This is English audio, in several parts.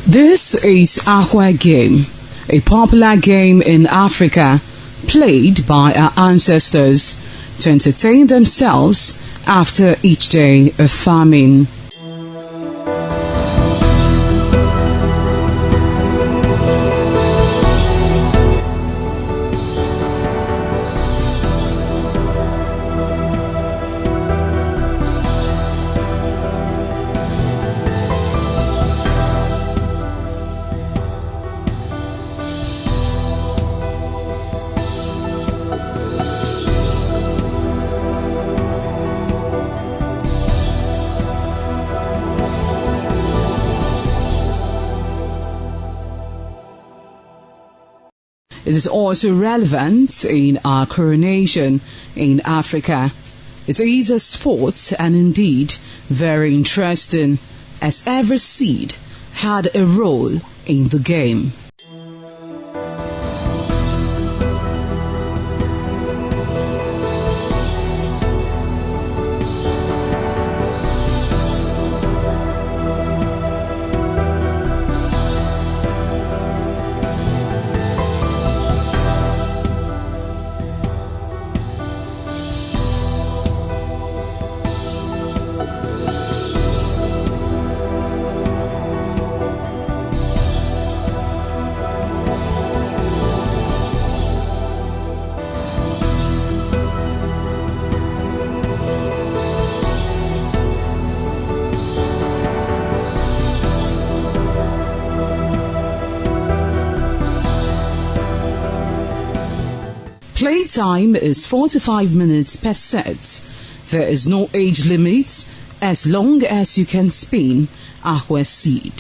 This is Aqua Game, a popular game in Africa played by our ancestors to entertain themselves after each day of farming. It is also relevant in our coronation in Africa. It is a sport and indeed very interesting, as every seed had a role in the game. Playtime is 45 minutes per set. There is no age limit as long as you can spin aqua seed.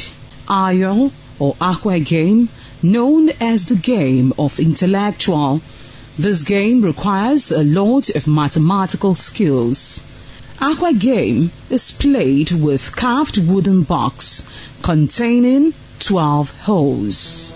Ayo or aqua game, known as the game of intellectual. This game requires a lot of mathematical skills. Aqua game is played with carved wooden box containing 12 holes.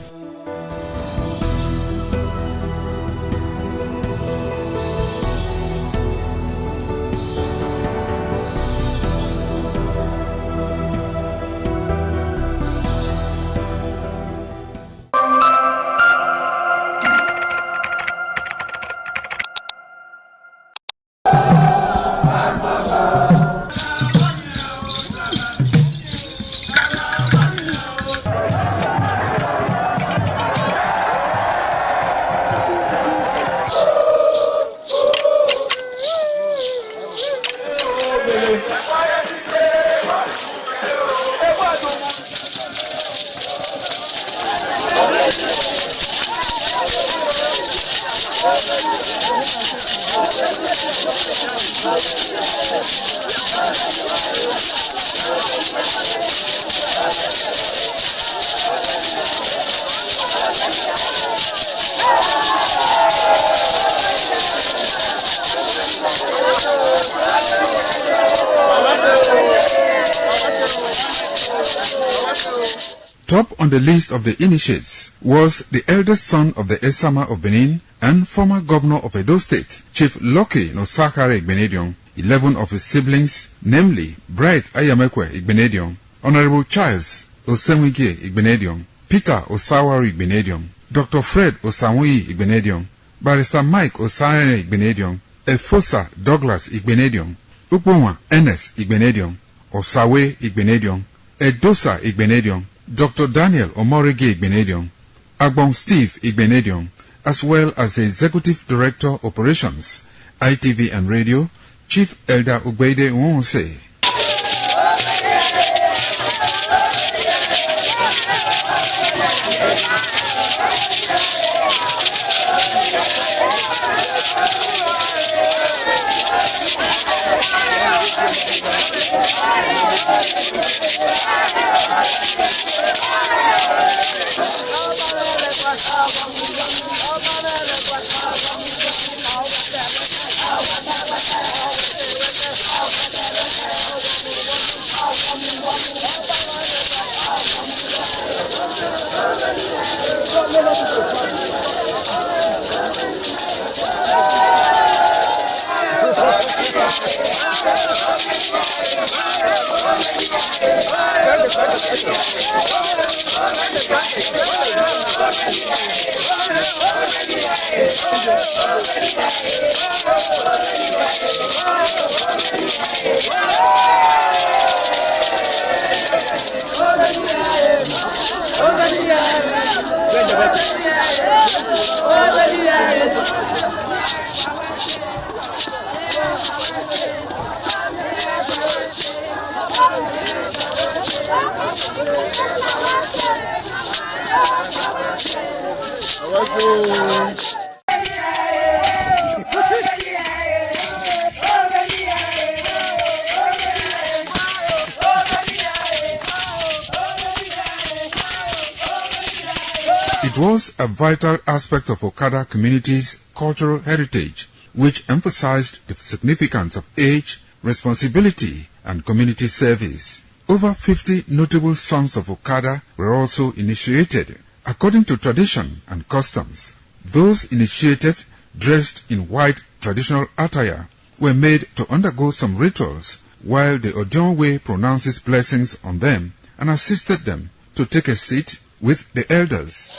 Top on the list of the initiates was the eldest son of the Esama of Benin and former governor of Edo State, Chief Lucky Nosakare Igbenedion. 11 of his siblings, namely Bright Ayamekwe Igbenedion, Honorable Charles Osenwige Igbenedion, Peter Osawari Igbenedion, Dr. Fred Osanwi Igbenedion, Barrister Mike Osarene Igbenedion, Efosa Douglas Igbenedion, Upoma Enes Igbenedion, Osawe Igbenedion, Edosa Igbenedion, Dr. Daniel Omorige Igbenedion, Agbon Steve Igbenedion, as well as the Executive Director Operations, ITV and Radio, Chief Elder Ugbeide Nwonse. It was a vital aspect of Okada community's cultural heritage, which emphasized the significance of age, responsibility, and community service. Over 50 notable sons of Okada were also initiated. According to tradition and customs, those initiated, dressed in white traditional attire, were made to undergo some rituals, while the Odionwe pronounces blessings on them and assisted them to take a seat with the elders.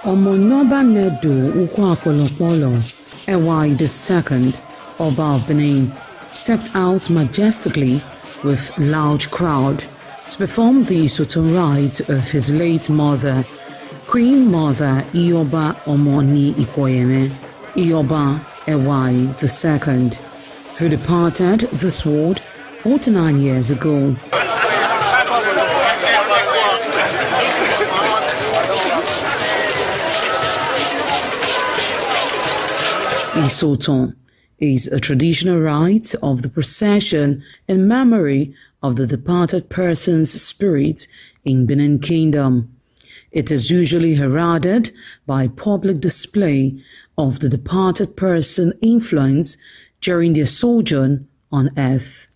Omonoba Nedu Ukwakolopolo, Ewai II, Oba of Benin, stepped out majestically with loud crowd to perform the Soton rites of his late mother, Queen Mother Ioba Omoni Ikoyeme, Ioba Ewai II, who departed this world 49 years ago. Isoton is a traditional rite of the procession in memory of the departed person's spirit in Benin Kingdom. It is usually heralded by public display of the departed person's influence during their sojourn on earth.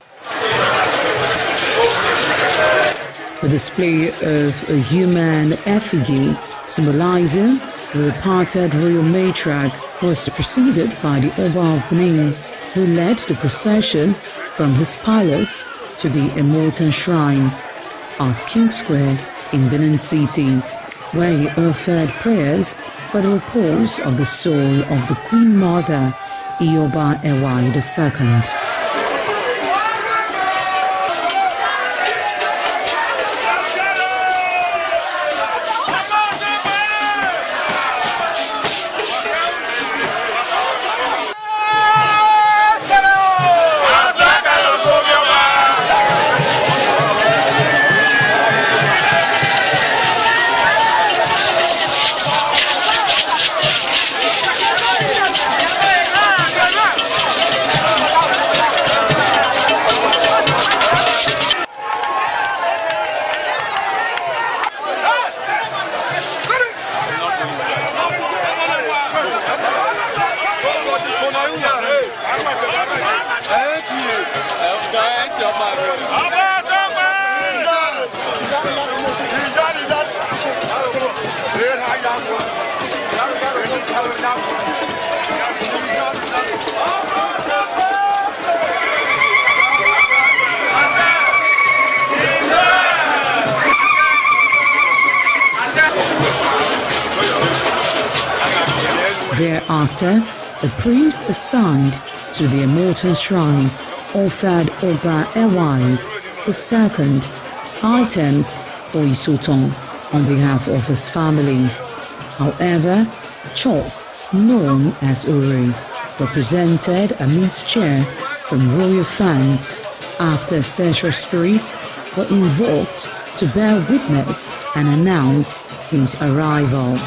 The display of a human effigy symbolizing the departed royal matriarch was preceded by the Oba of Benin, who led the procession from his palace to the Immortan Shrine at King Square in Benin City, where he offered prayers for the repose of the soul of the Queen Mother, Ioba Ewai II. Thereafter, the priest assigned to the Immortan Shrine offered Oba Ewai II items for Isoton on behalf of his family. However, chalk, known as uri, represented a mixed cheer from royal fans after ancestral spirits were invoked to bear witness and announce his arrival.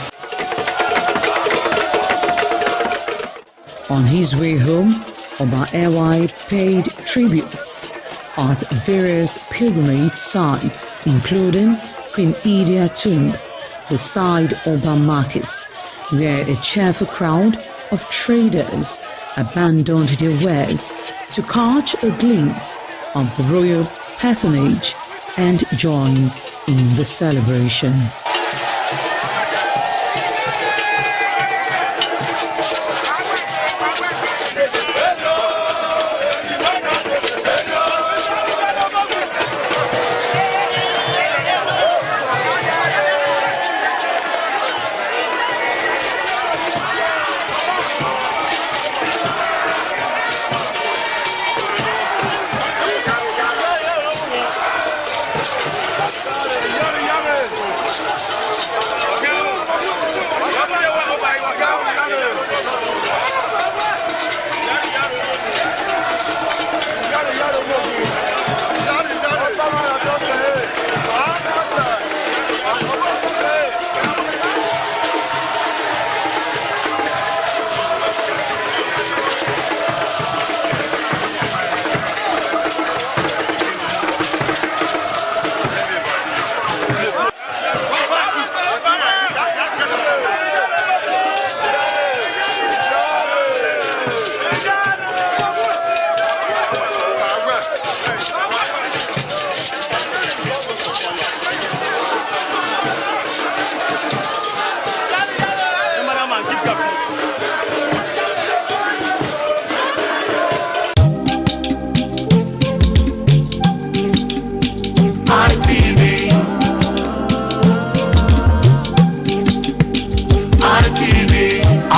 On his way home, Oba Ewai paid tributes at various pilgrimage sites, including Queen Idia Tomb, the Side Oba Market, where a cheerful crowd of traders abandoned their wares to catch a glimpse of the royal personage and join in the celebration.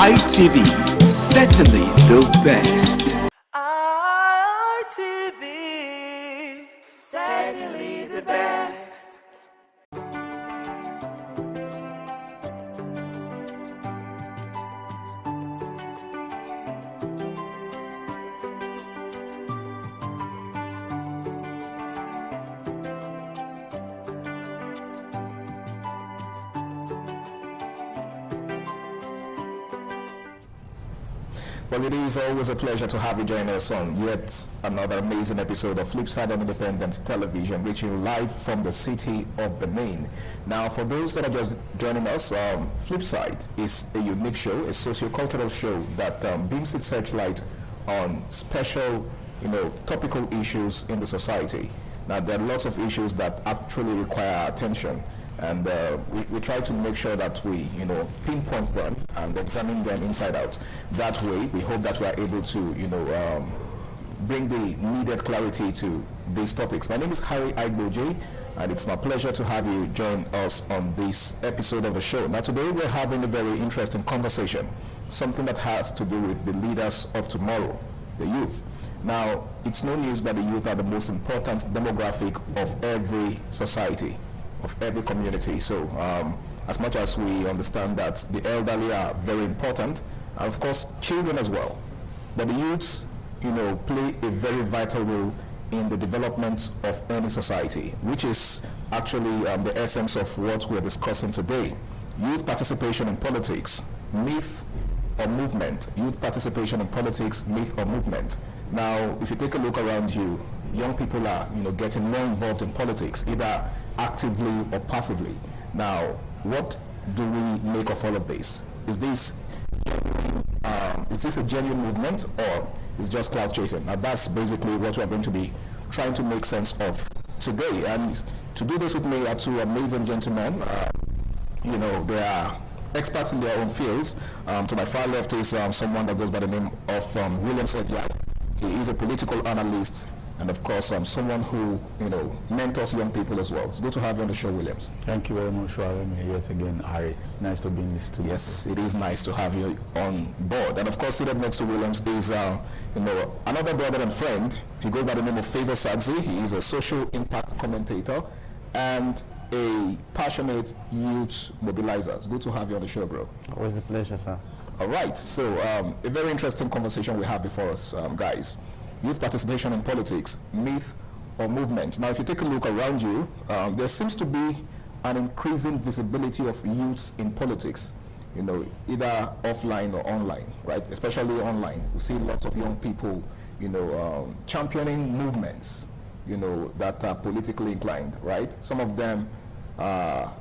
ITV, certainly the best. ITV, certainly the best. Well, it is always a pleasure to have you join us on yet another amazing episode of Flipside on Independent Television, reaching you live from the city of Benin. Now, for those that are just joining us, Flipside is a unique show, a socio-cultural show that beams its searchlight on special, topical issues in the society. Now, there are lots of issues that actually require our attention. And we try to make sure that we, pinpoint them and examine them inside out. That way, we hope that we are able to, bring the needed clarity to these topics. My name is Harry Aigboje, and it's my pleasure to have you join us on this episode of the show. Now, today we're having a very interesting conversation, something that has to do with the leaders of tomorrow, the youth. Now, it's no news that the youth are the most important demographic of every society, of every community. So as much as we understand that the elderly are very important, and of course children as well, but the youths play a very vital role in the development of any society, which is actually the essence of what we're discussing today. Youth participation in politics, myth or movement. Youth participation in politics, myth or movement. Now, if you take a look around you, young people are getting more involved in politics, either actively or passively. Now, what do we make of all of this? Is this a genuine movement, or is just cloud chasing? Now, that's basically what we're going to be trying to make sense of today. And to do this with me are two amazing gentlemen. They are experts in their own fields. To my far left is someone that goes by the name of William Sediak. He is a political analyst, and of course someone who mentors young people as well. It's good to have you on the show, Williams. Thank you very much for having me yet again, Harry. It's nice to be in this studio. Yes, it is nice to have you on board. And of course, seated next to Williams is another brother and friend. He goes by the name of Favor Sadzi. He is a social impact commentator and a passionate youth mobilizer. It's good to have you on the show, bro. Always a pleasure, sir. All right, so a very interesting conversation we have before us, guys. Youth participation in politics, myth or movement. Now, if you take a look around you, there seems to be an increasing visibility of youths in politics, you know, either offline or online, right? Especially online. We see lots of young people, you know, championing movements, you know, that are politically inclined, right? Some of them are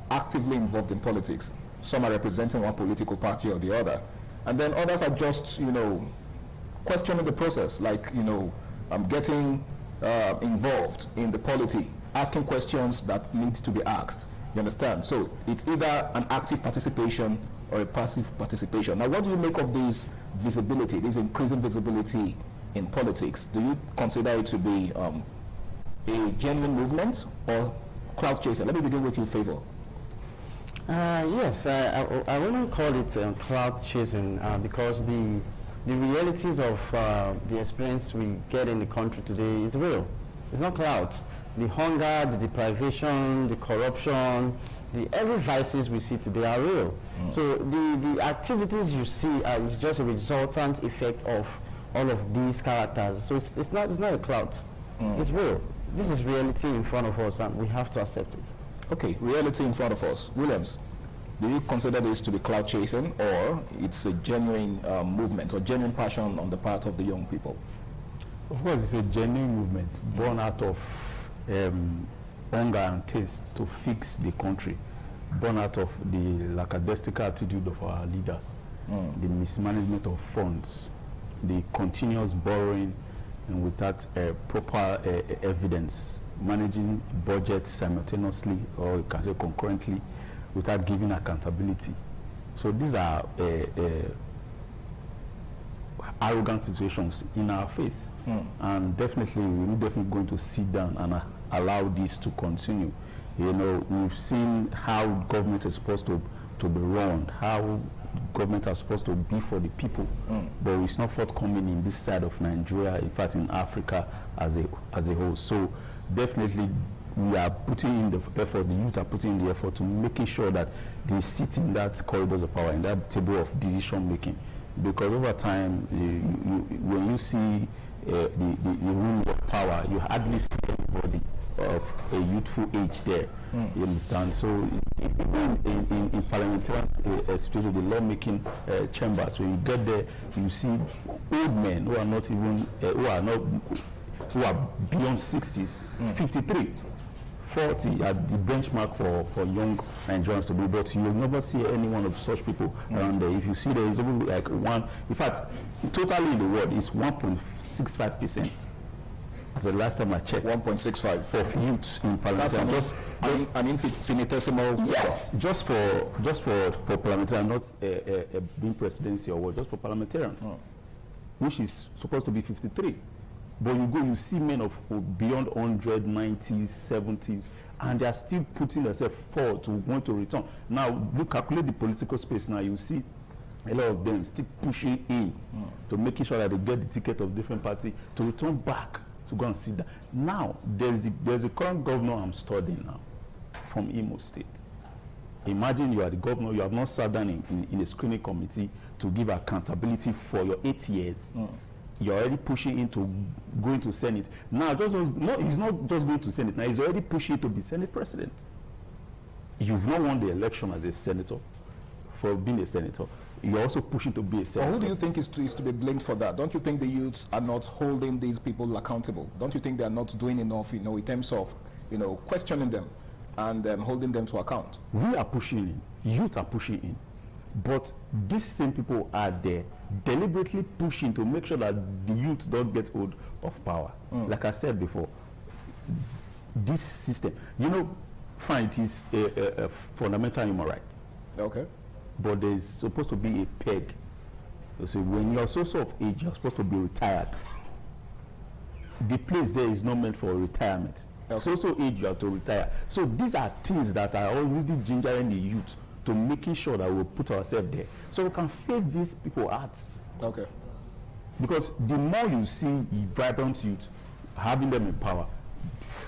actively involved in politics. Some are representing one political party or the other. And then others are just, you know, questioning the process, like, you know, getting involved in the polity, asking questions that need to be asked. You understand? So it's either an active participation or a passive participation. Now, what do you make of this visibility, this increasing visibility in politics? Do you consider it to be a genuine movement or cloud chasing? Let me begin with you, Favor. Yes, I wouldn't call it cloud chasing because the realities of the experience we get in the country today is real. It's not clouds. The hunger, the deprivation, the corruption, every vices we see today are real. So the activities you see is just a resultant effect of all of these characters. So it's not a cloud. It's real. This is reality in front of us, and we have to accept it. Okay, reality in front of us. Williams, do you consider this to be cloud chasing, or it's a genuine movement or genuine passion on the part of the young people? Of course, it's a genuine movement born out of hunger and taste to fix the country, born out of the lackadaisical attitude of our leaders, the mismanagement of funds, the continuous borrowing, and without proper evidence, managing budgets simultaneously, or you can say concurrently, without giving accountability. So these are arrogant situations in our face, and definitely we're definitely going to sit down and allow this to continue. You know, we've seen how government is supposed to be run, how government are supposed to be for the people, but it's not forthcoming in this side of Nigeria, in fact in Africa as a whole. So definitely we are putting in the effort, the youth are putting in the effort to making sure that they sit in that corridors of power, in that table of decision making. Because over time, when you see the room of power, you hardly see anybody of a youthful age there. You understand? So in parliamentary situation, the lawmaking chambers, when you get there, you see old men who are not even who are beyond 60s, 53. 40 at the benchmark for young Nigerians to be, but you will never see any one of such people around there. If you see there is only like one, in fact, totally in the world is 1.65%. As the last time I checked. 1.65 of youths in parliament. That's an infinitesimal. Yes, just for parliamentarians, not being presidency or what, just for parliamentarians, which is supposed to be 53. But you see men of beyond 100, 90s, 70s, and they are still putting themselves forward to want to return. Now, look, calculate the political space now, you see a lot of them still pushing in to making sure that they get the ticket of different party to return back to go and sit down. Now, there's a current governor I'm studying now from Imo State. Imagine you are the governor, you have not sat down in a screening committee to give accountability for your 8 years. You're already pushing into going to Senate. Now, he's not just going to Senate. Now, he's already pushing to be Senate president. You've not won the election as a senator for being a senator. You're also pushing to be a senator. Well, who do you think is to be blamed for that? Don't you think the youths are not holding these people accountable? Don't you think they are not doing enough, you know, in terms of, you know, questioning them and holding them to account? We are pushing in. Youth are pushing in. But these same people are there deliberately pushing to make sure that the youth don't get hold of power. Like I said before, this system, you know, fine, it is a fundamental human right. Okay. But there's supposed to be a peg. So when you're so of age, you're supposed to be retired. The place there is not meant for retirement. Okay. So age, you have to retire. So these are things that are already gingering the youth to making sure that we put ourselves there, so we can face these people out. Okay. Because the more you see vibrant youth, having them in power,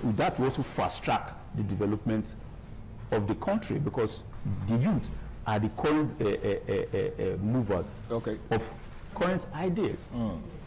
that will also fast track the development of the country, because the youth are the current movers Okay. of current ideas.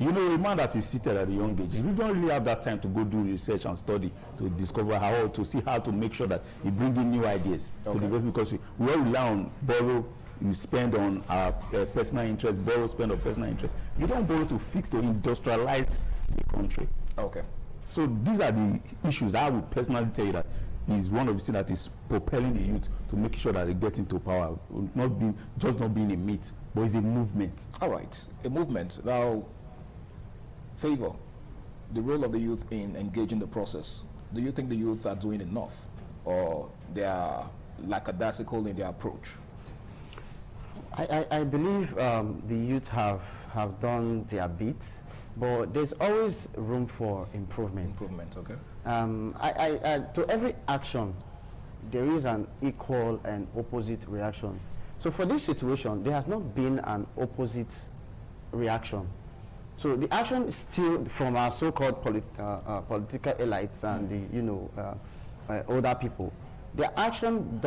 You know, a man that is seated at a young age, you don't really have that time to go do research and study to discover how to see how to make sure that you bring in new ideas to the world, because we all rely on borrow. You spend on our personal interest, borrow, spend on personal interest. You don't borrow to fix, to industrialize the country. Okay. So these are the issues I would personally tell you that is one of the things that is propelling the youth to make sure that they get into power, not being a myth, but it's a movement. All right, a movement. Now, Favor, the role of the youth in engaging the process. Do you think the youth are doing enough, or they are lackadaisical in their approach? I believe the youth have done their bits, but there's always room for improvement. Improvement, okay. To every action, there is an equal and opposite reaction. So for this situation, there has not been an opposite reaction. So the action is still from our so-called political elites and the older people. The action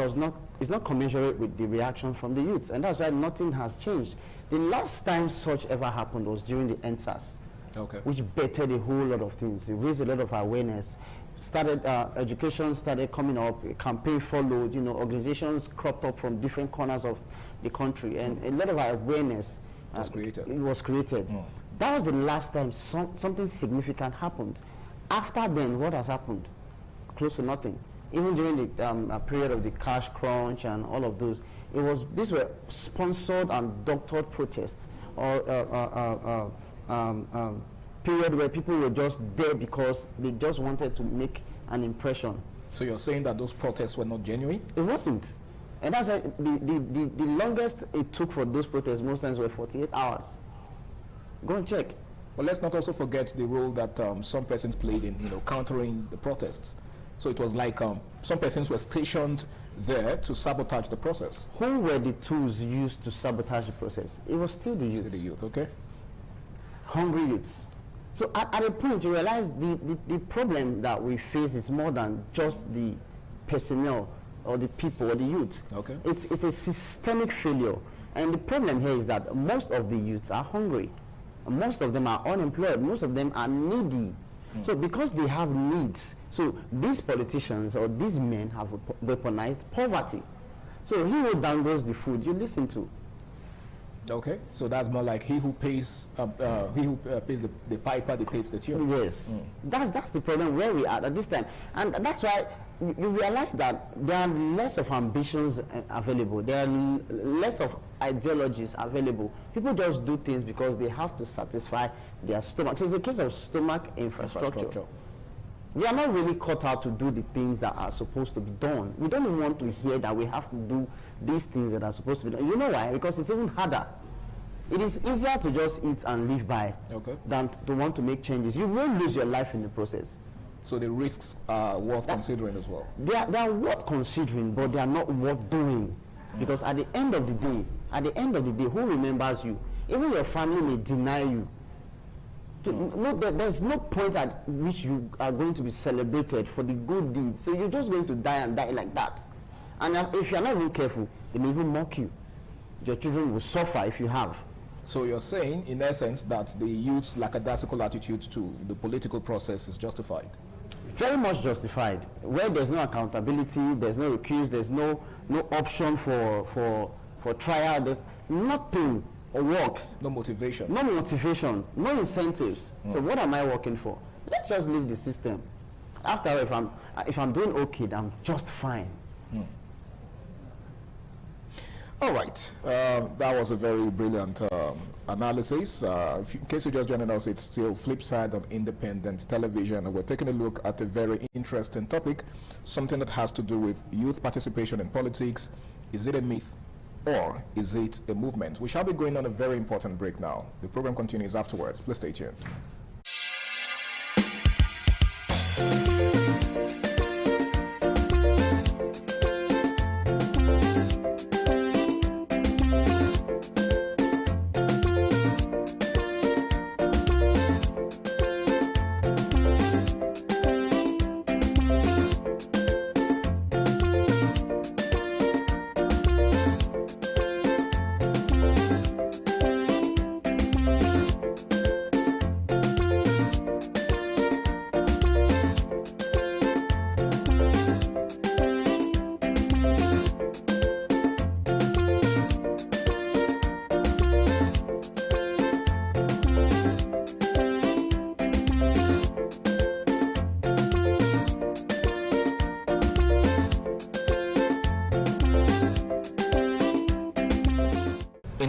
is not commensurate with the reaction from the youths, and that's why nothing has changed. The last time such ever happened was during the NSAS, Okay. which bettered a whole lot of things. It raised a lot of awareness. Education started coming up, a campaign followed, organizations cropped up from different corners of the country, and a lot of awareness was created. That was the last time something significant happened. After then, what has happened? Close to nothing. Even during the period of the cash crunch and all of those, these were sponsored and doctored protests, or period where people were just there because they just wanted to make an impression. So you're saying that those protests were not genuine? It wasn't. And that's why the longest it took for those protests most times were 48 hours. Go and check. But let's not also forget the role that some persons played in, countering the protests. So it was like some persons were stationed there to sabotage the process. Who were the tools used to sabotage the process? It was still the youth. Still the youth, okay? Hungry youths. So at a point you realize the problem that we face is more than just the personnel or the people or the youth. Okay. It's a systemic failure. And the problem here is that most of the youths are hungry. Most of them are unemployed. Most of them are needy. So because they have needs, so these politicians or these men have weaponized poverty. So he who dangles the food, you listen to. Okay, so that's more like he who pays the piper dictates the tune. Yes, that's the problem where we are at this time, and that's why you realize that there are less of ambitions available. There are less of ideologies available. People just do things because they have to satisfy their stomach. So it's a case of stomach infrastructure. We are not really cut out to do the things that are supposed to be done. We don't even want to hear that we have to do these things that are supposed to be done. You know why? Because it's even harder. It is easier to just eat and live by than to want to make changes. You will lose your life in the process. So the risks are worth considering as well. They are worth considering, but they are not worth doing. Because at the end of the day, who remembers you? Even your family may deny you. There's no point at which you are going to be celebrated for the good deeds. So you're just going to die and die like that. And if you're not even careful, they may even mock you. Your children will suffer if you have. So you're saying, in essence, that the youth's lackadaisical attitude to the political process is justified? Very much justified. Where there's no accountability, there's no recuse, there's no option for trial, there's nothing works. No motivation. No motivation, no incentives. So what am I working for? Let's just leave the system. After all, if I'm doing okay, then I'm just fine. All right, that was a very brilliant analysis. In case you're just joining us, it's still Flipside on Independent Television, and we're taking a look at a very interesting topic, something that has to do with youth participation in politics. Is it a myth, or is it a movement? We shall be going on a very important break now. The program continues afterwards. Please stay tuned.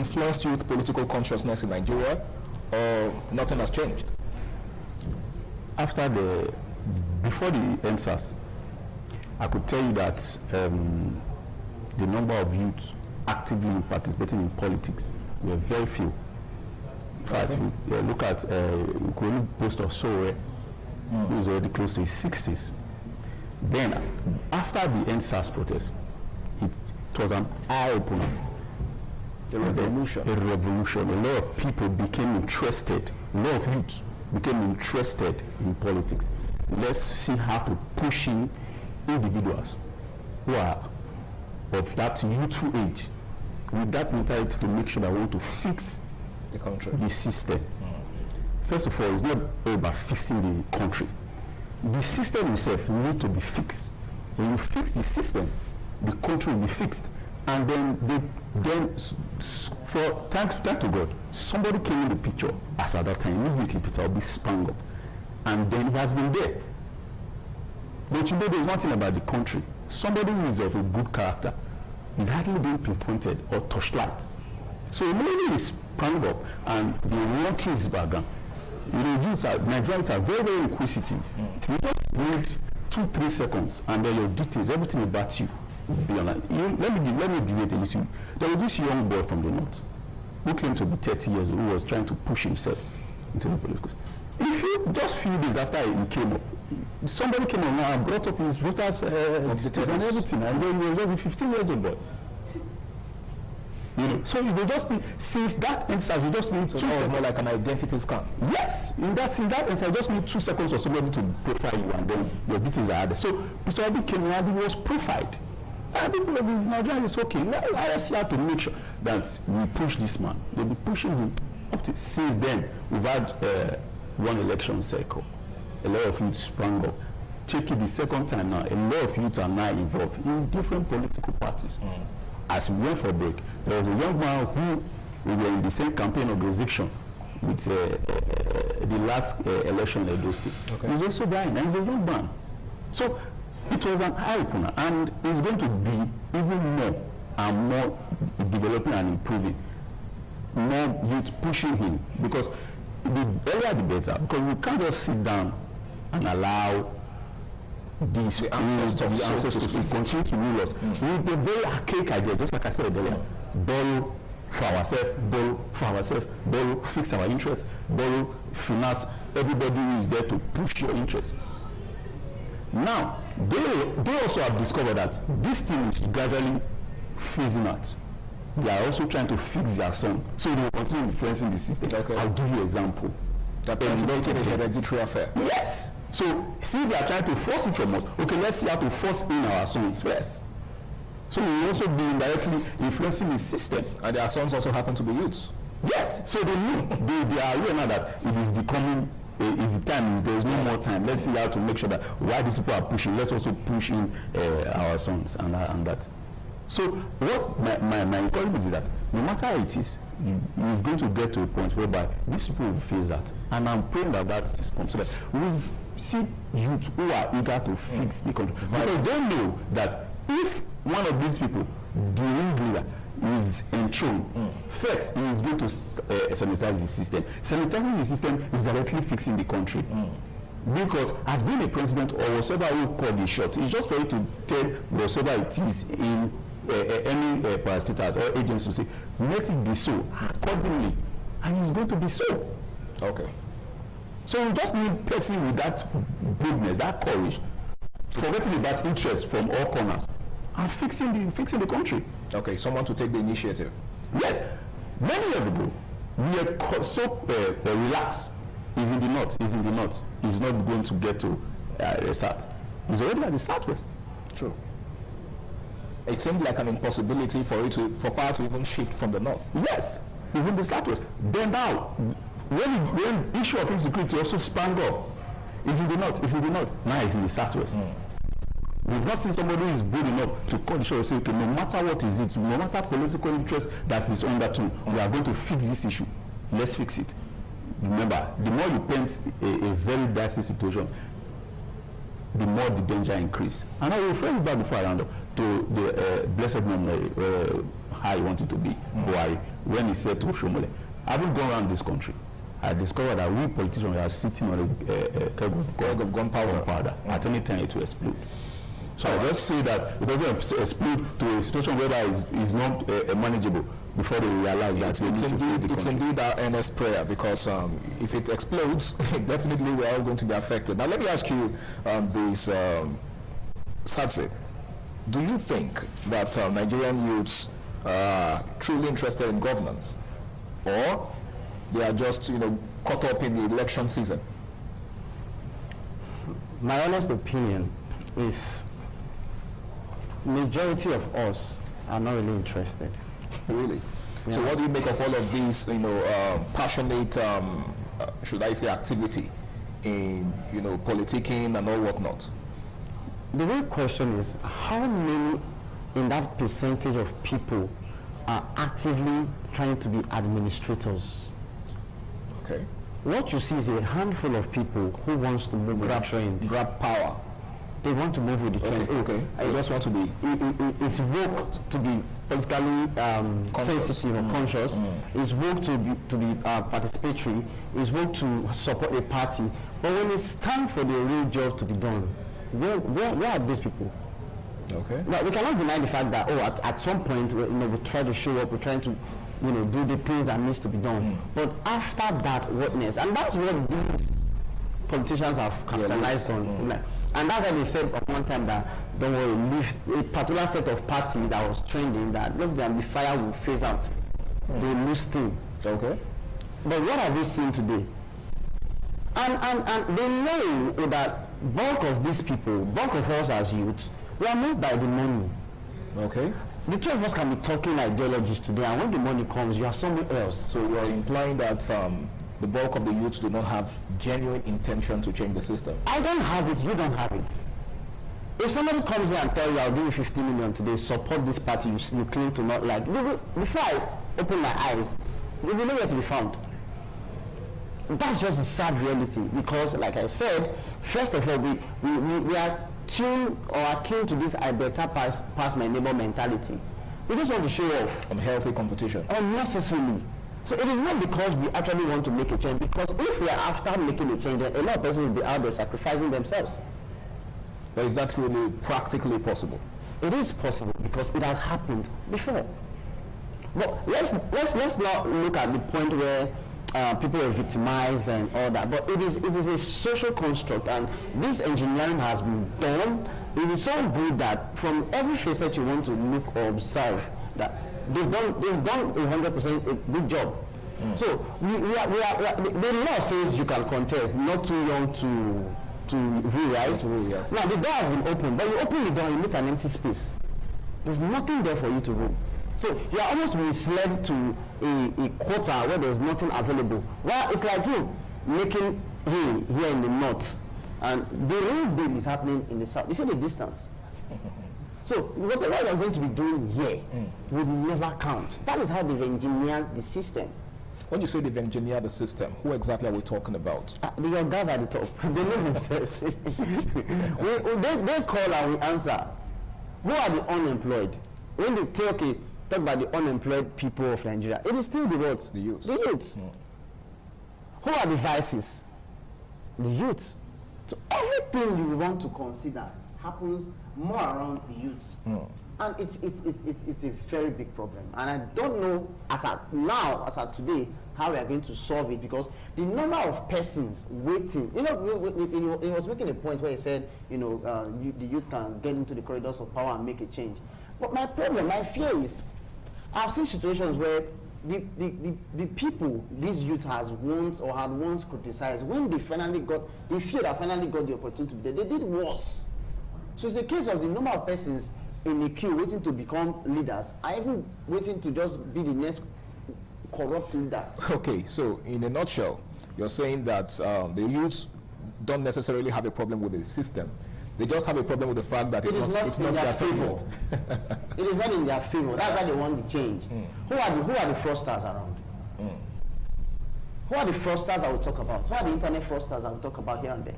influenced youth political consciousness in Nigeria, or nothing has changed? Before the NSAS, I could tell you that the number of youth actively participating in politics were very few. In fact, look at Kwelu Post of Sowore, who is already close to his 60s. Then, after the NSAS protest, it was an eye-opener. A revolution. A revolution. A lot of people became interested. A lot of youth became interested in politics. Let's see how to push in individuals who are of that youthful age with that mentality to make sure that we want to fix the country, the system. First of all, it's not all about fixing the country. The system itself needs to be fixed. When you fix the system, the country will be fixed. And then for thank to God, somebody came in the picture as at that time. Immediately Peter Obi sprang up, and then he has been there. But you know, there's one thing about the country: somebody who is of a good character is hardly being pinpointed or touchlight. So immediately he sprang up, and the working his background. You know, Nigerians are very, very inquisitive. You just need 2-3 seconds, and then your details, everything about you. Let me deviate a little. There was this young boy from the north who claimed to be 30 years old, who was trying to push himself into the political. If you just few days after he came up, somebody came on and brought up his voters details and everything, and then he was just a 15 years old boy. You know, so you just need, since that instance, you just need 2 seconds. More like an identity scan. Yes, since that instance, you just need 2 seconds for somebody to profile you, and then your details are added. So Mr. Obi came and he was profiled. And people in Nigeria is okay. Let's have to make sure that we push this man. They'll be pushing him up to. Since then, we've had one election cycle. A lot of youth sprang up. Check it the second time now. A lot of youth are now involved in different political parties. As we went for break, there was a young man who we were in the same campaign organization with the last election in Edo State. Okay. He's also dying, and he's a young man. So it was an eye-opener, and it's going to be even more and more developing and improving. More youth pushing him, because the earlier the better, because we can't just sit down and allow these ancestors to continue to rule us. With a very archaic idea, just like I said earlier, borrow for ourselves, borrow, fix our interests, borrow, finance everybody who is there to push your interests. Now, they also have discovered that this thing is gradually phasing out. They are also trying to fix their son, so they will continue influencing the system. Okay. I'll give you an example. That is a hereditary affair. Yes. So, since they are trying to force it from us, okay, let's see how to force in our sons first. So, we will also be indirectly influencing the system. And their sons also happen to be youths. Yes. So, they are aware now that it is becoming. Is the time, there is no more time. Let's see how to make sure that while these people are pushing, let's also push in our sons and that. So what my encouragement is that no matter how it is, it's going to get to a point whereby these people will face that. And I'm praying that that's so that we see youth who are eager to fix the country. Because they know that if one of these people, the ringleader, is enthroned, first he is going to sanitize the system. Sanitizing the system is directly fixing the country. Because as being a president or whatever you call the shot, it's just for you to tell whatever it is in any parastatal or agency to say, let it be so accordingly, and it's going to be so. Okay. So you just need a person with that boldness, that courage, forgetting about interest from all corners, and fixing the country. Okay, someone to take the initiative. Yes. Many years ago, we were so relaxed. He's in the north. He's not going to get to the south. He's already at the southwest. True. It seemed like an impossibility for power to even shift from the north. Yes, he's in the southwest. Then now, when issue of insecurity also sprang up, he's in the north. Now he's in the southwest. We've not seen somebody who is good enough to call the show and say, okay, no matter what is it, no matter political interest that is undertone, we are going to fix this issue. Let's fix it. Remember, the more you paint a very dicey situation, the more the danger increases. And I will refer you back before I round up to the blessed memory, how he wanted to be. Why, when he said to Shomole, having gone around this country, I discovered that we politicians are sitting on a keg of gunpowder. At any time it will explode. So I just say that it doesn't explode to a situation where it's not manageable before they realize that it's indeed our earnest prayer, because if it explodes, definitely we're all going to be affected. Now let me ask you this, Sadze, do you think that Nigerian youths are truly interested in governance, or they are just caught up in the election season? My honest opinion is majority of us are not really interested. Really? Yeah. So what do you make of all of these, passionate, should I say, activity in, politicking and all whatnot? The real question is, how many in that percentage of people are actively trying to be administrators? Okay. What you see is a handful of people who wants to move with the trend. Grab power. They want to move with the trend. Okay. They just want to be. It's woke to be politically sensitive or conscious. It's woke to be participatory. It's woke to support a party. But when it's time for the real job to be done, where are these people? Okay. Now, we cannot deny the fact that at some point we try to show up. We're trying to do the things that needs to be done. But after that, whatness, and that's what these politicians have capitalized on. And that's why they said at one time that don't worry, leave a particular set of party that was trending, that look, the fire will phase out. They lose steam. Okay. But what are we seeing today? And they know that bulk of these people, bulk of us as youth, we are moved by the money. Okay. The two of us can be talking ideologies today, and when the money comes, you are somewhere else. So you are implying that the bulk of the youths do not have genuine intention to change the system? I don't have it, you don't have it. If somebody comes here and tells you, I'll give you 50 million today, support this party you claim to not like, before I open my eyes, you will know where to be found. That's just a sad reality, because like I said, first of all, we are tuned or akin to this I better pass my neighbor mentality. We just want to show off. Unhealthy competition. Unnecessarily. So it is not because we actually want to make a change, because if we are after making a change, then a lot of persons will be out there sacrificing themselves. But is that really practically possible? It is possible, because it has happened before. But let's not look at the point where people are victimized and all that. But it is a social construct, and this engineering has been done. It is so good that from every facet you want to look or observe, that they've done 100% a good job. So the law says you can contest, not too young to rewrite. Now the door has been opened, but you open the door, you meet an empty space. There's nothing there for you to do. So you are almost misled to a quota where there's nothing available. Well, it's like you making hay here in the north, and the real deal is happening in the south. You see the distance. So whatever you're going to be doing here will never count. That is how they've engineered the system. When you say they've engineered the system, who exactly are we talking about? The guys at the top. They know themselves. they call and we answer. Who are the unemployed? When they talk about the unemployed people of Nigeria, it is still the what? The youth. The youth. Who are the vices? The youth. So everything you want to consider happens more around the youth. And it's a very big problem. And I don't know as at today, how we are going to solve it, because the number of persons waiting, he was making a point where he said, the youth can get into the corridors of power and make a change. But my fear is, I've seen situations where the people these youth had once criticized, when they feel that finally got the opportunity to be there, they did worse. So it's a case of the number of persons in the queue waiting to become leaders are even waiting to just be the next corrupt leader. Okay, so in a nutshell, you're saying that the youths don't necessarily have a problem with the system. They just have a problem with the fact that it's not their favor. It is not in their favor. That's why they want the change. Who are the fraudsters around? Who are the fraudsters that we talk about? Who are the internet fraudsters that we talk about here and there?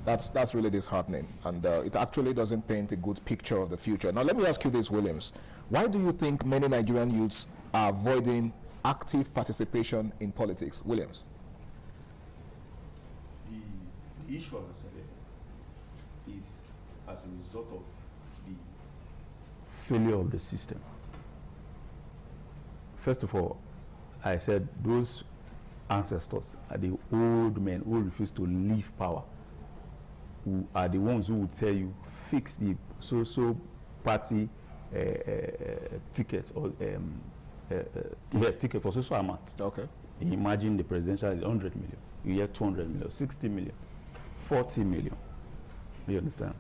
That's really disheartening, and it actually doesn't paint a good picture of the future. Now, let me ask you this, Williams. Why do you think many Nigerian youths are avoiding active participation in politics? Williams. The issue, as I said, is as a result of the failure of the system. First of all, I said those ancestors are the old men who refuse to leave power, who are the ones who will tell you fix the so party ticket or yes, ticket for social amount. Okay. Imagine the presidential is 100 million, you get 200 million, 60 million, 40 million. You understand?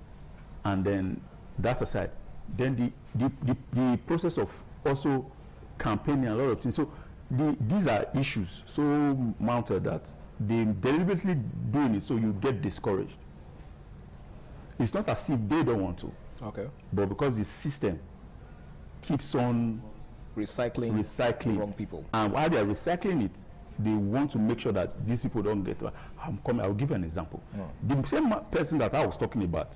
And then that aside, then the process of also campaigning a lot of things. So these are issues so mounted that they deliberately doing it so you get discouraged. It's not as if they don't want to. Okay. But because the system keeps on recycling wrong people. And while they are recycling it, they want to make sure that these people don't get. I'll give you an example. The same person that I was talking about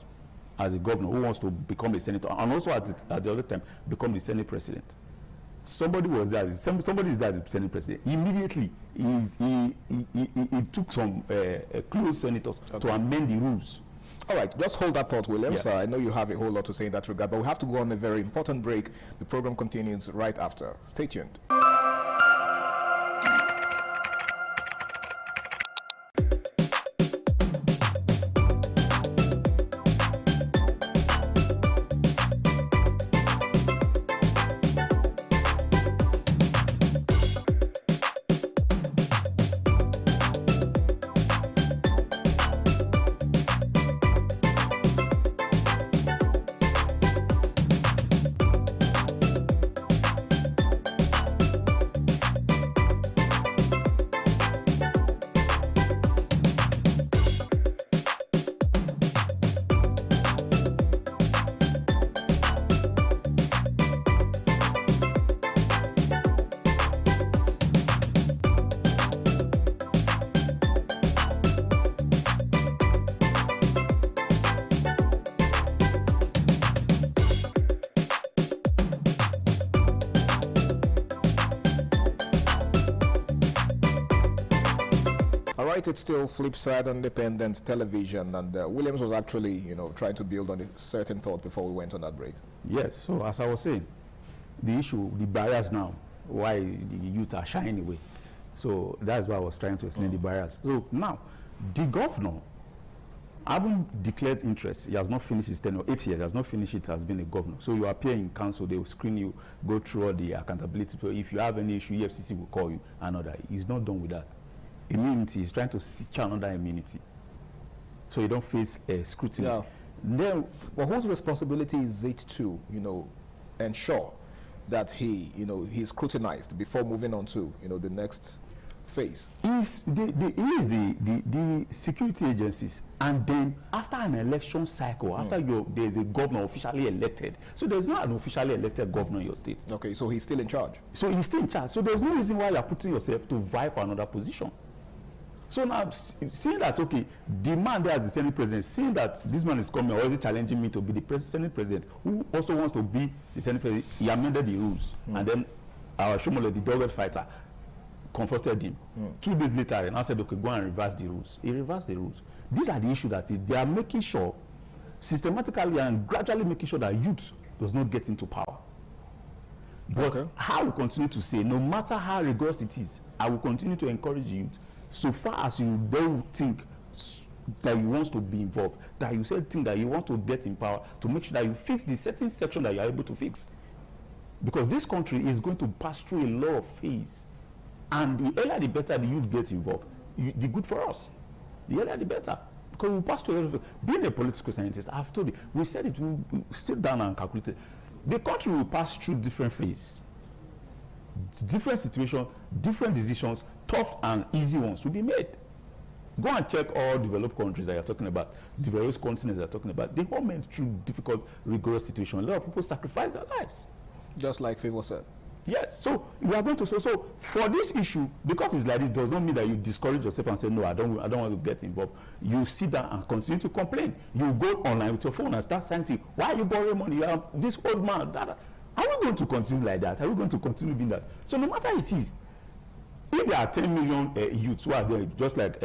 as a governor who wants to become a senator and also at the other time become the Senate president. Somebody was there. Somebody is there as the Senate president. Immediately, he took some close senators to amend the rules. All right, just hold that thought, Williams. Yeah. I know you have a whole lot to say in that regard, but we have to go on a very important break. The program continues right after. Stay tuned. It's still Flipside Independent Television, and Williams was actually, trying to build on a certain thought before we went on that break. Yes, so as I was saying, the issue, the barriers now, why the youth are shying away. So that's why I was trying to explain the barriers. So now, the governor, haven't declared interest. He has not finished his tenure, 8 years, has not finished it as being a governor. So you appear in council, they will screen you, go through all the accountability. So if you have any issue, EFCC will call you, another. He's not done with that. Immunity, he's trying to secure another immunity, so you don't face scrutiny. Yeah. Then, well, whose responsibility is it to, ensure that he's scrutinized before moving on to, the next phase? Is the security agencies, and then after an election cycle, after there's a governor officially elected, so there's not an officially elected governor in your state. Okay, so he's still in charge. So he's still in charge. So there's no reason why you're putting yourself to vie for another position. So now, seeing that, okay, the man there as the Senate president, seeing that this man is coming, already challenging me to be the Senate president, who also wants to be the Senate president, he amended the rules. And then our Shomole, the dogged fighter, confronted him. 2 days later, and I said, okay, go and reverse the rules. He reversed the rules. These are the issues that they are making sure, systematically and gradually making sure that youth does not get into power. But I will continue to say, no matter how rigorous it is, I will continue to encourage youth, so far as you don't think that you want to be involved, that you say think that you want to get in power, to make sure that you fix the certain section that you are able to fix. Because this country is going to pass through a lot of phase. And the earlier the better the youth gets involved, the good for us. The earlier the better. Because we pass through a lot of phase. Being a political scientist, I've told you, we said it, we sit down and calculate it. The country will pass through different phases. Different situations, different decisions, tough and easy ones will be made. Go and check all developed countries that you're talking about, the various continents that you're talking about. They all went through difficult, rigorous situations. A lot of people sacrifice their lives. Just like Favor said. Yes, so we are going to so for this issue, because it's like this does not mean that you discourage yourself and say no, I don't want to get involved. You sit down and continue to complain. You go online with your phone and start saying, why are you borrowing money? You are this old man. Are we going to continue like that? Are we going to continue doing that? So no matter it is, if there are 10 million youths who are there, just like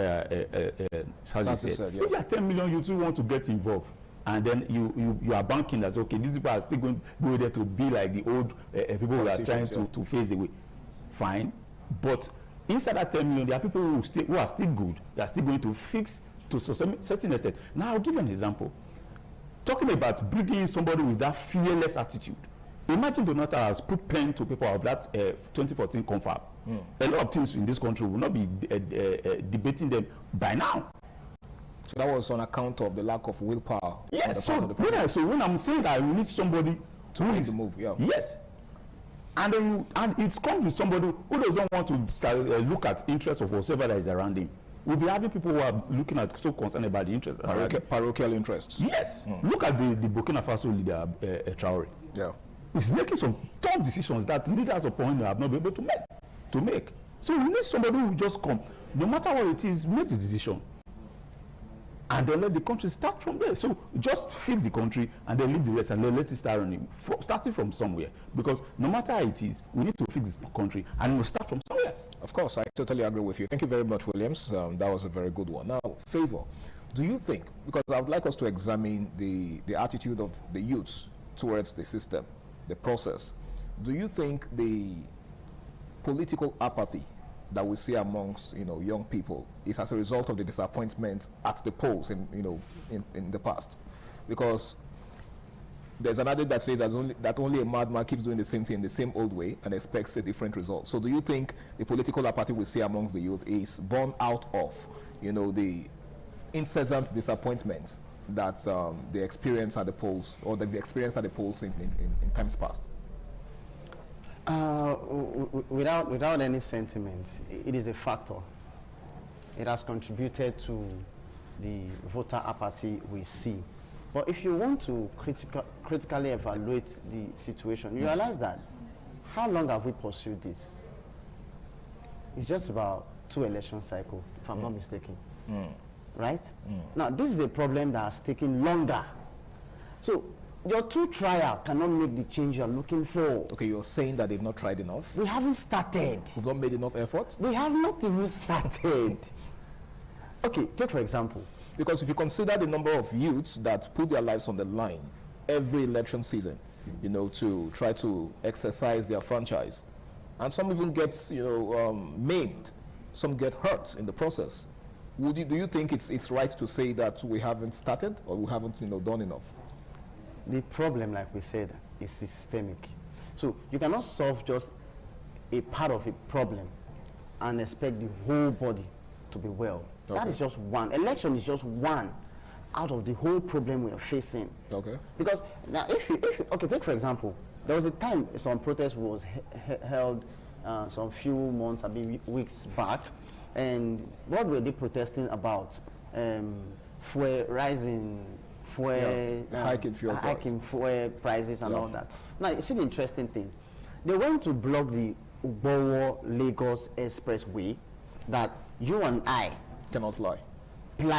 Santi said, if there are 10 million youths who want to get involved, and then you are banking as okay, these people are still going to go there to be like the old people who are trying to face the way. Fine, but inside that 10 million, there are people who are still good. They are still going to fix to some certain extent. Now I'll give you an example. Talking about bringing in somebody with that fearless attitude. Imagine Donata has put pen to paper of that 2014 confab. A lot of things in this country will not be debating them by now. So that was on account of the lack of willpower. Yes. So when I'm saying that we need somebody to make the move, yes, and it comes with somebody who does not want to look at interests of whatever that is around him. We'll be having people who are looking at so concerned about the interests. Parochial interests. Yes. Look at the Burkina Faso leader Traore. Yeah. He's making some tough decisions that leaders upon him have not been able to make. So we need somebody who will just come, no matter what it is, make the decision, and then let the country start from there. So just fix the country and then leave the rest and let it start running, starting from somewhere. Because no matter how it is, we need to fix this country and we'll start from somewhere. Of course, I totally agree with you. Thank you very much, Williams. That was a very good one. Now, Favor, do you think, because I would like us to examine the attitude of the youths towards the system, the process, do you think the political apathy that we see amongst young people is as a result of the disappointment at the polls in the past? Because there's an adage that says that only a madman keeps doing the same thing in the same old way and expects a different result. So do you think the political apathy we see amongst the youth is born out of the incessant disappointment that they experience at the polls, or that they experienced at the polls in times past? Without any sentiment, it is a factor. It has contributed to the voter apathy we see. But if you want to critically evaluate the situation, you realize that how long have we pursued this? It's just about 2 election cycles, if I'm not mistaken. Right? Now, this is a problem that has taken longer. So, your 2 trial cannot make the change you're looking for. Okay, you're saying that they've not tried enough? We haven't started. We've not made enough effort? We have not even started. Okay, take for example. Because if you consider the number of youths that put their lives on the line every election season, to try to exercise their franchise, and some even get, maimed, some get hurt in the process. Do you think it's right to say that we haven't started, or we haven't done enough? The problem, like we said, is systemic. So you cannot solve just a part of a problem and expect the whole body to be well. Okay. That is just one. Election is just one out of the whole problem we are facing. Okay. Because now, if you okay, take for example, there was a time some protest was held some few months, weeks back. And what were they protesting about? Hiking fuel prices and all that. Now, you see the interesting thing. They went to block the Ugbowo-Lagos Expressway that you and I cannot fly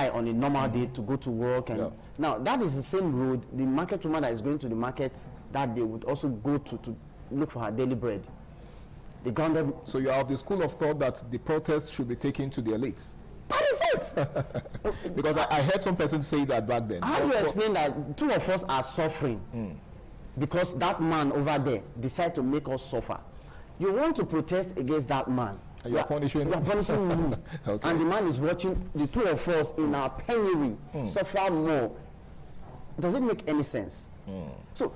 on a normal day to go to work. And now, that is the same road the market woman that is going to the market that day would also go to look for her daily bread. So you are of the school of thought that the protest should be taken to the elites? That is it! Because I heard some person say that back then. How do you explain that 2 of us are suffering because that man over there decided to make us suffer? You want to protest against that man. You are punishing me. Okay. And the man is watching the 2 of us in our penury suffer more. Does it make any sense? So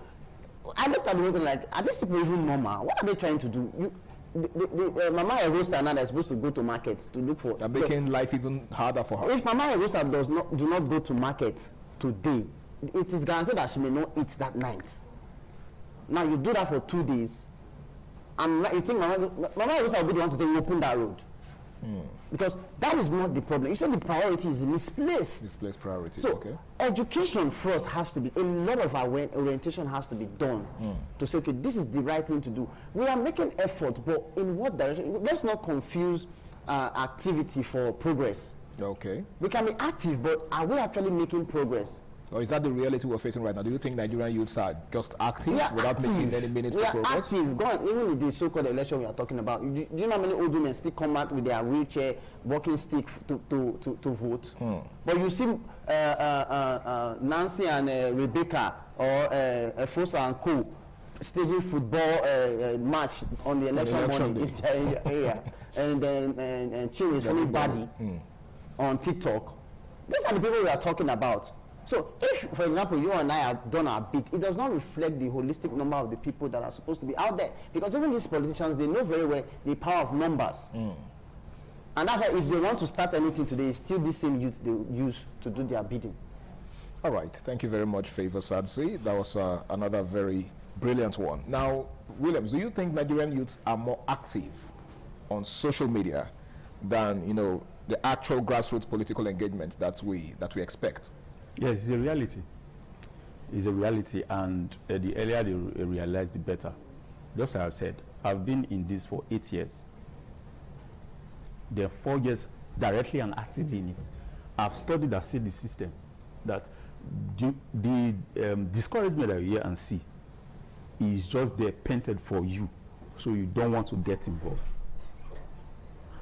I looked at the whole thing like, are these people even normal? What are they trying to do? The Mama Erosa now is supposed to go to market to look for. They're making life even harder for her. If Mama Erosa do not go to market today, it is guaranteed that she may not eat that night. Now you do that for 2 days, and you think Mama Erosa will be the one to open that road? Because that is not the problem. You said the priority is misplaced. Misplaced priorities, So okay. education first has to be, a lot of our orientation has to be done to say, okay, this is the right thing to do. We are making effort, but in what direction? Let's not confuse activity for progress. Okay. We can be active, but are we actually making progress? Or is that the reality we're facing right now? Do you think Nigerian youths are just active We are without active. making any meaningful We are progress? active. Go on, even in the so-called election we are talking about. Do you know how many old women still come out with their wheelchair, walking stick to vote? But you see Nancy and Rebecca or Fosa and Co staging football match on the election morning in their area, and then Chinwe Femi Badi on TikTok. These are the people we are talking about. So if, for example, you and I have done our bit, it does not reflect the holistic number of the people that are supposed to be out there. Because even these politicians, they know very well the power of numbers. And that's why if they want to start anything today, it's still the same youth they use to do their bidding. All right. Thank you very much, Favor Sadzi. That was another very brilliant one. Now, Williams, do you think Nigerian youths are more active on social media than, you know, the actual grassroots political engagement that we expect? Yes, it's a reality. It's a reality, and the earlier they realize, the better. Just like I've said, I've been in this for 8 years. There are 4 years directly and actively in it. I've studied and seen the system, that the discouragement that you hear and see is just there painted for you, so you don't want to get involved.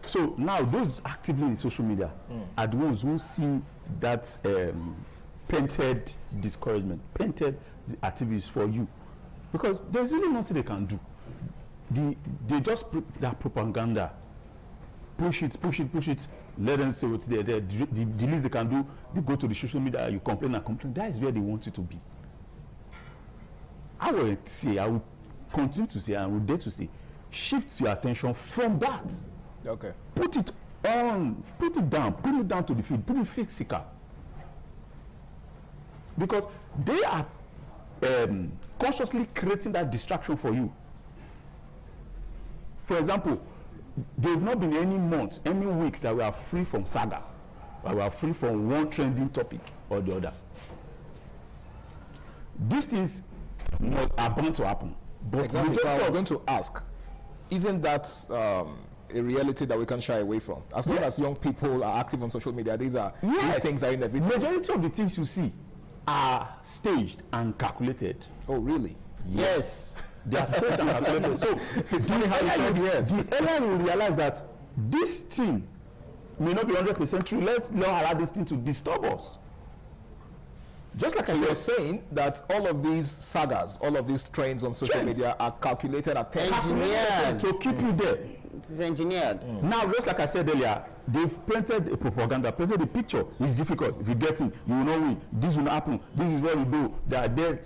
So now those actively in social media are the ones who see that painted discouragement, painted activities for you, because there's really nothing they can do. They just put that propaganda, push it, let them say what's there. The least they can do, they go to the social media, you complain and complain. That is where they want you to be. I will say, I will continue to say, and will dare to say, shift your attention from that. Okay. Put it on, put it down to the field, put it physical. Because they are consciously creating that distraction for you. For example, there have not been any months, any weeks that we are free from saga, that we are free from one trending topic or the other. These things are bound to happen. But exactly. So I was going to ask, isn't that a reality that we can shy away from? As long as young people are active on social media, these things are inevitable. Majority of the things you see are staged and calculated. Oh, really? Yes. They are staged and calculated. So it's funny how you said yes. The earlier you realize that this thing may not be 100% true, let's not allow this thing to disturb us. Just like so I said, you're saying that all of these sagas, all of these trends on social media are calculated at Engineered to keep you there. It's engineered. Now, just like I said earlier, they've printed a propaganda, printed a picture. It's difficult. If you get in, you will not win. This will not happen. This is what we do. That there,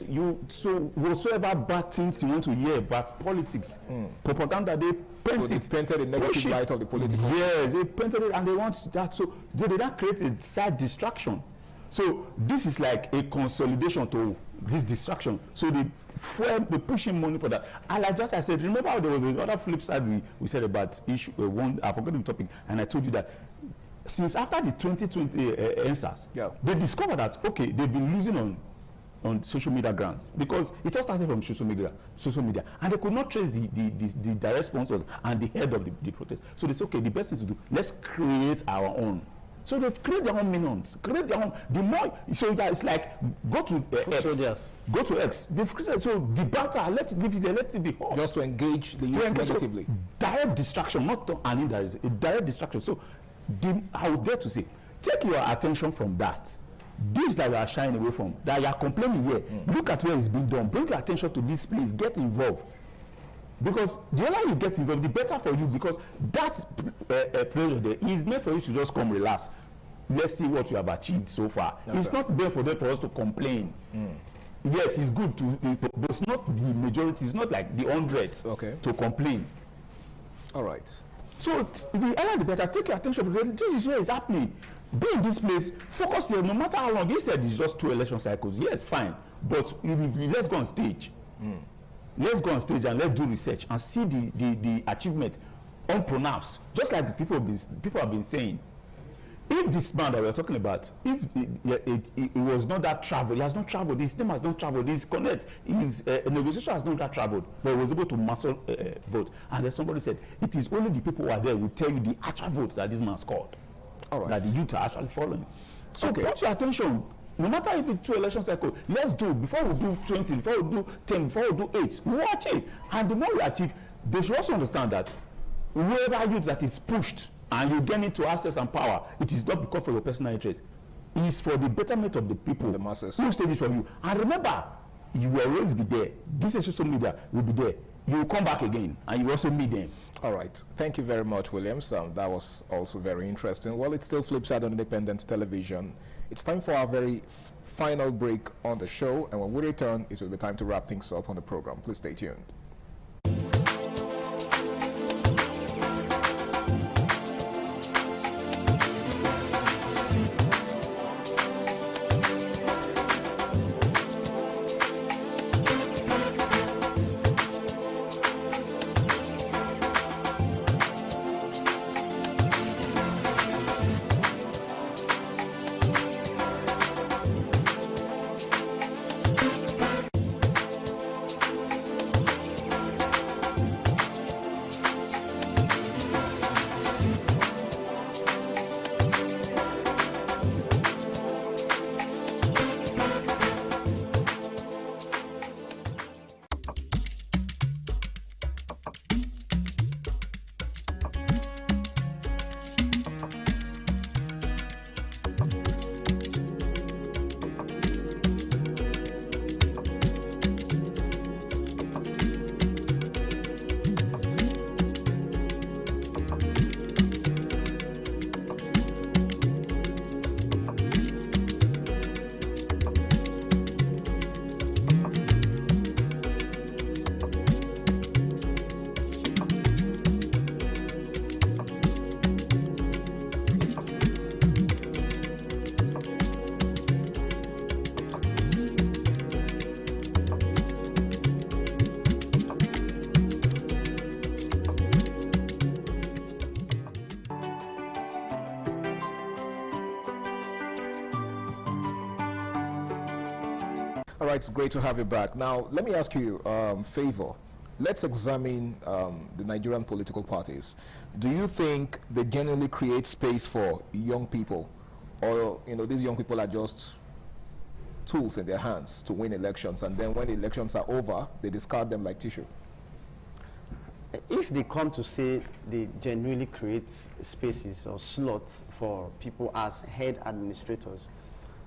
so whatsoever bad things you want to hear about politics, propaganda, they paint so it. they painted a negative light of the political. Yes, they painted it, and they want that. So they did not create a side distraction. So this is like a consolidation to this distraction. So they pushing money for that. And like just I said, remember how there was another flip side we said about issue I forgot the topic, and I told you that since after the 2020 answers, they discovered that okay, they've been losing on social media grants because it all started from social media, and they could not trace the direct sponsors and the head of the protest. So they said, okay, the best thing to do, let's create our own. So they've created their own minions, create their own. The more, so that it's like go to X, go to X. They've created, so the banter, let it be hot. Just to engage the youth negatively. So direct distraction, not an indirect, a direct distraction. So I would dare to say, take your attention from that. This that you are shying away from, that you are complaining here, look at where it's being done. Bring your attention to this place, get involved. Because the earlier you get involved, the better for you, because that pressure there is meant for you to just come relax. Let's see what you have achieved so far. Okay. It's not there for us to complain. Yes, it's good to, but it's not the majority. It's not like the hundreds to complain. All right. So the earlier the better. Take your attention. This is where it's happening. Be in this place. Focus here. No matter how long. He said it's just 2 election cycles. Yes, fine. But let's go on stage. Let's go on stage and let's do research and see the achievement unpronounced, just like the people have been saying. If this man that we're talking about, if it was not that traveled, he has not traveled, his name has not traveled, his connect, his negotiation has not that traveled, but he was able to muscle vote. And then somebody said, it is only the people who are there who tell you the actual vote that this man scored. All right. That the youth are actually following. So put your attention, no matter if it's 2 election cycles, let's do, before we do 20, before we do 10, before we do 8, watch it. And the more we achieve, they should also understand that whoever youth that is pushed, and you get into access and power, it is not because for your personal interest. It is for the betterment of the people, the masses. Who stayed it from you. And remember, you will always be there. This social media will be there. You will come back again, and you will also meet them. All right. Thank you very much, Williams. That was also very interesting. Well, it's still Flipside on Independent Television. It's time for our very final break on the show, and when we return, it will be time to wrap things up on the program. Please stay tuned. All right, it's great to have you back. Now, let me ask you favor. Let's examine the Nigerian political parties. Do you think they genuinely create space for young people, or these young people are just tools in their hands to win elections, and then when the elections are over, they discard them like tissue? If they come to say they genuinely create spaces or slots for people as head administrators,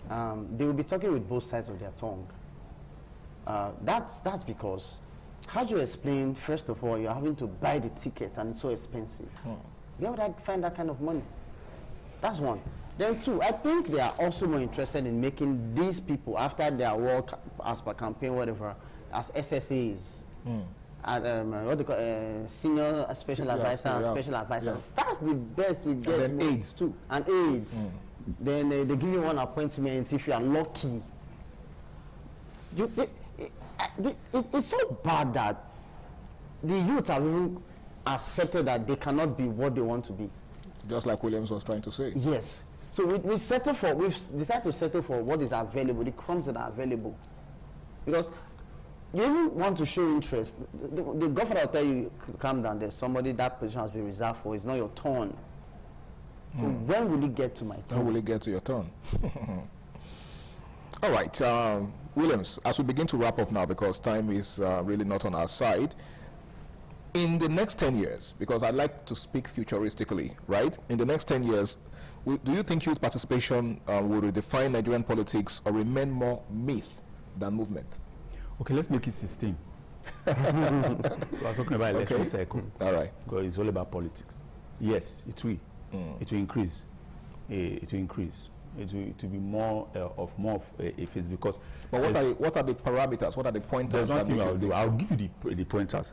they will be talking with both sides of their tongue. That's because, how do you explain, first of all, you're having to buy the ticket and it's so expensive? Where would I find that kind of money? That's one. Then two, I think they are also more interested in making these people, after their work as per campaign, whatever, as SSAs. And what they call senior special advisor and special advisors. That's the best we get. And then aides too. And aides. Then they give you one appointment if you are lucky. It's so bad that the youth have even accepted that they cannot be what they want to be. Just like Williams was trying to say. Yes. So we've decided to settle for what is available, the crumbs that are available. Because you even want to show interest. The governor will tell you, calm down, there's somebody that position has been reserved for, it's not your turn. So when will it get to my turn? When will it get to your turn? All right, Williams, as we begin to wrap up now, because time is really not on our side, in the next 10 years, because I'd like to speak futuristically, right? In the next 10 years, do you think youth participation will redefine Nigerian politics or remain more myth than movement? Okay, let's make it 16. So I'm talking about election cycle. All right. Because it's all about politics. Yes, it will. It will increase. It will increase. It will be more of a phase, because. But what are the parameters? What are the pointers? I'll give you the pointers.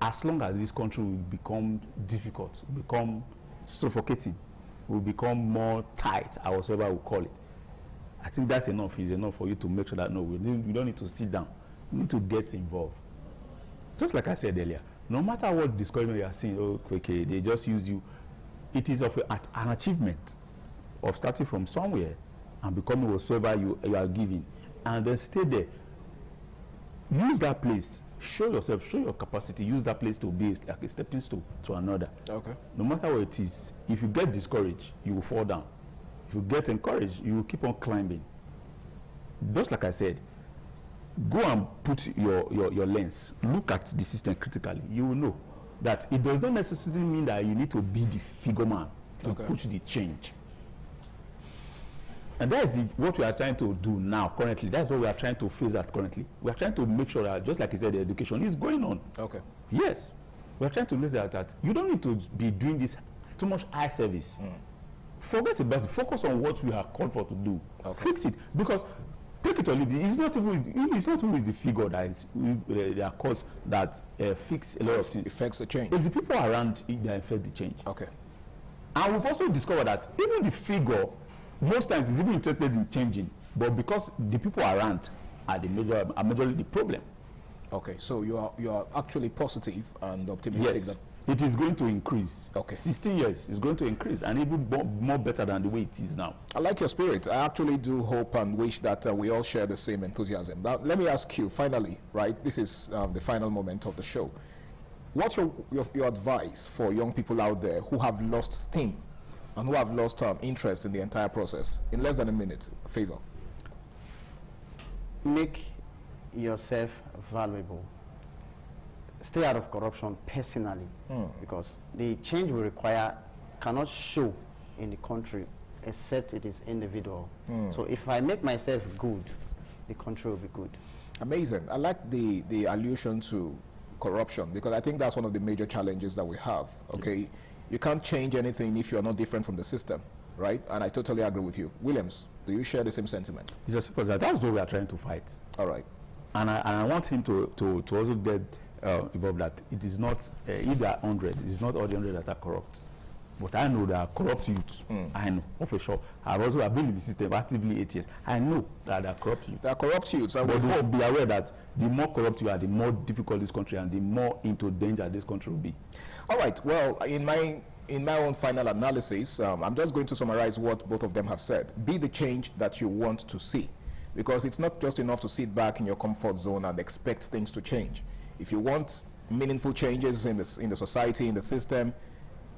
As long as this country will become difficult, become suffocating, will become more tight, or whatever we call it, I think that's enough. Is enough for you to make sure that no, we don't need to sit down. We need to get involved. Just like I said earlier, no matter what discouragement you are seeing, okay, they just use you. It is of an achievement of starting from somewhere and becoming whatsoever you are giving, and then stay there. Use that place. Show yourself, show your capacity. Use that place to be like a stepping stone to another. Okay. No matter what it is, if you get discouraged, you will fall down. If you get encouraged, you will keep on climbing. Just like I said, go and put your lens. Look at the system critically. You will know that it does not necessarily mean that you need to be the figure man to push the change. And that's what we are trying to do now, currently. That's what we are trying to face at currently. We are trying to make sure that, just like you said, the education is going on. Okay. Yes. We are trying to look at that. You don't need to be doing this too much eye service. Forget about it. Focus on what we are called for to do. Fix it. Because take it or leave it. It's not always the figure that is their cause that fix a lot of things. Affects the change. It's the people around that affect the change. Okay. And we've also discovered that even the figure most times is even interested in changing, but because the people around are majorly the problem. Okay, so you are actually positive and optimistic. Yes, that it is going to increase. Okay, 16 years is going to increase, and even more better than the way it is now. I like your spirit. I actually do hope and wish that we all share the same enthusiasm. Now, let me ask you, finally, right? This is the final moment of the show. What's your advice for young people out there who have lost steam and who have lost interest in the entire process? In less than a minute, Favor. Make yourself valuable. Stay out of corruption personally, because the change we require cannot show in the country except it is individual. So if I make myself good, the country will be good. Amazing. I like the allusion to corruption, because I think that's one of the major challenges that we have. Okay. You can't change anything if you're not different from the system, right? And I totally agree with you. Williams, do you share the same sentiment? It's a simple that's what we are trying to fight. All right. And I want him to also get involved that it is not, if there are 100, it is not all the 100 that are corrupt. But I know there are corrupt youths. I know, for sure. I've been in the system actively 8 years. I know that there are corrupt youths. There are corrupt youths. But we will be aware that the more corrupt you are, the more difficult this country and the more into danger this country will be. All right. Well, in my own final analysis, I'm just going to summarize what both of them have said. Be the change that you want to see, because it's not just enough to sit back in your comfort zone and expect things to change. If you want meaningful changes in the society, in the system,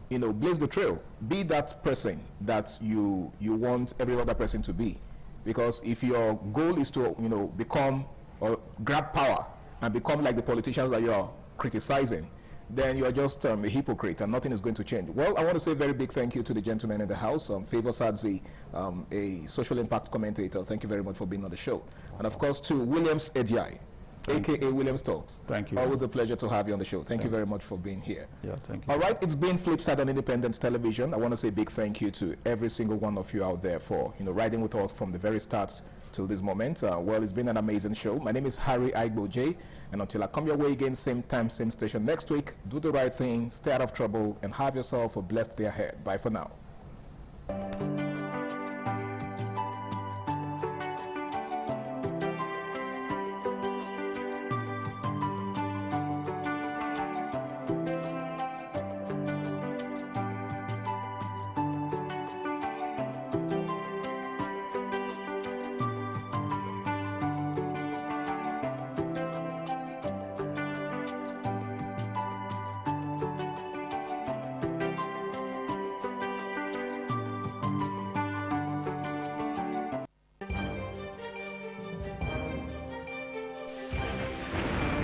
blaze the trail. Be that person that you want every other person to be. Because if your goal is to become or grab power and become like the politicians that you are criticizing, then you're just a hypocrite and nothing is going to change. Well, I want to say a very big thank you to the gentlemen in the house. Favor Sadzi, a social impact commentator, thank you very much for being on the show. And of course to Williams Ediai, a.k.a. Williams Talks. Thank you. Always a pleasure to have you on the show. Thank you very much for being here. Yeah, thank you. All right, it's been Flipside on Independence Television. I want to say a big thank you to every single one of you out there for riding with us from the very start till this moment. Well, it's been an amazing show. My name is Harry Aigbo J, and until I come your way again, same time, same station next week, do the right thing, stay out of trouble, and have yourself a blessed day ahead. Bye for now.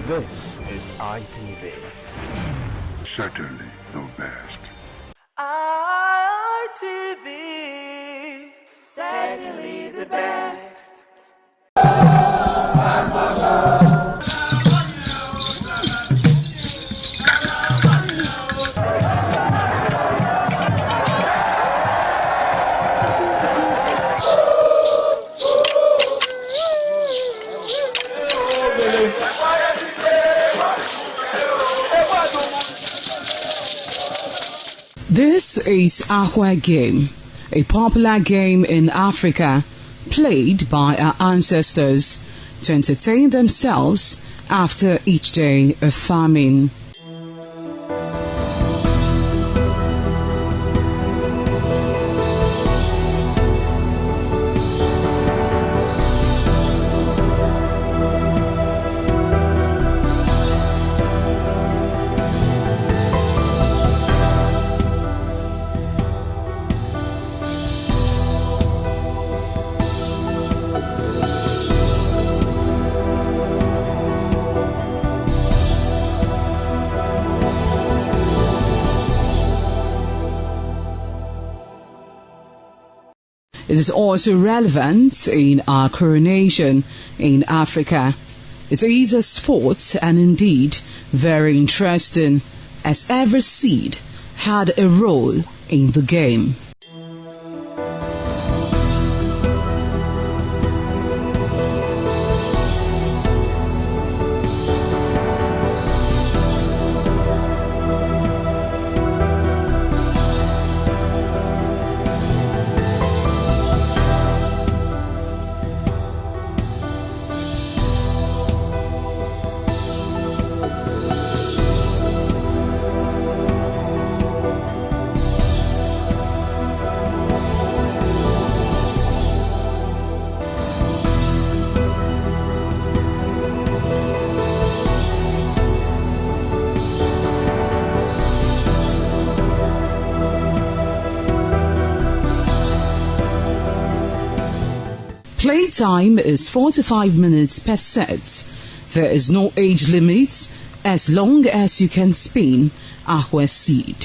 This is ITV. Certainly the best. ITV, certainly the best. This is Aqua Game, a popular game in Africa played by our ancestors to entertain themselves after each day of farming. It is also relevant in our coronation in Africa. It is a sport and indeed very interesting, as every seed had a role in the game. Playtime is 45 minutes per set. There is no age limit as long as you can spin Akwe seed.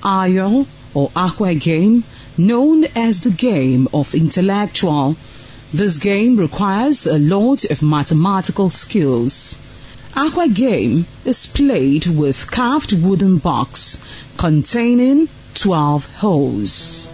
Ayo or Akwe game, known as the game of intellectual. This game requires a lot of mathematical skills. Akwe game is played with carved wooden box containing 12 holes.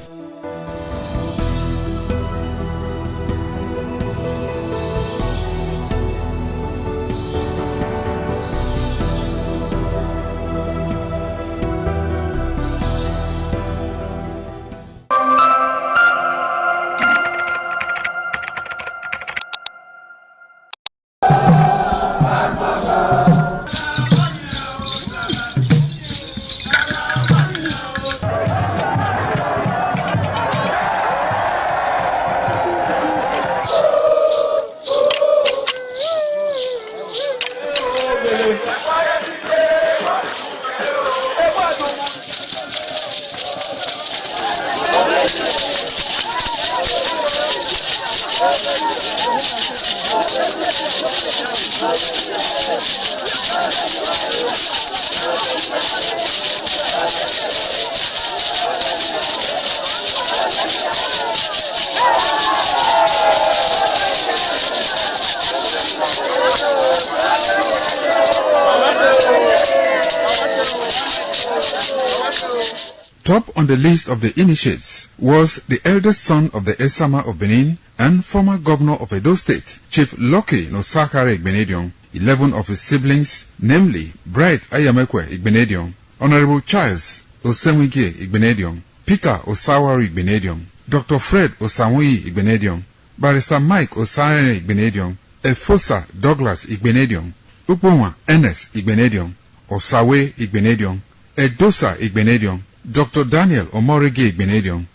Top on the list of the initiates was the eldest son of the Esama of Benin and former governor of Edo State, Chief Lucky Nosakare Igbenedion. 11 of his siblings, namely Bright Ayamekwe Igbenedion, Honorable Charles Osenwige Igbenedion, Peter Osawari Igbenedion, Dr. Fred Osanwi Igbenedion, Barrister Mike Osare Igbenedion, Efosa Douglas Igbenedion, Upoma Enes Igbenedion, Osawe Igbenedion, Edosa Igbenedion, Dr. Daniel Omorige Igbenedion,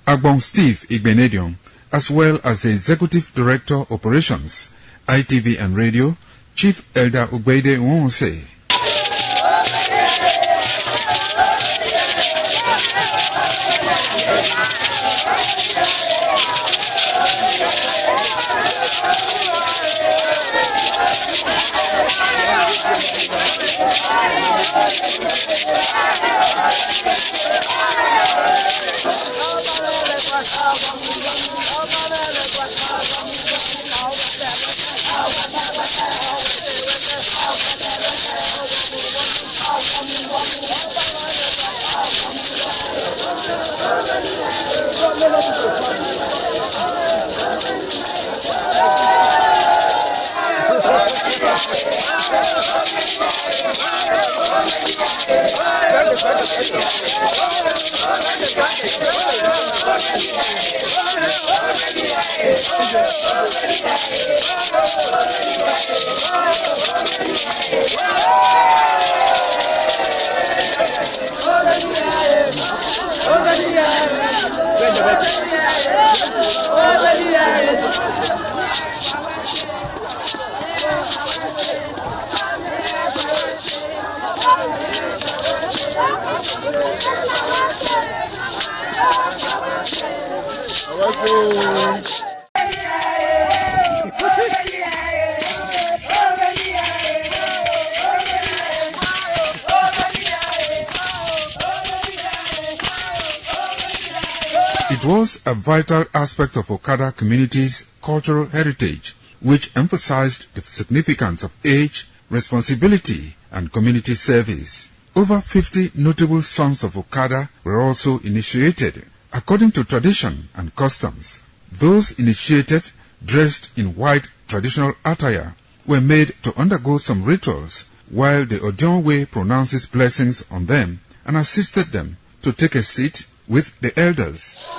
Agbon Steve Igbenedion, as well as the Executive Director Operations, ITV and Radio, Chief Elder Ugbeide Nwonse. It was a vital aspect of Okada community's cultural heritage, which emphasized the significance of age, responsibility, and community service. Over 50 notable sons of Okada were also initiated. According to tradition and customs, those initiated, dressed in white traditional attire, were made to undergo some rituals, while the Odionwe pronounces blessings on them and assisted them to take a seat with the elders.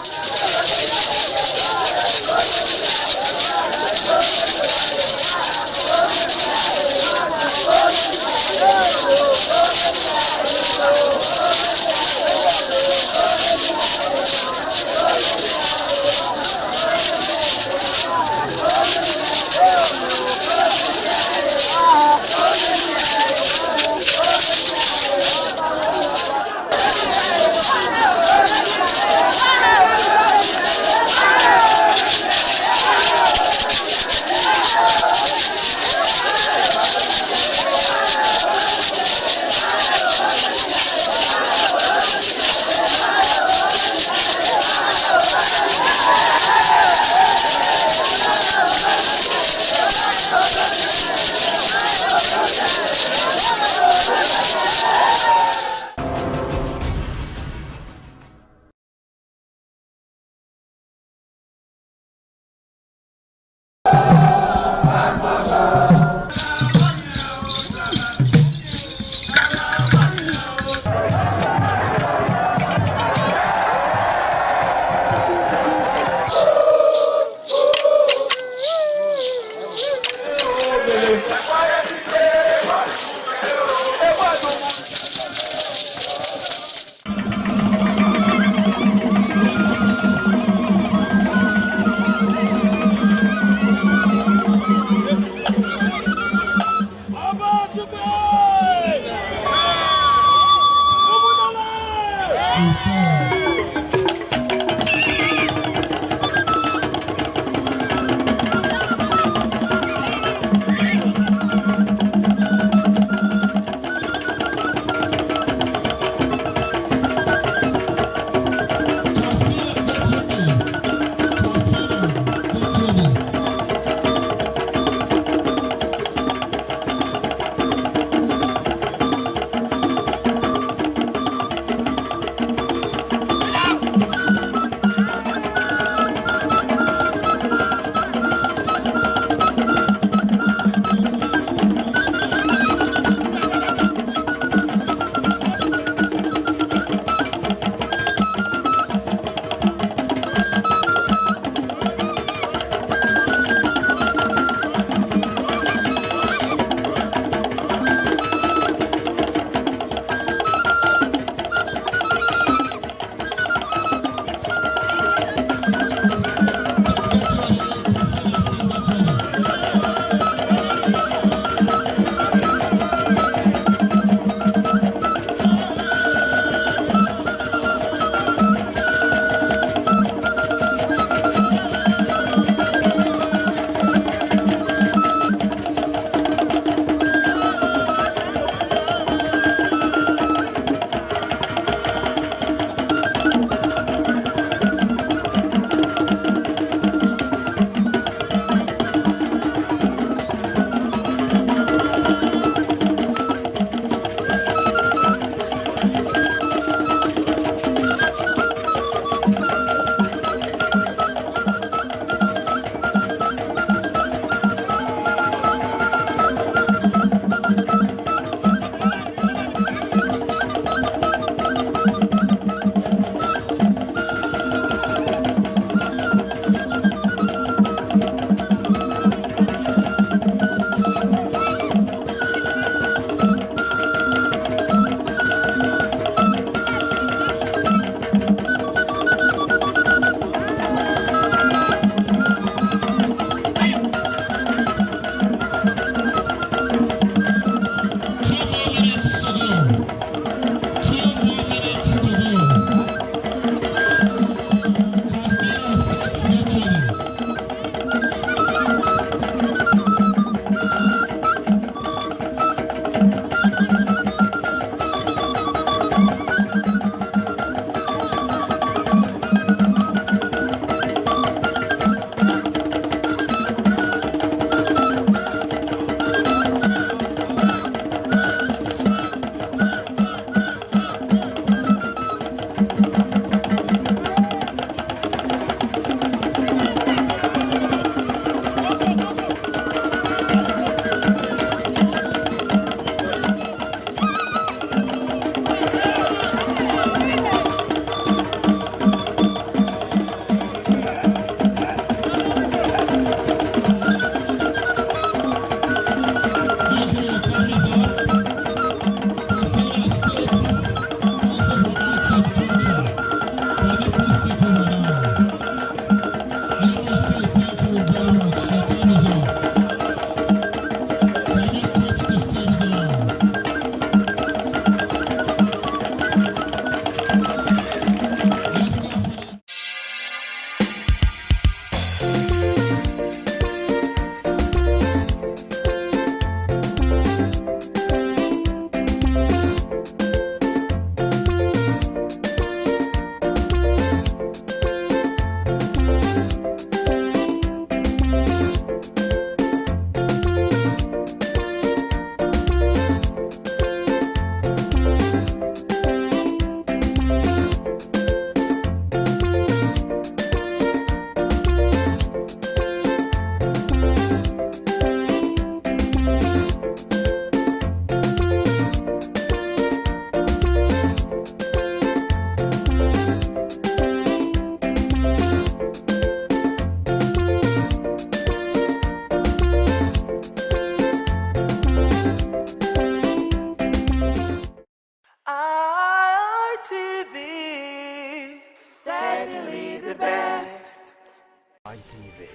ITV.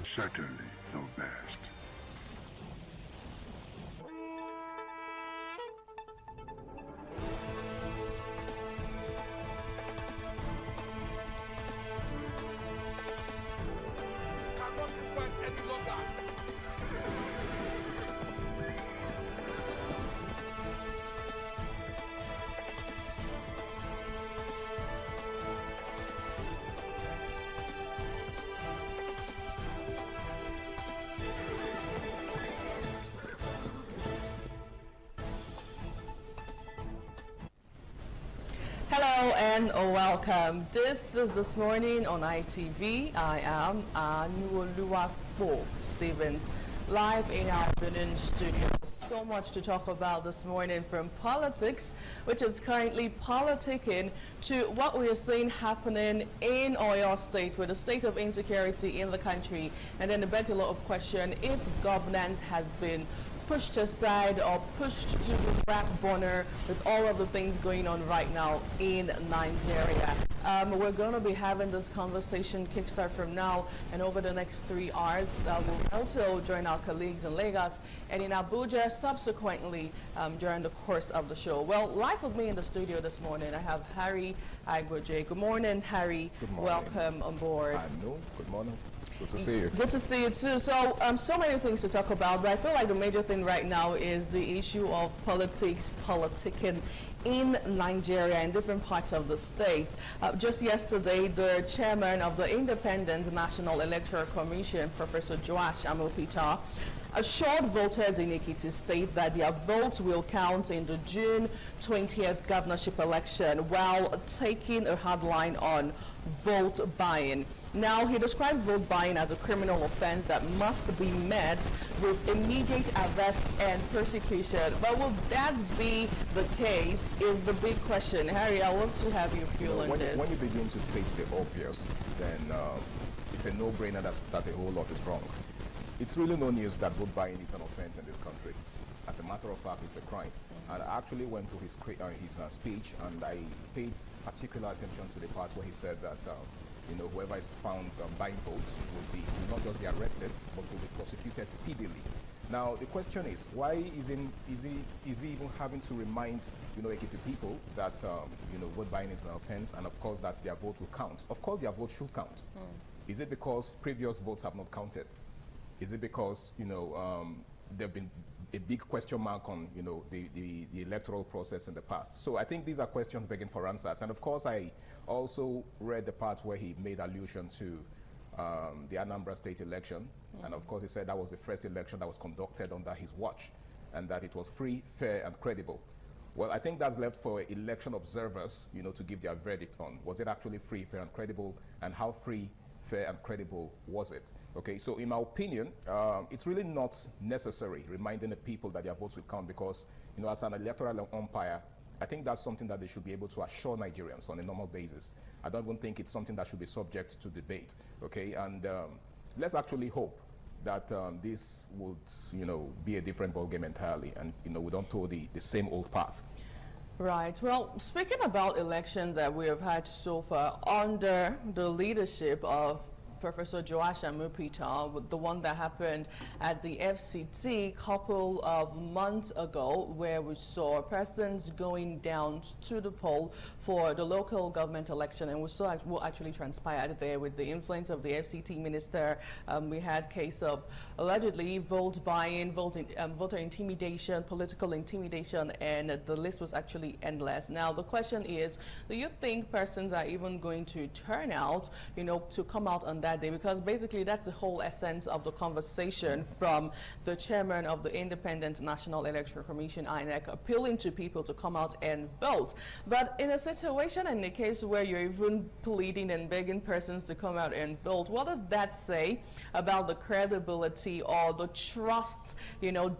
Certainly the best. Cannot defend any longer. Hello and welcome. This is This Morning on ITV. I am Anuoluwapo Stevens, live in our Benin studio. So much to talk about this morning, from politics, which is currently politicking, to what we are seeing happening in Oyo State with the state of insecurity in the country. And then the beg a lot of question if governance has been pushed aside or pushed to the back burner with all of the things going on right now in Nigeria. We're going to be having this conversation kickstart from now and over the next 3 hours. We'll also join our colleagues in Lagos and in Abuja subsequently during the course of the show. Well, live with me in the studio this morning, I have Harry Agboje. Good morning, Harry. Good morning. Welcome on board. I know. Good morning. Good to see you. Good to see you too. So, so many things to talk about, but I feel like the major thing right now is the issue of politics, politicking in Nigeria in different parts of the state. Just yesterday, the chairman of the Independent National Electoral Commission, Professor Joash Amopita, assured voters in Ekiti State that their votes will count in the June 20th governorship election, while taking a hard line on vote buying. Now, he described vote buying as a criminal offense that must be met with immediate arrest and persecution. But will that be the case is the big question. Harry, I want to have your view on this. When you begin to state the obvious, then it's a no-brainer that a whole lot is wrong. It's really no news that vote buying is an offense in this country. As a matter of fact, it's a crime. And I actually went to his speech, and I paid particular attention to the part where he said that whoever is found buying votes will not just be arrested, but will be prosecuted speedily. Now, the question is, why is he even having to remind Ekiti people that vote buying is an offense, and of course that their vote will count? Of course, their vote should count. Is it because previous votes have not counted? Is it because there have been a big question mark on the electoral process in the past? So I think these are questions begging for answers. And of course, I also read the part where he made allusion to the Anambra State election, and of course he said that was the first election that was conducted under his watch, and that it was free, fair, and credible. Well, I think that's left for election observers, to give their verdict on. Was it actually free, fair, and credible, and how free, fair, and credible was it? Okay, so in my opinion, it's really not necessary reminding the people that their votes will count, because, as an electoral umpire, I think that's something that they should be able to assure Nigerians on a normal basis. I don't even think it's something that should be subject to debate. Okay, and let's actually hope that this would, be a different ballgame entirely, and we don't tow the same old path. Right. Well, speaking about elections that we have had so far under the leadership of Professor Joash Amopita, the one that happened at the FCT a couple of months ago, where we saw persons going down to the poll for the local government election, and we saw what actually transpired there with the influence of the FCT minister. We had case of allegedly vote buying, voter intimidation, political intimidation, and the list was actually endless. Now, the question is, do you think persons are even going to turn out, to come out on that day? Because basically that's the whole essence of the conversation from the chairman of the Independent National Electoral Commission, INEC, appealing to people to come out and vote. But in a situation, in the case where you're even pleading and begging persons to come out and vote, what does that say about the credibility or the trust,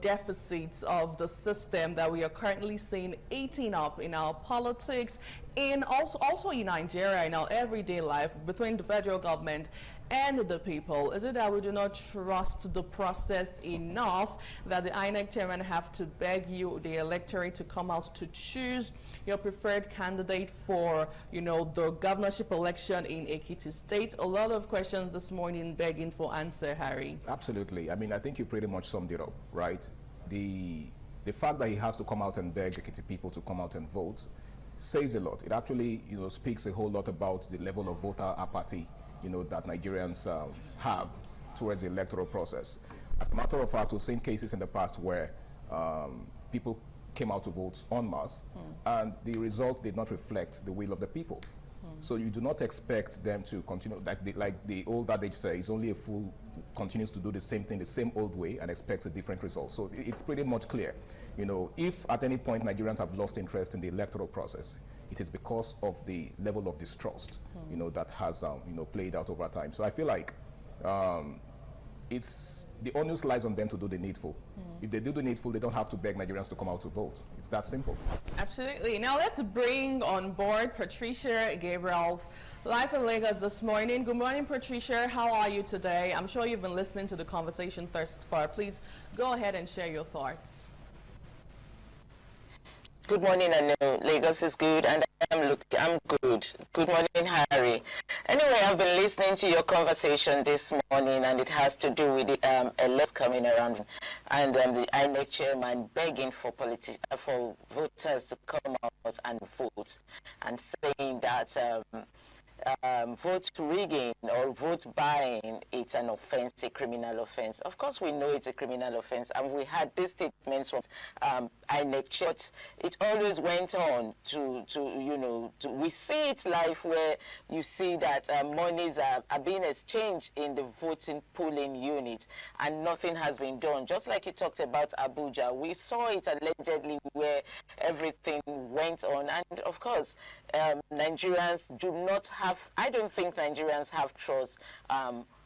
deficits of the system that we are currently seeing eating up in our politics, in also in Nigeria, in our everyday life, between the federal government and the people? Is it that we do not trust the process enough that the INEC chairman have to beg you, the electorate, to come out to choose your preferred candidate for, the governorship election in Ekiti State? A lot of questions this morning begging for answer, Harry. Absolutely. I mean, I think you pretty much summed it up, right? The fact that he has to come out and beg Ekiti people to come out and vote says a lot. It actually, speaks a whole lot about the level of voter apathy that Nigerians have towards the electoral process. As a matter of fact, we've seen cases in the past where people came out to vote en masse, and the result did not reflect the will of the people. So you do not expect them to continue, like the old adage says, only a fool continues to do the same thing the same old way and expects a different result. So it's pretty much clear. If at any point Nigerians have lost interest in the electoral process, it is because of the level of distrust, that has, played out over time. So I feel like it's the onus lies on them to do the needful. If they do the needful, they don't have to beg Nigerians to come out to vote. It's that simple. Absolutely. Now let's bring on board Patricia Gabriels, live in Lagos this morning. Good morning, Patricia. How are you today? I'm sure you've been listening to the conversation thus far. Please go ahead and share your thoughts. Good morning. I know Lagos is good, and I'm good. Good morning, Harry. Anyway, I've been listening to your conversation this morning, and it has to do with the elections coming around, and the INEC chairman begging for voters to come out and vote, and saying that vote rigging or vote buying, it's an offense, a criminal offense. Of course, we know it's a criminal offense, and we had these statements from INEC church. It always went on we see it live, where you see that monies are being exchanged in the voting polling unit, and nothing has been done. Just like you talked about Abuja, we saw it allegedly where everything went on, and of course, Nigerians do not have, I don't think Nigerians have trust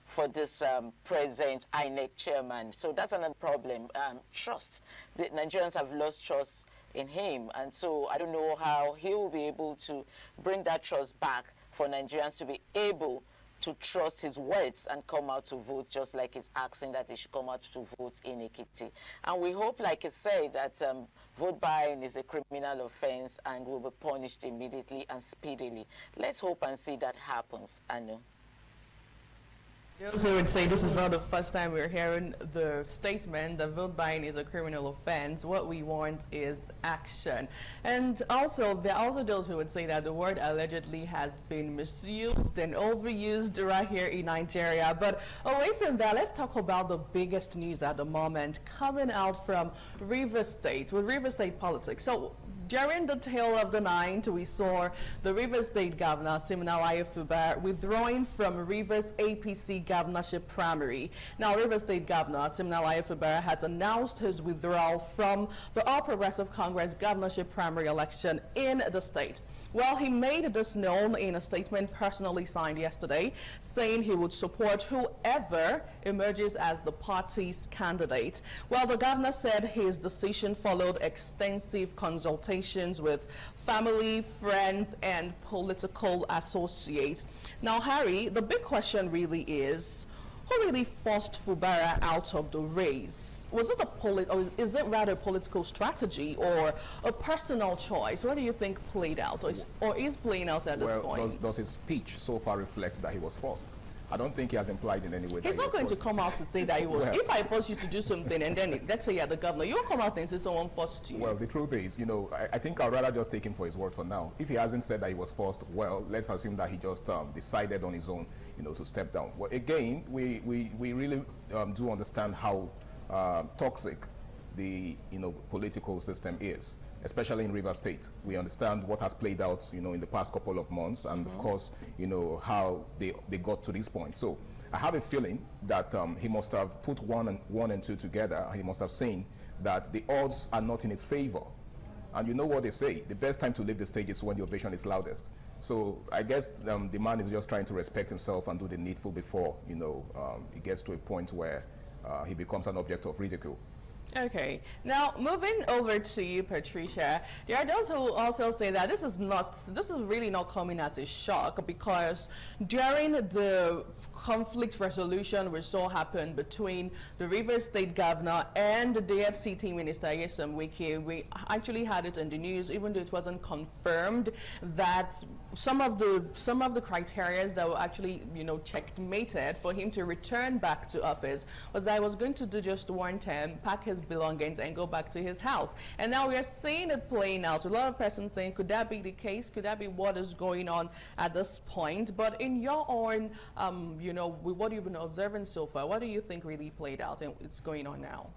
for this present INEC chairman. So that's another problem, trust. The Nigerians have lost trust in him, and so I don't know how he will be able to bring that trust back for Nigerians to be able to trust his words and come out to vote, just like he's asking that they should come out to vote in Ekiti. And we hope, like he said, that vote buying is a criminal offense and will be punished immediately and speedily. Let's hope and see that happens. I know. Those who would say this is not the first time we're hearing the statement that vote buying is a criminal offense. What we want is action. And also, there are also those who would say that the word allegedly has been misused and overused right here in Nigeria. But away from that, let's talk about the biggest news at the moment coming out from Rivers State, with Rivers State politics. So during the tail of the night, we saw the Rivers State Governor, Siminalayi Fubara, withdrawing from Rivers APC governorship primary. Now, Rivers State Governor Siminalayi Fubara has announced his withdrawal from the All Progressive Congress governorship primary election in the state. Well, he made this known in a statement personally signed yesterday, saying he would support whoever emerges as the party's candidate. Well, the governor said his decision followed extensive consultations with family, friends, and political associates. Now, Harry, the big question really is, who really forced Fubara out of the race? Was it or is it rather a political strategy or a personal choice? What do you think played out or is playing out at this point? Does his speech so far reflect that he was forced? I don't think he has implied in any way. He's not going to come out to say that he was. Well, if I force you to do something and then let's say you're the governor, you'll come out and say someone forced you. Well, the truth is, I think I'd rather just take him for his word for now. If he hasn't said that he was forced, well, let's assume that he just decided on his own, to step down. Well, again, we really do understand how toxic the political system is, especially in Rivers State. We understand what has played out in the past couple of months, and of course how they got to this point. So I have a feeling that he must have put one and two together, and he must have seen that the odds are not in his favor. And you know what they say, the best time to leave the stage is when the ovation is loudest. So I guess the man is just trying to respect himself and do the needful before he gets to a point where he becomes an object of ridicule. Okay, now moving over to you, Patricia, there are those who also say that this is really not coming as a shock, because during the conflict resolution we saw happen between the Rivers State Governor and the FCT Minister Nyesom Wike, we actually had it in the news, even though it wasn't confirmed, that some of the criteria that were actually, checkmated for him to return back to office was that he was going to do just one term, pack his belongings and go back to his house. And now we are seeing it playing out. A lot of persons saying, could that be the case? Could that be what is going on at this point? But in your own, with what you've been observing so far, what do you think really played out and it's going on now?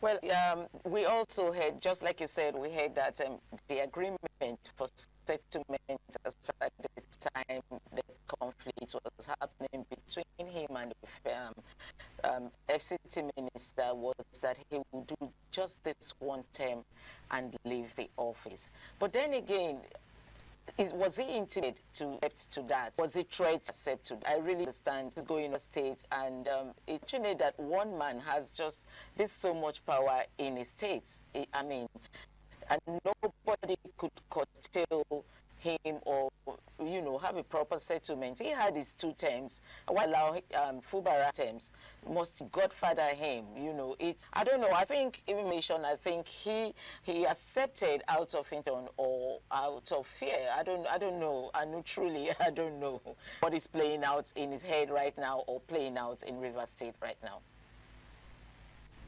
Well, we also had, just like you said, we had that the agreement for settlement at the time the conflict was happening between him and the FCT minister was that he would do just this one term and leave the office. But then again, was he intimidated to accept to that? Was he tried to accept to that? I really understand it's going on state, and it's funny that one man has just this so much power in his state. And nobody could curtail him or have a proper settlement. He had his 2 terms. While allow Fubara terms, must godfather him. I don't know. I think I think he accepted out of intention or out of fear. I don't know. Truly, I don't know what is playing out in his head right now or playing out in Rivers State right now.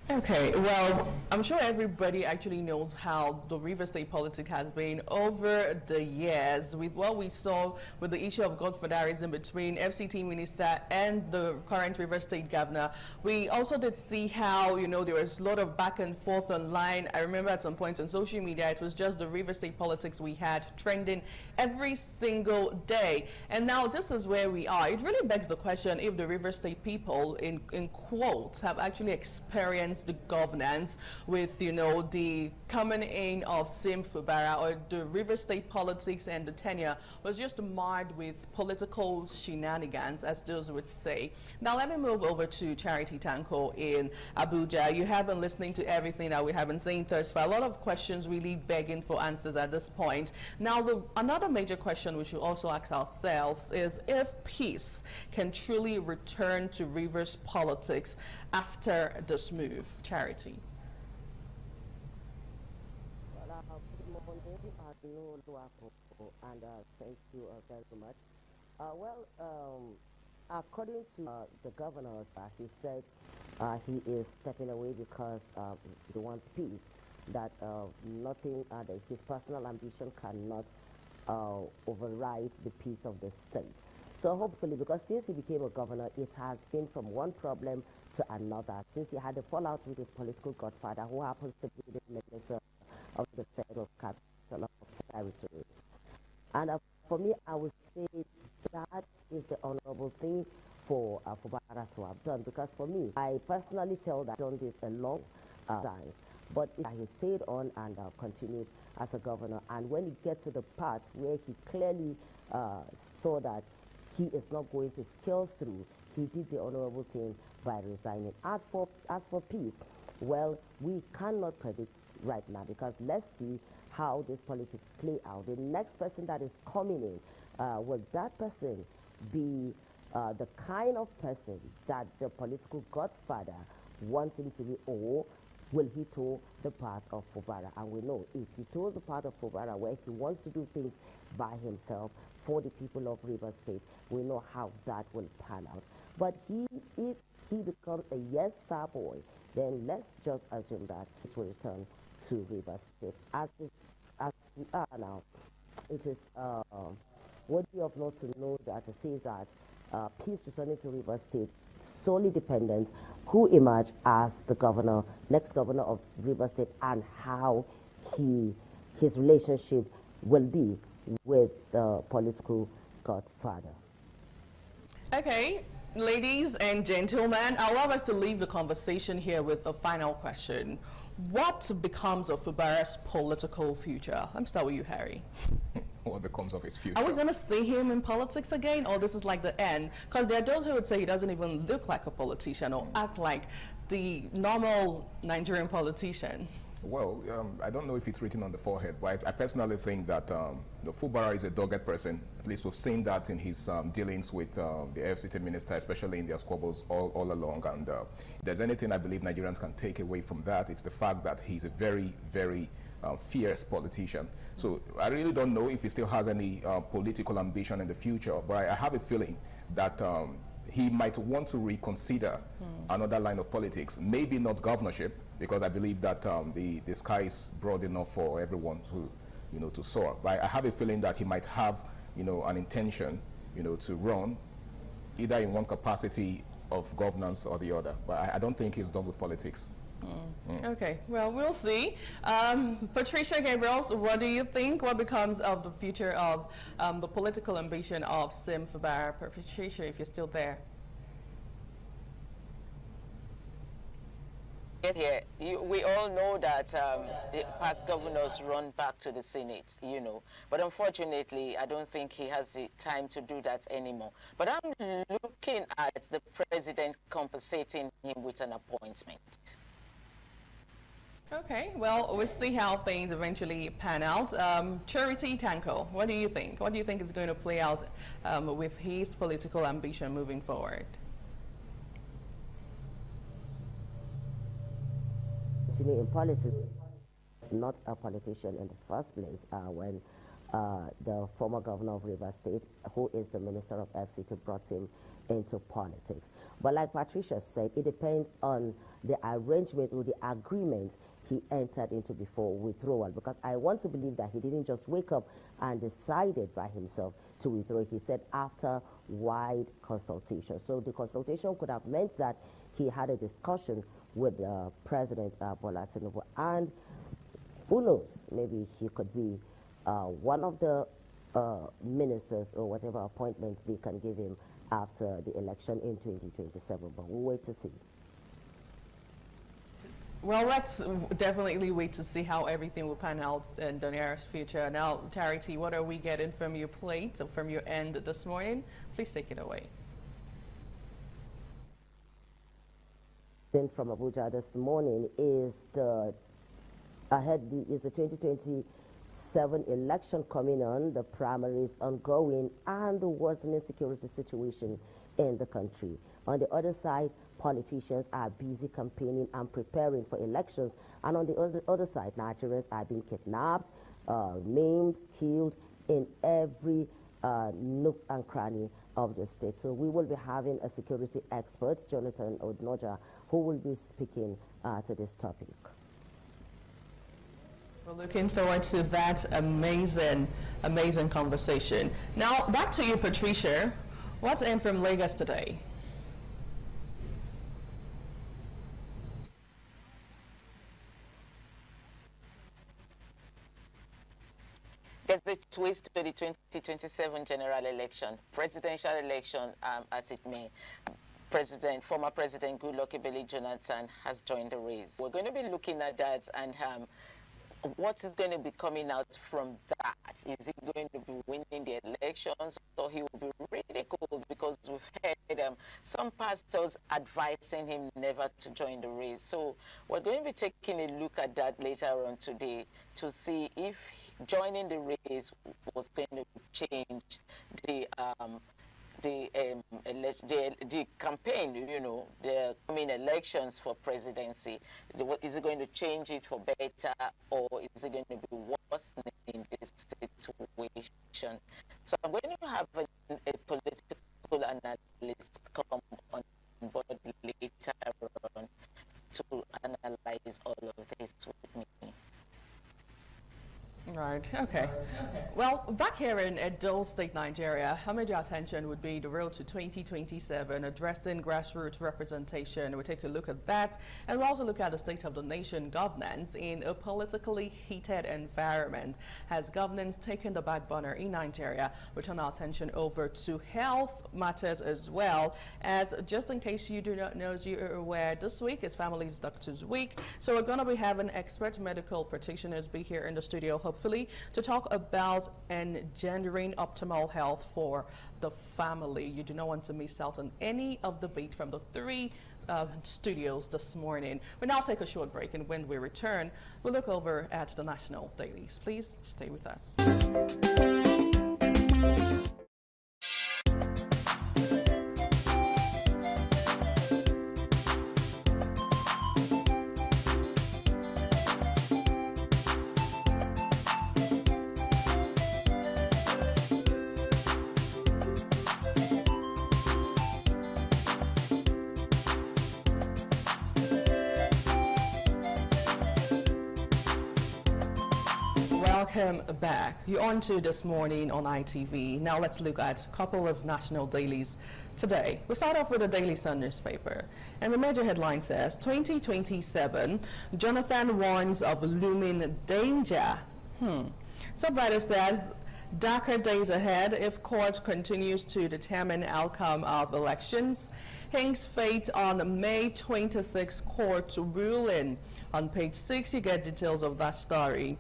Okay, well, I'm sure everybody actually knows how the Rivers State politics has been over the years, with what we saw with the issue of godfatherism between FCT minister and the current Rivers State governor. We also did see how, there was a lot of back and forth online. I remember at some point on social media, it was just the Rivers State politics we had trending every single day. And now this is where we are. It really begs the question if the Rivers State people, in quotes, have actually experienced the governance with, the coming in of Sim Fubara, or the Rivers State politics and the tenure was just marred with political shenanigans, as those would say. Now let me move over to Charity Tanko in Abuja. You have been listening to everything that we have been saying thus far. A lot of questions really begging for answers at this point. Now another major question we should also ask ourselves is if peace can truly return to Rivers politics after this move. Charity. Well, good morning, and thank you very much. According to the governor, he said he is stepping away because he wants peace, that nothing, his personal ambition cannot override the peace of the state. So hopefully, because since he became a governor, it has been from one problem to another, since he had a fallout with his political godfather, who happens to be the minister of the Federal Capital Territory. And for me, I would say that is the honorable thing for Fubara to have done, because for me, I personally felt that done this a long time, but he stayed on and continued as a governor. And when he gets to the part where he clearly saw that he is not going to scale through, he did the honorable thing by resigning. As for peace, well, we cannot predict right now, because let's see how this politics play out. The next person that is coming in, will that person be the kind of person that the political godfather wants him to be, or will he toe the path of Fubara? And we know if he toes the path of Fubara, where he wants to do things by himself for the people of Rivers State, we know how that will pan out. But if he becomes a yes sir boy, then let's just assume that this will return to Rivers State. As we are now, it is worthy of note to know that, to say that peace returning to Rivers State solely dependent who emerge as the governor, next governor of Rivers State, and how his relationship will be with the political godfather. Okay, ladies and gentlemen, I'll allow us to leave the conversation here with a final question. what becomes of Fubara's political future? Let me start with you, Harry. What becomes of his future? Are we going to see him in politics again, or this is like the end? Because there are those who would say he doesn't even look like a politician or act like the normal Nigerian politician. Well, I don't know if it's written on the forehead, but I personally think that the Fubara is a dogged person. At least we've seen that in his dealings with the FCT minister, especially in their squabbles all along. And if there's anything I believe Nigerians can take away from that, it's the fact that he's a very, very fierce politician. So I really don't know if he still has any political ambition in the future, but I have a feeling that he might want to reconsider another line of politics, maybe not governorship, because I believe that the sky is broad enough for everyone to, to soar. But I have a feeling that he might have, an intention, to run either in one capacity of governance or the other. But I don't think he's done with politics. Okay, well, we'll see. Patricia Gabriels, what do you think? What becomes of the future of the political ambition of Sim Fubara? Patricia, if you're still there. Yes, we all know that the past governors run back to the Senate, but unfortunately, I don't think he has the time to do that anymore. But I'm looking at the president compensating him with an appointment. Okay, well, we'll see how things eventually pan out. Charity Tanko, what do you think? What do you think is going to play out with his political ambition moving forward? In politics, not a politician in the first place. When the former governor of Rivers State, who is the minister of FCT, brought him into politics. But like Patricia said, it depends on the arrangement or the agreement he entered into before withdrawal, because I want to believe that he didn't just wake up and decided by himself to withdraw. He said after wide consultation. So the consultation could have meant that he had a discussion with President Bola Tinubu, and who knows, maybe he could be one of the ministers or whatever appointments they can give him after the election in 2027, but we'll wait to see. Well, let's definitely wait to see how everything will pan out in the nearest future. Now, Charity, what are we getting from your plate, or from your end this morning? Please take it away. From Abuja this morning is the 2027 election coming on, the primaries ongoing, and the worsening security situation in the country. On the other side, politicians are busy campaigning and preparing for elections, and on the other side, Nigerians are being kidnapped, maimed, killed in every nook and cranny of the state. So we will be having a security expert, Jonathan Odnoja, who will be speaking to this topic. We're looking forward to that amazing conversation. Now, back to you, Patricia. What's in from Lagos today? There's a twist to the 2027 general election, presidential election, as it may. Former President Goodluck Ebele Jonathan has joined the race. We're going to be looking at that and what is going to be coming out from that. Is he going to be winning the elections, or he will be ridiculed? Because we've heard some pastors advising him never to join the race. So we're going to be taking a look at that later on today to see if joining the race was going to change the campaign, the coming elections for presidency. Is it going to change it for better, or is it going to be worsening this situation? So I'm going to have a political analyst come on board later on to analyze all of this with me. Right. right. Okay. Well, back here in Edo State, Nigeria, our major attention would be the road to 2027, addressing grassroots representation. We'll take a look at that, and we'll also look at the state of the nation governance in a politically heated environment. Has governance taken the back burner in Nigeria? We turn our attention over to health matters as well, as just in case you do not know, as you are aware, this week is Families Doctors Week. So we're going to be having expert medical practitioners be here in the studio, hopefully, to talk about engendering optimal health for the family. You do not want to miss out on any of the beat from the three studios this morning. We'll now take a short break, and when we return, we'll look over at the national dailies. Please stay with us. Welcome back. You're on to This Morning on ITV. Now let's look at a couple of national dailies today. We'll start off with the Daily Sun newspaper. And the major headline says, 2027, Jonathan warns of looming danger. Subwriter says, darker days ahead if court continues to determine outcome of elections. Hinks fate on May 26 court ruling. On page 6, you get details of that story.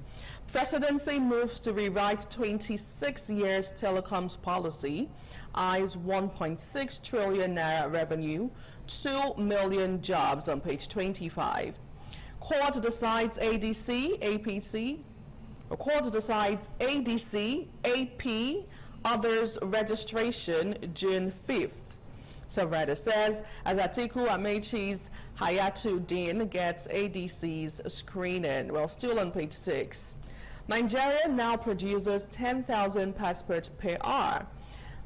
Presidency moves to rewrite 26 years telecoms policy. Eyes 1.6 trillion naira revenue, 2 million jobs on page 25. Court decides ADC, APC. Court decides ADC, AP, others registration June 5th. Subwriter says, as Atiku Amechi's Hayatu Din gets ADC's screening. Well, still on page 6. Nigeria now produces 10,000 passports per hour.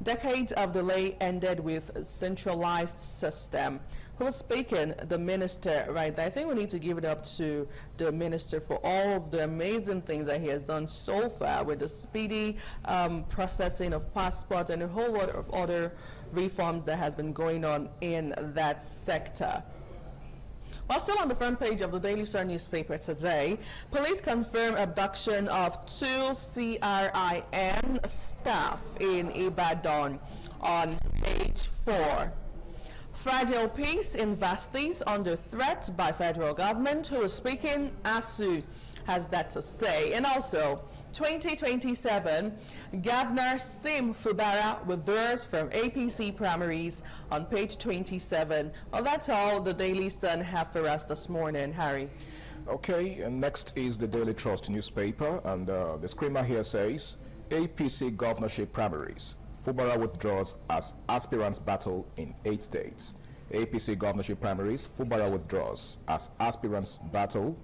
Decades of delay ended with a centralized system. Who's speaking? The minister, right there. I think we need to give it up to the minister for all of the amazing things that he has done so far with the speedy processing of passports and a whole lot of other reforms that has been going on in that sector. While still on the front page of the Daily Sun newspaper today, police confirm abduction of 2 CRIN staff in Ibadan on page 4. Fragile peace in Vastis under threat by federal government. Who is speaking? ASU has that to say. And also, 2027, Governor Sim Fubara withdraws from APC primaries on page 27. Well, that's all the Daily Sun have for us this morning. Harry. Okay, and next is the Daily Trust newspaper, and the screamer here says, APC governorship primaries. Fubara withdraws as aspirants battle in 8 states. APC governorship primaries, Fubara withdraws as aspirants battle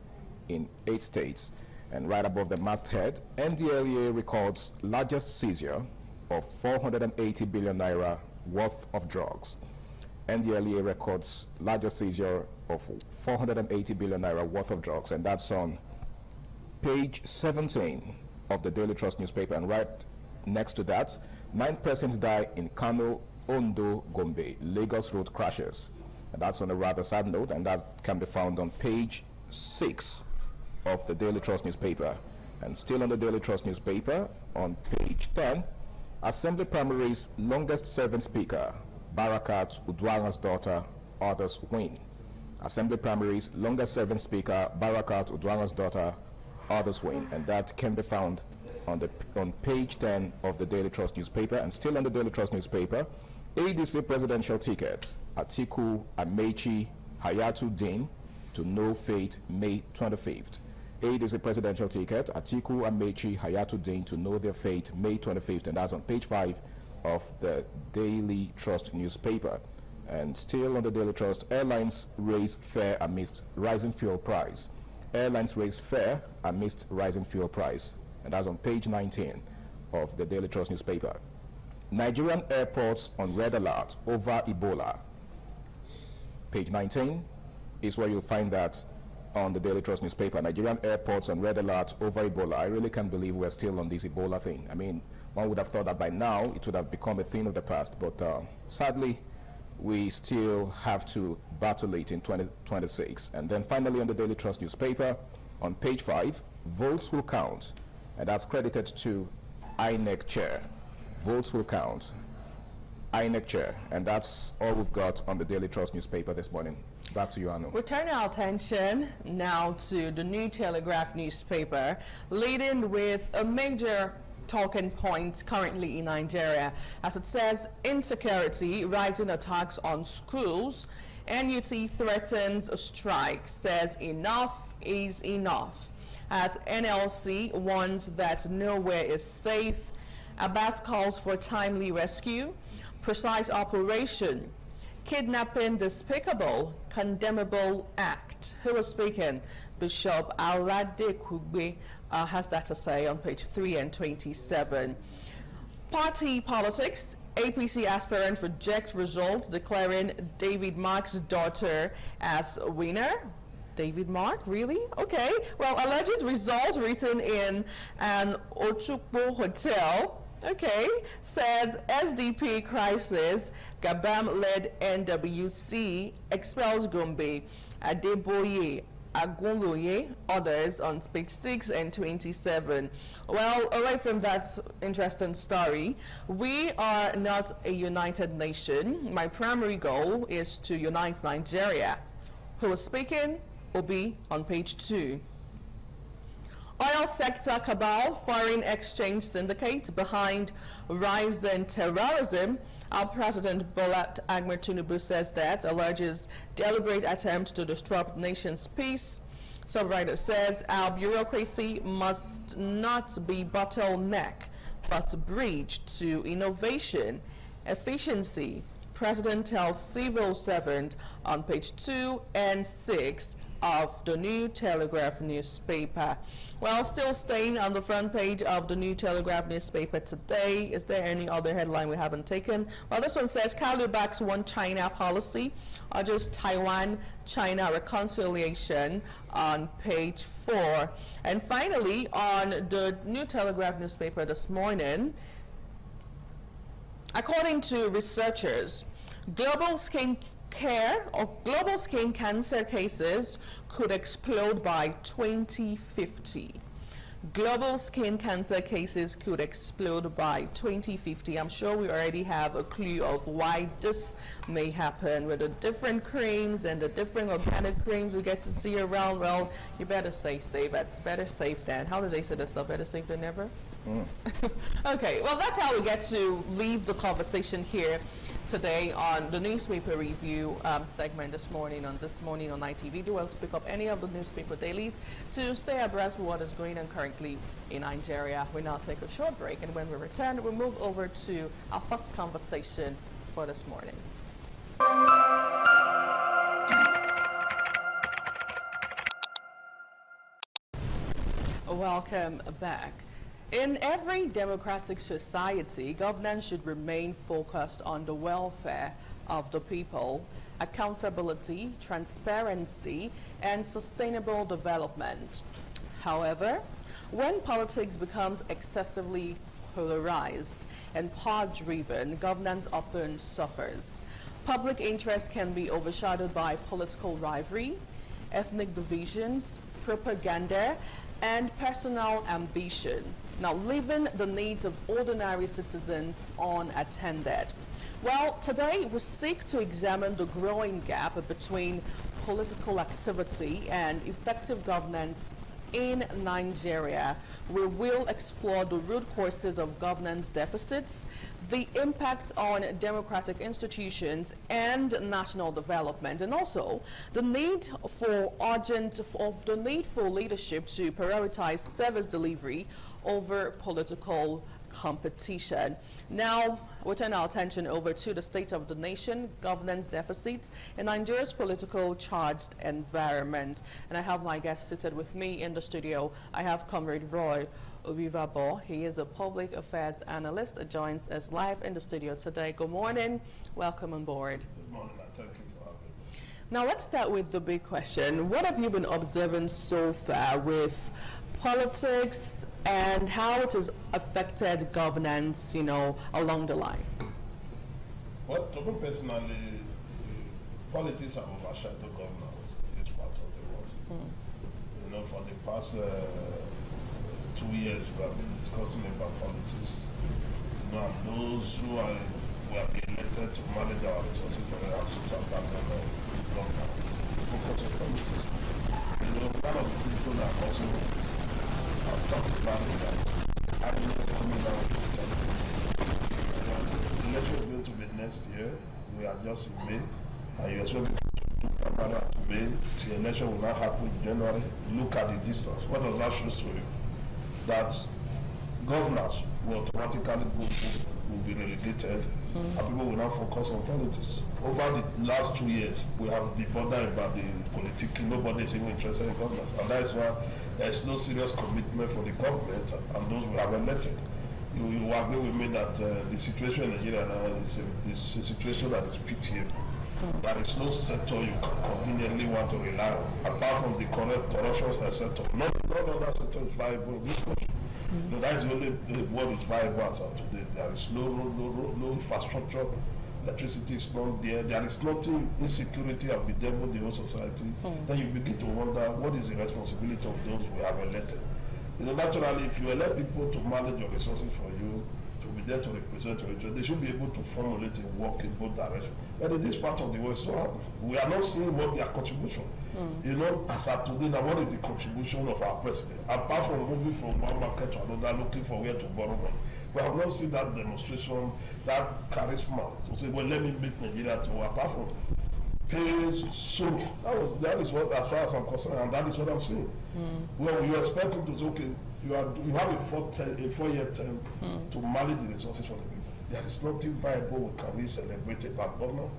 in 8 states. And right above the masthead, NDLEA records largest seizure of 480 billion naira worth of drugs. NDLEA records largest seizure of 480 billion naira worth of drugs, and that's on page 17 of the Daily Trust newspaper. And right next to that, 9 persons die in Kano, Ondo, Gombe, Lagos road crashes. And that's on a rather sad note, and that can be found on page 6 of the Daily Trust newspaper. And still on the Daily Trust newspaper, on page 10, Assembly primaries longest serving speaker, Barakat Udwanga's daughter, others win. Assembly primaries longest serving speaker, Barakat Udwanga's daughter, others win. And that can be found on page 10 of the Daily Trust newspaper. And still on the Daily Trust newspaper, ADC presidential ticket, Atiku Amechi Hayatu Din to no fate May 25th. ADC presidential ticket, Atiku Amechi Hayatu Din to know their fate May 25th, and that's on page 5 of the Daily Trust newspaper. And still on the Daily Trust, airlines raise fare amidst rising fuel price. Airlines raise fare amidst rising fuel price, and that's on page 19 of the Daily Trust newspaper. Nigerian airports on red alert over Ebola. Page 19 is where you'll find that on the Daily Trust newspaper, Nigerian airports on red alert over Ebola. I really can't believe we're still on this Ebola thing. I mean, one would have thought that by now it would have become a thing of the past, but sadly, we still have to battle it in 2026. And then finally on the Daily Trust newspaper, on page 5, votes will count, and that's credited to INEC chair. Votes will count. INEC chair, and that's all we've got on the Daily Trust newspaper this morning. Back to you, Anu. We turn our attention now to the New Telegraph newspaper, leading with a major talking point currently in Nigeria. As it says, insecurity, rising attacks on schools, NUT threatens a strike, says enough is enough. As NLC warns that nowhere is safe, Abbas calls for timely rescue, precise operation, kidnapping despicable, condemnable act. Who was speaking? Bishop Alade Kugbe has that to say on page 3 and 27. Party politics. APC aspirant rejects results, declaring David Mark's daughter as winner. David Mark, really? Okay. Well, alleged results written in an Otukpo hotel, okay, says SDP crisis, Gabam-led NWC expels Gombe, Adeboye, Agunloye, others on page 6 and 27. Well, away from that interesting story, we are not a united nation. My primary goal is to unite Nigeria. Who is speaking? Obi on page 2. Oil sector cabal, foreign exchange syndicate behind rising terrorism. Our President Bola Ahmed Tinubu says that alleges deliberate attempt to disrupt nation's peace. Subwriter says our bureaucracy must not be bottleneck, but bridge to innovation, efficiency. President tells civil servant on page 2 and 6 of the New Telegraph newspaper. Well, still staying on the front page of the New Telegraph newspaper today, is there any other headline we haven't taken? Well, this one says Kalu backs one China policy, urges Taiwan-China reconciliation on page 4. And finally, on the New Telegraph newspaper this morning, according to researchers, global skin cancer cases could explode by 2050. Global skin cancer cases could explode by 2050. I'm sure we already have a clue of why this may happen with the different creams and the different organic creams we get to see around. Well, you better stay safe. It's better safe than, how do they say this stuff? Better safe than never? Okay, well, that's how we get to leave the conversation here today on the newspaper review segment this morning on ITV. Do well to pick up any of the newspaper dailies to stay abreast with what is going on currently in Nigeria. We now take a short break, and when we return, we'll move over to our first conversation for this morning. Welcome back. In every democratic society, governance should remain focused on the welfare of the people, accountability, transparency, and sustainable development. However, when politics becomes excessively polarized and power-driven, governance often suffers. Public interest can be overshadowed by political rivalry, ethnic divisions, propaganda, and personal ambition, now leaving the needs of ordinary citizens unattended. Well, today we seek to examine the growing gap between political activity and effective governance in Nigeria. We will explore the root causes of governance deficits, the impact on democratic institutions and national development, and also the need for leadership to prioritize service delivery over political competition. Now, we turn our attention over to the state of the nation, governance deficits, and Nigeria's political charged environment. And I have my guest seated with me in the studio. I have Comrade Roy Ovivabo. He is a public affairs analyst, joins us live in the studio today. Good morning. Welcome on board. Good morning, and thank you for having me. Now let's start with the big question. What have you been observing so far with politics and how it has affected governance, along the line? Well, to me personally, politics have overshadowed governance in this part of the world. For the past 2 years, we have been discussing about politics. And those who have been elected to manage our resources for the absence of government, focus on politics. One of the people that also have talked about it that I know coming down to the election is going to be next year. We are just in May, and you expect to primary to May. The election will not happen in January. Look at the distance. What does that show to you? That governors will automatically will be relegated, and people will now focus on politics. Over the last 2 years, we have been bothered about the politics. Nobody is even interested in governance, and that is why there is no serious commitment for the government and those we have elected. You agree with me that the situation in Nigeria now is a situation that is pitiable. There is no sector you can conveniently want to rely on, apart from the corruption sector. No other sector is viable in this country. That is the only what is viable as of today. There is no infrastructure, electricity is not there, there is nothing, insecurity have bedeviled the whole society. Then you begin to wonder what is the responsibility of those we have elected. Naturally, if you elect people to manage your resources for you, to be there to represent your interest, they should be able to formulate and work in both directions. But in this part of the world, so we are not seeing what their contribution. As of today, now what is the contribution of our president? Apart from moving from one market to another, looking for where to borrow money, we have not seen that demonstration, that charisma to say, well, let me make Nigeria to work. Apart from pays so that is what, as far as I'm concerned, and that is what I'm saying. Well, you expect him to say, okay, you have a 4-year term to manage the resources for the people. There is nothing viable we can really celebrate about government.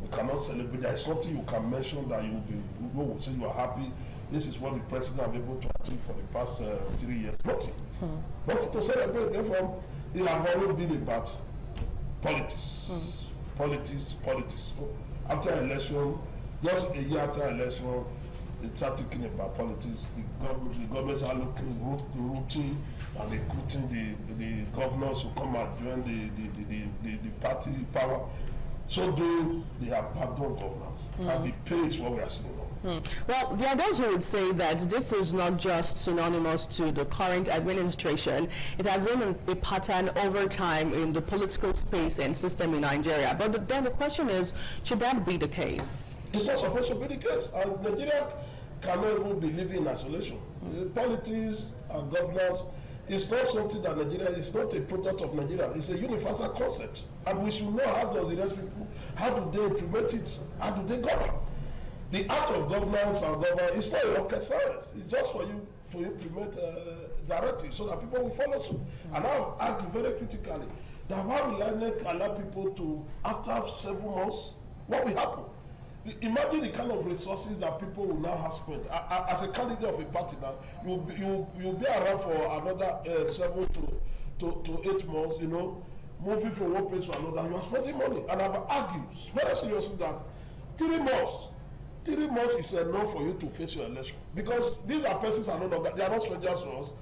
We cannot celebrate. There is something you can mention that you will say you are happy. This is what the president has been able to achieve for the past 3 years. Nothing. Nothing to celebrate. Therefore, it has always been about politics. Politics. So, after election, just a year after election, they start thinking about politics. The governments are looking routine and recruiting the governors who come and join the party power. So they have pardoned governors, and the pay is what we are seeing. Well, there are those who would say that this is not just synonymous to the current administration. It has been a pattern over time in the political space and system in Nigeria. But then the question is, should that be the case? It's not supposed to be the case. And Nigeria cannot even be living in isolation. Politics and governance is not something that Nigeria is not a product of Nigeria. It's a universal concept. And we should know how does the rest people, how do they implement it, how do they govern. The art of governance and governance is not a rocket science. It's just for you to implement directives so that people will follow suit. And I argue very critically that why will INEC allow people to, after several months, what will happen? Imagine the kind of resources that people will now have spent. As a candidate of a party now, you'll be around for another 7 to 8 months, moving from one place to another. You are spending money. And I've argued very seriously that 3 months is enough for you to face your election. Because these are persons are no longer, they are not strangers to us.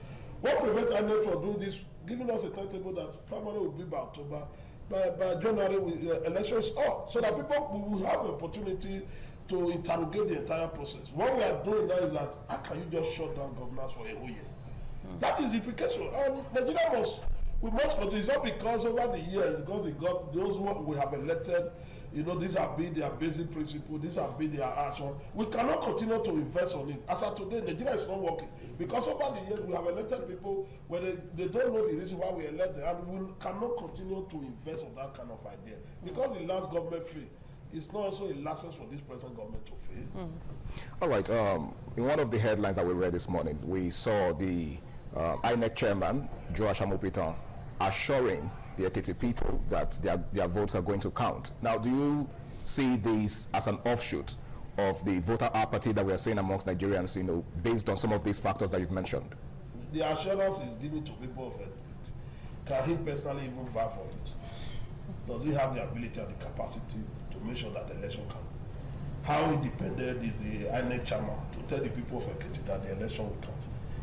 What prevents INEC from doing this, giving us a timetable that primary will be by October, by January, elections up, so that people will have the opportunity to interrogate the entire process. What we are doing now is that, how can you just shut down governors for a whole year? That is the implication. And Nigeria we must, but it's not because over the years, because those who we have elected, these have been their basic principles, these have been their action. We cannot continue to invest on it. As of today, Nigeria is not working. Because over the years, we have elected people when they don't know the reason why we elect them, and we cannot continue to invest on that kind of idea. Because the last government failed, it's not also a license for this present government to fail. All right. In one of the headlines that we read this morning, we saw the INEC chairman, Joash Amopitan, assuring the Ekiti people that their votes are going to count. Now, do you see this as an offshoot of the voter apathy that we are seeing amongst Nigerians, based on some of these factors that you've mentioned? The assurance is given to people of it. Can he personally even vote for it? Does he have the ability and the capacity to make sure that the election can how independent is the INEC chairman to tell the people of Ekiti that the election will count?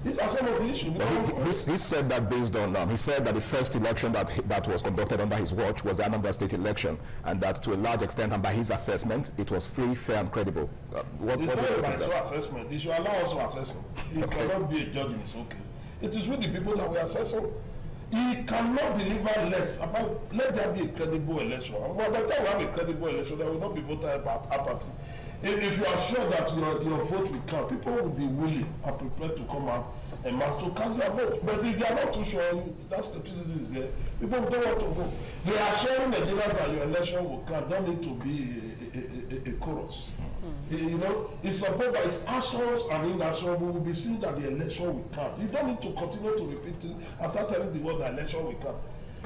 These are some of the issues. He said that based on, he said that the first election that was conducted under his watch was the Anambra State election, and that to a large extent, and by his assessment, it was free, fair, and credible. It's not by his assessment. He should allow us to assess him. He cannot be a judge in his own case. It is with the people that we assess him. He cannot deliver less about, let there be a credible election. And by the time we have a credible election, there will not be voter apathy. If you are sure that your vote will count, people will be willing and prepared to come out and mass to cast their vote. But if they are not too sure, that skepticism is there. People don't want to go. They are sharing the Nigerians that your election will count. Don't need to be a chorus. You know, it's supposed that its actions and inactions we will be seeing that the election will count. You don't need to continue to repeat it and start telling the world that election will count.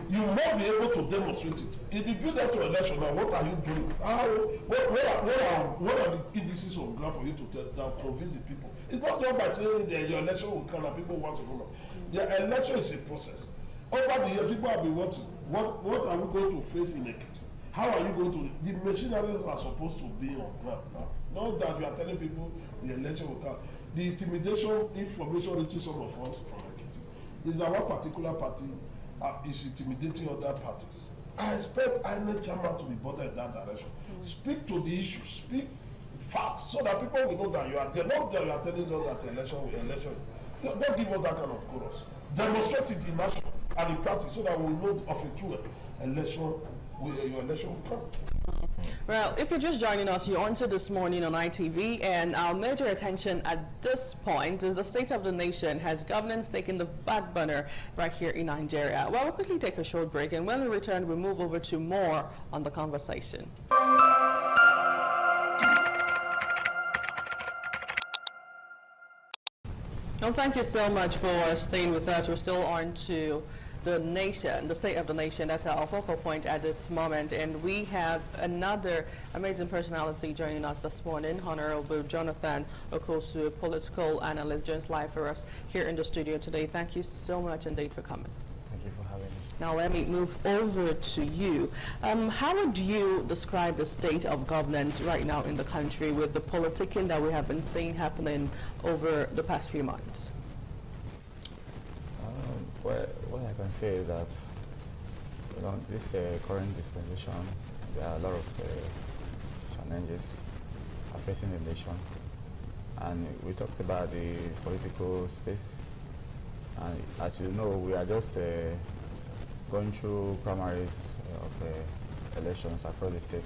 You must be able to demonstrate it. If you build up to election, now what are you doing? What are the indices on ground for you to tell that convince the people? It's not just by saying that your election will count and people want to go. The election is a process. Over the years, people have been watching. What are we going to face in Ekiti? How are you going to? The machineries are supposed to be on ground now. Not that we are telling people the election will count. The intimidation information reaching some of us from Ekiti is that one particular party is intimidating other parties. I expect INEC chairman to be bothered in that direction. Speak to the issue, speak facts, so that people will know that you are there. Not that you are telling us that the election. Don't give us that kind of chorus. Demonstrate it in action and in practice, so that we know of a true election. Your election will come. Well, if you're just joining us, you're on to This Morning on ITV, and our major attention at this point is the state of the nation. Has governance taken the back burner right here in Nigeria? Well, we'll quickly take a short break, and when we return, we'll move over to more on the conversation. Well, thank you so much for staying with us. We're still on to the nation, the state of the nation. That's our focal point at this moment. And we have another amazing personality joining us this morning, Honorable Jonathan Okosu, political analyst, joins live for us here in the studio today. Thank you so much indeed for coming. Thank you for having me. Now let me move over to you. How would you describe the state of governance right now in the country with the politicking that we have been seeing happening over the past few months? What I can say is that, you know, this current dispensation, there are a lot of challenges affecting the nation. And we talked about the political space. And as you know, we are just going through primaries of elections across the state.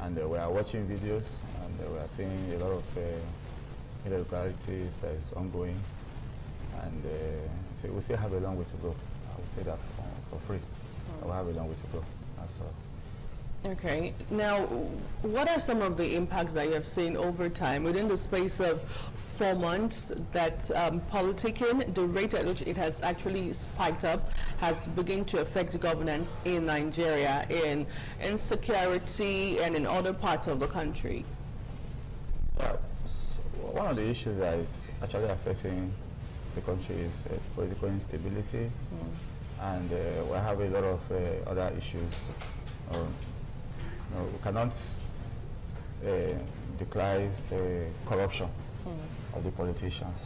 And we are watching videos, and we are seeing a lot of irregularities that is ongoing. And so we still have a long way to go. I would say that for free. We have a long way to go. That's all. Okay. Now, what are some of the impacts that you have seen over time within the space of 4 months that politicking, the rate at which it has actually spiked up, has begun to affect governance in Nigeria, in insecurity, and in other parts of the country? Well, one of the issues that is actually affecting the country is political instability, and we have a lot of other issues. We cannot decline corruption of the politicians.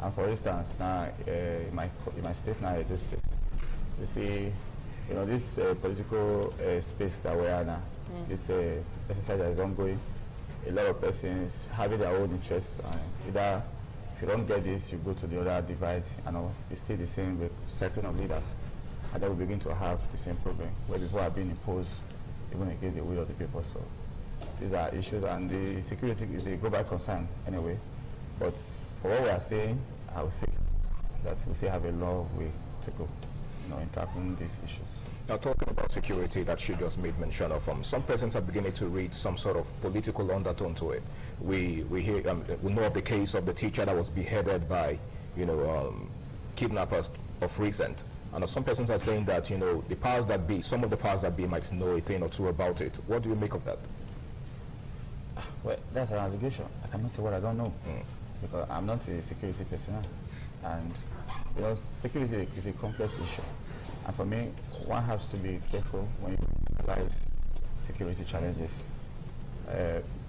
And for instance, now in my state, now Edo State, you see, you know, this political space that we are now, this exercise that is ongoing. A lot of persons having their own interests. Either if you don't get this, you go to the other divide. You know, you see the same with circling of leaders, and then we begin to have the same problem where people are being imposed even against the will of the people. So these are issues, and the security is a global concern anyway. But for what we are saying, I would say that we still have a long way to go, you know, in tackling these issues. Now, talking about security that she just made mention of, some persons are beginning to read some sort of political undertone to it. We hear, we know of the case of the teacher that was beheaded by, you know, kidnappers of recent. And some persons are saying that, you know, the powers that be, some of the powers that be might know a thing or two about it. What do you make of that? Well, that's an allegation. I cannot say what I don't know, because I'm not a security personnel. And, you know, security is a complex issue. And for me, one has to be careful when you analyze security challenges.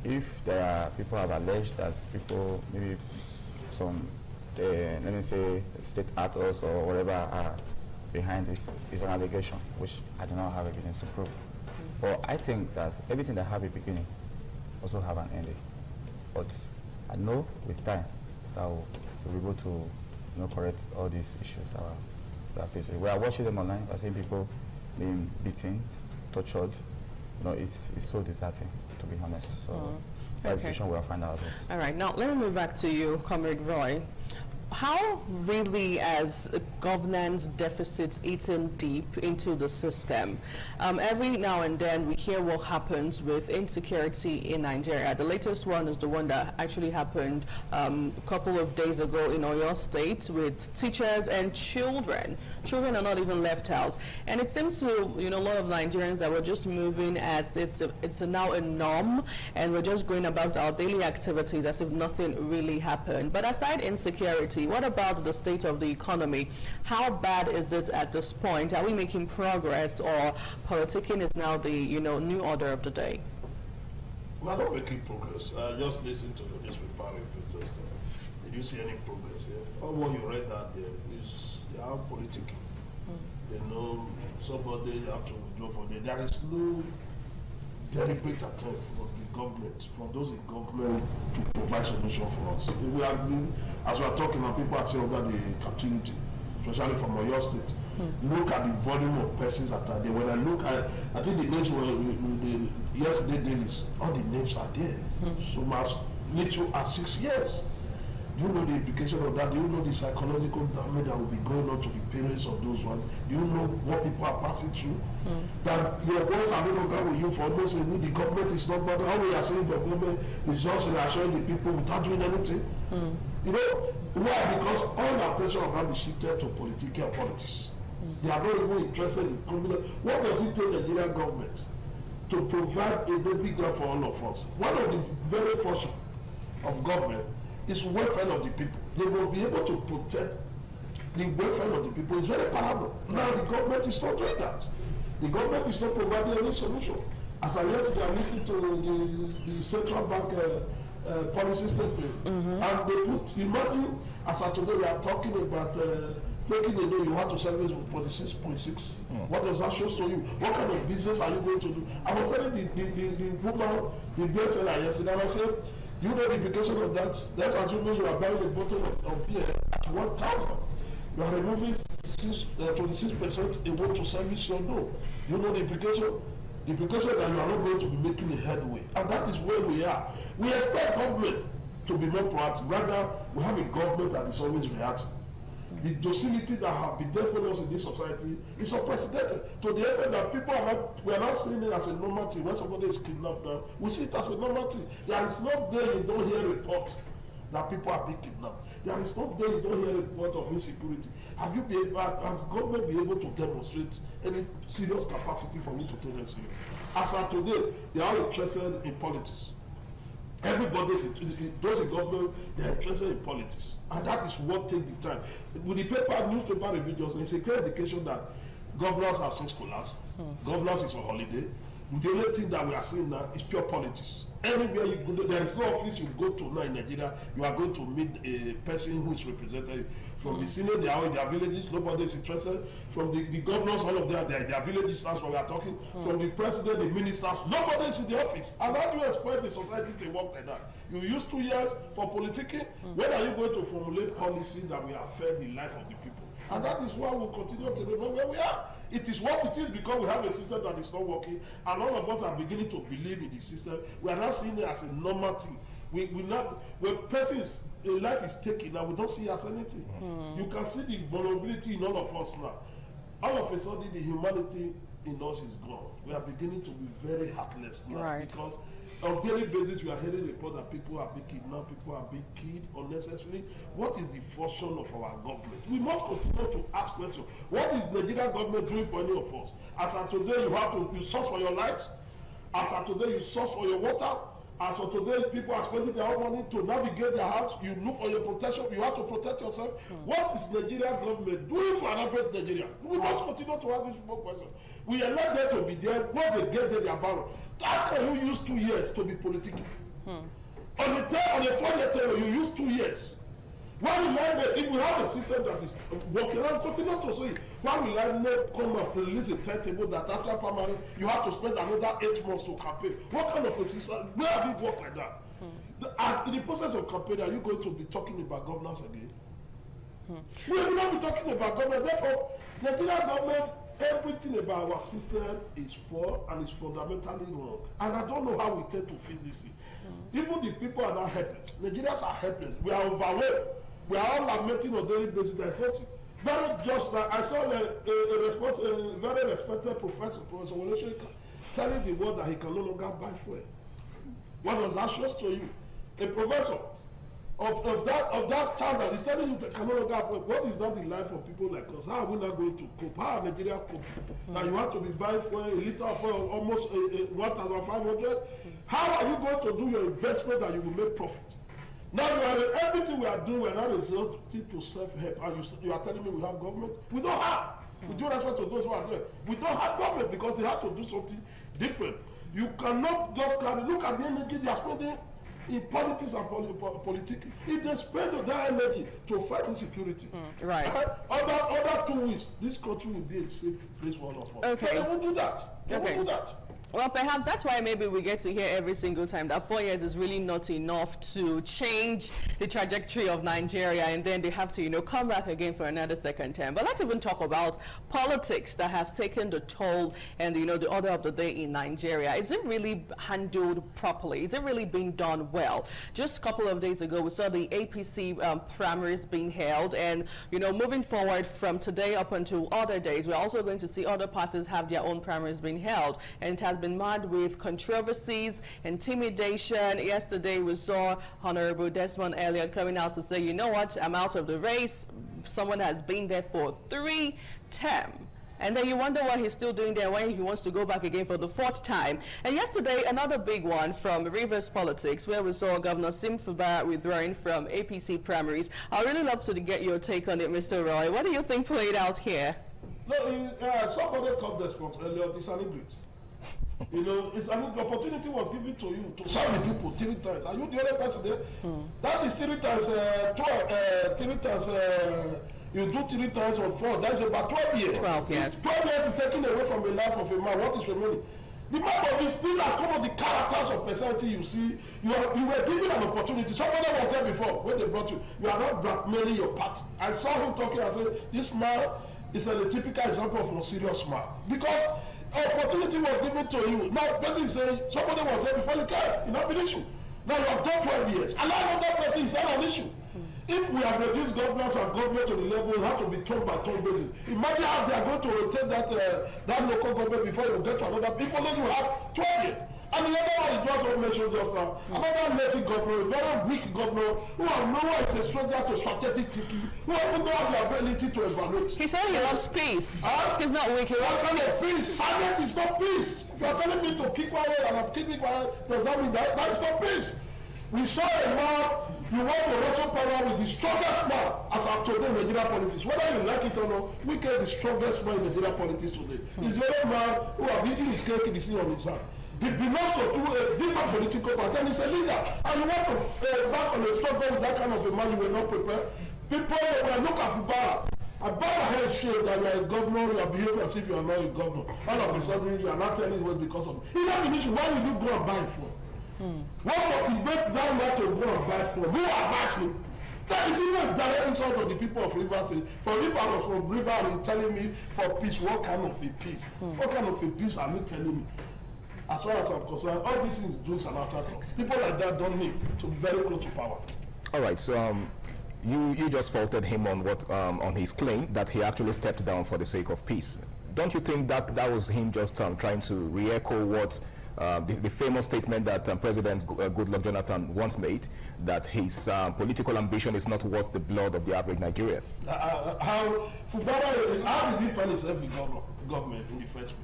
if there are people have alleged that people, maybe some, let me say, state actors or whatever are behind this, is an allegation, which I do not have evidence to prove. But I think that everything that have a beginning also have an ending. But I know with time that we'll be able to correct all these issues that are facing. We are watching them online. We are seeing people being beaten, tortured. It's so disheartening, to be honest. So that's the situation we'll find ourselves. All right, now let me move back to you, Comrade Roy. How really has governance deficits eaten deep into the system? Every now and then we hear what happens with insecurity in Nigeria. The latest one is the one that actually happened a couple of days ago in Oyo State with teachers and children. Children are not even left out. And it seems to, a lot of Nigerians that we're just moving as it's now a norm, and we're just going about our daily activities as if nothing really happened. But aside insecurity, what about the state of the economy? How bad is it at this point? Are we making progress, or politicking is now the new order of the day? We are not making progress. Just listen to this report. Did you see any progress here? All what you read out there is they are politicking. They know somebody you have to withdraw for them. There is no deliberate attempt from the government, from those in government, to provide solution for us. We have been, as we are talking now, people are still under the captivity, especially from Oyo State. Look at the volume of persons that are there. When I look at, I think the names were yesterday dailies, all the names are there. So much little as 6 years. Do you know the implication of that? Do you know the psychological damage that will be going on to the parents of those ones? Do you know what people are passing through? That your boys are no longer with you for almost a week. The government is not bothered. How we are saying the government is just reassuring the people without doing anything. Why? Because all the attention of that is shifted to politics. They are not even interested in criminal. What does it take the Nigerian government to provide a baby girl for all of us? One of the very first of government is welfare of the people. They will be able to protect the welfare of the people. It's very paramount. Now the government is not doing that. The government is not providing any solution. As I yesterday listened to the central bank policy statement, and they put, imagine, as of today we are talking about taking a loan, you have to service with 46.6. What does that show to you? What kind of business are you going to do? I was telling the woman, the bestseller yesterday, and I said, you know the implication of that? Let's assume you are buying a bottle of beer at 1,000. You are removing 26% away to service your loan. You know the implication? The implication that you are not going to be making a headway. And that is where we are. We expect government to be more proactive. Rather, we have a government that is always reacting. The docility that have been there for us in this society is unprecedented, to the extent that people are not, we are not seeing it as a normal thing. When somebody is kidnapped now, we see it as a normal thing. There is no day you don't hear reports that people are being kidnapped. There is no day you don't hear report of insecurity. Have you been able, has government been able to demonstrate any serious capacity for you to take them serious? As of today, they are interested in politics. Everybody, those in government, they are interested in politics. And that is what takes the time. With the newspaper reviews, it's a clear indication that governors have since collapsed. Governors is on holiday. The only thing that we are seeing now is pure politics. Anywhere you go, there is no office you go to now in Nigeria, you are going to meet a person who is represented. From the senior, they are in their villages, nobody is interested. From the governors, all of them, they are in their villages, that's what we are talking. From the president, the ministers, nobody is in the office. And how do you expect the society to work like that? You use 2 years for politicking. When are you going to formulate policy that will affect the life of the people? And that is why we'll continue to remain where we are. It is what it is because we have a system that is not working, and all of us are beginning to believe in the system. We are not seeing it as a normal thing. We not, when person's life is taken now, we don't see it as anything. You can see the vulnerability in all of us now. All of a sudden, the humanity in us is gone. We are beginning to be very heartless now, because on a daily basis, we are hearing reports that people are being kidnapped, people are being killed unnecessarily. What is the function of our government? We must continue to ask questions. What is the Nigerian government doing for any of us? As of today, you source for your light. As of today, you source for your water. As of today, people are spending their own money to navigate their house. You look for your protection. You have to protect yourself. What is Nigerian government doing for an average Nigerian? We must continue to ask these people questions. We are not there to be there. Once they get there, they are bound. How can you use 2 years to be politicking? On a 4-year term, you use 2 years. Why will I make, if we have a system that is working, and continue to say, why will I make come up and release a timetable that after primary, you have to spend another 8 months to campaign? What kind of a system, where have it worked like that? In the process of campaign, are you going to be talking about governance again? We will not be talking about government. Therefore, the Nigerian government, everything about our system is poor and is fundamentally wrong. And I don't know how we tend to face this thing. Even the people are not helpless. Nigerians are helpless. We are overwhelmed. We are all lamenting on a daily basis. There's not very just like I saw a very respected professor, Professor Wole Soyinka, telling the world that he can no longer buy fuel. What does that show to you? A professor of that standard is telling you that can no longer afford. What is that the life of people like us? How are we not going to cope? How are Nigeria cope? Now you have to be buying fuel, a liter of fuel almost 1,500. How are you going to do your investment that you will make profit? Now everything we are doing, we are not resulting to self-help. And you are telling me we have government? We don't have. With due respect to those who are there, we don't have government because they have to do something different. You cannot just look at the energy they are spending in politics and politics. If they spend that energy to fight insecurity, right? Other 2 weeks, this country will be a safe place for all of us. Okay. But they won't do that. They won't do that. Well, perhaps that's why maybe we get to hear every single time that 4 years is really not enough to change the trajectory of Nigeria, and then they have to, come back again for another second term. But let's even talk about politics that has taken the toll and, the order of the day in Nigeria. Is it really handled properly? Is it really being done well? Just a couple of days ago, we saw the APC primaries being held, and, moving forward from today up until other days, we're also going to see other parties have their own primaries being held, and it has been marred with controversies, intimidation. Yesterday we saw Honorable Desmond Elliott coming out to say, you know what, I'm out of the race. Someone has been there for 3 terms. And then you wonder what he's still doing there when he wants to go back again for the 4th time. And yesterday, another big one from Rivers Politics, where we saw Governor Sim Fubara withdrawing from APC primaries. I'd really love to get your take on it, Mr. Roy. What do you think played out here? No, somebody called Desmond Elliott. It's an English. It's an opportunity was given to you to serve the people 3 times. Are you the only person there? That is 3 times, 3 times, you do 3 times or 4. That's about 12 years. 12 years. 12 years is taken away from the life of a man. What is remaining? The man of this, these are some of the characters of personality you see. You were given an opportunity. Somebody was there before when they brought you. You are not blackmailing your party. I saw him talking and said, this man is a typical example of a serious man. Because opportunity was given to you. Now, person is saying somebody was there before you came. It's not an issue. Now you have done 12 years. Allow another person is not an issue. If we have reduced governance and government to the level, it has to be turn by turn basis. Imagine how they are going to rotate that local government before you get to another. If only you have 12 years. And the other one is just what mentioned just now. Another lazy governor, a very weak governor, who have no one is a stranger to strategic thinking, who don't have the ability to evaluate. He said he loves peace. He's not weak, he loves peace. Silence is not peace. If you are telling me to keep quiet and I'm keeping quiet, does that mean that is not peace? We saw a man, you want to wrestle power with the strongest man as of today in Nigerian politics. Whether you like it or not, Wike is the strongest man in Nigerian politics today. He's the only man who have eaten his cake in the sea on his hand. He belongs to a different political party and he's a leader. And you want to back on a struggle with that kind of a man, you were not prepared. People will look at Fubara. I bow my head shame that you are a governor, you are behaving as if you are not a governor. All of a sudden, you are not telling it was because of it. It's not an issue. Why would you go and buy it for? What motivates that man to go and buy for? Who advised him? That is even a direct insult of the people of Rivers. For if I was from River and he's telling me for peace, what kind of a peace? What kind of a peace are you telling me? As far as I'm concerned, all these things do an afterthought. People like that don't need to be very close to power. All right, so you just faulted him on what on his claim that he actually stepped down for the sake of peace. Don't you think that was him just trying to re-echo what the famous statement that President Goodluck Jonathan once made, that his political ambition is not worth the blood of the average Nigerian? How did he find himself in government in the first place?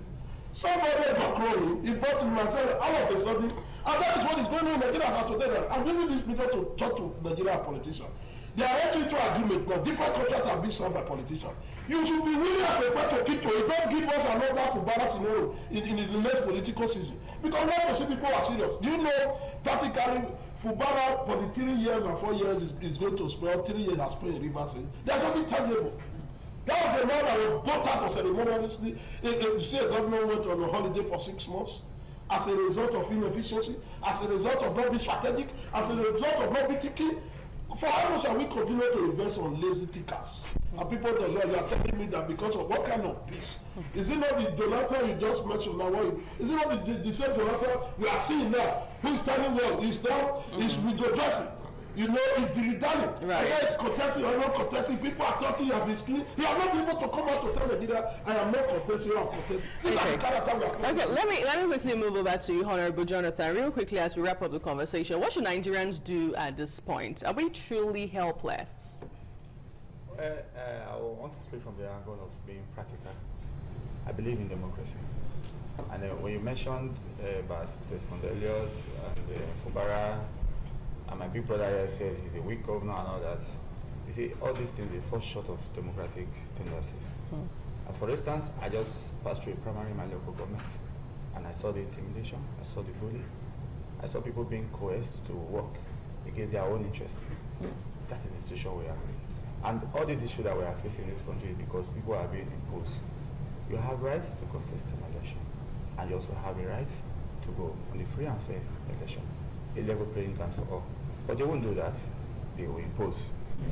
Somebody backrow him, he brought him and said, all of a sudden, and that is what is going on in Nigeria as of today. I'm using this video to talk to Nigerian politicians. They are entering into agreement now. Different contracts are being signed by politicians. You should be willing and prepared to keep to it. Don't give us another Fubara scenario in the next political season. Because now you see people are serious. Do you know practically Fubara for the 3 years and 4 years is going to spell, 3 years has spent in Rivers State. There's something tangible. That was a man that was brought out of ceremoniously. You see, a governor went on a holiday for 6 months as a result of inefficiency, as a result of not being strategic, as a result of not being thinking. For how much are we continue to invest on lazy tickers? And people does well, you are telling me that because of what kind of peace? Is it not the Donata you just mentioned now? Is it not the same Donata we are seeing now? Who is standing well? Is now is withdrawing. You know, it's dilly-dally. Right. Again, it's contesting or not contesting. People are talking, you have been screened. You have not been able to come out to tell Nigeria, I am not contesting, I am contesting. Okay, let me quickly move over to you, Honorable Jonathan, real quickly as we wrap up the conversation. What should Nigerians do at this point? Are we truly helpless? I want to speak from the angle of being practical. I believe in democracy. And when you mentioned about Desmond Elliott and Fubara, and my big brother here said he's a weak governor and all that. You see, all these things, they fall short of democratic tendencies. And for instance, I just passed through a primary in my local government, and I saw the intimidation, I saw the bullying, I saw people being coerced to work against their own interests. That is the situation we are in. And all these issues that we are facing in this country is because people are being imposed. You have rights to contest an election, and you also have a right to go on a free and fair election, a level playing ground for all. But they won't do that. They will impose.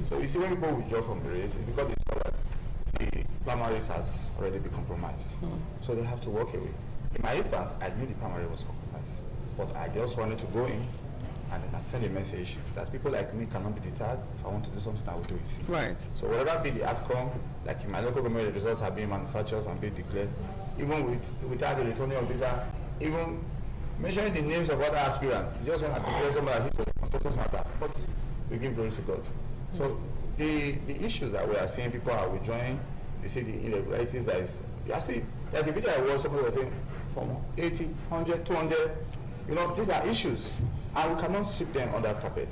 So you see, when people withdraw from the race, it's because they saw that the primaries has already been compromised. So they have to walk away. In my instance, I knew the primary was compromised, but I just wanted to go in and then I send a message that people like me cannot be deterred. If I want to do something, I will do it. Right. So whatever be the outcome, like in my local government, the results are being manufactured and being declared, even without the returning officer, even mentioning the names of other aspirants. Just want to declare somebody that it was a consensus matter, but we give glory to God. So the issues that we are seeing, people are withdrawing. You see the irregularities that is, you see, like the video I watched, somebody was saying from 80, 100, 200, you know, these are issues. And we cannot sweep them under carpet.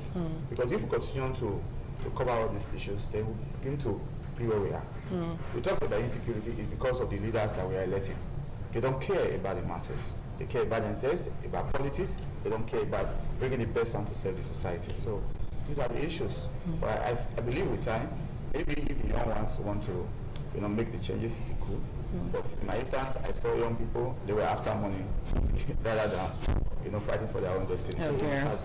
Because if we continue to cover all these issues, they will begin to be where we are. We talked about insecurity is because of the leaders that we are electing. They don't care about the masses. They care about themselves, about politics. They don't care about bringing the best down to serve the society. So these are the issues. But I believe with time, maybe if the young ones want to, you know, make the changes, they could. But in my instance, I saw young people, they were after money rather than, you know, fighting for their own destiny. Oh dear.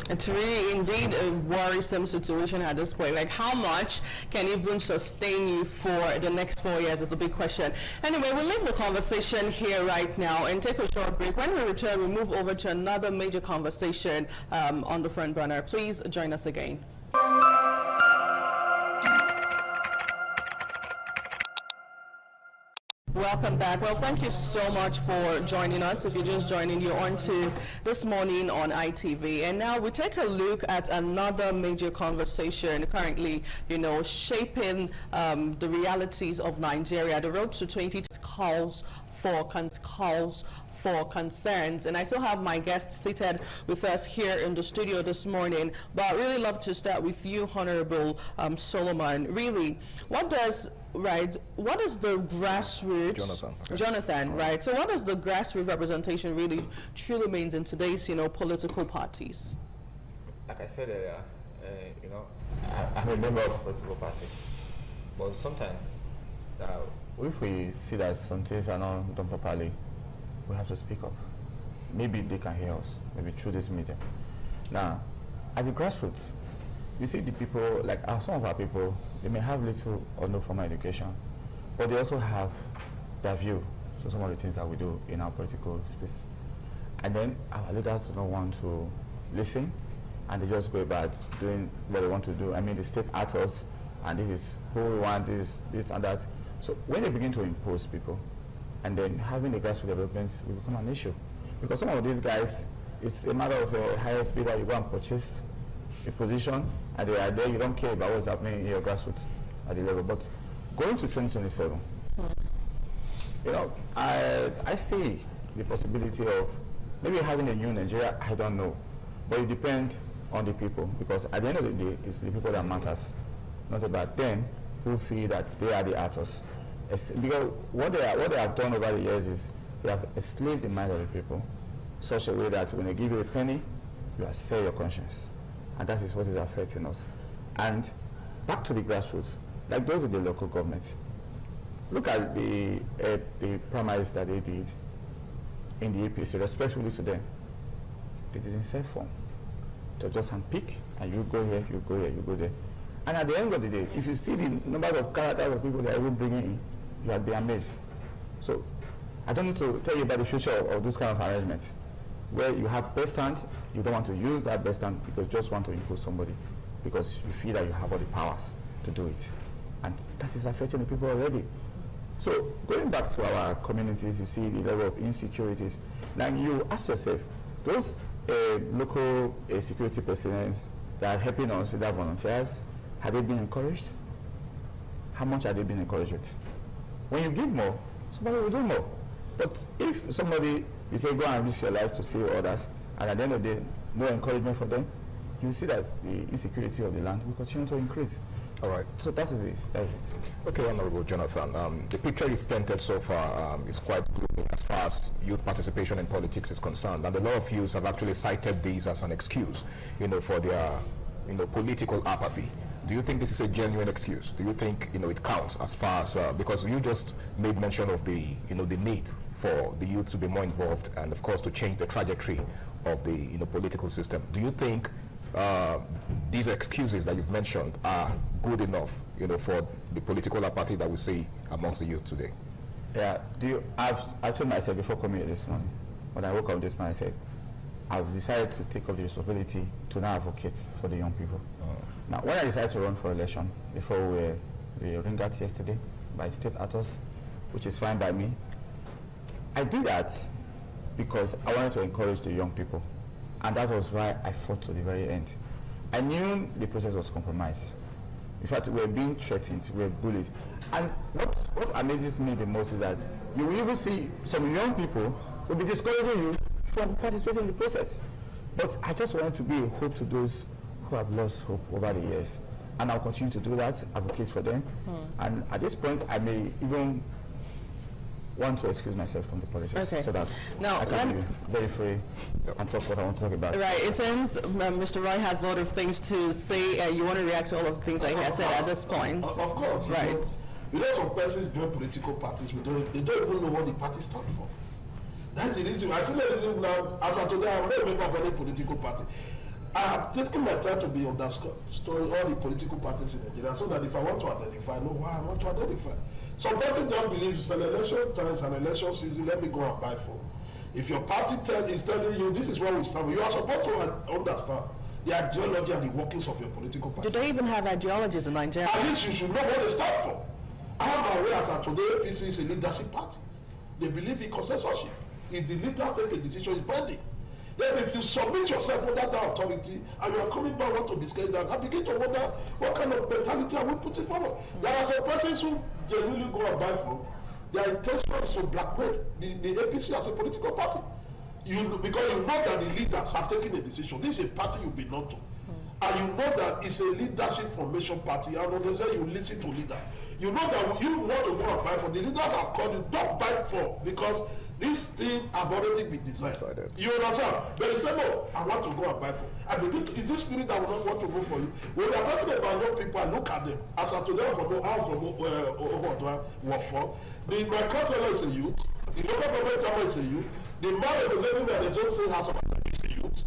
It's really indeed a worrisome situation at this point. Like, how much can even sustain you for the next 4 years is a big question. Anyway, we'll leave the conversation here right now and take a short break. When we return, we'll move over to another major conversation on the front burner. Please join us again. Welcome back. Well, thank you so much for joining us. If you're just joining, you're on to This Morning on ITV. And now we take a look at another major conversation currently, you know, shaping the realities of Nigeria. The road to 20 calls for concerns. And I still have my guests seated with us here in the studio this morning. But I'd really love to start with you, Honorable Solomon. Really, what is the grassroots, Jonathan, right? So what does the grassroots representation really truly means in today's, you know, political parties? Like I said earlier, you know, I'm a member of a political party, but sometimes if we see that some things are not done properly, we have to speak up. Maybe they can hear us, maybe through this media. Now, at the grassroots, you see the people, like some of our people, they may have little or no formal education, but they also have their view. So some of the things that we do in our political space. And then our leaders don't want to listen, and they just go about doing what they want to do. I mean, they state at us, and this is who we want, this and that. So when they begin to impose people, and then having the grassroots developments will become an issue. Because some of these guys, it's a matter of a higher speed that you go and purchase a position, and they are there, you don't care about what's happening in your grassroots at the level. But going to 2027, you know, I see the possibility of maybe having a new Nigeria, I don't know. But it depends on the people, because at the end of the day, it's the people that matters, not about them who feel that they are the actors. Because what they have done over the years is they have enslaved the mind of the people such a way that when they give you a penny, you sell your conscience. And that is what is affecting us. And back to the grassroots, like those in the local government. Look at the primaries that they did in the APC, respectfully to them. They didn't sell form. They just handpick, and you go here, you go here, you go there. And at the end of the day, if you see the numbers of characters of people that are even bringing in, you will be amazed. So I don't need to tell you about the future of those kind of arrangements, where you have best hand, you don't want to use that best hand because you just want to impose somebody because you feel that you have all the powers to do it. And that is affecting the people already. So going back to our communities, you see the level of insecurities. Now you ask yourself, those local security personnel that are helping us, that volunteers, have they been encouraged? How much have they been encouraged with? When you give more, somebody will do more. But if somebody, you say go and risk your life to save others, and at the end of the day, no encouragement for them, you see that the insecurity of the land will continue to increase. All right. So that is it. That is it. Okay, Honorable Jonathan, the picture you've painted so far is quite gloomy as far as youth participation in politics is concerned, and a lot of youths have actually cited these as an excuse, for their, political apathy. Do you think this is a genuine excuse? Do you think, it counts as far as, because you just made mention of the, the need for the youth to be more involved and, of course, to change the trajectory of the, political system. Do you think these excuses that you've mentioned are good enough, for the political apathy that we see amongst the youth today? Yeah, I told myself before coming here this morning, when I woke up this morning, I said, I've decided to take up the responsibility to now advocate for the young people. Now, when I decided to run for election, before we ring out yesterday by state actors, which is fine by me, I did that because I wanted to encourage the young people. And that was why I fought to the very end. I knew the process was compromised. In fact, we were being threatened, we were bullied. And what amazes me the most is that you will even see some young people will be discouraging you from participating in the process. But I just wanted to be a hope to those who have lost hope over the years. And I'll continue to do that, advocate for them. And at this point, I may even want to excuse myself from the politics so that I can be very free and talk what I want to talk about. Right, it seems Mr. Roy has a lot of things to say. You want to react to all of the things that he has said at this point. Of course. Right. Some persons join political parties, they don't even know what the party stands for. That's the reason. I see the reason now, as of today, I'm not a member of any political party. I have taken my time to be understood all the political parties in Nigeria so that if I want to identify, I know why I want to identify. Some person don't believe it's an election time, it's an election season, let me go and buy for. If your party is telling you this is what we stand for, you are supposed to understand the ideology and the workings of your political party. Do they even have ideologies in Nigeria? At least you should know what they stand for. I am aware as of today, APC is a leadership party. They believe in consensorship. If the leaders take a decision, it's binding. Then if you submit yourself under that authority and you are coming back want to discuss that, I begin to wonder what kind of mentality are we putting forward. There are some persons who genuinely go and buy from. Their intention is to blackmail the APC as a political party. Because you know that the leaders have taken a decision. This is a party you belong to. And you know that it's a leadership formation party, and they say you listen to leader. You know that you want to go and buy for. The leaders have called you, don't buy for, because this thing have already been designed. You understand? But they say, no, I want to go and buy for. I believe it's this spirit that will not want to vote for you. When we are talking about young people, I look at them. As I told them from Ohodwa, Wafo, my councillor is a youth, the local government chairman is a youth, the man representing the Johnson House of Assembly is a youth.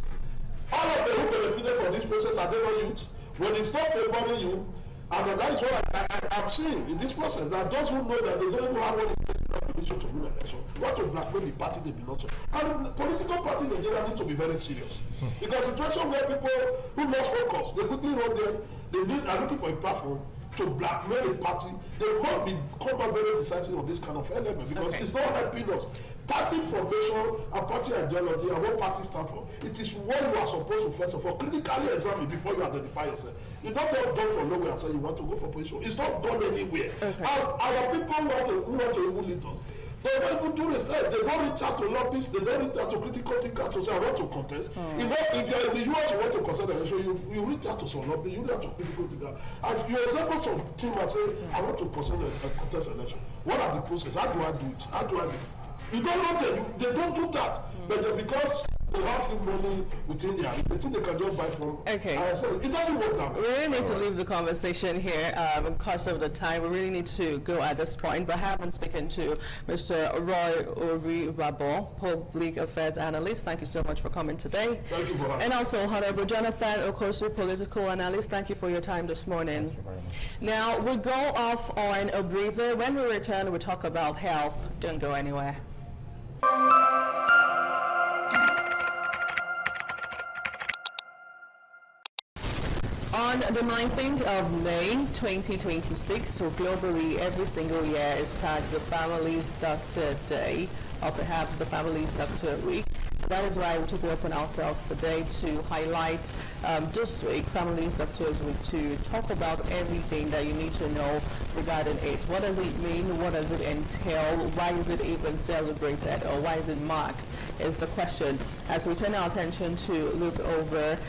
All of them who benefited from this process are they not youth? When it's not favoring you, and that is what I'm seeing in this process, that those who know that they don't even have any position to win an election, want to blackmail the party they belong to. And the political party in Nigeria need to be very serious. Because situation where people who lost focus, they quickly run there, are looking for a platform to blackmail a party. They must come out very decisive on this kind of element, because it's not helping us. Party formation and party ideology and what party stand for, it is what you are supposed to first of all critically examine before you identify yourself. You don't get done from nowhere and say you want to go for position. It's not done anywhere. Our people who want to even lead us, They don't even do research. They don't reach out to lobbyists. They don't reach out to critical thinkers to say, I want to contest. You know, if you're in the US, you want to contest the election, you reach out to some lobbyists, you reach out to critical thinkers. As you assemble some team and say, I want to contest election. What are the process? How do I do it? How do I do it? You don't know them. They don't do that. But because they have free money within their, they think they can just buy from. Okay. So it doesn't work that way. We really need to leave the conversation here because of the time. We really need to go at this point. But I have been speaking to Mr. Roy Ori-Rabo, Public Affairs Analyst. Thank you so much for coming today. Thank you for having me. And also Honorable Jonathan Okosu, Political Analyst. Thank you for your time this morning. Thank you very much. Now, we'll go off on a breather. When we return, we'll talk about health. Don't go anywhere. On the 19th of May 2026, so globally every single year is tagged the Family's Doctor Day, or perhaps the Family's Doctor Week. That is why we took it upon ourselves today to highlight this week, Family's Doctors Week, to talk about everything that you need to know regarding it. What does it mean? What does it entail? Why is it even celebrated? Or why is it marked? Is the question as we turn our attention to look over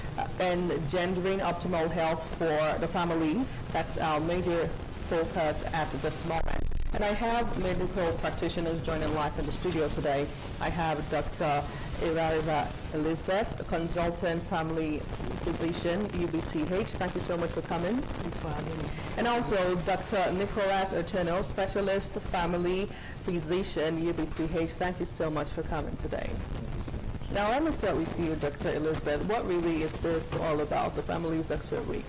engendering optimal health for the family. That's our major focus at this moment. And I have medical practitioners joining live in the studio today. I have Dr. Irariva Elizabeth, a consultant family physician, UBTH. Thank you so much for coming. Thanks for having me. And also Dr. Nicholas Oturno, specialist family physician, UBTH. Thank you so much for coming today. Now let me start with you, Dr. Elizabeth. What really is this all about, the Family's Doctor Week?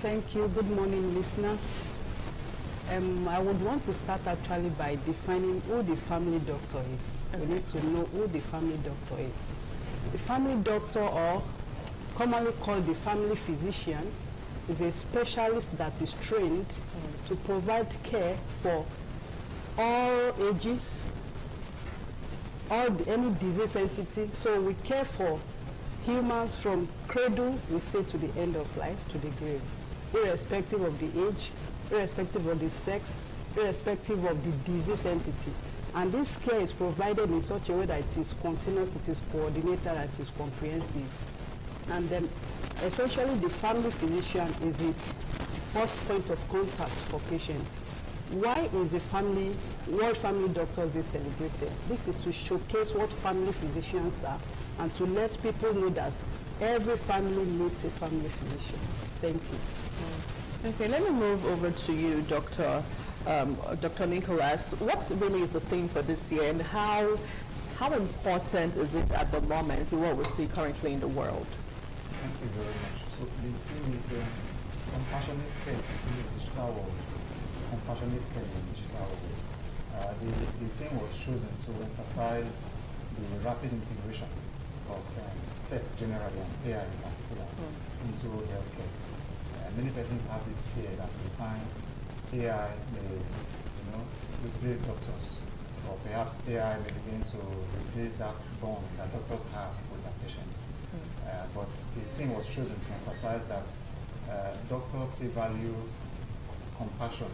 Thank you. Good morning, listeners. I would want to start actually by defining who the family doctor is. We need to know who the family doctor is. The family doctor, or commonly called the family physician, is a specialist that is trained to provide care for all ages, any disease entity. So we care for humans from cradle, we say, to the end of life, to the grave, irrespective of the age, irrespective of the sex, irrespective of the disease entity. And this care is provided in such a way that it is continuous, it is coordinated, and it is comprehensive. And then essentially the family physician is the first point of contact for patients. Why is the World Family Doctors Day celebrated? This is to showcase what family physicians are and to let people know that every family needs a family physician. Thank you. Okay, let me move over to you, Dr. Nicholas. What really is the theme for this year, and how important is it at the moment with what we see currently in the world? Thank you very much. So the theme is compassionate care in the digital world. Compassionate care in the digital world. The theme was chosen to emphasize the rapid integration of tech generally and AI in particular into healthcare. Many persons have this fear that with time AI may, replace doctors, or perhaps AI may begin to replace that bond that doctors have with their patients. But the thing was chosen to emphasize that doctors still value compassion,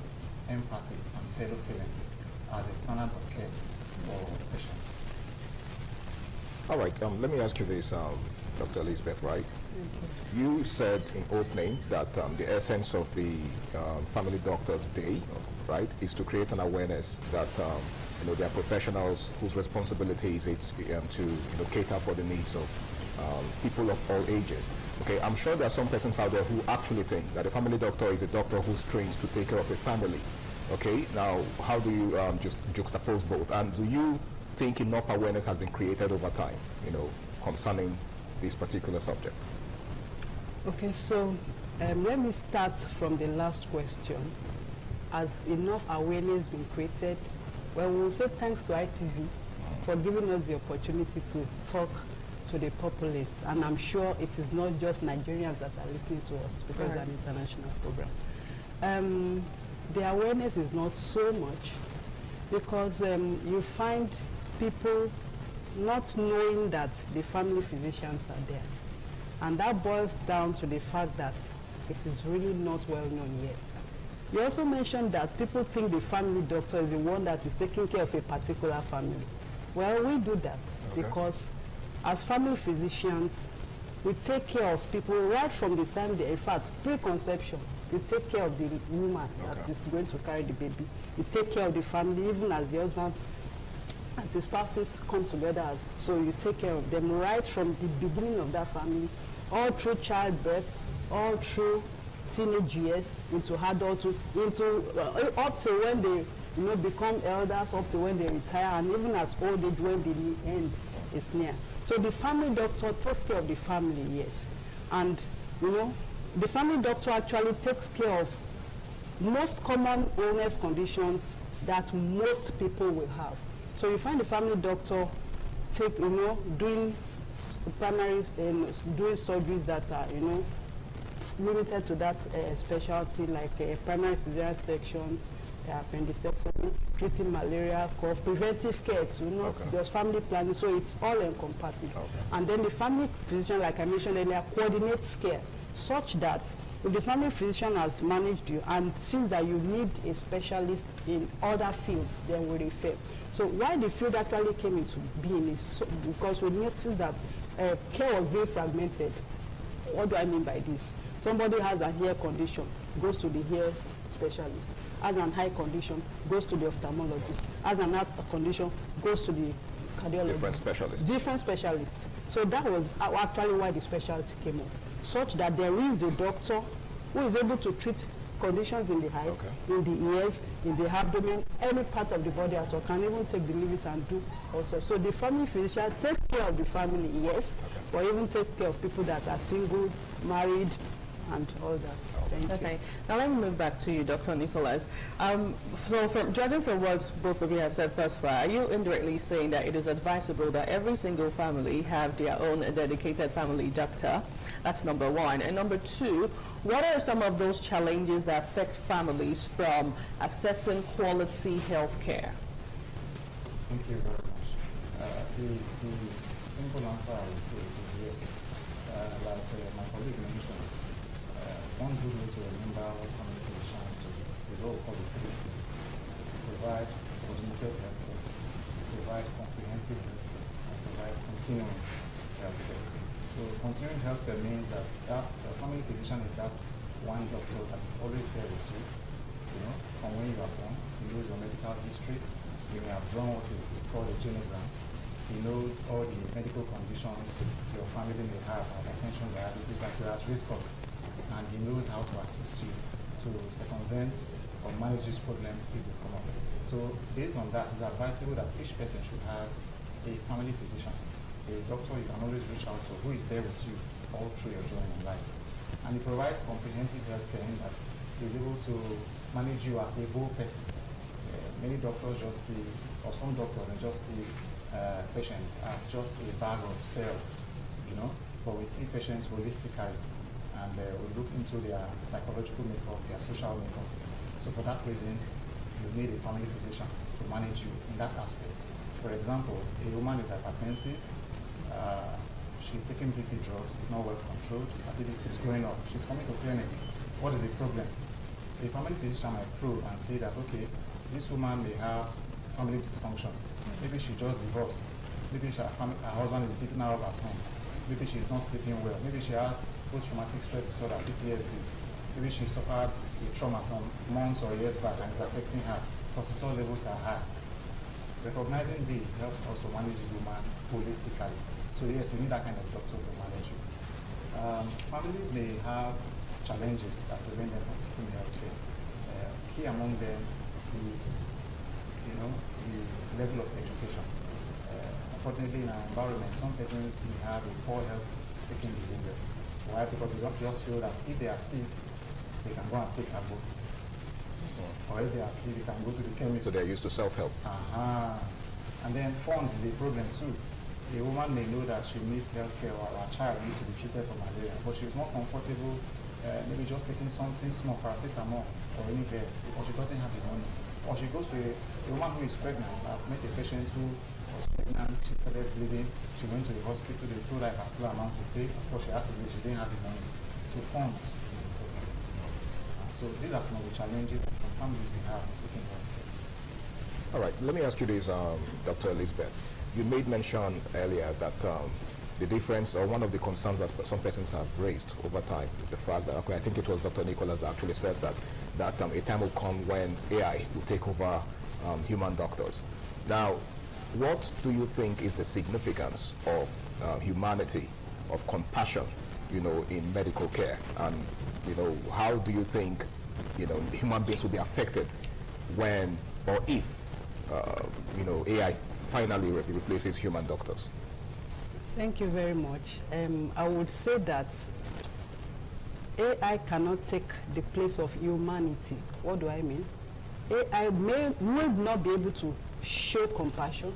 empathy, and fellow feeling as a standard of care for patients. All right, let me ask you this, Dr. Elizabeth, right? You said in opening that the essence of the Family Doctors Day, right, is to create an awareness that there are professionals whose responsibility is to cater for the needs of people of all ages. Okay, I'm sure there are some persons out there who actually think that a family doctor is a doctor who's trained to take care of a family. Okay, now how do you just juxtapose both? And do you think enough awareness has been created over time, concerning this particular subject? Okay, so let me start from the last question. Has enough awareness been created? Well, we will say thanks to ITV for giving us the opportunity to talk to the populace. And I'm sure it is not just Nigerians that are listening to us, because it's an international program. The awareness is not so much because you find people not knowing that the family physicians are there. And that boils down to the fact that it is really not well known yet. You also mentioned that people think the family doctor is the one that is taking care of a particular family. Well, we do that because as family physicians, we take care of people right from the time they, in fact, pre-conception. We take care of the woman that is going to carry the baby. We take care of the family, even as the husband and his spouses come together. So you take care of them right from the beginning of that family, all through childbirth, all through teenage years, into adulthood, up to when they become elders, up to when they retire, and even at old age when the end is near. So the family doctor takes care of the family, yes. And, the family doctor actually takes care of most common illness conditions that most people will have. So you find the family doctor doing primaries and doing surgeries that are, limited to that specialty, like primary cesarean sections, appendectomy, treating malaria, cough, preventive care, just family planning, so it's all encompassing. And then the family physician, like I mentioned earlier, coordinates care such that if the family physician has managed you and sees that you need a specialist in other fields, then we refer. So why the field actually came into being is because we noticed that care was very fragmented. What do I mean by this? Somebody has a hair condition, goes to the hair specialist. Has an eye condition, goes to the ophthalmologist. Has an heart condition, goes to the cardiologist. Different specialists. Different specialists. So that was actually why the specialty came up, such that there is a doctor who is able to treat conditions in the eyes, in the ears, in the abdomen, any part of the body at all, can even take deliveries and do also. So the family physician takes care of the family, yes, but even takes care of people that are singles, married, and all that. Thank you. Now let me move back to you, Dr. Nicholas. So judging from what both of you have said thus far, are you indirectly saying that it is advisable that every single family have their own dedicated family doctor? That's number one. And number two, what are some of those challenges that affect families from assessing quality health care? Thank you very much. The simple answer I would say is yes. Like my colleague mentioned, one good way to remember what family physicians do is what we call the 3 C's. Provide coordinated health care, provide comprehensive health care, and provide continuing health care. So continuing health care means that the family physician is that one doctor that is always there with you, from when you are born. He knows your medical history. You may have drawn what is called a genogram. He knows all the medical conditions your family may have, hypertension, diabetes, that you're at risk of. And he knows how to assist you to circumvent or manage these problems if they come up. So based on that, it's advisable that each person should have a family physician, a doctor you can always reach out to, who is there with you all through your journey in life. And he provides comprehensive health care in that he's able to manage you as a whole person. Many doctors just see, or some doctors just see patients as just a bag of cells, but we see patients holistically. And we look into their psychological makeup, their social makeup. So for that reason, you need a family physician to manage you in that aspect. For example, a woman is hypertensive, she's taking BP drugs, it's not well controlled, her BP is going up, she's coming to clinic. What is the problem? A family physician might probe and say that, okay, this woman may have family dysfunction. Maybe she just divorced. Maybe her husband is beating her up at home. Maybe she's not sleeping well. Maybe she has post-traumatic stress disorder, PTSD. Maybe she suffered a trauma some months or years back and it's affecting her. Cortisol levels are high. Recognizing this helps us to manage the woman holistically. So yes, you need that kind of doctor to manage you. Families may have challenges that prevent them from seeking health care. Key among them is, the level of education. Unfortunately, in our environment, some persons may have a poor health-seeking behavior. Why? Because they don't just feel that if they are sick, they can go and take a book. Or if they are sick, they can go to the chemist. So they're used to self-help. And then funds is a problem too. A woman may know that she needs health care or her child needs to be treated for malaria, but she's more comfortable maybe just taking something small, paracetamol or anything, because she doesn't have the money. Or she goes to a woman who is pregnant. I've met a patient who was pregnant, she started bleeding, she went to the hospital, they told her a particular amount to pay, of course she had to pay, she didn't have the money. So funds is the problem. So these are some of the challenges that some families may have in seeking healthcare. All right, let me ask you this, Dr. Elizabeth. You made mention earlier that the difference, or one of the concerns that some persons have raised over time is the fact that, okay, I think it was Dr. Nicholas that actually said that a time will come when AI will take over human doctors. Now, what do you think is the significance of humanity, of compassion, in medical care? And, how do you think, human beings will be affected when or if, AI finally replaces human doctors? Thank you very much. I would say that AI cannot take the place of humanity. What do I mean? AI will not be able to show compassion,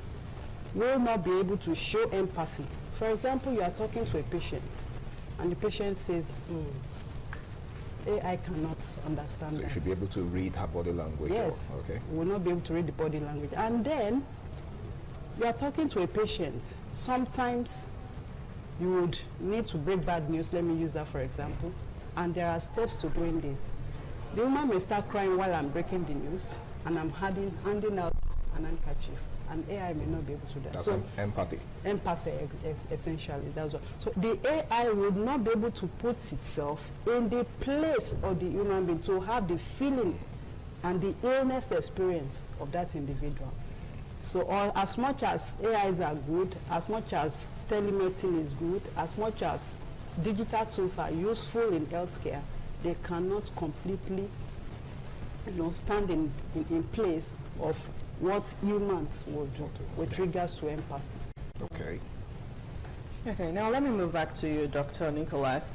will not be able to show empathy. For example, you are talking to a patient, and the patient says, AI cannot understand that. So you should be able to read her body language? Yes. Okay. Will not be able to read the body language. And then, you are talking to a patient. Sometimes you would need to break bad news. Let me use that for example. And there are steps to doing this. The woman may start crying while I'm breaking the news, and I'm handing out an handkerchief. And AI may not be able to do that. That's so empathy. Empathy, essentially. That's what. So the AI would not be able to put itself in the place of the human being to have the feeling and the illness experience of that individual. So as much as AIs are good, as much as telemedicine is good, as much as digital tools are useful in healthcare, they cannot completely stand in place of what humans will do with regards to empathy. Okay. Okay, now let me move back to you, Dr. Nicholas.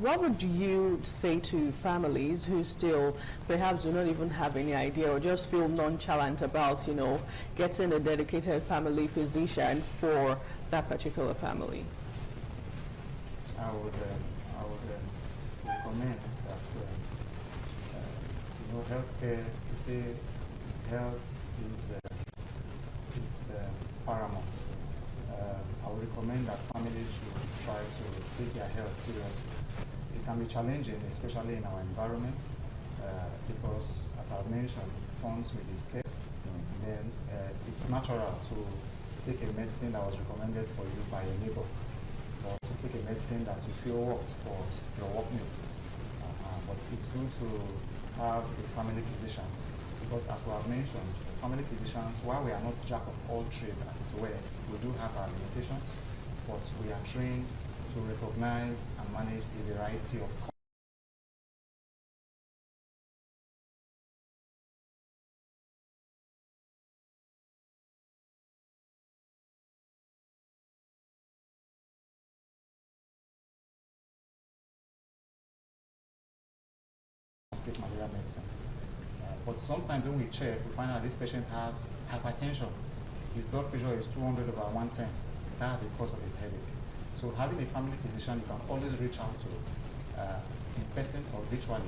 What would you say to families who still perhaps do not even have any idea or just feel nonchalant about, getting a dedicated family physician for that particular family? I would recommend that healthcare, health is paramount. I would recommend that families should try to take their health seriously. It can be challenging, especially in our environment, because, as I've mentioned, funds may be scarce. Then it's natural to take a medicine that was recommended for you by a neighbor, or to take a medicine that you feel works for your workmates. But it's good to have a family physician, because, as we have mentioned, family physicians, while we are not jack of all trades, as it were, we do have our limitations, but we are trained to recognize and manage a variety of malaria medicine. But sometimes when we check, we find out this patient has hypertension. His blood pressure is 200/110. That's the cause of his headache. So having a family physician you can always reach out to in person or virtually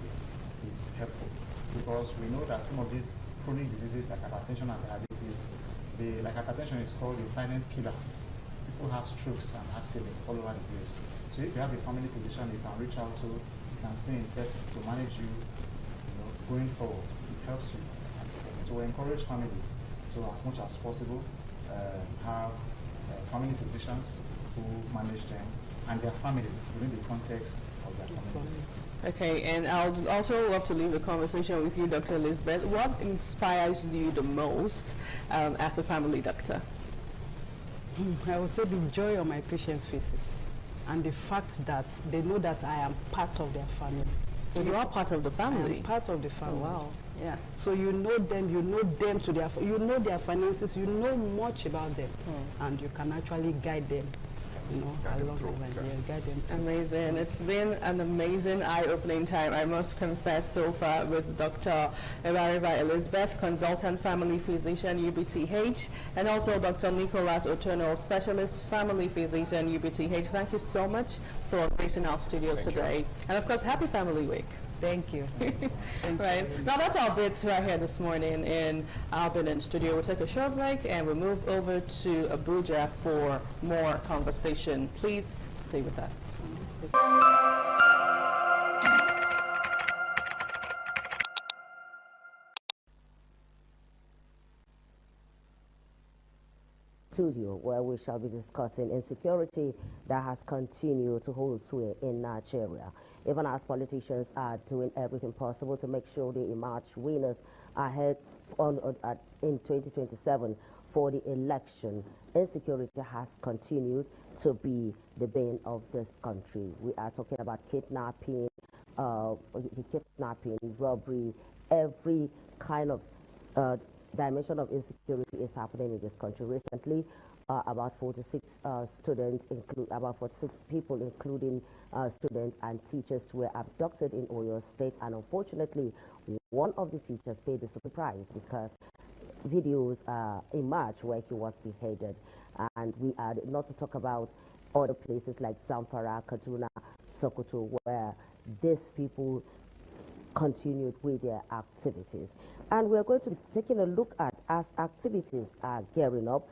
is helpful, because we know that some of these chronic diseases like hypertension and diabetes, like hypertension is called the silent killer. People have strokes and heart failure all over the place. So if you have a family physician you can reach out to, you can see in person to manage you, going forward, it helps you as a parent. So we encourage families to, as much as possible, have family physicians who manage them and their families within the context of their community. Okay, and I'll also love to leave the conversation with you, Dr. Elizabeth. What inspires you the most as a family doctor? I would say the joy on my patients' faces and the fact that they know that I am part of their family. So you are part of the family? I am part of the family. Oh, wow. Yeah. So you know them to you know their finances, you know much about them, and you can actually guide them, along the line. Guide them through. Amazing. It's been an amazing, eye-opening time, I must confess, so far with Dr. Ebariba Elizabeth, consultant family physician, UBTH, and also Dr. Nicholas Otono, specialist family physician, UBTH. Thank you so much for gracing our studio today. And of course, happy Family Week. Thank you. Right. Now that's our bits right here this morning in our Benin studio. We'll take a short break and we'll move over to Abuja for more conversation. Please stay with us. studio, where we shall be discussing insecurity that has continued to hold sway in Nigeria. Even as politicians are doing everything possible to make sure they emerge winners ahead in 2027 for the election, insecurity has continued to be the bane of this country. We are talking about kidnapping, robbery, every kind of dimension of insecurity is happening in this country. Recently, about 46 people, including students and teachers, were abducted in Oyo State, and unfortunately, one of the teachers paid the super price because videos emerged where he was beheaded. And we are not to talk about other places like Zamfara, Kaduna, Sokoto, where these people continued with their activities. And we're going to be taking a look at, as activities are gearing up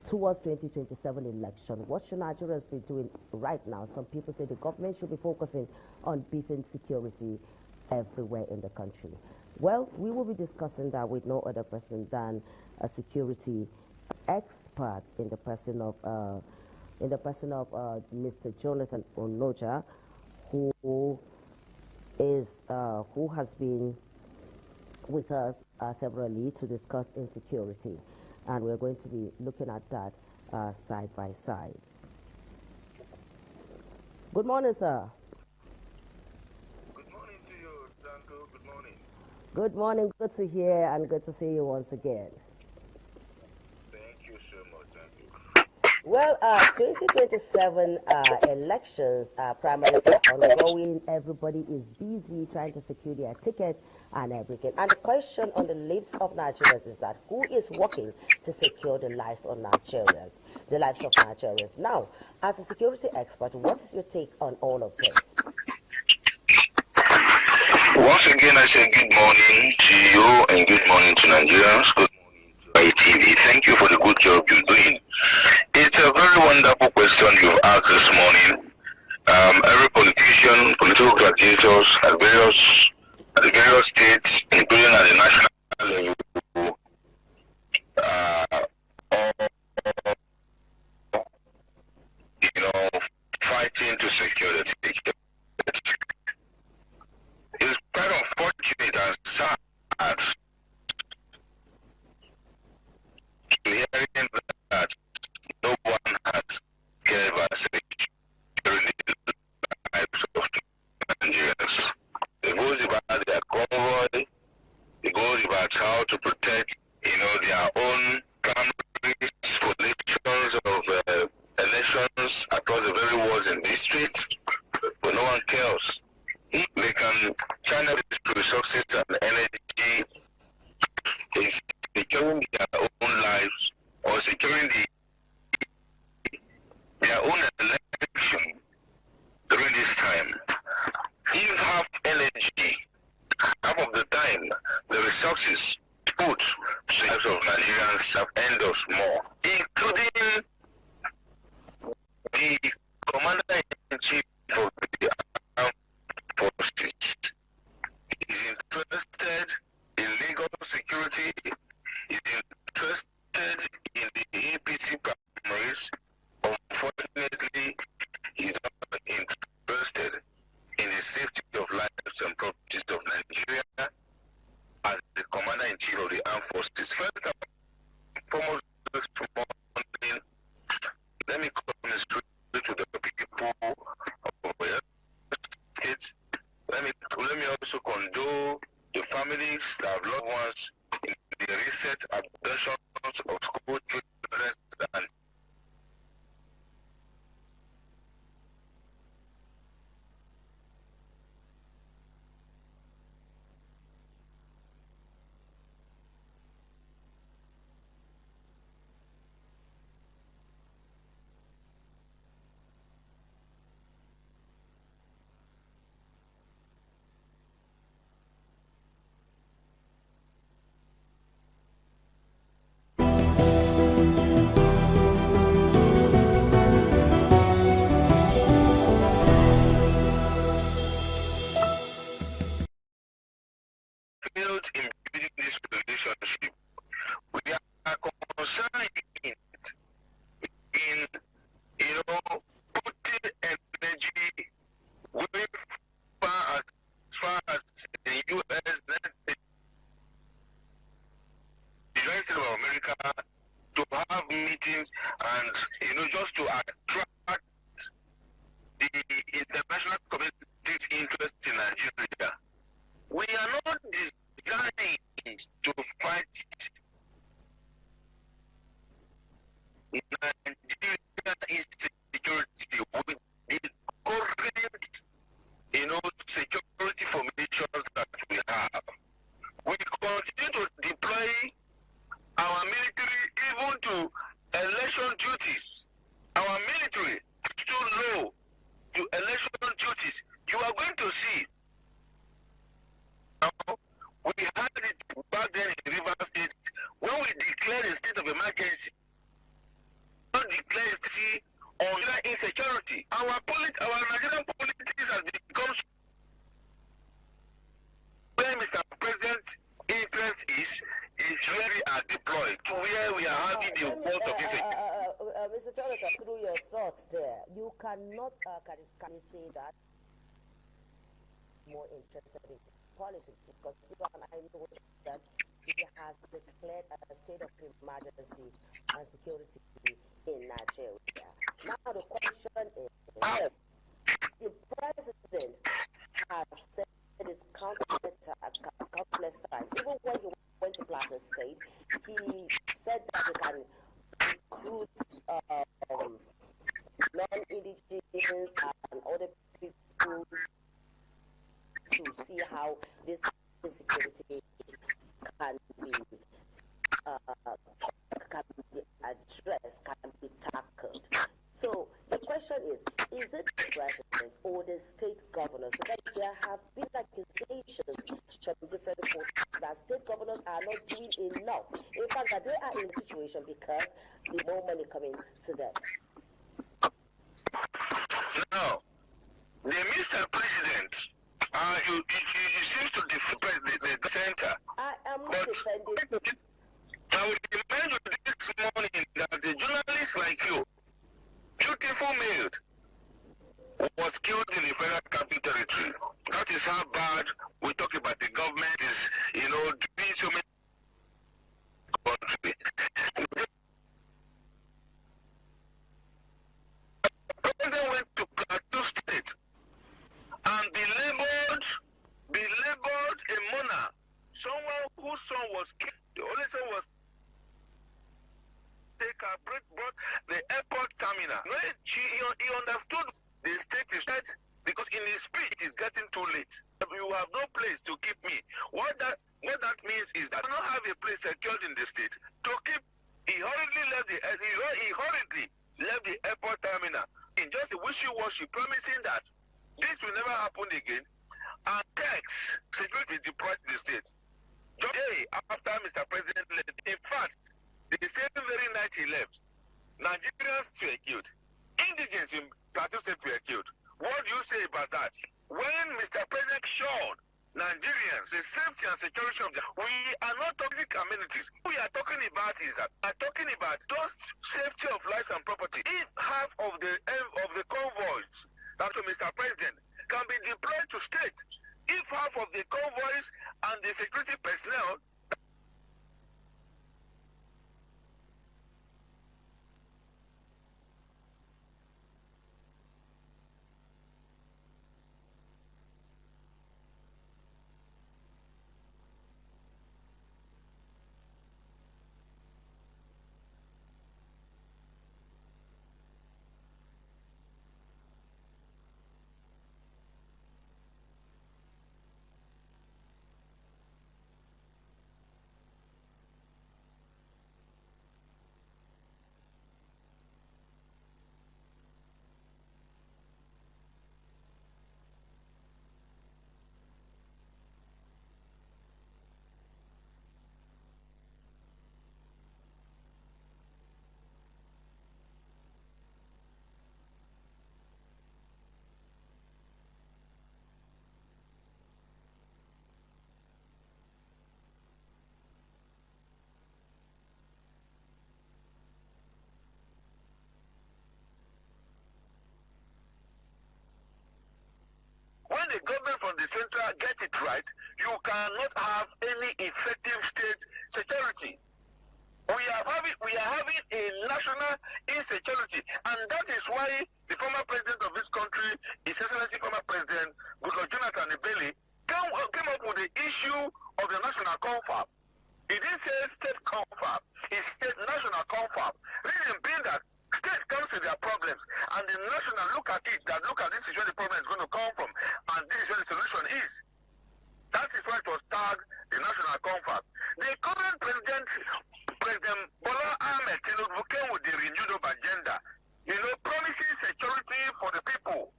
towards 2027 election, what should Nigerians be doing right now? Some people say the government should be focusing on beefing security everywhere in the country. Well, we will be discussing that with no other person than a security expert in the person of Mr. Jonathan Onoja, who has been with us severally to discuss insecurity, and we're going to be looking at that side by side. Good morning, sir. Good morning to you, Danko. Good morning. Good morning. Good to hear and good to see you once again. Thank you so much. Thank you. Well, 2027 elections primaries are ongoing. Everybody is busy trying to secure their ticket and everything. And the question on the lips of Nigerians is that who is working to secure the lives of Nigerians? Now, as a security expert, what is your take on all of this? Once again, I say good morning to you and good morning to Nigerians. Good morning to ITV. Thank you for the good job you're doing. It's a very wonderful question you've asked this morning. Every politician, political gladiators at the various states, including at the national level, fighting to secure the ticket. It's quite unfortunate and sad to hearing that no one has cared about securing the lives of Nigerians. It goes about their convoy. It goes about how to protect, their own primaries, coalitions of elections across the very wards and districts, but no one cares. If they can channel these resources and energy in securing their own lives or securing their own election during this time. If half energy, half of the time, the resources put to the lives of Nigerians have ended us more, including the commander-in-chief of the armed forces is interested in legal security, is interested in the APC primaries. Unfortunately, he's not interested in the safety of lives and properties of Nigeria as the commander-in-chief of the armed forces. First and foremost, this morning, let me communicate to the people of the states. Let me also condole the families that have loved ones in the recent abductions of school children and failed in building this relationship. We are concerned have meetings and, just to attract the international community's interest in Nigeria. We are not designed to fight Nigeria insecurity with the current, security formations that we have. We continue to deploy our military even to election duties. Our military is too low to election duties. You are going to see. We had it back then in Rivers State when we declared a state of emergency. We declared on insecurity. Our Nigerian politics has become where Mr. President's interest is where we are deployed to where we are having the worst of insecurity. Mr. Jonathan, through your thoughts there, you cannot can you say that more interested in politics, because you and I know that he has declared a state of emergency and security in Nigeria. Now the question is, the president has said it's countless times. Even when he went to Plateau State, he said that he can recruit non-indigenous and other people to see how this insecurity can be addressed, can be tackled. So the question is it the president or the state governors? Because there have been accusations from different folks that state governors are not doing enough. In fact, that they are in a situation because the more money coming to them. Now, the Mr. President, you seem to defend the center. I am not defending. I will remind you this morning that the journalist like you, beautiful maid, was killed in the Federal Capital Territory. That is how bad we talk about the government is, doing so many countries. The president went to Plateau State and belaboured a monarch, someone whose son was killed. The only son was brought the airport terminal. No, he understood the state is right because in his speech it is getting too late. You have no place to keep me. What that means is that I don't have a place secured in the state to keep. He hurriedly left the airport terminal in just a wishy-washy, promising that this will never happen again. And tax security deployed to the state. Just a day after Mr. President left, in fact, the same very night he left, Nigerians were killed. Indigents in Plateau State were killed. What do you say about that? When Mr. President showed Nigerians the safety and security of them, we are not toxic amenities. What we are talking about is that we are talking about those safety of life and property. If half of the convoys that Mr. President can be deployed to state, if half of the convoys and the security personnel when the government from the central get it right, you cannot have any effective state security. We are having a national insecurity, and that is why the former president of this country, His Excellency former President Goodluck Jonathan Ebele, came up with the issue of the national confab. He didn't say state confab, he said national confab. Reason being that state comes with their problems, and the national look at it, that look at this is where the problem is going to come from, and this is where the solution is. That is why it was tagged the national confab. The current president, President Bola Ahmed Tinubu, came with the renewed agenda, promising security for the people.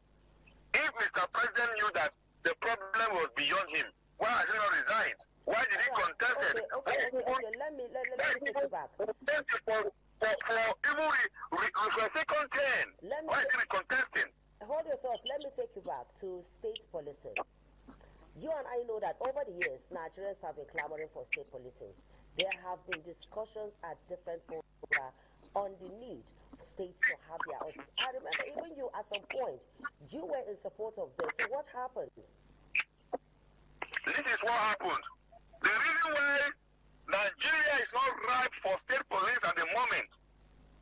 If Mr. President knew that the problem was beyond him, why has he not resigned? Why did he contest it? Okay. Let me take you back. For even for a second term, why is he contesting? Hold your thoughts. Let me take you back to state policing. You and I know that over the years, Nigerians have been clamoring for state policing. There have been discussions at different fora on the need for states to have their own. I remember even you at some point, you were in support of this. So what happened? This is what happened. The reason why Nigeria is not ripe for state police at the moment,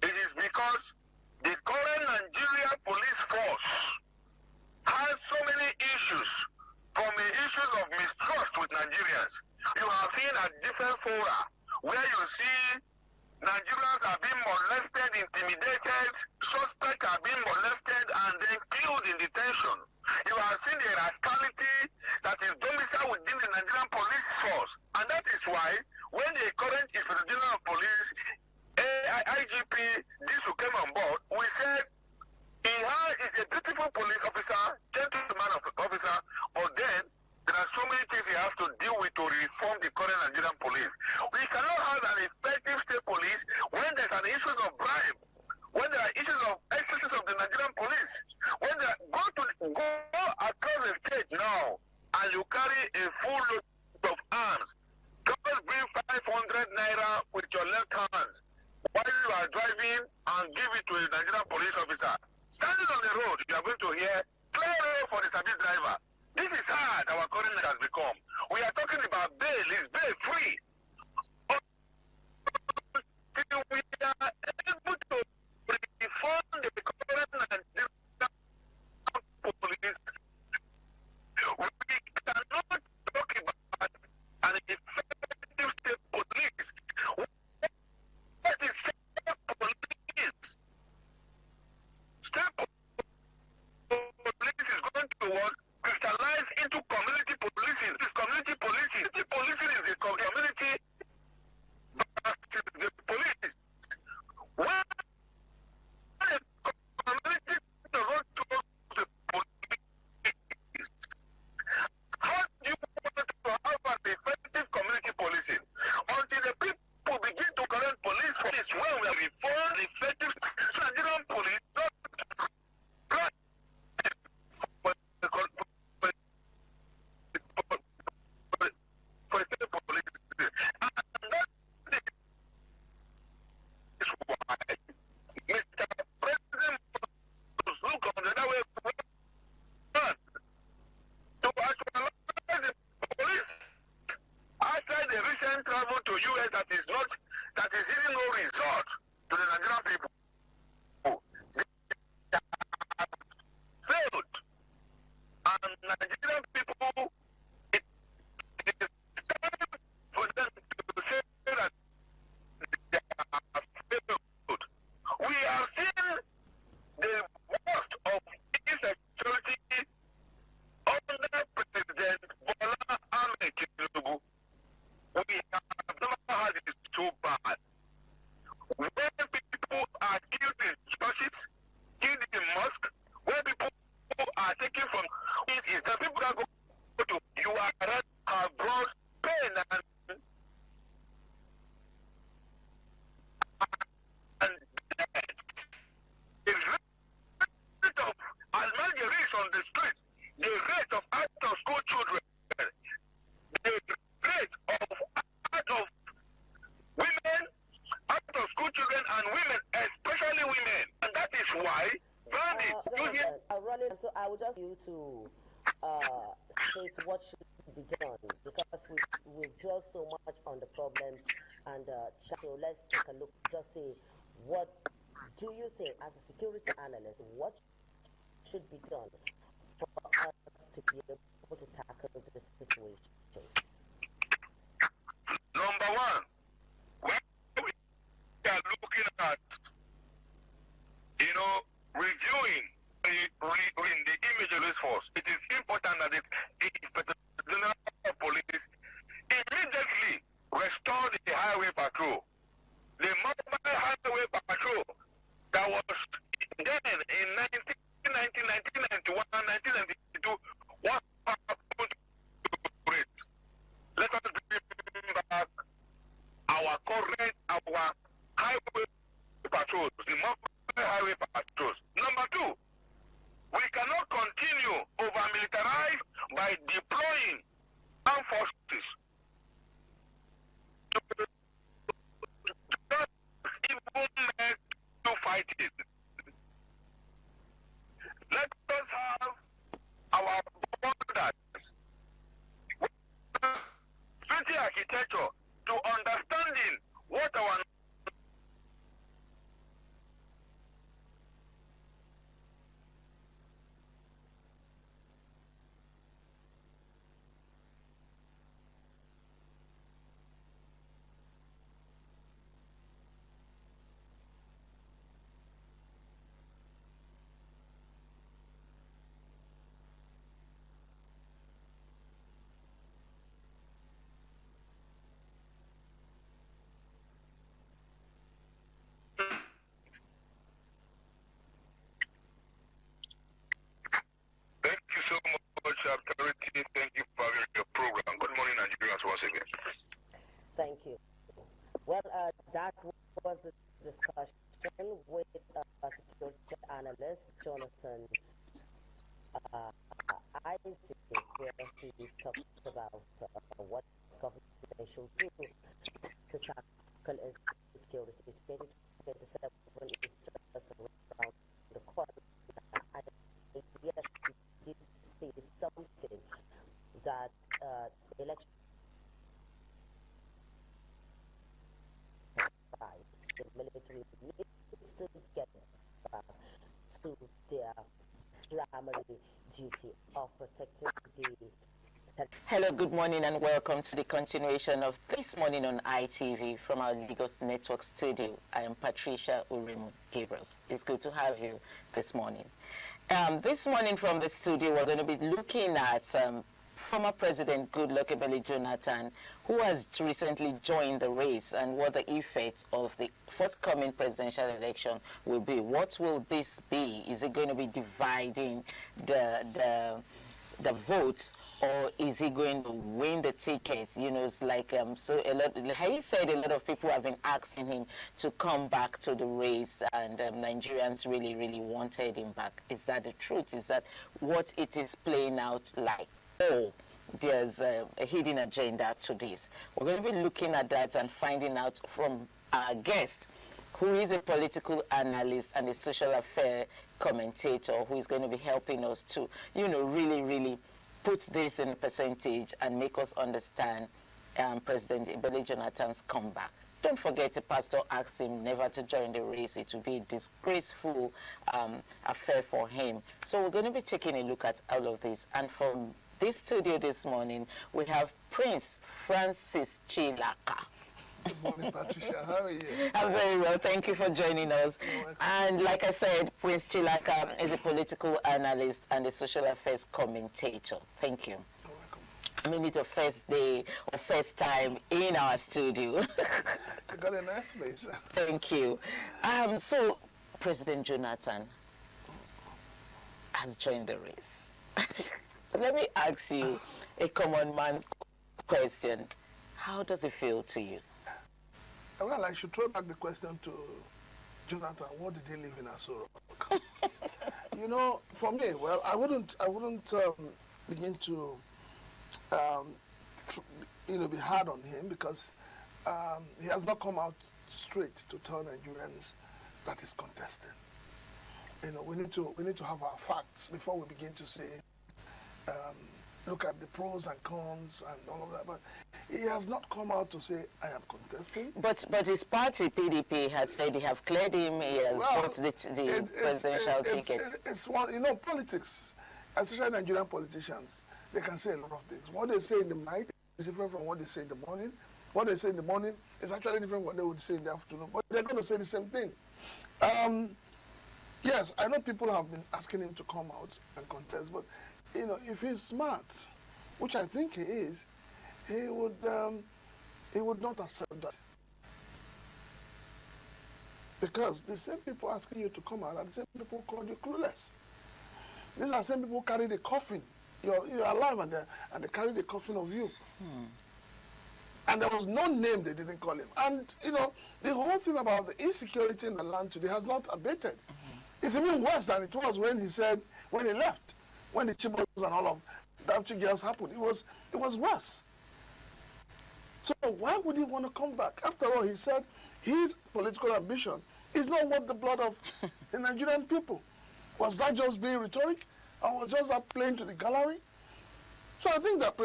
it is because the current Nigeria police force has so many issues, from the issues of mistrust with Nigerians. You have seen at different fora where you see Nigerians are being molested, intimidated, suspects are being molested and then killed in detention. You have seen the rascality that is domiciled within the Nigerian police force. And that is why when the current Inspector General of Police, IGP Disu, came on board, we said he is a beautiful police officer, gentleman officer, but then there are so many things he has to deal with to reform the current Nigerian police. We cannot have an effective state police when there's an issue of bribe, when there are issues of excesses of the Nigerian police. When they go across the state now and you carry a full load of arms, just bring 500 naira with your left hand while you are driving and give it to a Nigerian police officer. Standing on the road, you are going to hear clear road for the service driver. This is hard our current has become. We are talking about bail, is bail free. Until we are able to reform the current Nigerian police, we cannot talk about an effective state police. What is state police? State police is going to work crystallize into community policing. This community policing. Community policing is the community versus the police. When the community does not talk to the police, how do you want to have an effective community policing? Until the people begin to correct police for this, when we reform effective Nigerian police, travel to US that is even no resort to the Nigerian people. They have failed. And Nigerian people, it is time for them to say that they have failed. We have seen the worst of insecurity under President Bola Ahmed Tinubu. We have never had it so bad. When people are killed in churches, killed in mosques, when people are taken from is the people that go to URL have brought pain and death. The rate of Almageris on the streets, the rate of out-of-school children, the rate of women, out-of-school children and women, especially women. And that is why bandits so I would just you to state what should be done, because we've dwelled so much on the problems and so let's take a look, just say, what do you think, as a security analyst, what should be done for us to be able to tackle this situation? Number one, we are looking at, reviewing the image of this force. It is important that the Inspector General of Police immediately restore the highway patrol. The mobile highway patrol that was then in 1991, 1992, what happened to it? Let us bring back our highway patrols, the mobile highway patrols. Number two, we cannot continue over-militarized by deploying armed forces to even men to fight it. Let us have our borders, city architecture, to understanding what our Thank you for having your program. Good morning, Nigerians, once again. Thank you. Well, that was the discussion with security analyst Jonathan Isaac, where he talked about what government should do to tackle insecurity. 2027 is just around the corner. Yes, he did say something that election the military needs to get back to their primary duty of protecting the... Hello, good morning and welcome to the continuation of This Morning on ITV from our Lagos Network studio. I am Patricia Uremu Gabriels. It's good to have you this morning. This morning from the studio, we're going to be looking at former President Goodluck Ebele Jonathan, who has recently joined the race, and what the effect of the forthcoming presidential election will be. What will this be? Is it going to be dividing the votes, or is he going to win the ticket? You know, it's like so a lot. He said a lot of people have been asking him to come back to the race, and Nigerians really wanted him back. Is that the truth? Is that what it is playing out like? Oh, there's a hidden agenda to this. We're going to be looking at that and finding out from our guest, who is a political analyst and a social affair commentator, who is going to be helping us to, really put this in a percentage and make us understand President Ebele Jonathan's comeback. Don't forget, the pastor asked him never to join the race. It would be a disgraceful affair for him. So we're going to be taking a look at all of this. And from this studio this morning, we have Prince Francis Chilaka. Good morning, Patricia. How are you? I'm very well. Thank you for joining us. And like I said, Prince Chilaka is a political analyst and a social affairs commentator. Thank you. You're welcome. I mean, it's your first day or first time in our studio. You got a nice place. Thank you. So, President Jonathan has joined the race. Let me ask you a common man question. How does it feel to you? Well, I should throw back the question to Jonathan. What did he live in Asoro? For me, well, I wouldn't begin to, be hard on him, because he has not come out straight to tell Nigerians that he's contesting. We need to have our facts before we begin to say look at the pros and cons and all of that. But he has not come out to say, I am contesting. But his party, PDP, has said they have cleared him, he has got the presidential ticket. It's one, you know, politics, especially Nigerian politicians, they can say a lot of things. What they say in the night is different from what they say in the morning. What they say in the morning is actually different from what they would say in the afternoon. But they're going to say the same thing. Yes, I know people have been asking him to come out and contest, but you know, if he's smart, which I think he is, he would not accept that. Because the same people asking you to come out are the same people who called you clueless. These are the same people who carry the coffin. You're alive and they carry the coffin of you. And there was no name they didn't call him. And, you know, the whole thing about the insecurity in the land today has not abated. It's even worse than it was when he said, when he left, when the Chibos and all of that girls happened. It was worse. So why would he want to come back? After all, he said his political ambition is not worth the blood of the Nigerian people. Was that just being rhetoric? Or was just that playing to the gallery? So I think that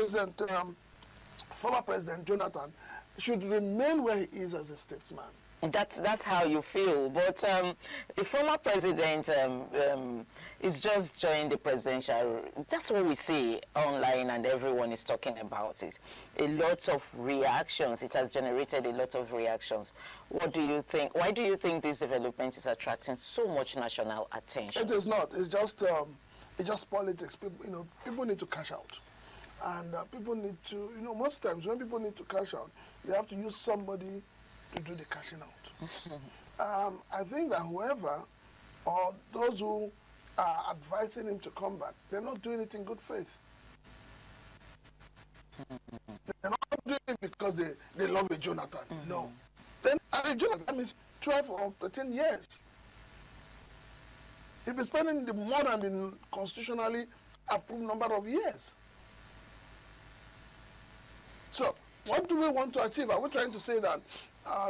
former President Jonathan should remain where he is as a statesman. That's how you feel, but the former president is just joined the presidential. That's what we see online, and everyone is talking about it. A lot of reactions. It has generated a lot of reactions. What do you think? Why do you think this development is attracting so much national attention? It is not. It's just politics. People need to cash out, and people need to. Most times when people need to cash out, they have to use somebody to do the cashing out. I think that whoever or those who are advising him to come back, they're not doing it in good faith. They're not doing it because they love a Jonathan. No. Then a Jonathan is 12 or 13 years. He'll be spending more than the constitutionally approved number of years. So what do we want to achieve? Are we trying to say that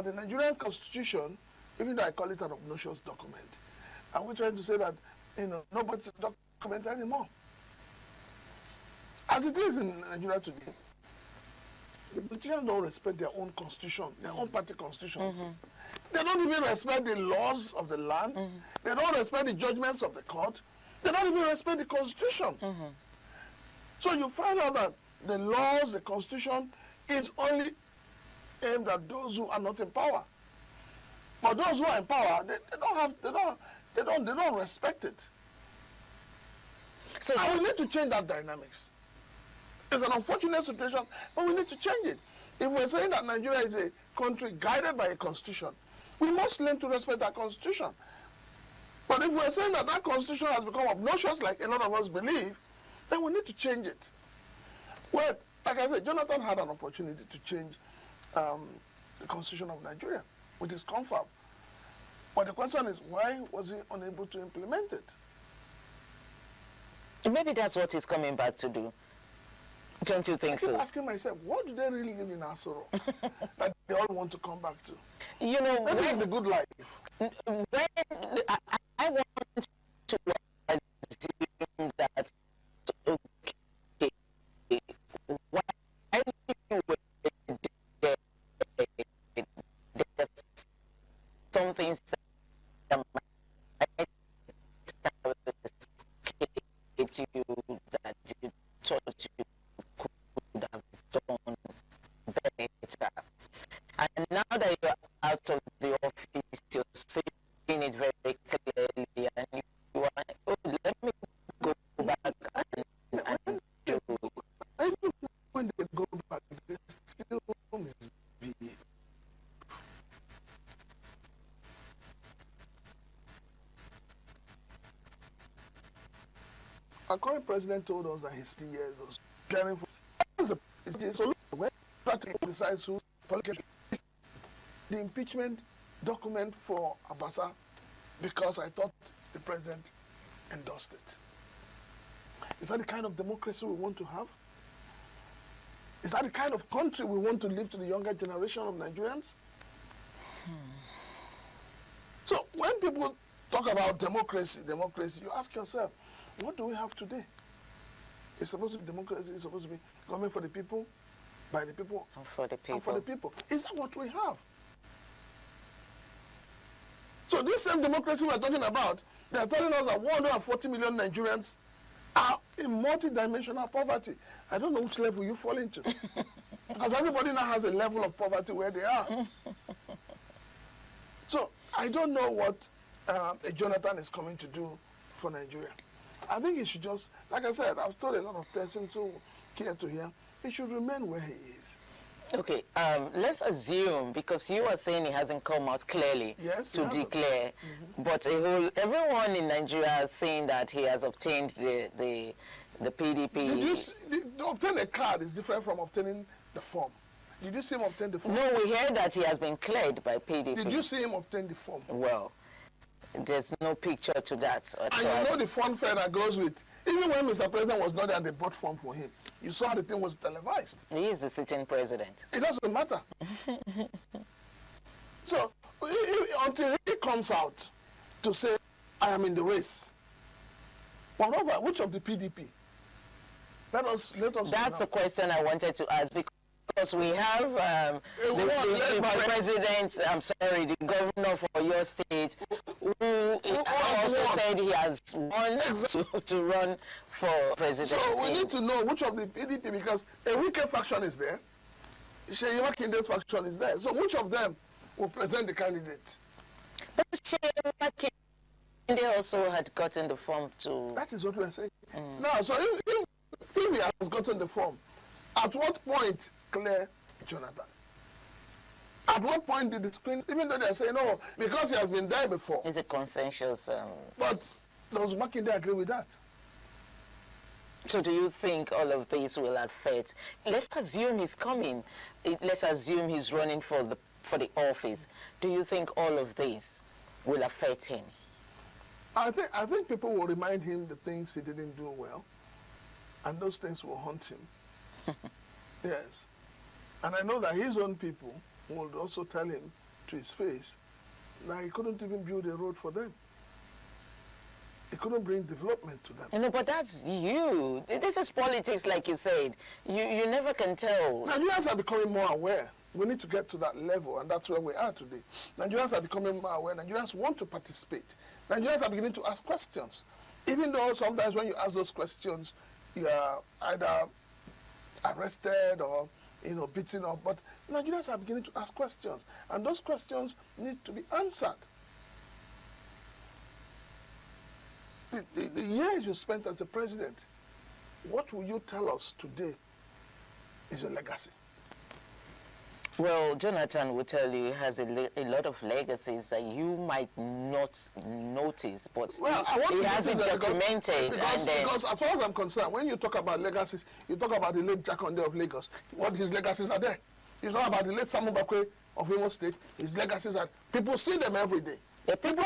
the Nigerian Constitution, even though I call it an obnoxious document, are we trying to say that nobody's a document anymore? As it is in Nigeria today, the politicians don't respect their own constitution, their own party constitutions. They don't even respect the laws of the land. They don't respect the judgments of the court. They don't even respect the constitution. So you find out that the laws, the constitution, is only aimed at those who are not in power. But those who are in power, they don't respect it. So we need to change that dynamics. It's an unfortunate situation, but we need to change it. If we're saying that Nigeria is a country guided by a constitution, we must learn to respect that constitution. But if we're saying that that constitution has become obnoxious, like a lot of us believe, then we need to change it. Well, like I said, Jonathan had an opportunity to change the constitution of Nigeria with his confab. But the question is, why was he unable to implement it? Maybe that's what he's coming back to do. Don't you think so? I keep asking myself, what do they really live in Asoro that they all want to come back to? Maybe it's the good life. When I want to assume that, okay, why you were there, there's some things that might have escaped you that you thought you could have done better. And now that you're out of the office, you're seeing it very clearly, and you are, let me go back and do. Even when they go back, they still misbehave. Our current president told us that his 3 years was caring for. So when decides who's politician, the impeachment document for Abasa, because I thought the president endorsed it. Is that the kind of democracy we want to have? Is that the kind of country we want to leave to the younger generation of Nigerians? So when people talk about democracy, you ask yourself, what do we have today? It's supposed to be democracy. It's supposed to be government for the people, by the people, and for the people. And for the people. Is that what we have? So this same democracy we're talking about, they're telling us that 140 million Nigerians are in multi-dimensional poverty. I don't know which level you fall into. Because everybody now has a level of poverty where they are. So I don't know what Jonathan is coming to do for Nigeria. I think he should just, like I said, I've told a lot of persons who care to hear, he should remain where he is. Okay, let's assume, because you are saying he hasn't come out clearly to declare, but everyone in Nigeria is saying that he has obtained the PDP. To obtain a card is different from obtaining the form. Did you see him obtain the form? No, we heard that he has been cleared by PDP. Did you see him obtain the form? Well, there's no picture to that. And you know the funfair that goes with, even when Mr. President was not there, they bought form for him. You saw the thing was televised. He is the sitting president. It doesn't matter. So, until he comes out to say, I am in the race, moreover, which of the PDP? Let us. That's a question I wanted to ask, because we have the president, the governor for your state, who also said he has won to run for presidency. So we need to know which of the PDP, because a wicked faction is there, Seyi Makinde's faction is there. So which of them will present the candidate? But Seyi Makinde also had gotten the form too. That is what we are saying. Now, so if he has gotten the form, at what point clear Jonathan? At what point did the screen, even though they are saying, no, because he has been there before. It's a consensus. But does Makinde agree with that? So do you think all of this will affect? Let's assume he's coming. Let's assume he's running for the office. Do you think all of this will affect him? I think people will remind him the things he didn't do well, and those things will haunt him. Yes. And I know that his own people will also tell him to his face that he couldn't even build a road for them. He couldn't bring development to them. No, but that's you. This is politics, like you said. You never can tell. Nigerians are becoming more aware. We need to get to that level, and that's where we are today. Nigerians are becoming more aware. Nigerians want to participate. Nigerians are beginning to ask questions. Even though sometimes when you ask those questions, you are either arrested or beaten up, but Nigerians are beginning to ask questions, and those questions need to be answered. The years you spent as a president, what will you tell us today is your legacy? Well, Jonathan will tell you he has a lot of legacies that you might not notice, but he has it documented. Because as far as I'm concerned, when you talk about legacies, you talk about the late Jakonde of Lagos. What his legacies are there? You talk about the late Samuel Bakwe of Imo State. His legacies are, people see them every day. Yeah, people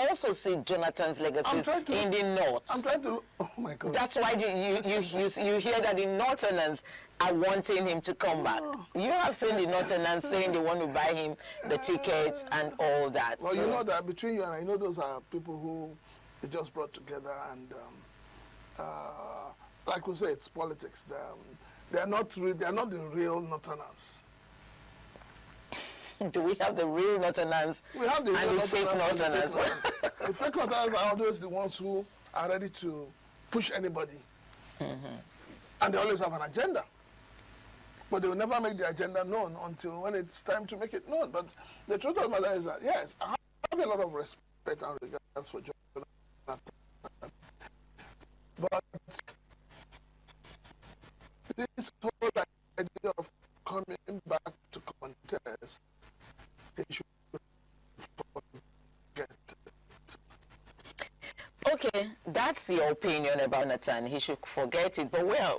also see Jonathan's legacies in the north. I'm trying to. Oh my God. That's why you hear that the Northerners are wanting him to come back. You have seen the Northerners saying they want to buy him the tickets and all that. Well, you know that between you and I know those are people who they just brought together, and like we say, it's politics. They are not the real Northerners. Do we have the real Northerners? We have the real and the fake Northerners. The fake Northerners are always the ones who are ready to push anybody. And they always have an agenda. But they will never make the agenda known until when it's time to make it known. But the truth of the matter is that, yes, I have a lot of respect and regards for Jonathan. But this whole idea of coming back to contest, he should forget it. Okay, that's your opinion about Nathan. He should forget it. But we're on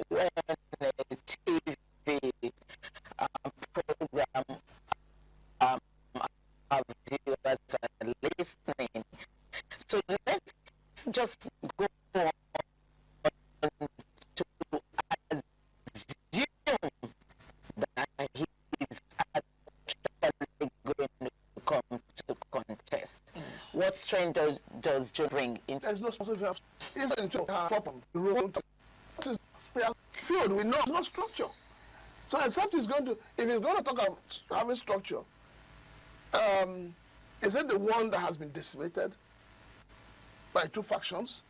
a TV program. Our viewers are listening. So let's just go on to assume that he is actually going to come to contest. What strength does Joe bring into? There's no specific. Isn't the rule? field, we know it's not structure. So except if he's going to talk about having structure, is it the one that has been decimated by two factions?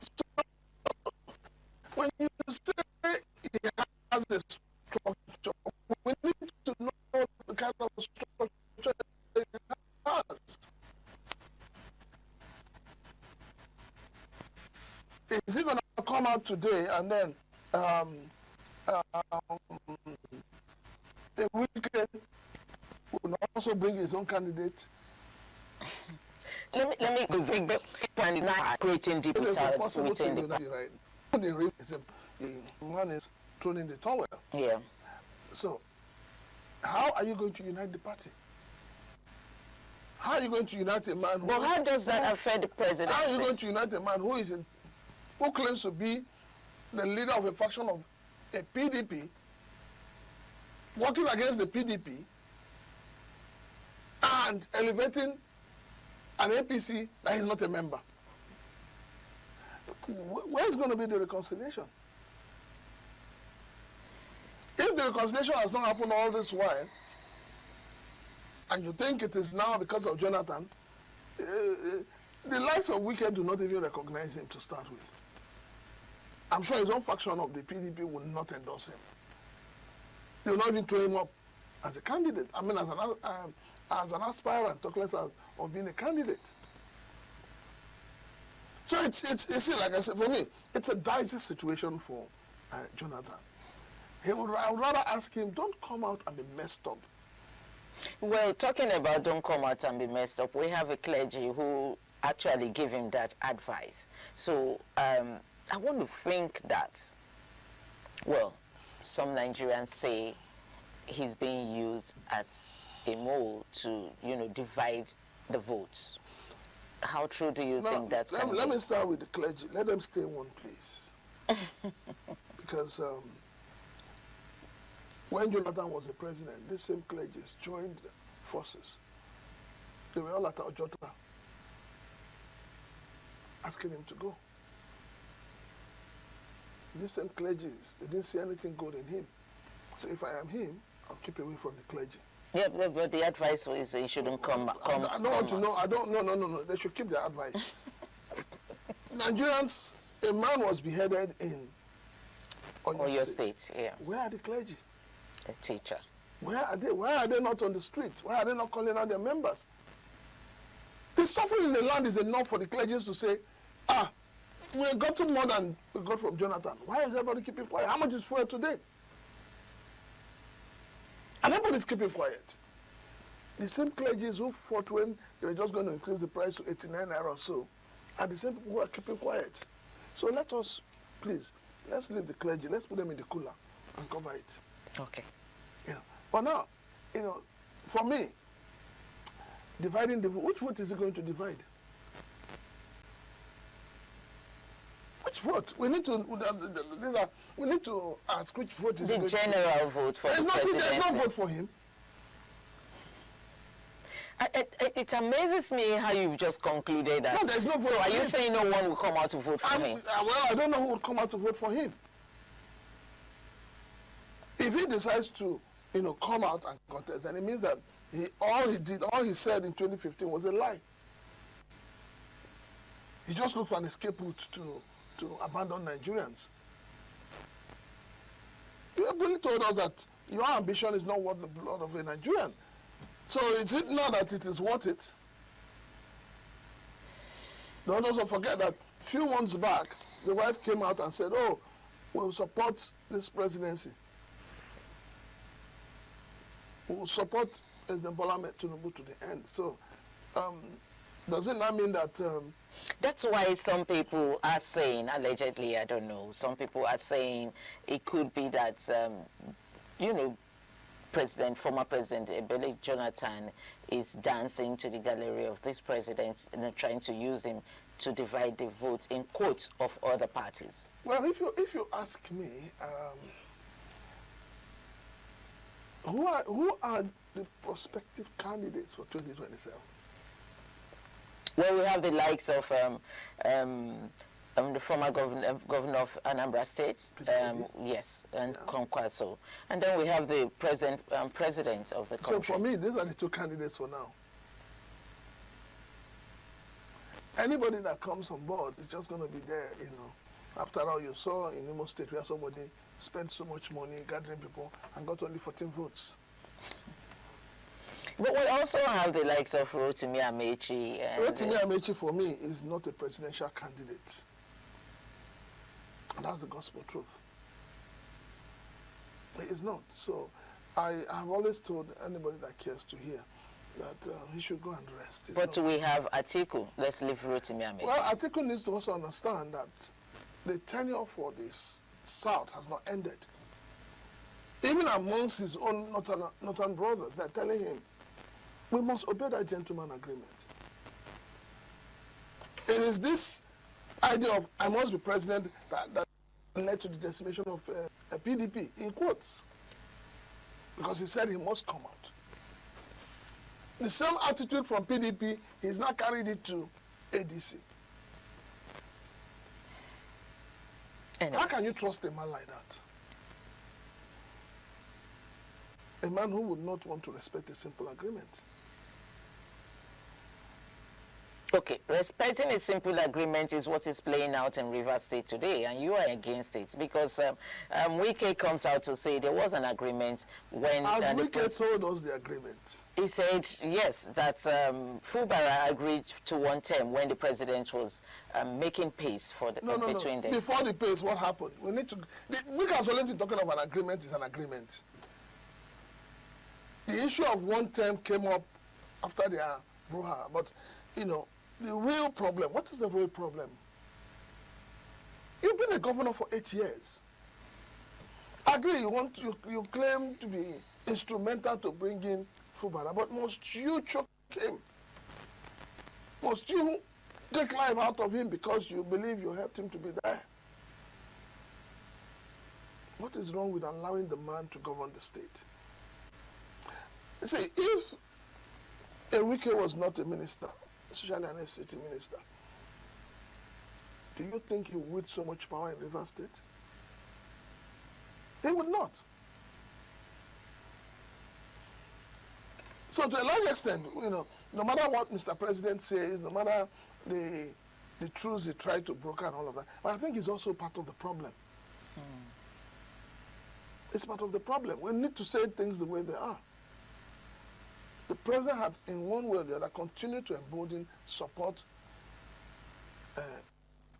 So when you say he has a structure, we need to know the kind of structure he has. Is he going to come out today and then a weekend will also bring his own candidate? Let me bring the point now creating deep possible thing to be right. The man is thrown in the towel. Yeah. So, how are you going to unite the party? How are you going to unite a man? But how does that affect the president? How are you going to unite a man who claims to be the leader of a faction of a PDP, working against the PDP, and elevating an APC that is not a member? Where's going to be the reconciliation? If the reconciliation has not happened all this while, and you think it is now because of Jonathan, the likes of Wike do not even recognize him to start with. I'm sure his own faction of the PDP will not endorse him. They will not even throw him up as a candidate. I mean, as an aspirant, talk less of being a candidate. So it's like I said, for me, it's a dicey situation for Jonathan. I would rather ask him, don't come out and be messed up. Well, talking about don't come out and be messed up, we have a clergy who actually give him that advice. So I want to think that, well, some Nigerians say he's being used as a mole to, divide the votes. How true do you think that's going to be? Let me start with the clergy. Let them stay in one place. Because when Jonathan was the president, these same clergies joined forces. They were all at Ojota asking him to go. These same clergies, they didn't see anything good in him. So if I am him, I'll keep away from the clergy. Yeah, but the advice is he shouldn't come. I don't want to know. No. They should keep their advice. Nigerians, a man was beheaded in Oyo State. Yeah. Where are the clergy? A teacher. Where are they? Why are they not on the street? Why are they not calling out their members? The suffering in the land is enough for the clergy to say, we got to more than we got from Jonathan. Why is everybody keeping quiet? How much is fuel today? And everybody's keeping quiet. The same clergies who fought when they were just going to increase the price to 89 naira or so are the same people who are keeping quiet. So let us, please, let's leave the clergy. Let's put them in the cooler and cover it. Okay. But now, for me, dividing the vote, which vote is it going to divide? Which vote? We need to. We need to ask which vote is the general vote for the presidency. There's no vote for him. It amazes me how you've just concluded that. No, there's no vote. So are you saying no one will come out to vote for him? Well, I don't know who will come out to vote for him. If he decides to, come out and contest, and it means that all he said in 2015 was a lie. He just looked for an escape route to abandon Nigerians. You have really told us that your ambition is not worth the blood of a Nigerian. So is it not that it is worth it? Don't also forget that a few months back, the wife came out and said, we'll support this presidency. We'll support President Bola Ahmed Tinubu to the end. So does it not mean that... That's why some people are saying, allegedly, I don't know, some people are saying it could be that, former President Ebele Jonathan is dancing to the gallery of this president and trying to use him to divide the votes, in quotes, of other parties. Well, if you ask me, who are the prospective candidates for 2027? Well, we have the likes of the former governor of Anambra State, yes, and Kwankwaso. And then we have the present president of the country. So for me, these are the two candidates for now. Anybody that comes on board is just going to be there, you know. After all, you saw in Imo State where somebody spent so much money gathering people and got only 14 votes. But we also have the likes of Rotimi Amechi. Rotimi Amechi, for me, is not a presidential candidate. And that's the gospel truth. He is not. So I have always told anybody that cares to hear that he should go and rest. But we have Atiku. Let's leave Rotimi Amechi. Well, Atiku needs to also understand that the tenure for this South has not ended. Even amongst his own northern brothers, they're telling him, we must obey that gentleman agreement. It is this idea of I must be president that led to the decimation of a PDP, in quotes, because he said he must come out. The same attitude from PDP, he's now carried it to ADC. How can you trust a man like that? A man who would not want to respect a simple agreement. Okay, respecting a simple agreement is what is playing out in Rivers State today, and you are against it because Wike comes out to say there was an agreement when... As Wike told us the agreement. He said, yes, that Fubara agreed to 1 term when the president was making peace for the, between them. Before the peace, what happened? We need to... We can always be talking of an agreement is an agreement. The issue of 1 term came up after their brouhaha, but, you know, the real problem, what is the real problem? You've been a governor for 8 years. I agree, you claim to be instrumental to bring in Fubara, but must you choke him? Must you take life out of him because you believe you helped him to be there? What is wrong with allowing the man to govern the state? See, if Wike was not a minister, especially an FCT minister, do you think he would so much power in Rivers State? He would not. So to a large extent, you know, no matter what Mr. President says, no matter the truths he tried to broker and all of that, but I think he's also part of the problem. It's part of the problem. We need to say things the way they are. The president had, in one way or the other, continued to embolden, support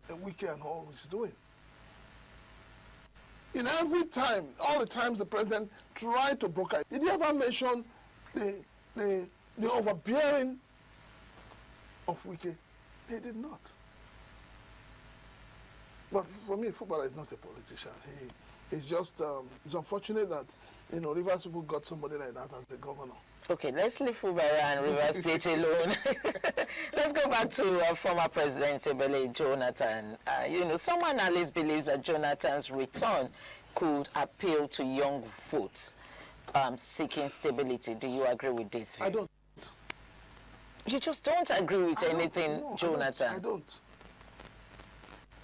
Wike and all he's doing. In every time, all the times the president tried to broker, did he ever mention the overbearing of Wike? He did not. But for me, Fubara is not a politician. He's just, it's unfortunate that, you know, Rivers people got somebody like that as the governor. Okay, let's leave Fubara and Rivers State alone. Let's go back to former President Ebele Jonathan. You know, some analysts believe that Jonathan's return could appeal to young votes seeking stability. Do you agree with this view? I don't. You just don't agree with anything, Jonathan? I don't.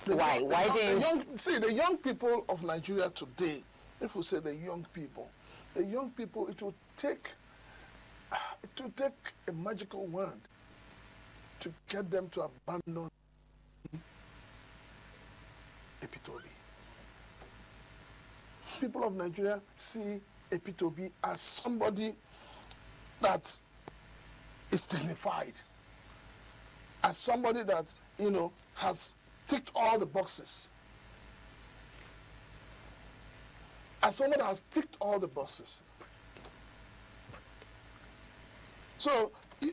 Why? Why do you... See, the young people of Nigeria today, if we say the young people, it will take a magical wand to get them to abandon Epitobi. People of Nigeria see Epitobi as somebody that is dignified, as somebody that, you know, has ticked all the boxes. As someone that has ticked all the boxes. So you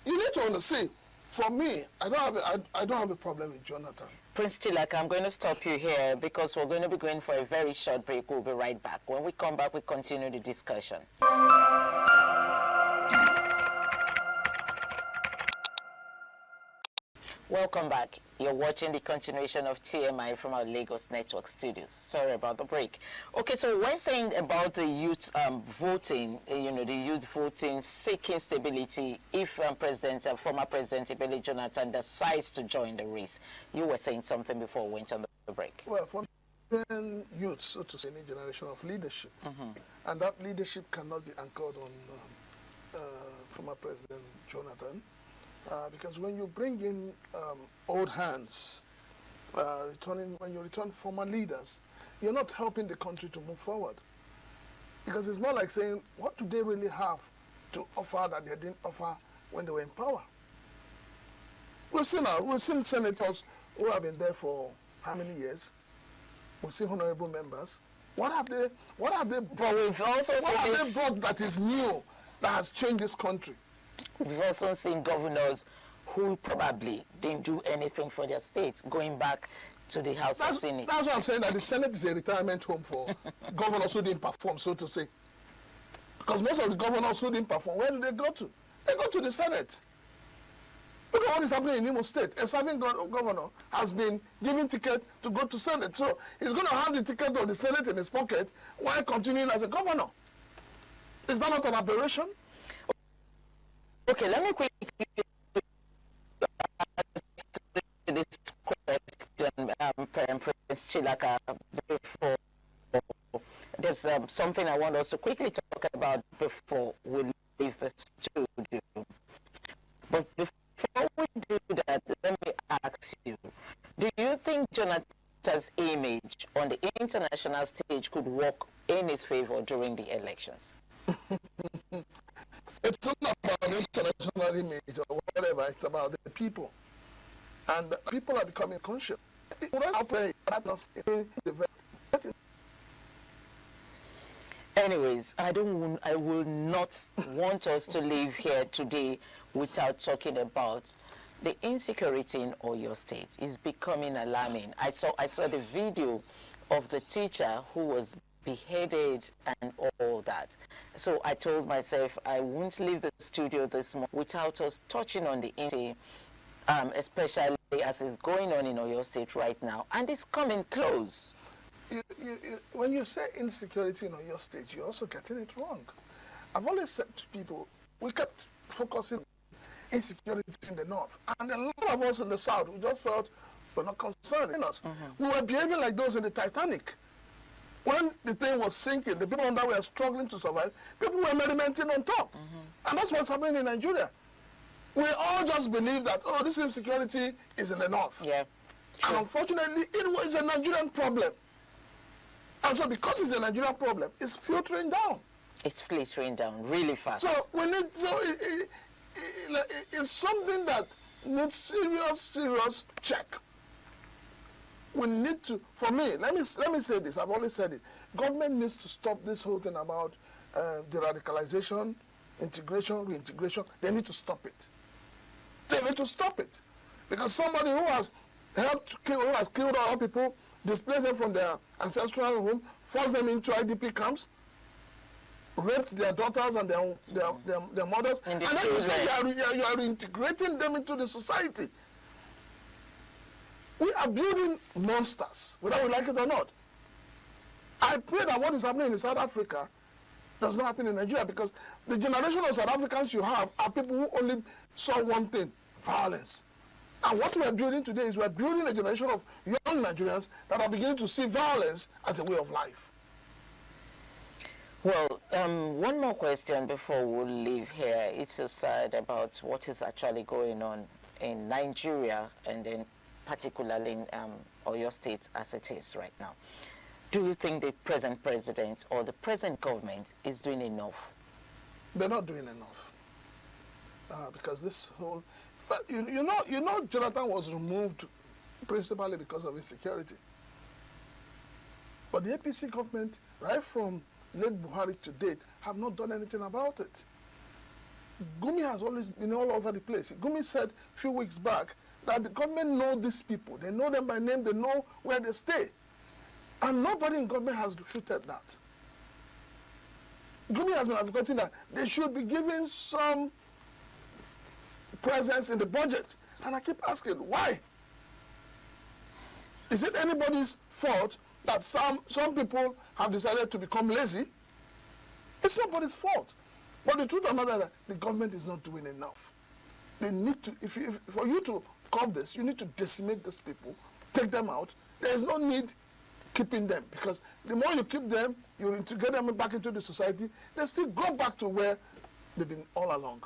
need to understand. For me, I don't have a problem with Jonathan. Prince Chilaka, I'm going to stop you here because we're going to be going for a very short break. We'll be right back. When we come back, we continue the discussion. Welcome back. You're watching the continuation of TMI from our Lagos Network studios. Sorry about the break. Okay, so we're saying about the youth voting, the youth voting, seeking stability if former President Ebele Jonathan decides to join the race. You were saying something before we went on the break. Well, for youth, so to say, any generation of leadership. And that leadership cannot be anchored on former President Jonathan. Because when you bring in old hands, when you return former leaders, you're not helping the country to move forward. Because it's more like saying, what do they really have to offer that they didn't offer when they were in power? We've seen senators who have been there for how many years? We've seen honorable members. What have they brought that is new, that has changed this country? We've also seen governors who probably didn't do anything for their states, going back to the House of Senate. That's what I'm saying, that the Senate is a retirement home for governors who didn't perform, so to say. Because most of the governors who didn't perform, where do they go to? They go to the Senate. Look at what is happening in Imo State. A serving governor has been given ticket to go to Senate. So he's going to have the ticket of the Senate in his pocket while continuing as a governor. Is that not an aberration? Okay, let me quickly answer this question, Prince Chilaka, before there's something I want us to quickly talk about before we leave the studio. But before we do that, let me ask you, do you think Jonathan's image on the international stage could work in his favor during the elections? It's not about the international image or whatever, it's about the people. And the people are becoming conscious. Anyways, I will not want us to leave here today without talking about the insecurity in Oyo State. It's becoming alarming. I saw the video of the teacher who was beheaded and all that. So I told myself I won't leave the studio this morning without us touching on the insecurity, especially as it's going on in Oyo State right now, and it's coming close. When you say insecurity in Oyo State, you're also getting it wrong. I've always said to people, we kept focusing on insecurity in the north, and a lot of us in the south, we just felt we're not concerned in us. We were behaving like those in the Titanic. When the thing was sinking, the people on that were struggling to survive, people were merrimenting on top. And that's what's happening in Nigeria. We all just believe that, oh, this insecurity is in the north. Yeah. And unfortunately, it was a Nigerian problem. And so because it's a Nigerian problem, it's filtering down. It's filtering down really fast. So we need, it's something that needs serious check. We need to, for me, let me say this, I've always said it, government needs to stop this whole thing about de-radicalization, integration, reintegration. They need to stop it. They need to stop it. Because somebody who has helped kill, who has killed our people, displaced them from their ancestral home, forced them into IDP camps, raped their daughters and their mothers, and then you say you are integrating them into the society. We are building monsters, whether we like it or not. I pray that what is happening in South Africa does not happen in Nigeria, because the generation of South Africans you have are people who only saw one thing, violence. And what we are building today is we are building a generation of young Nigerians that are beginning to see violence as a way of life. Well, one more question before we leave here. It's so sad about what is actually going on in Nigeria, and then particularly in Oyo State as it is right now. Do you think the present president or the present government is doing enough? They're not doing enough. Because this whole... You know, Jonathan was removed principally because of insecurity. But the APC government, right from late Buhari to date, have not done anything about it. Gumi has always been all over the place. Gumi said a few weeks back that the government know these people. They know them by name. They know where they stay. And nobody in government has refuted that. Gumi has been advocating that they should be given some presence in the budget. And I keep asking, why? Is it anybody's fault that some people have decided to become lazy? It's nobody's fault. But the truth of the matter is that the government is not doing enough. They need to, for you to curb this, you need to decimate these people, take them out. There is no need keeping them, because the more you keep them, you integrate them back into the society, they still go back to where they've been all along.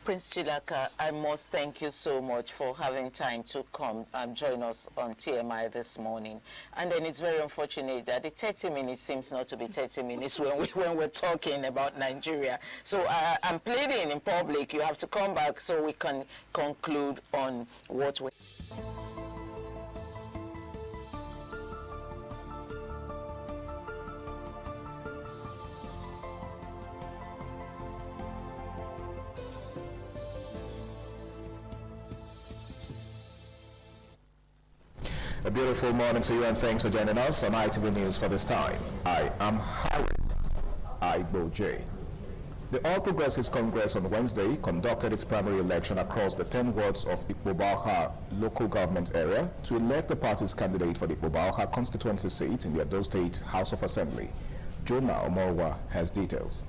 Prince Chilaka, I must thank you so much for having time to come and join us on TMI this morning. And then it's very unfortunate that the 30 minutes seems not to be 30 minutes when we're talking about Nigeria. So I'm pleading in public, you have to come back so we can conclude on what we... A beautiful morning to you, and thanks for joining us on ITV News for this time. I am Harry Igboje. The All Progressives Congress on Wednesday conducted its primary election across the 10 wards of Ikpoba-Oha local government area to elect the party's candidate for the Ikpoba-Oha constituency seat in the Edo State House of Assembly. Jonah Omorwa has details.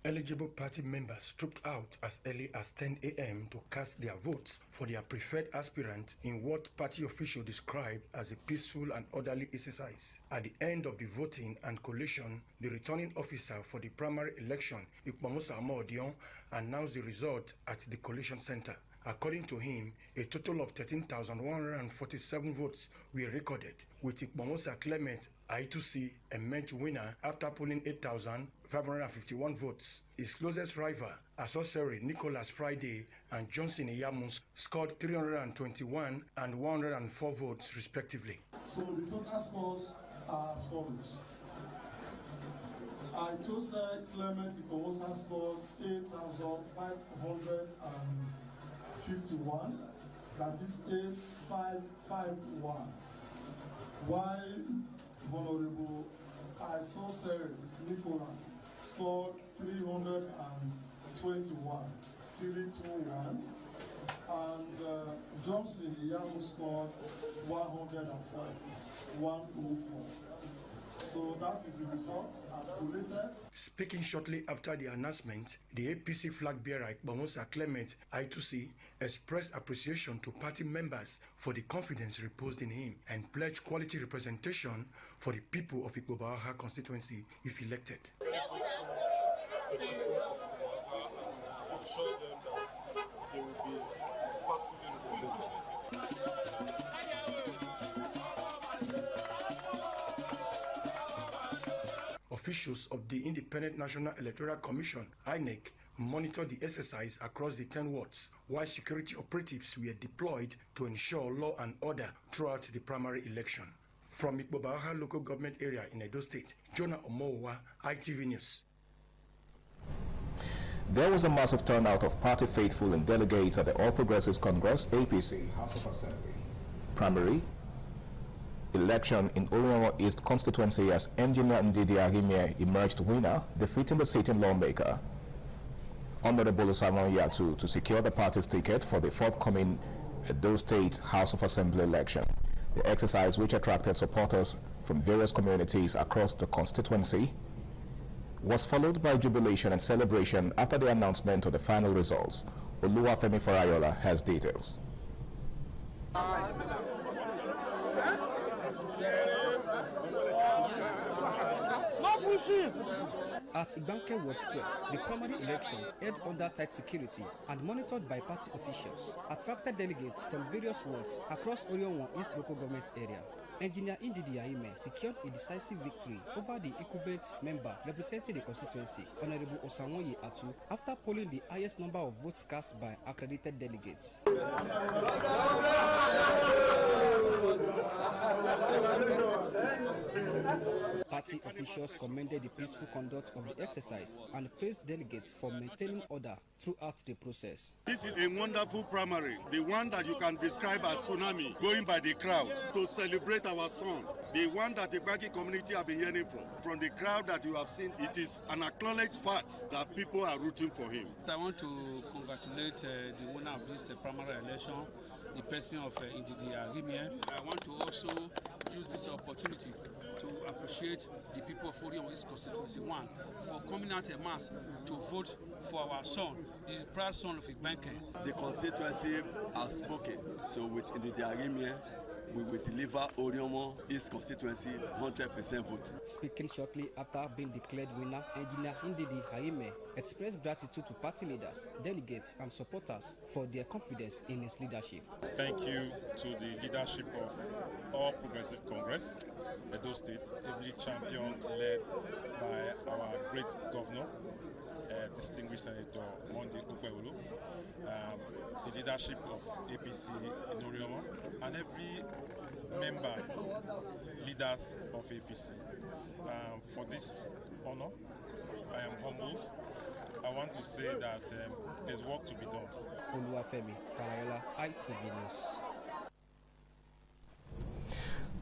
Eligible party members trooped out as early as 10 a.m. to cast their votes for their preferred aspirant in what party officials described as a peaceful and orderly exercise. At the end of the voting and collation, the returning officer for the primary election, Ikpomusa Amodion, announced the result at the collation center. According to him, a total of 13,147 votes were recorded, with Ikpomusa Clement I2C emerged winner after polling 8,551 votes. His closest rival, Asoseri Nicholas Friday and Johnson Iyamu, scored 321 and 104 votes respectively. So the total scores are as follows. I2C Clement Ikpomusa scored 8,551, that is 8,551. While Honorable Asoseri Nicholas scored 321, 321, and Johnson Iyamu scored 104, 104. So that is the result as collated. Speaking shortly after the announcement, the APC flag bearer Ikpomusa Clement I2C expressed appreciation to party members for the confidence reposed in him and pledged quality representation for the people of Ikpoba-Oha constituency if elected. I'm sure them that they will be thoughtfully represented. Officials of the Independent National Electoral Commission, INEC, monitored the exercise across the 10 wards, while security operatives were deployed to ensure law and order throughout the primary election. From Ikpoba-Oha local government area in Edo State, Jonah Omowa, ITV News. There was a massive turnout of party faithful and delegates at the All Progressives Congress, APC, House of Assembly primary election in Orionwa East constituency as Engineer Ndidi Agimie emerged winner, defeating the sitting lawmaker, Honorable Osamon Yatu, to secure the party's ticket for the forthcoming Edo State House of Assembly election. The exercise, which attracted supporters from various communities across the constituency, was followed by jubilation and celebration after the announcement of the final results. Oluwafemi Farayola has details. At Igbanke Ward 12, the primary election, held under tight security and monitored by party officials, attracted delegates from various wards across Orionwa East local government area. Engineer Ndidi Agimie secured a decisive victory over the incumbent member representing the constituency, Honorable Osamon Yatu, after polling the highest number of votes cast by accredited delegates. Party officials commended the peaceful conduct of the exercise and praised delegates for maintaining order throughout the process. This is a wonderful primary, the one that you can describe as tsunami, going by the crowd to celebrate our son. The one that the banking community have been hearing from the crowd that you have seen. It is an acknowledged fact that people are rooting for him. I want to congratulate the winner of this primary election, the person of Ndidi Arimie. I want to also use this opportunity to appreciate the people of Orion East Constituency 1 for coming out en masse to vote for our son, the proud son of Igbenke. The constituency has spoken, so with Ndidi Arimie, we will deliver Orion East constituency 100% vote. Speaking shortly after being declared winner, Engineer Ndidi Arimie expressed gratitude to party leaders, delegates and supporters for their confidence in his leadership. Thank you to the leadership of All Progressive Congress, Edo State, ably championed, led by our great governor, distinguished Senator Monday Okpebholo, the leadership of APC in Orion, and every member, leaders of APC. For this honor, I am humbled. I want to say that there's work to be done. Oluwafemi Farayola, ITV News.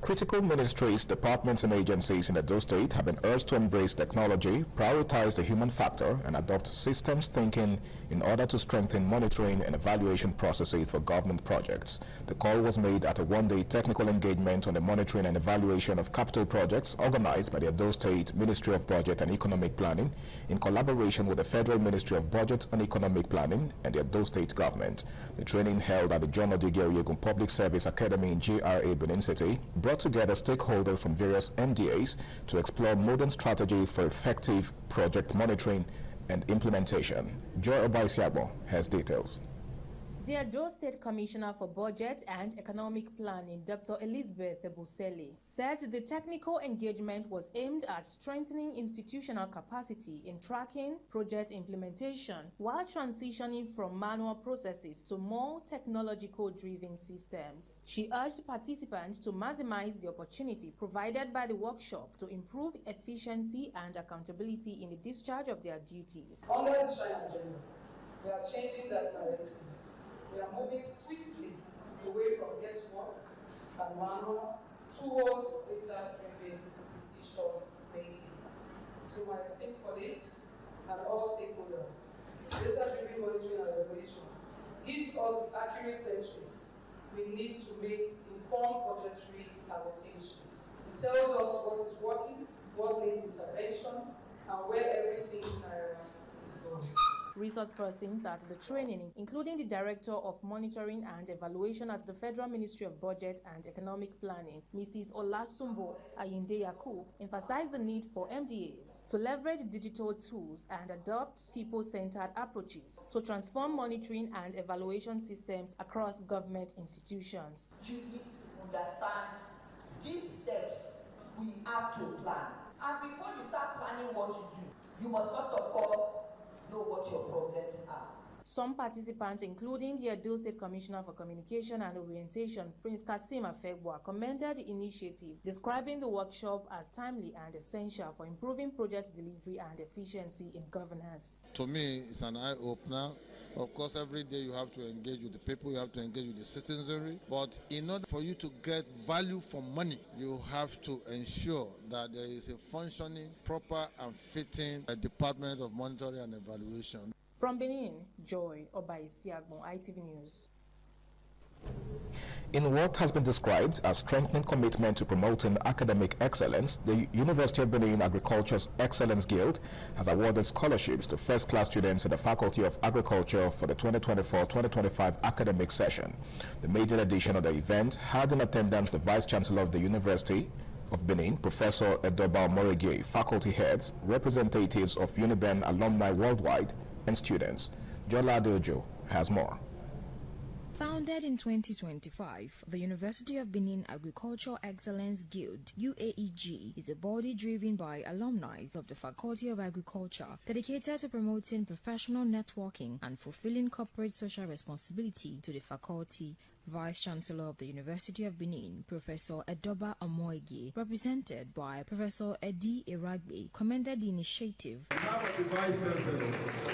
Critical ministries, departments and agencies in Edo State have been urged to embrace technology, prioritize the human factor and adopt systems thinking in order to strengthen monitoring and evaluation processes for government projects. The call was made at a one-day technical engagement on the monitoring and evaluation of capital projects organized by the Edo State Ministry of Budget and Economic Planning in collaboration with the Federal Ministry of Budget and Economic Planning and the Edo State government. The training held at the John Odige Oyegun Public Service Academy in GRA Benin City brought together stakeholders from various MDAs to explore modern strategies for effective project monitoring and implementation. Joy Obaisiabo has details. The Edo State Commissioner for Budget and Economic Planning, Dr. Elizabeth Ebusele, said the technical engagement was aimed at strengthening institutional capacity in tracking project implementation while transitioning from manual processes to more technological-driven systems. She urged participants to maximize the opportunity provided by the workshop to improve efficiency and accountability in the discharge of their duties. Under the Shine agenda, we are changing that narrative. We are moving swiftly away from guesswork and manual towards data-driven decision making. To my esteemed colleagues and all stakeholders, data-driven monitoring and evaluation gives us the accurate metrics we need to make informed budgetary allocations. It tells us what is working, what needs intervention, and where every single naira is going. Resource persons at the training, including the Director of Monitoring and Evaluation at the Federal Ministry of Budget and Economic Planning, Mrs. Olasumbo Ayinde Yaku, emphasized the need for MDAs to leverage digital tools and adopt people-centered approaches to transform monitoring and evaluation systems across government institutions. You need to understand these steps we have to plan. And before you start planning what to do, you must first of all know what your problems are. Some participants, including the Edo State Commissioner for Communication and Orientation, Prince Kasim Afegboa, commended the initiative, describing the workshop as timely and essential for improving project delivery and efficiency in governance. To me, it's an eye-opener. Of course, every day you have to engage with the people, you have to engage with the citizenry. But in order for you to get value for money, you have to ensure that there is a functioning, proper and fitting Department of Monitoring and Evaluation. From Benin, Joy Obaisiagbo, ITV News. In what has been described as strengthening commitment to promoting academic excellence, the University of Benin Agriculture's Excellence Guild has awarded scholarships to first-class students in the Faculty of Agriculture for the 2024-2025 academic session. The maiden edition of the event had in attendance the Vice Chancellor of the University of Benin, Professor Edoba Morege, faculty heads, representatives of UniBen alumni worldwide, and students. Jola Adeojo has more. Founded in 2025, the University of Benin Agriculture Excellence Guild, UAEG, is a body driven by alumni of the Faculty of Agriculture, dedicated to promoting professional networking and fulfilling corporate social responsibility to the faculty Vice-Chancellor of the University of Benin, Professor Edoba Amoigi, represented by Professor Eddie Iragbe, commended the initiative. On behalf of the Vice-Chancellor,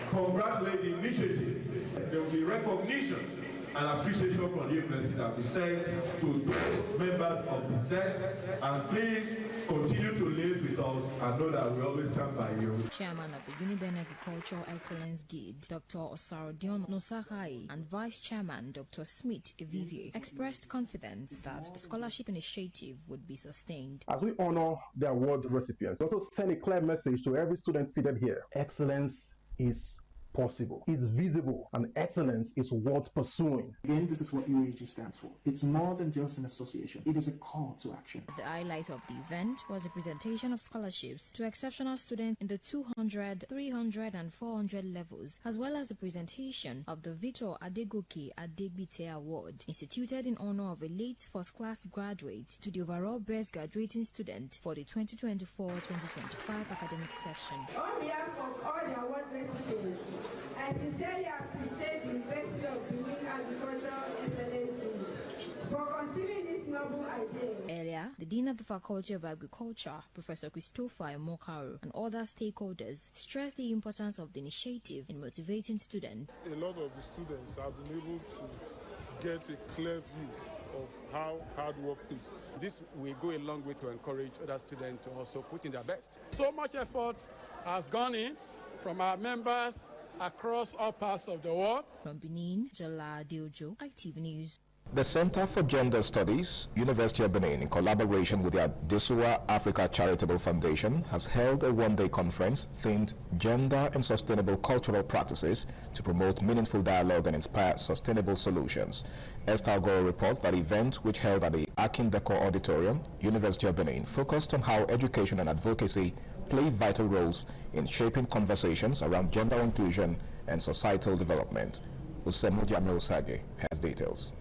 congratulate the initiative. There will be recognition and appreciation from the university that will be sent to those members of the set, and please continue to live with us and know that we always stand by you. Chairman of the Uniben Agricultural Excellence Guild, Dr. Osarodion Nosahai, and Vice Chairman Dr. Smith Evivie expressed confidence that the scholarship initiative would be sustained. As we honor the award recipients, we also send a clear message to every student seated here. Excellence is possible, it's visible, and excellence is worth pursuing. Again, this is what UAG stands for. It's more than just an association, it is a call to action. The highlight of the event was a presentation of scholarships to exceptional students in the 200, 300, and 400 levels, as well as the presentation of the Victor Adegoke Adegbite Award, instituted in honor of a late first-class graduate to the overall best graduating student for the 2024-2025 academic session. On behalf of all the award recipients, I sincerely appreciate the University of Benin Agricultural Excellence for conceiving this noble idea. Earlier, the Dean of the Faculty of Agriculture, Professor Christopher Mokaru, and other stakeholders stressed the importance of the initiative in motivating students. A lot of the students have been able to get a clear view of how hard work is. This will go a long way to encourage other students to also put in their best. So much effort has gone in from our members across all parts of the world. From Benin, Jala Diojo, ITV News. The Center for Gender Studies, University of Benin, in collaboration with the Adesua Africa Charitable Foundation, has held a one-day conference themed Gender and Sustainable Cultural Practices to promote meaningful dialogue and inspire sustainable solutions. Esther Goro reports that the event, which held at the Akin Deco Auditorium, University of Benin, focused on how education and advocacy play vital roles in shaping conversations around gender inclusion and societal development. Usemu Jamil Sage has details.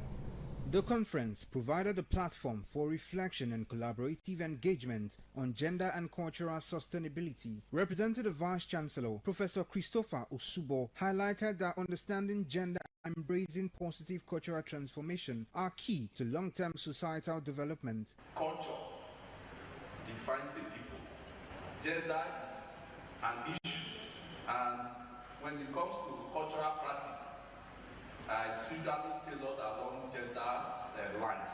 The conference provided a platform for reflection and collaborative engagement on gender and cultural sustainability. Representative Vice-Chancellor Professor Christopher Osubo highlighted that understanding gender and embracing positive cultural transformation are key to long-term societal development. Culture defines a people. Gender is an issue, and when it comes to cultural practices, it's usually tailored along gender lines.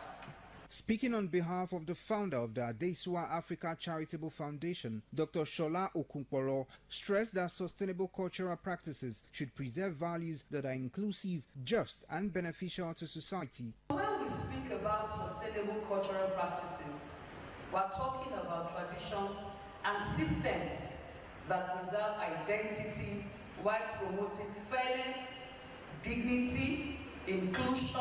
Speaking on behalf of the founder of the Adesua Africa Charitable Foundation, Dr. Shola Okunkporo stressed that sustainable cultural practices should preserve values that are inclusive, just, and beneficial to society. When we speak about sustainable cultural practices, we're talking about traditions and systems that preserve identity while promoting fairness, dignity, inclusion,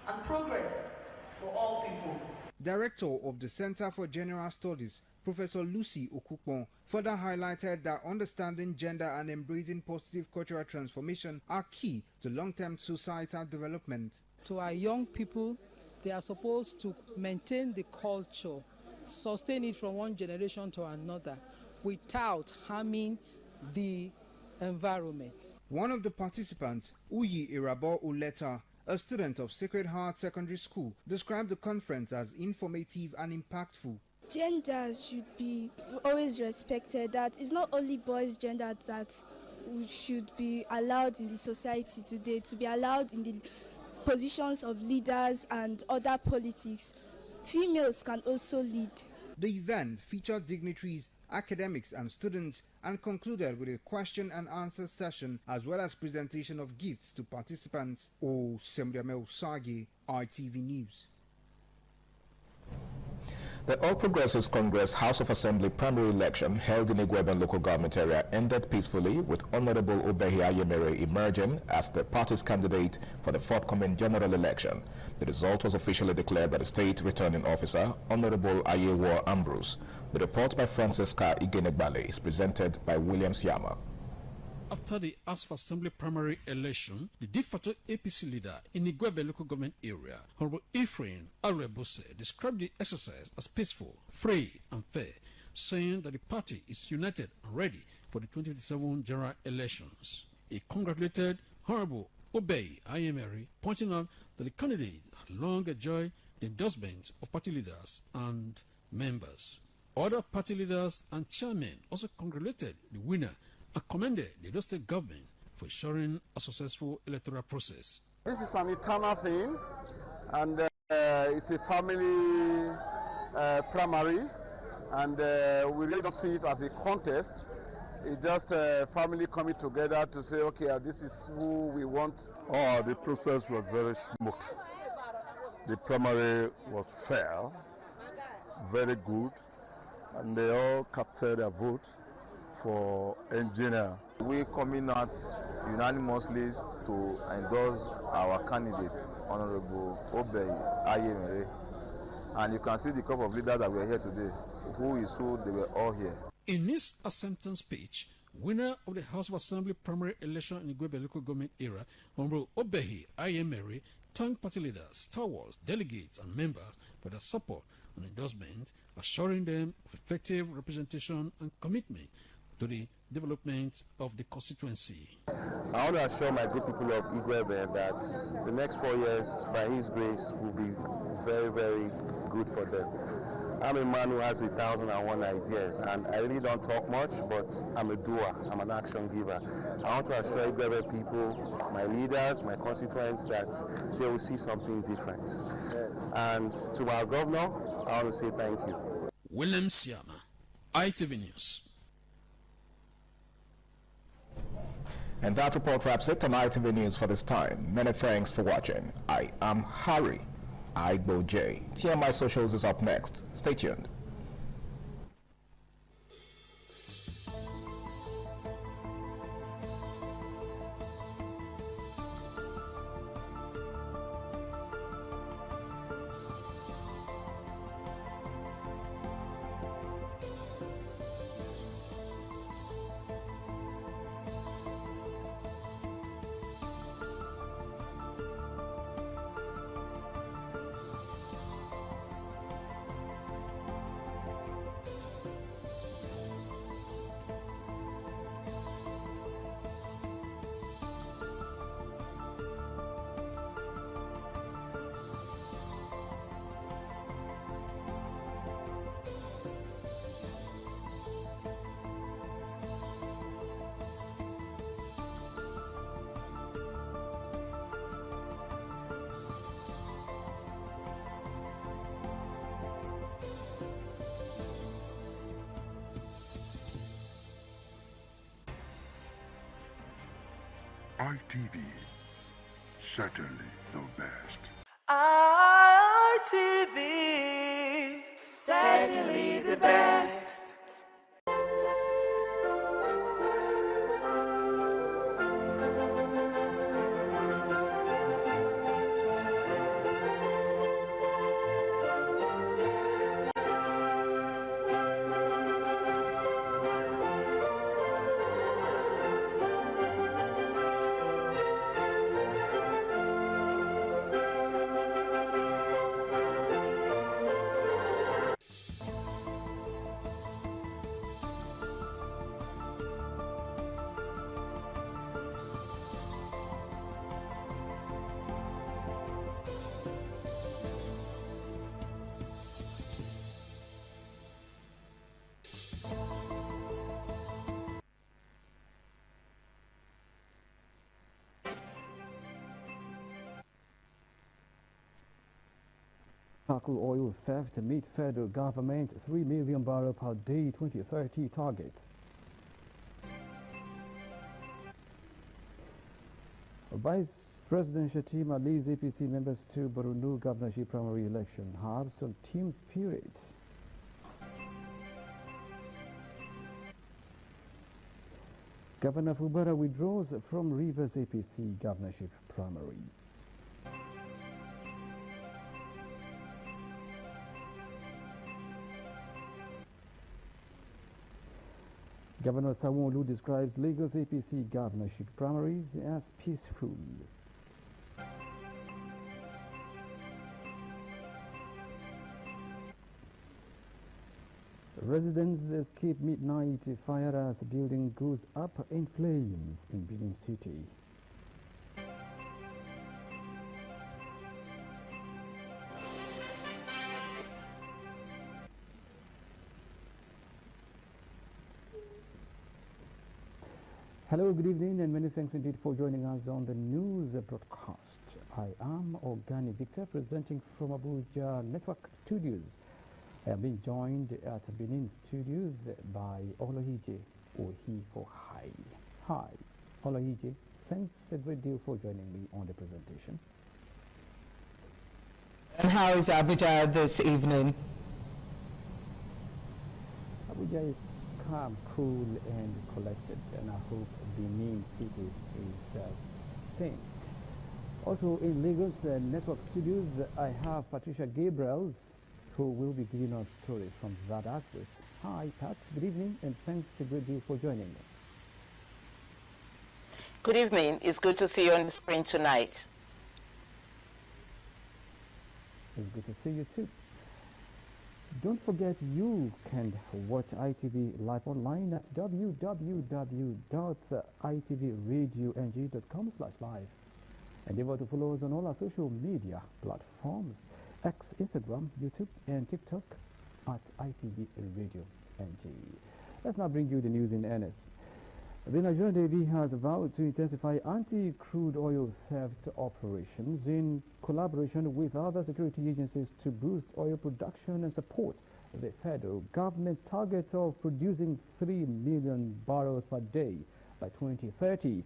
and progress for all people. Director of the Center for General Studies, Professor Lucy Okukpon, further highlighted that understanding gender and embracing positive cultural transformation are key to long-term societal development. To our young people, they are supposed to maintain the culture, sustain it from one generation to another without harming the environment. One of the participants, Uyi Irabo Uleta, a student of Sacred Heart Secondary School, described the conference as informative and impactful. Gender should be always respected. That it's not only boys' gender that should be allowed in the society today, to be allowed in the positions of leaders and other politics. Females can also lead. The event featured dignitaries, academics and students, and concluded with a question and answer session as well as presentation of gifts to participants. Semriamel Sagi, ITV News. The All Progressives Congress House of Assembly primary election held in Igweben local government area ended peacefully, with Honorable Obehi Ayemere emerging as the party's candidate for the forthcoming general election. The result was officially declared by the state returning officer, Honorable Ayewo Ambrose. The report by Francesca Igenegbale is presented by William Siama. After the House of Assembly primary election, the de facto APC leader in Igwebe local government area, Honorable Ephraim Arebose, described the exercise as peaceful, free and fair, saying that the party is united and ready for the 2027 general elections. He congratulated Honorable Obey Ayemere, pointing out that the candidate had long enjoyed the endorsement of party leaders and members. Other party leaders and chairmen also congratulated the winner and commended the Edo State government for ensuring a successful electoral process. This is an eternal thing, and it's a family primary, and we really don't see it as a contest. It's just a family coming together to say, okay, this is who we want. Oh, the process was very smooth. The primary was fair, very good, and they all captured their vote for engineer. We coming out unanimously to endorse our candidate, Honorable Obey Ayemere, and you can see the crop of leaders that were here today. Who is who? They were all here. In his acceptance speech, winner of the House of Assembly primary election in the Igwebe local government area, Honorable Obey Ayemere, thanked party leaders, stalwarts, delegates, and members for their support and endorsement, assuring them of effective representation and commitment to the development of the constituency. I want to assure my good people of Igwebe that the next 4 years, by His grace, will be very, very good for them. I'm a man who has 1,001 ideas, and I really don't talk much, but I'm a doer, I'm an action giver. I want to assure Igwebe people, my leaders, my constituents, that they will see something different. And to our governor, I want to say thank you. William Siama, ITV News. And that report wraps it on ITV News for this time. Many thanks for watching. I am Harry Igbo J. TMI Socials is up next. Stay tuned. ITV, certainly the best. ITV, certainly the best. Tackle oil theft to meet federal government 3 million barrel per day 2030 target. Vice Presidential team leads APC members to Borno governorship primary election. Have some team spirit. Governor Fubara withdraws from Rivers APC governorship primary. Governor Sanwo-Olu describes Lagos APC governorship primaries as peaceful. Residents escape midnight fire as building goes up in flames in Benin City. Hello, good evening, and many thanks indeed for joining us on the news broadcast. I am Organi Victor, presenting from Abuja Network Studios. I am being joined at Benin Studios by Olohije Ohifo-Hai. Hi, Olohije. Thanks a great deal for joining me on the presentation. And how is Abuja this evening? Abuja is calm, cool, and collected, and I hope Benin City is same. Also in Lagos Network Studios, I have Patricia Gabriels, who will be giving us stories from that axis. Hi, Pat. Good evening, and thanks a great deal for joining me. Good evening. It's good to see you on the screen tonight. It's good to see you too. Don't forget you can watch ITV live online at www.itvradioNG.com/live. Endeavor to follow us on all our social media platforms, X, Instagram, YouTube, and TikTok at ITV Radio NG. Let's now bring you the news in earnest. The Nigerian Navy has vowed to intensify anti-crude oil theft operations in collaboration with other security agencies to boost oil production and support the federal government target of producing 3 million barrels per day by 2030.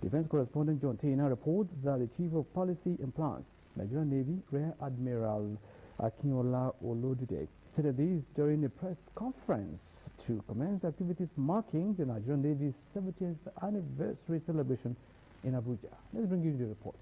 Defense correspondent John Taylor reports that the Chief of Policy and Plans, Nigerian Navy Rear Admiral Akinola Olodude, said this during a press conference to commence activities marking the Nigerian Navy's 70th anniversary celebration in Abuja. Let's bring you the report.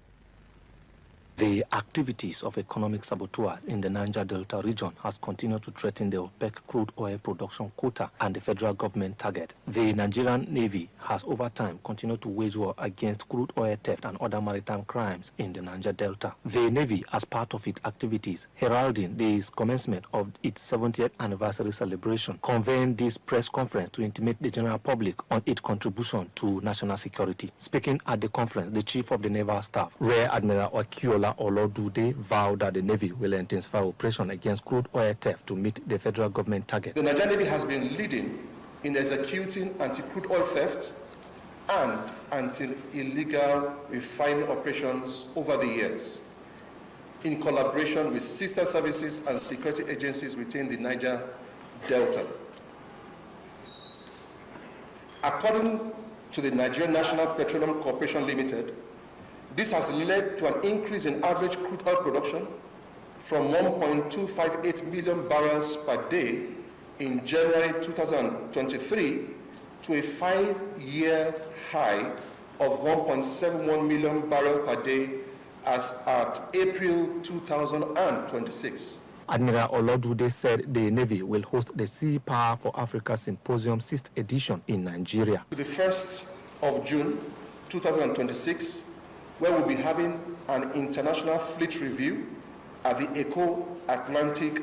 The activities of economic saboteurs in the Niger Delta region has continued to threaten the OPEC crude oil production quota and the federal government target. The Nigerian Navy has over time continued to wage war against crude oil theft and other maritime crimes in the Niger Delta. The Navy, as part of its activities heralding the commencement of its 70th anniversary celebration, convened this press conference to intimate the general public on its contribution to national security. Speaking at the conference, the Chief of the Naval Staff, Rear Admiral Akinola Olodude, vowed that the Navy will intensify operation against crude oil theft to meet the federal government target. The Nigerian Navy has been leading in executing anti-crude oil theft and anti-illegal refining operations over the years, in collaboration with sister services and security agencies within the Niger Delta. According to the Nigerian National Petroleum Corporation Limited, this has led to an increase in average crude oil production from 1.258 million barrels per day in January 2023 to a 5-year high of 1.71 million barrels per day as at April 2026. Admiral Olodude said the Navy will host the Sea Power for Africa Symposium 6th edition in Nigeria. To the 1st of June 2026, where we'll be having an international fleet review at the Eco Atlantic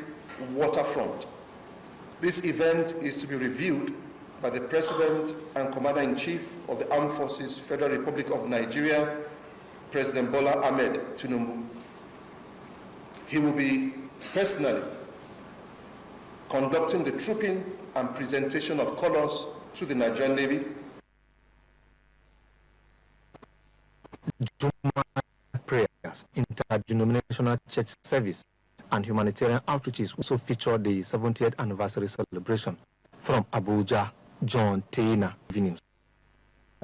waterfront. This event is to be reviewed by the President and Commander-in-Chief of the Armed Forces, Federal Republic of Nigeria, President Bola Ahmed Tinubu. He will be personally conducting the trooping and presentation of colors to the Nigerian Navy. Juma prayers, interdenominational church service, and humanitarian outreaches also feature the 70th anniversary celebration. From Abuja, John Taylor, News.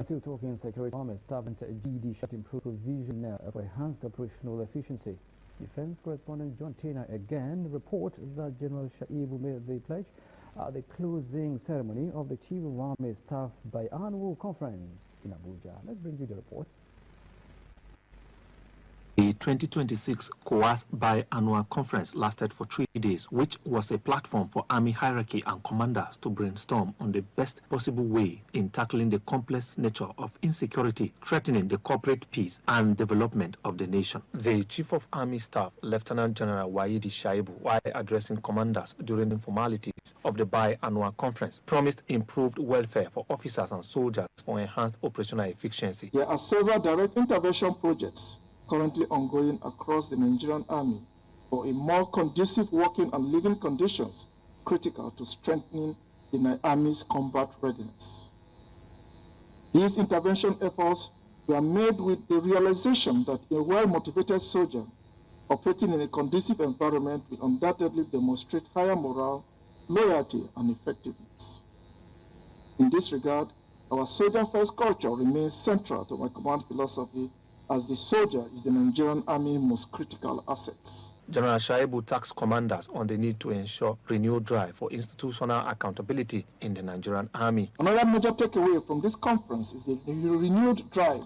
Still talking security, army staff and GD should improve provision for enhanced operational efficiency. Defense correspondent John Taylor again reports that General Shaibu made the pledge at the closing ceremony of the Chief of Army Staff Biannual Conference in Abuja. Let's bring you the report. The 2026 COAS Biannual Conference lasted for 3 days, which was a platform for Army hierarchy and commanders to brainstorm on the best possible way in tackling the complex nature of insecurity threatening the corporate peace and development of the nation. The Chief of Army Staff, Lieutenant General Waidi Shaibu, while addressing commanders during the formalities of the Biannual Conference, promised improved welfare for officers and soldiers for enhanced operational efficiency. There are several direct intervention projects currently ongoing across the Nigerian Army for a more conducive working and living conditions critical to strengthening the Army's combat readiness. These intervention efforts were made with the realization that a well-motivated soldier operating in a conducive environment will undoubtedly demonstrate higher morale, loyalty, and effectiveness. In this regard, our soldier-first culture remains central to my command philosophy, as the soldier is the Nigerian Army's most critical assets. General Shaibu tasked commanders on the need to ensure renewed drive for institutional accountability in the Nigerian Army. Another major takeaway from this conference is the renewed drive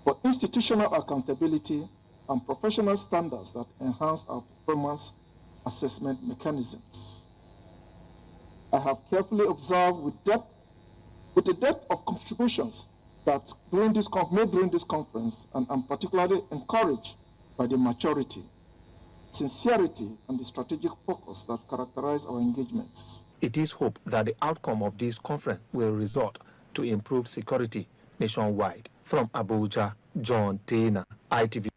for institutional accountability and professional standards that enhance our performance assessment mechanisms. I have carefully observed with the depth of contributions that made during this conference, and I'm particularly encouraged by the maturity, sincerity, and the strategic focus that characterize our engagements. It is hoped that the outcome of this conference will result to improved security nationwide. From Abuja, John Taylor, ITV.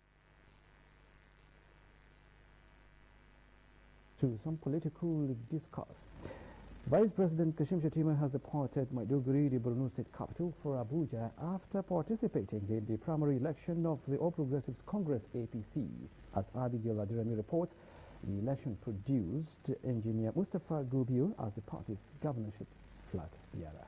To some political discourse. Vice President Kashim Shettima has departed Maiduguri, the Borno State capital, for Abuja after participating in the primary election of the All Progressives Congress APC. As Abigail Adirami reports, the election produced engineer Mustafa Gubio as the party's governorship flag bearer.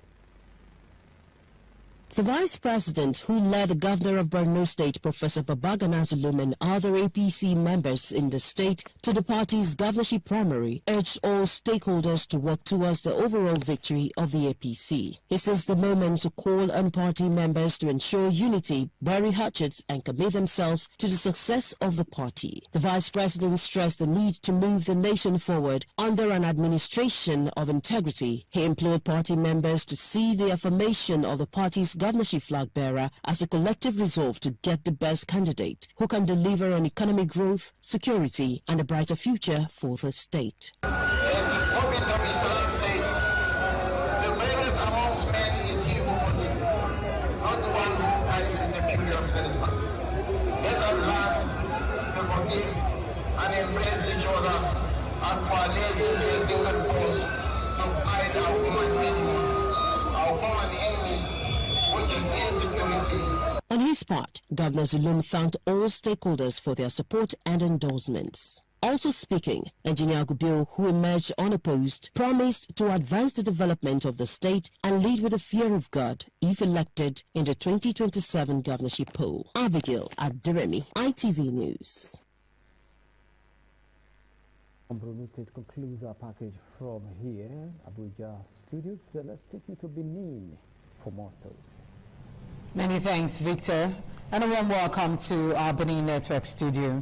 The vice president, who led the governor of Borno State, Professor Babagana Zulum, and other APC members in the state to the party's governorship primary, urged all stakeholders to work towards the overall victory of the APC. He says the moment to call on party members to ensure unity, bury hatchets, and commit themselves to the success of the party. The vice president stressed the need to move the nation forward under an administration of integrity. He implored party members to see the affirmation of the party's governorship flag bearer as a collective resolve to get the best candidate who can deliver on economic growth, security, and a brighter future for the state. And embrace each other and coalesce into a single cause to fight our common enemies, which is insecurity. On his part, Governor Zulum thanked all stakeholders for their support and endorsements. Also speaking, Engineer Gubio, who emerged unopposed, promised to advance the development of the state and lead with the fear of God if elected in the 2027 governorship poll. Abigail Adiremi, ITV News. Borno State concludes our package from here, Abuja Studios. Let's take you to Benin for more stories. Many thanks, Victor, and a warm welcome to our Benin Network studio.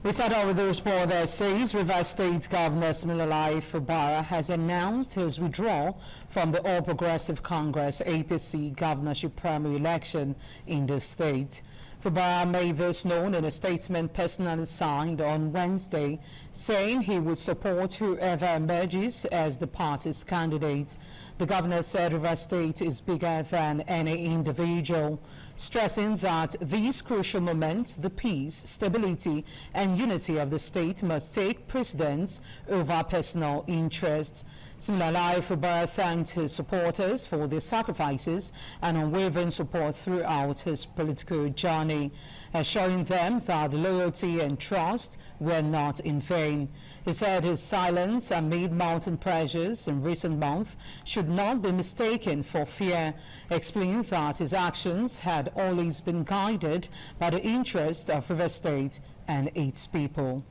We start out with the report that says Rivers State Governor Siminalayi Fubara has announced his withdrawal from the All Progressive Congress APC governorship primary election in the state. Fubara made this known in a statement personally signed on Wednesday, saying he would support whoever emerges as the party's candidate. The governor said Rivers State is bigger than any individual, stressing that these crucial moments, the peace, stability, and unity of the state must take precedence over personal interests. Siminalayi Fubara thanked his supporters for their sacrifices and unwavering support throughout his political journey, assuring them that loyalty and trust were not in vain. He said his silence amid mounting pressures in recent months should not be mistaken for fear, explaining that his actions had always been guided by the interest of Rivers State and its people.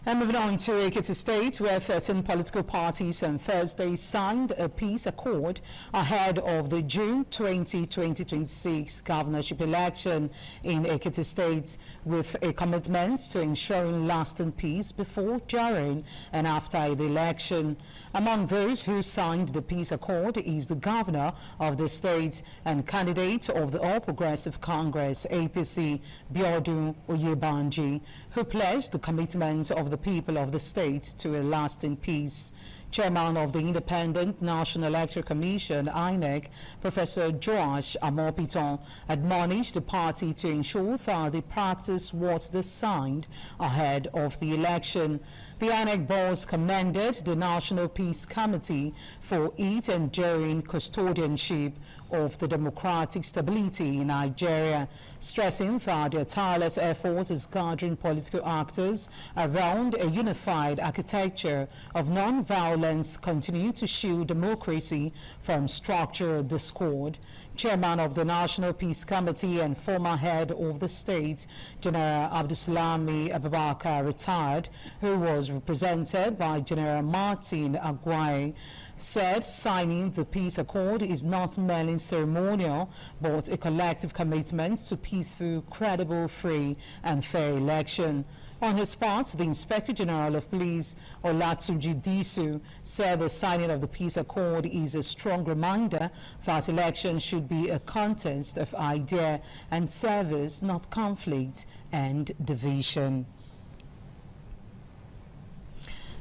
And moving on to Ekiti State, where 13 political parties on Thursday signed a peace accord ahead of the June 2026 governorship election in Ekiti State, with a commitment to ensuring lasting peace before, during, and after the election. Among those who signed the peace accord is the governor of the state and candidate of the All Progressive Congress APC, Biodun Oyebanji, who pledged the commitment of the people of the state to a lasting peace. Chairman of the Independent National Electoral Commission, INEC, Professor Joash Amopiton, admonished the party to ensure that they practice what they signed ahead of the election. The INEC boss commended the National Peace Committee for its enduring custodianship of the democratic stability in Nigeria, stressing that their tireless effort is gathering political actors around a unified architecture of non-violence continue to shield democracy from structural discord. Chairman of the National Peace Committee and former head of the state, General Abdulsalami Abubakar, retired, who was represented by General Martin Aguaye, said signing the peace accord is not merely ceremonial, but a collective commitment to peaceful, credible, free and fair election. On his part, the Inspector General of Police, Olatunji Disu, said the signing of the peace accord is a strong reminder that elections should be a contest of idea and service, not conflict and division.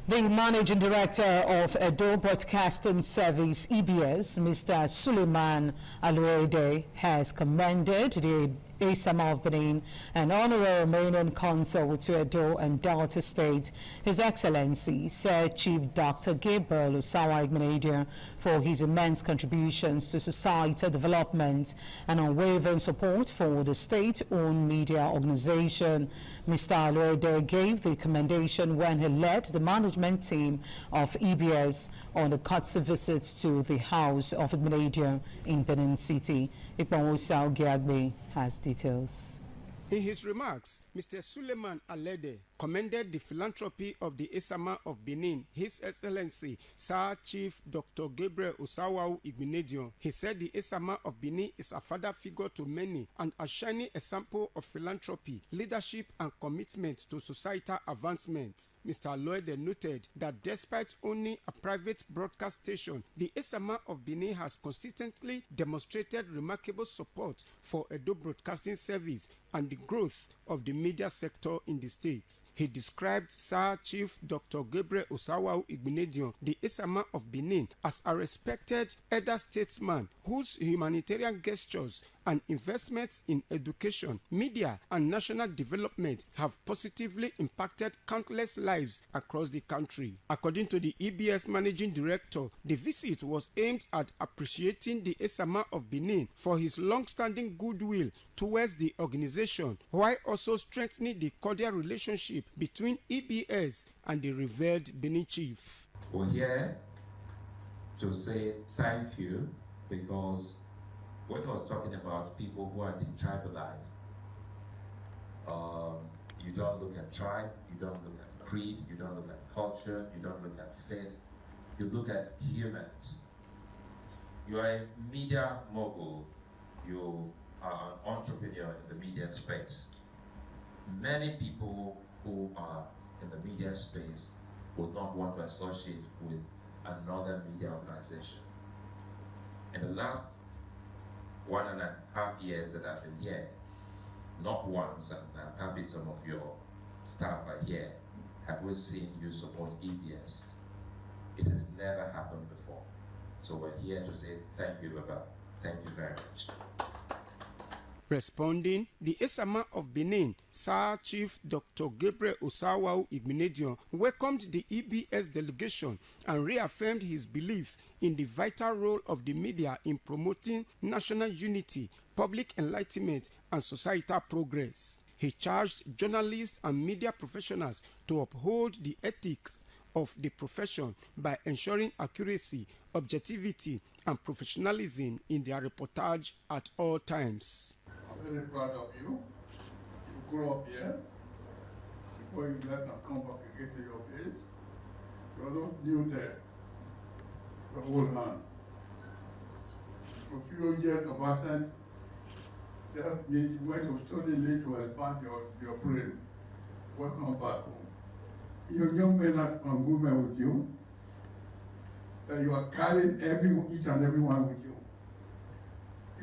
The Managing Director of Edo Broadcasting Service, EBS, Mr. Suleiman Aluede, has commended the Esama of Benin and Honorary Romanian Consul to Edo and Delta State, His Excellency, Sir Chief Dr. Gabriel Usawa Igbenedion, for his immense contributions to societal development and unwavering support for the state-owned media organization. Mr. Aluede gave the commendation when he led the management team of EBS on a courtesy visit to the House of Igbenedion in Benin City. Iponwusa Ogiagbe has details. In his remarks, Mr. Suleiman Alede commended the philanthropy of the Esama of Benin, His Excellency Sir Chief Dr. Gabriel Usawa Igbenedion. He said the Esama of Benin is a father figure to many and a shining example of philanthropy, leadership and commitment to societal advancement. Mr. Aloede noted that despite owning a private broadcast station, the Esama of Benin has consistently demonstrated remarkable support for Edo Broadcasting Service and the growth of the media sector in the state. He described Sir Chief Dr. Gabriel Usawa Igbenedion, the Esama of Benin, as a respected elder statesman whose humanitarian gestures and investments in education, media, and national development have positively impacted countless lives across the country. According to the EBS Managing Director, the visit was aimed at appreciating the Esama of Benin for his long-standing goodwill towards the organization, while also strengthening the cordial relationship between EBS and the revered Benin chief. We're here to say thank you, because when I was talking about people who are detribalized, you don't look at tribe, you don't look at creed, you don't look at culture, you don't look at faith, you look at humans. You are a media mogul, you are an entrepreneur in the media space. Many people who are in the media space would not want to associate with another media organization. In the last 1.5 years that I've been here, not once, and I'm happy some of your staff are here, have we seen you support EBS. It has never happened before. So we're here to say thank you, Baba. Thank you very much. Responding, the Esama of Benin, Sir Chief Dr. Gabriel Usawa Igbenedion, welcomed the EBS delegation and reaffirmed his belief in the vital role of the media in promoting national unity, public enlightenment, and societal progress. He charged journalists and media professionals to uphold the ethics of the profession by ensuring accuracy, objectivity, and professionalism in their reportage at all times. I'm very proud of you. You grew up here. Before you left and come back again to your base, you are not new there. You're old man. For a few years of absence, that means you went to study late to expand your brain. Welcome back home. Your young men and women with you, that you are carrying each and every one with you.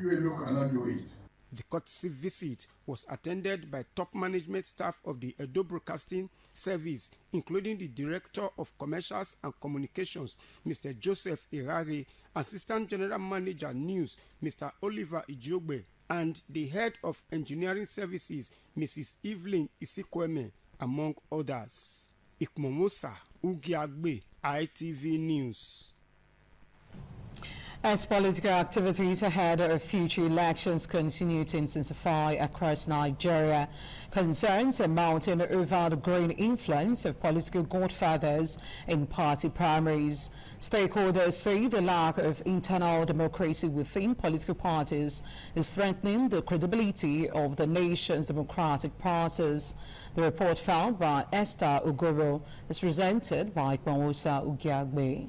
You alone cannot do it. The courtesy visit was attended by top management staff of the Edo Broadcasting Service, including the Director of Commercials and Communications, Mr. Joseph Irari, Assistant General Manager News, Mr. Oliver Ijiogbe, and the Head of Engineering Services, Mrs. Evelyn Isikweme, among others. Ikmomosa Ugiagbe, ITV News. As political activities ahead of future elections continue to intensify across Nigeria, concerns are mounting over the growing influence of political godfathers in party primaries. Stakeholders say the lack of internal democracy within political parties is threatening the credibility of the nation's democratic process. The report filed by Esther Ugoro is presented by Kwamosa Ugiagbe.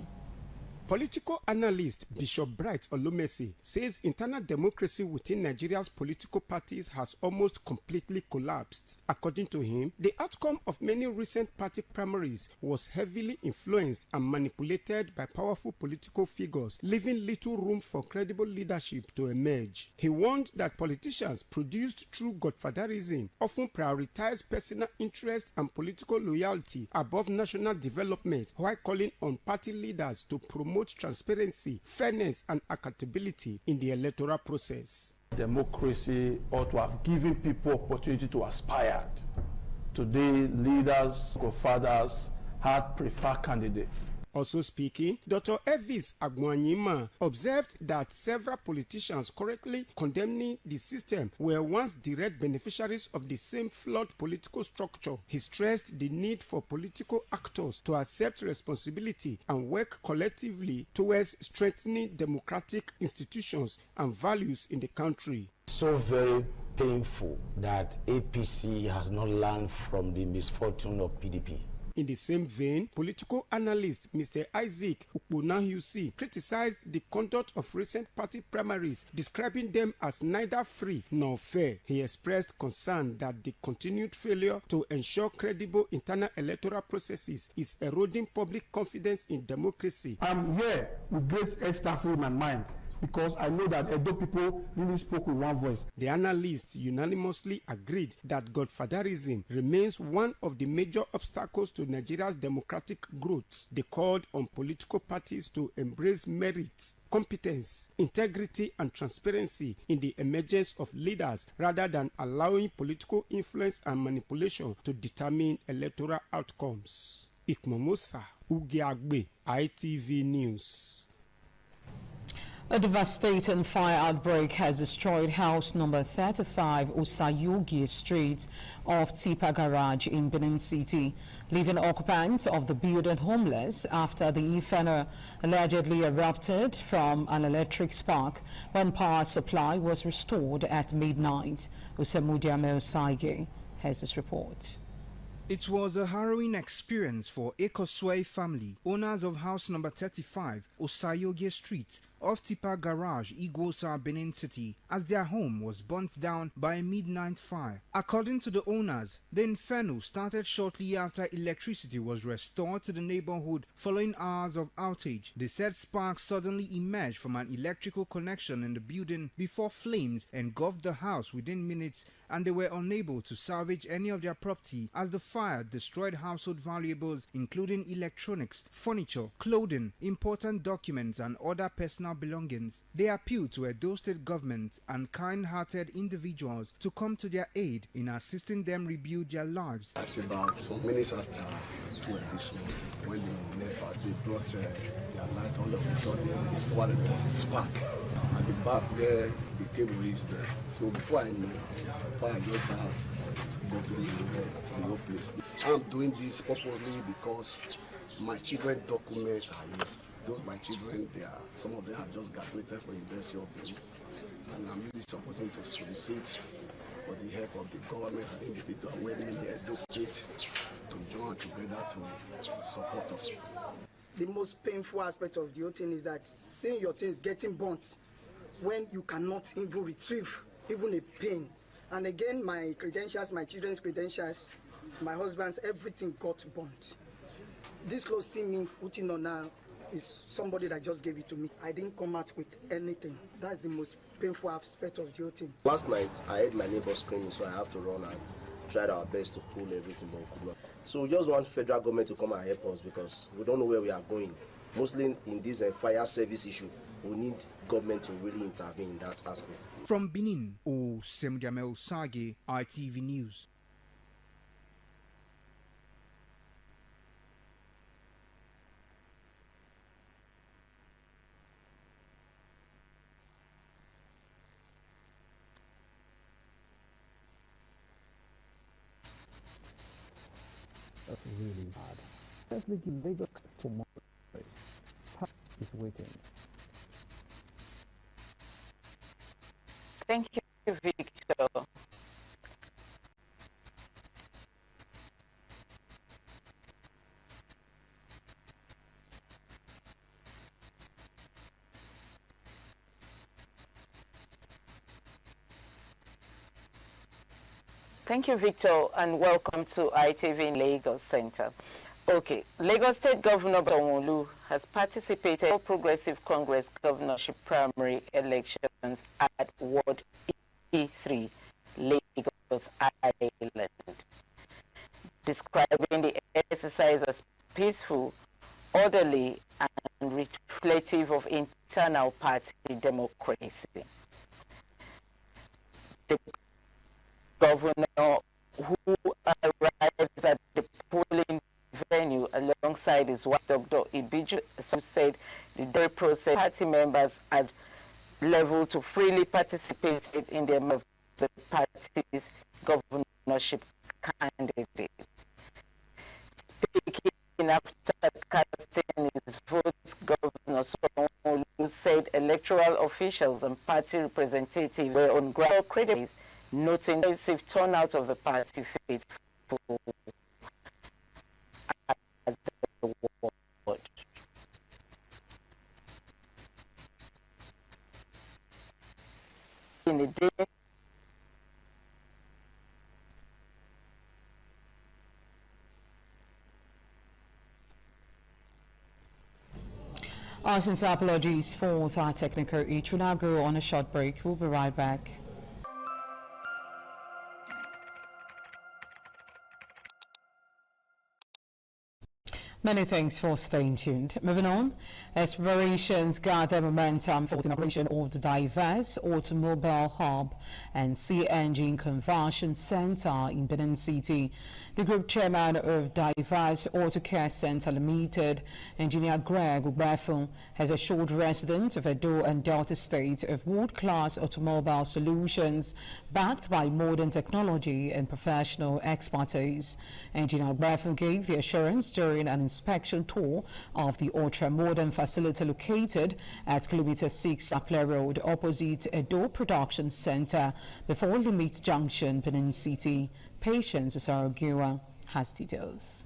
Political analyst Bishop Bright Olumesi says internal democracy within Nigeria's political parties has almost completely collapsed. According to him, the outcome of many recent party primaries was heavily influenced and manipulated by powerful political figures, leaving little room for credible leadership to emerge. He warned that politicians produced through godfatherism often prioritize personal interest and political loyalty above national development, while calling on party leaders to promote transparency, fairness, and accountability in the electoral process. Democracy ought to have given people opportunity to aspire. Today, leaders, godfathers had preferred candidates. Also speaking, Dr. Evis Agwanyima observed that several politicians correctly condemning the system were once direct beneficiaries of the same flawed political structure. He stressed the need for political actors to accept responsibility and work collectively towards strengthening democratic institutions and values in the country. So very painful that APC has not learned from the misfortune of PDP. In the same vein, political analyst Mr. Isaac Ukponahusi criticized the conduct of recent party primaries, describing them as neither free nor fair. He expressed concern that the continued failure to ensure credible internal electoral processes is eroding public confidence in democracy. I'm here with great ecstasy in my mind, because I know that Edo people really spoke with one voice. The analysts unanimously agreed that godfatherism remains one of the major obstacles to Nigeria's democratic growth. They called on political parties to embrace merit, competence, integrity, and transparency in the emergence of leaders rather than allowing political influence and manipulation to determine electoral outcomes. Ikmomosa Ugiagbe, ITV News. A devastating fire outbreak has destroyed house number 35 Osayogie Street of Tipa Garage in Benin City, leaving occupants of the building homeless after the inferno allegedly erupted from an electric spark when power supply was restored at midnight. Usamudia Osaige has this report. It was a harrowing experience for Ekosway family, owners of house number 35, Osayogie Street, off Tipa Garage, Igwosa, Benin City, as their home was burnt down by a midnight fire. According to the owners, the inferno started shortly after electricity was restored to the neighborhood following hours of outage. They said sparks suddenly emerged from an electrical connection in the building before flames engulfed the house within minutes, and they were unable to salvage any of their property as the fire destroyed household valuables including electronics, furniture, clothing, important documents, and other personal belongings. They appeal to Edo State government and kind-hearted individuals to come to their aid in assisting them rebuild their lives. At about some minutes after 12 this morning, when the NEPA, they brought their light, all of a sudden they discovered there was a spark at the back where the cable is there. So before I know, before I got out, got to the whole place. I'm doing this purposely because my children's documents are here. Those my children, some of them have just graduated from University of Benin, and I'm using this opportunity to solicit for the help of the government and individual within Edo State to join together to support us. The most painful aspect of the whole thing is that seeing your things getting burnt when you cannot even retrieve even a pin. And again, my credentials, my children's credentials, my husband's, everything got burnt. This clothes see me putting on now is somebody that just gave it to me. I didn't come out with anything. That's the most painful aspect of the whole thing. Last night, I heard my neighbor screaming, so I have to run and tried our best to pull everything, but we could not. So we just want federal government to come and help us because we don't know where we are going. Mostly in this fire service issue, we need government to really intervene in that aspect. From Benin, Osemdiamel Sage, ITV News. That's really hard. Let's look in Lagos tomorrow. Time is waiting. Thank you, Victor. Thank you, Victor, and welcome to ITV in Lagos Center. Okay, Lagos State Governor Sanwo-Olu has participated in the Progressive Congress governorship primary elections at Ward E3, Lagos Island, describing the exercise as peaceful, orderly, and reflective of internal party democracy. The governor, who arrived at the polling venue alongside his wife, Dr. Ibiju, said the day process party members had level to freely participate in the party's governorship candidate. Speaking after casting his vote, Governor Sanwo-Olu said electoral officials and party representatives were on ground credible, noting the massive turnout of the party faithful at the ward. In the day, our sincere apologies for that technical issue. We'll now go on a short break. We'll be right back. Many thanks for staying tuned. Moving on, as preparations gather momentum for the inauguration of the diverse automobile hub and CNG conversion center in Benin City, the group chairman of Diverse Auto Care Center Limited, Engineer Greg Ugbefun, has assured residents of Edo and Delta State of world-class automobile solutions backed by modern technology and professional expertise. Engineer Ugbefun gave the assurance during an inspection tour of the ultra-modern facility located at Kilometer 6 Akle Road opposite Edo Production Center before Limit Junction, Benin City. Patience Osaragiwa has details.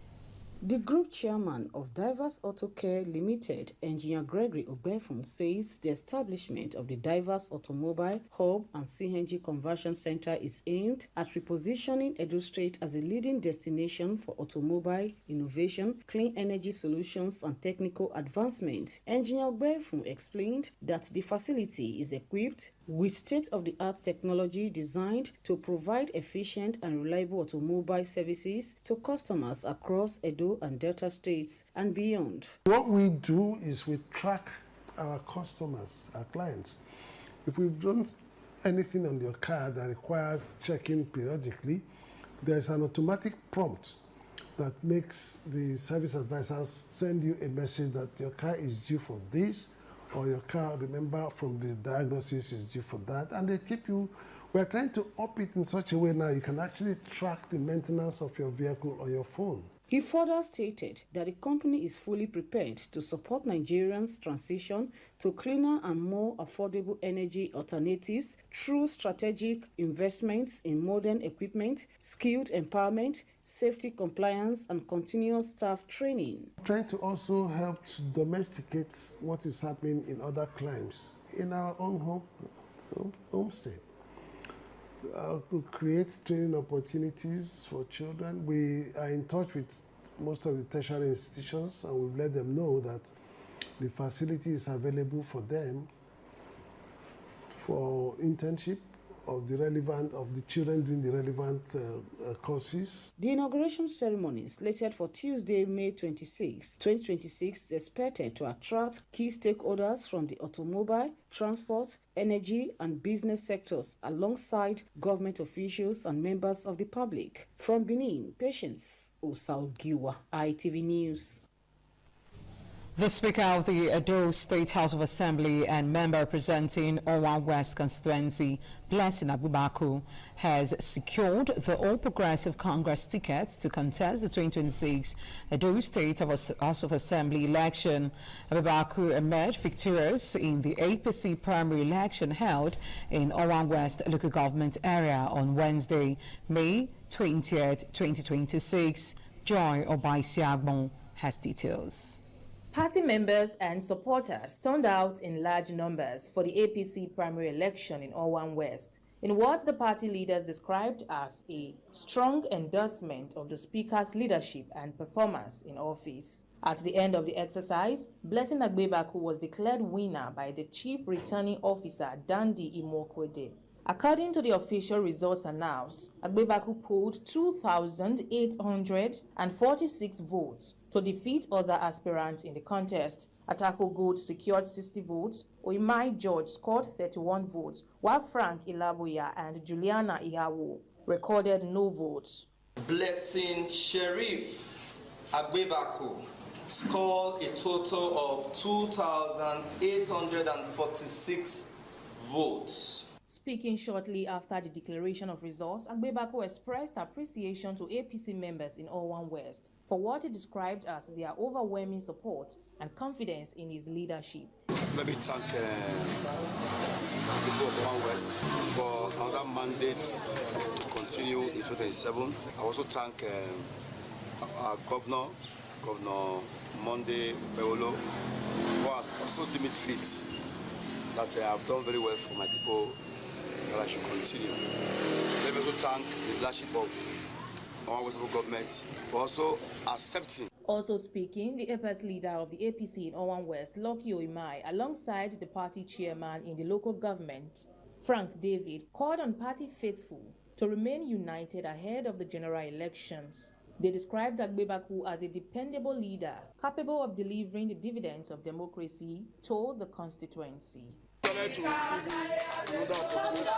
The group chairman of Diverse Auto Care Limited, Engineer Gregory Ugbefun, says the establishment of the Diverse Automobile Hub and CNG Conversion Center is aimed at repositioning Edo State as a leading destination for automobile innovation, clean energy solutions, and technical advancement. Engineer Ugbefun explained that the facility is equipped with state-of-the-art technology designed to provide efficient and reliable automobile services to customers across Edo and Delta states and beyond. What we do is we track our customers, our clients. If we've done anything on your car that requires checking periodically, there's an automatic prompt that makes the service advisors send you a message that your car is due for this, or your car, remember from the diagnosis, is due for that, and they keep you. We're trying to up it in such a way now you can actually track the maintenance of your vehicle on your phone. He further stated that the company is fully prepared to support Nigerians' transition to cleaner and more affordable energy alternatives through strategic investments in modern equipment, skilled empowerment, safety compliance, and continuous staff training. Trying to also help to domesticate what is happening in other climes in our own home state. To create training opportunities for children. We are in touch with most of the tertiary institutions, and we've let them know that the facility is available for them for internship of the children doing the relevant courses. The inauguration ceremony, slated for Tuesday, May 26, 2026, is expected to attract key stakeholders from the automobile, transport, energy, and business sectors, alongside government officials and members of the public. From Benin, Patience Osaugiwa, ITV News. The Speaker of the Edo State House of Assembly and member representing Owan West constituency, Blessing Agbebaku, has secured the All Progressive Congress ticket to contest the 2026 Edo State House of Assembly election. Agbebaku emerged victorious in the APC primary election held in Owan West local government area on Wednesday, May 20th, 2026. Joy Obaisiagbon has details. Party members and supporters turned out in large numbers for the APC primary election in Owan West, in what the party leaders described as a strong endorsement of the Speaker's leadership and performance in office. At the end of the exercise, Blessing Agbebaku was declared winner by the Chief Returning Officer, Dandi Imokwede. According to the official results announced, Agbebaku polled 2,846 votes to defeat other aspirants in the contest. Atako Gold secured 60 votes, Oimai George scored 31 votes, while Frank Ilaboya and Juliana Ihawo recorded no votes. Blessing Sheriff Agbebaku scored a total of 2,846 votes. Speaking shortly after the declaration of results, Agbebaku expressed appreciation to APC members in Owan West for what he described as their overwhelming support and confidence in his leadership. Let me thank the people of Owan West for another mandate to continue in 2027. I also thank our Governor Monday Beolo, who has also deemed it fit that I have done very well for my people, that I should continue. Let me also thank the leadership of our West Local Government for also accepting. Also speaking, the APS leader of the APC in Owan West, Lucky Oimai, alongside the party chairman in the local government, Frank David, called on party faithful to remain united ahead of the general elections. They described Agbebaku as a dependable leader, capable of delivering the dividends of democracy to the constituency. To give him another opportunity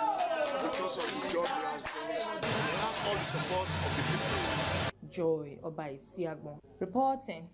because of the job he has done. He has all the support of the people. Joy Obaisiagbon reporting.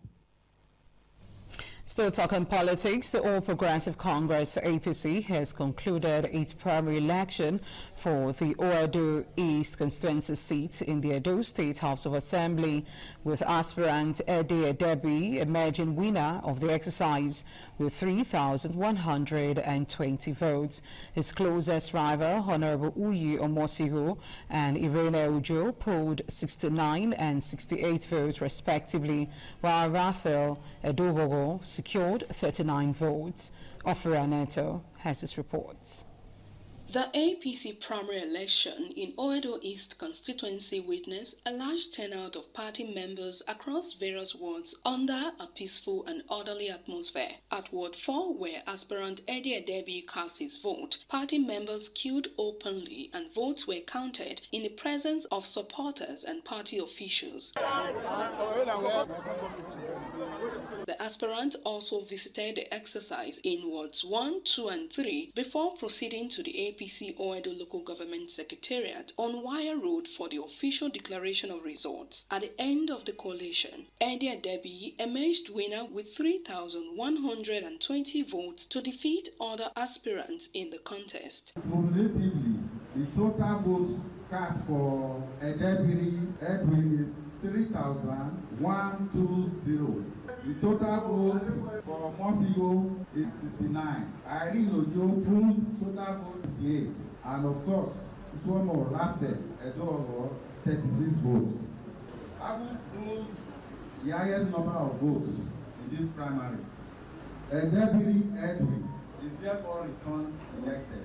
Still talking politics, the All Progressive Congress APC has concluded its primary election for the Oedo East constituency seat in the Edo State House of Assembly, with aspirant Ede Debi emerging winner of the exercise with 3,120 votes. His closest rival, Honorable Uyi Omosigo and Irene Ujo, polled 69 and 68 votes respectively, while Raphael Edobogo secured 39 votes. Ofera Neto has his reports. The APC primary election in Oedo East constituency witnessed a large turnout of party members across various wards under a peaceful and orderly atmosphere. At Ward 4, where aspirant Eddie Debi cast his vote, party members queued openly and votes were counted in the presence of supporters and party officials. The aspirant also visited the exercise in Wards 1, 2 and 3 before proceeding to the APC Oedo Local Government Secretariat on Wire Road for the official declaration of results. At the end of the collation, Eddie Debi emerged winner with 3,120 votes to defeat other aspirants in the contest. Cumulatively, the total votes cast for Edebiri Edwin is 3,120. The total votes for Mosigo is 69. Irene Ojo pulled total votes 68. And of course, Suomo Raphael Edogo 36 votes. Abu pulled the highest number of votes in these primaries. Edebiri Edwin is therefore returned elected.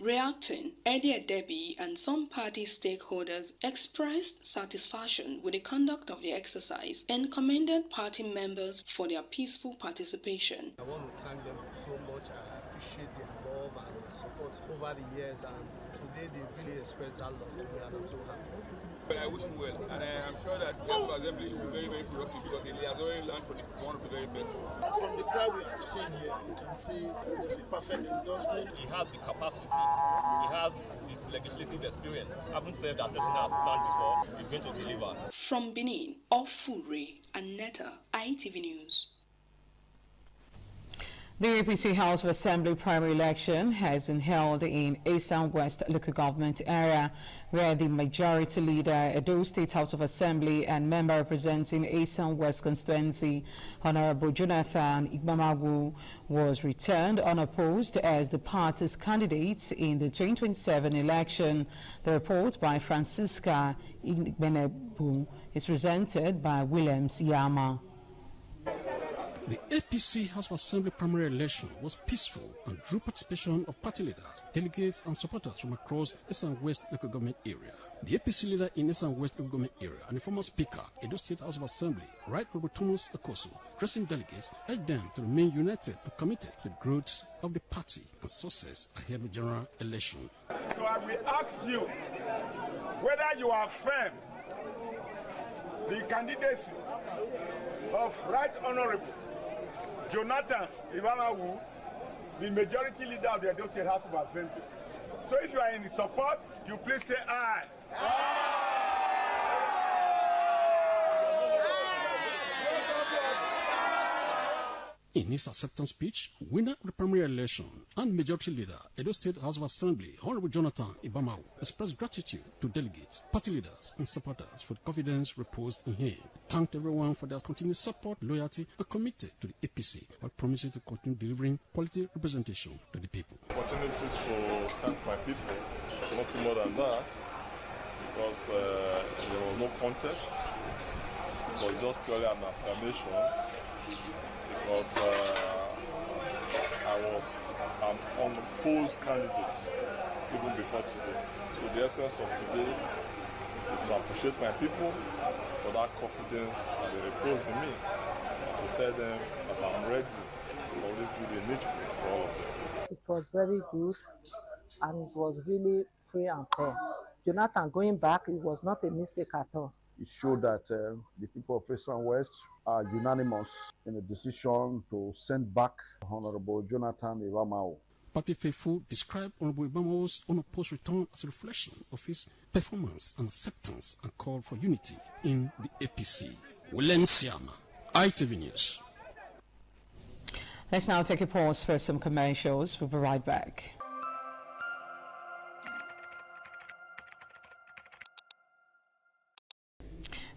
Reacting, Edia Debbie and some party stakeholders expressed satisfaction with the conduct of the exercise and commended party members for their peaceful participation. I want to thank them so much. I appreciate their love and their support over the years, and today they really expressed that love to me, and I'm so happy. But I wish him well, and I'm sure that the National Assembly will be very, very productive because he has already learned from one of the very best. From the crowd we have seen here, you can see there's a perfect endorsement. He has the capacity, he has this legislative experience. Having served as personal assistant before, he's going to deliver. From Benin, Ofure and Netta, ITV News. The APC House of Assembly primary election has been held in Esan West local government area, where the majority leader, Edo State House of Assembly and member representing Esan West constituency, Honorable Jonathan Igbamagu, was returned unopposed as the party's candidate in the 2027 election. The report by Francisca Igbenebu is presented by Williams Yama. The APC House of Assembly primary election was peaceful and drew participation of party leaders, delegates and supporters from across Esan West local government area. The APC leader in Esan West local government area and the former speaker, Edo State House of Assembly, Right Honorable Thomas Akoso, addressing delegates, urged them to remain united and committed to the growth of the party and success ahead of the general election. So I will ask you whether you are firm the candidacy of Right Honorable Jonathan Igbamagu, the majority leader of the Edo State House of Assembly. So if you are in support, you please say aye. In his acceptance speech, winner of the primary election and majority leader, Edo State House of Assembly, Honorable Jonathan Igbamagu, expressed gratitude to delegates, party leaders and supporters for the confidence reposed in him. Thanked everyone for their continued support, loyalty and committed to the APC, while promising to continue delivering quality representation to the people. Opportunity to thank my people, nothing more than that, because there was no contest. It was just purely an affirmation. Because I was an unopposed candidate even before today. So the essence of today is to appreciate my people for that confidence that they repose in me, to tell them that I'm ready to always do the needful for all of them. It was very good and it was really free and fair. Jonathan going back, it was not a mistake at all. It showed that the people of Esan West are unanimous in the decision to send back Honorable Jonathan Igbamagu. Party faithful described Honorable Igbamagu's unopposed return as a reflection of his performance and acceptance and called for unity in the APC. William Siama, ITV News. Let's now take a pause for some commercials. We'll be right back.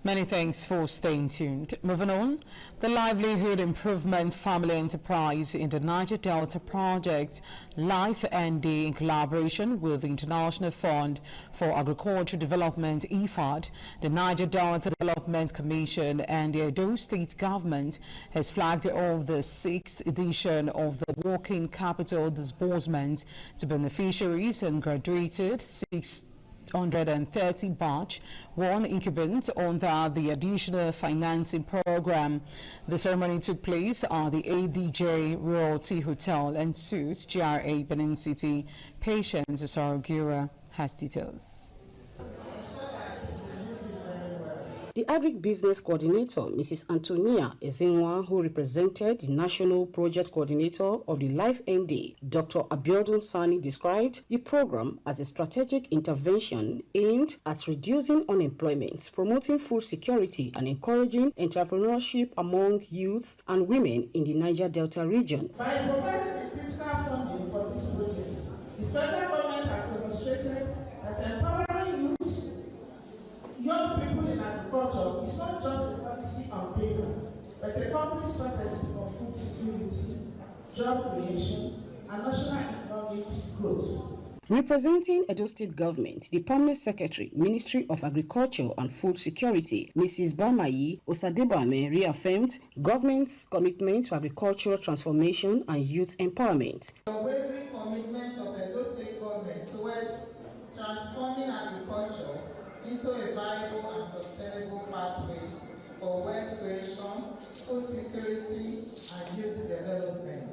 Many thanks for staying tuned. Moving on, the Livelihood Improvement Family Enterprise in the Niger Delta Project, Life ND, in collaboration with the International Fund for Agricultural Development, IFAD, the Niger Delta Development Commission and the Edo State Government has flagged off the 6th edition of the Working Capital Disbursement to beneficiaries and graduated 630 batch, one incumbent under the additional financing program. The ceremony took place at the ADJ Royalty Hotel and Suites, GRA, Benin City. Patience Saragura has details. The Agribusiness Coordinator, Mrs. Antonia Ezenwa, who represented the National Project Coordinator of the Life ND, Dr. Abiodun Sani, described the program as a strategic intervention aimed at reducing unemployment, promoting food security, and encouraging entrepreneurship among youths and women in the Niger Delta region. By providing the critical funding for this project, the federal government has demonstrated that empowering youths, young people in agriculture is not just a policy on paper, but a complete strategy for food security, job creation, and national economic growth. Representing Edo State Government, the Permanent Secretary, Ministry of Agriculture and Food Security, Mrs. Bamayi Osadebame, reaffirmed government's commitment to agricultural transformation and youth empowerment. The unwavering commitment of Edo State Government towards security, and youth development.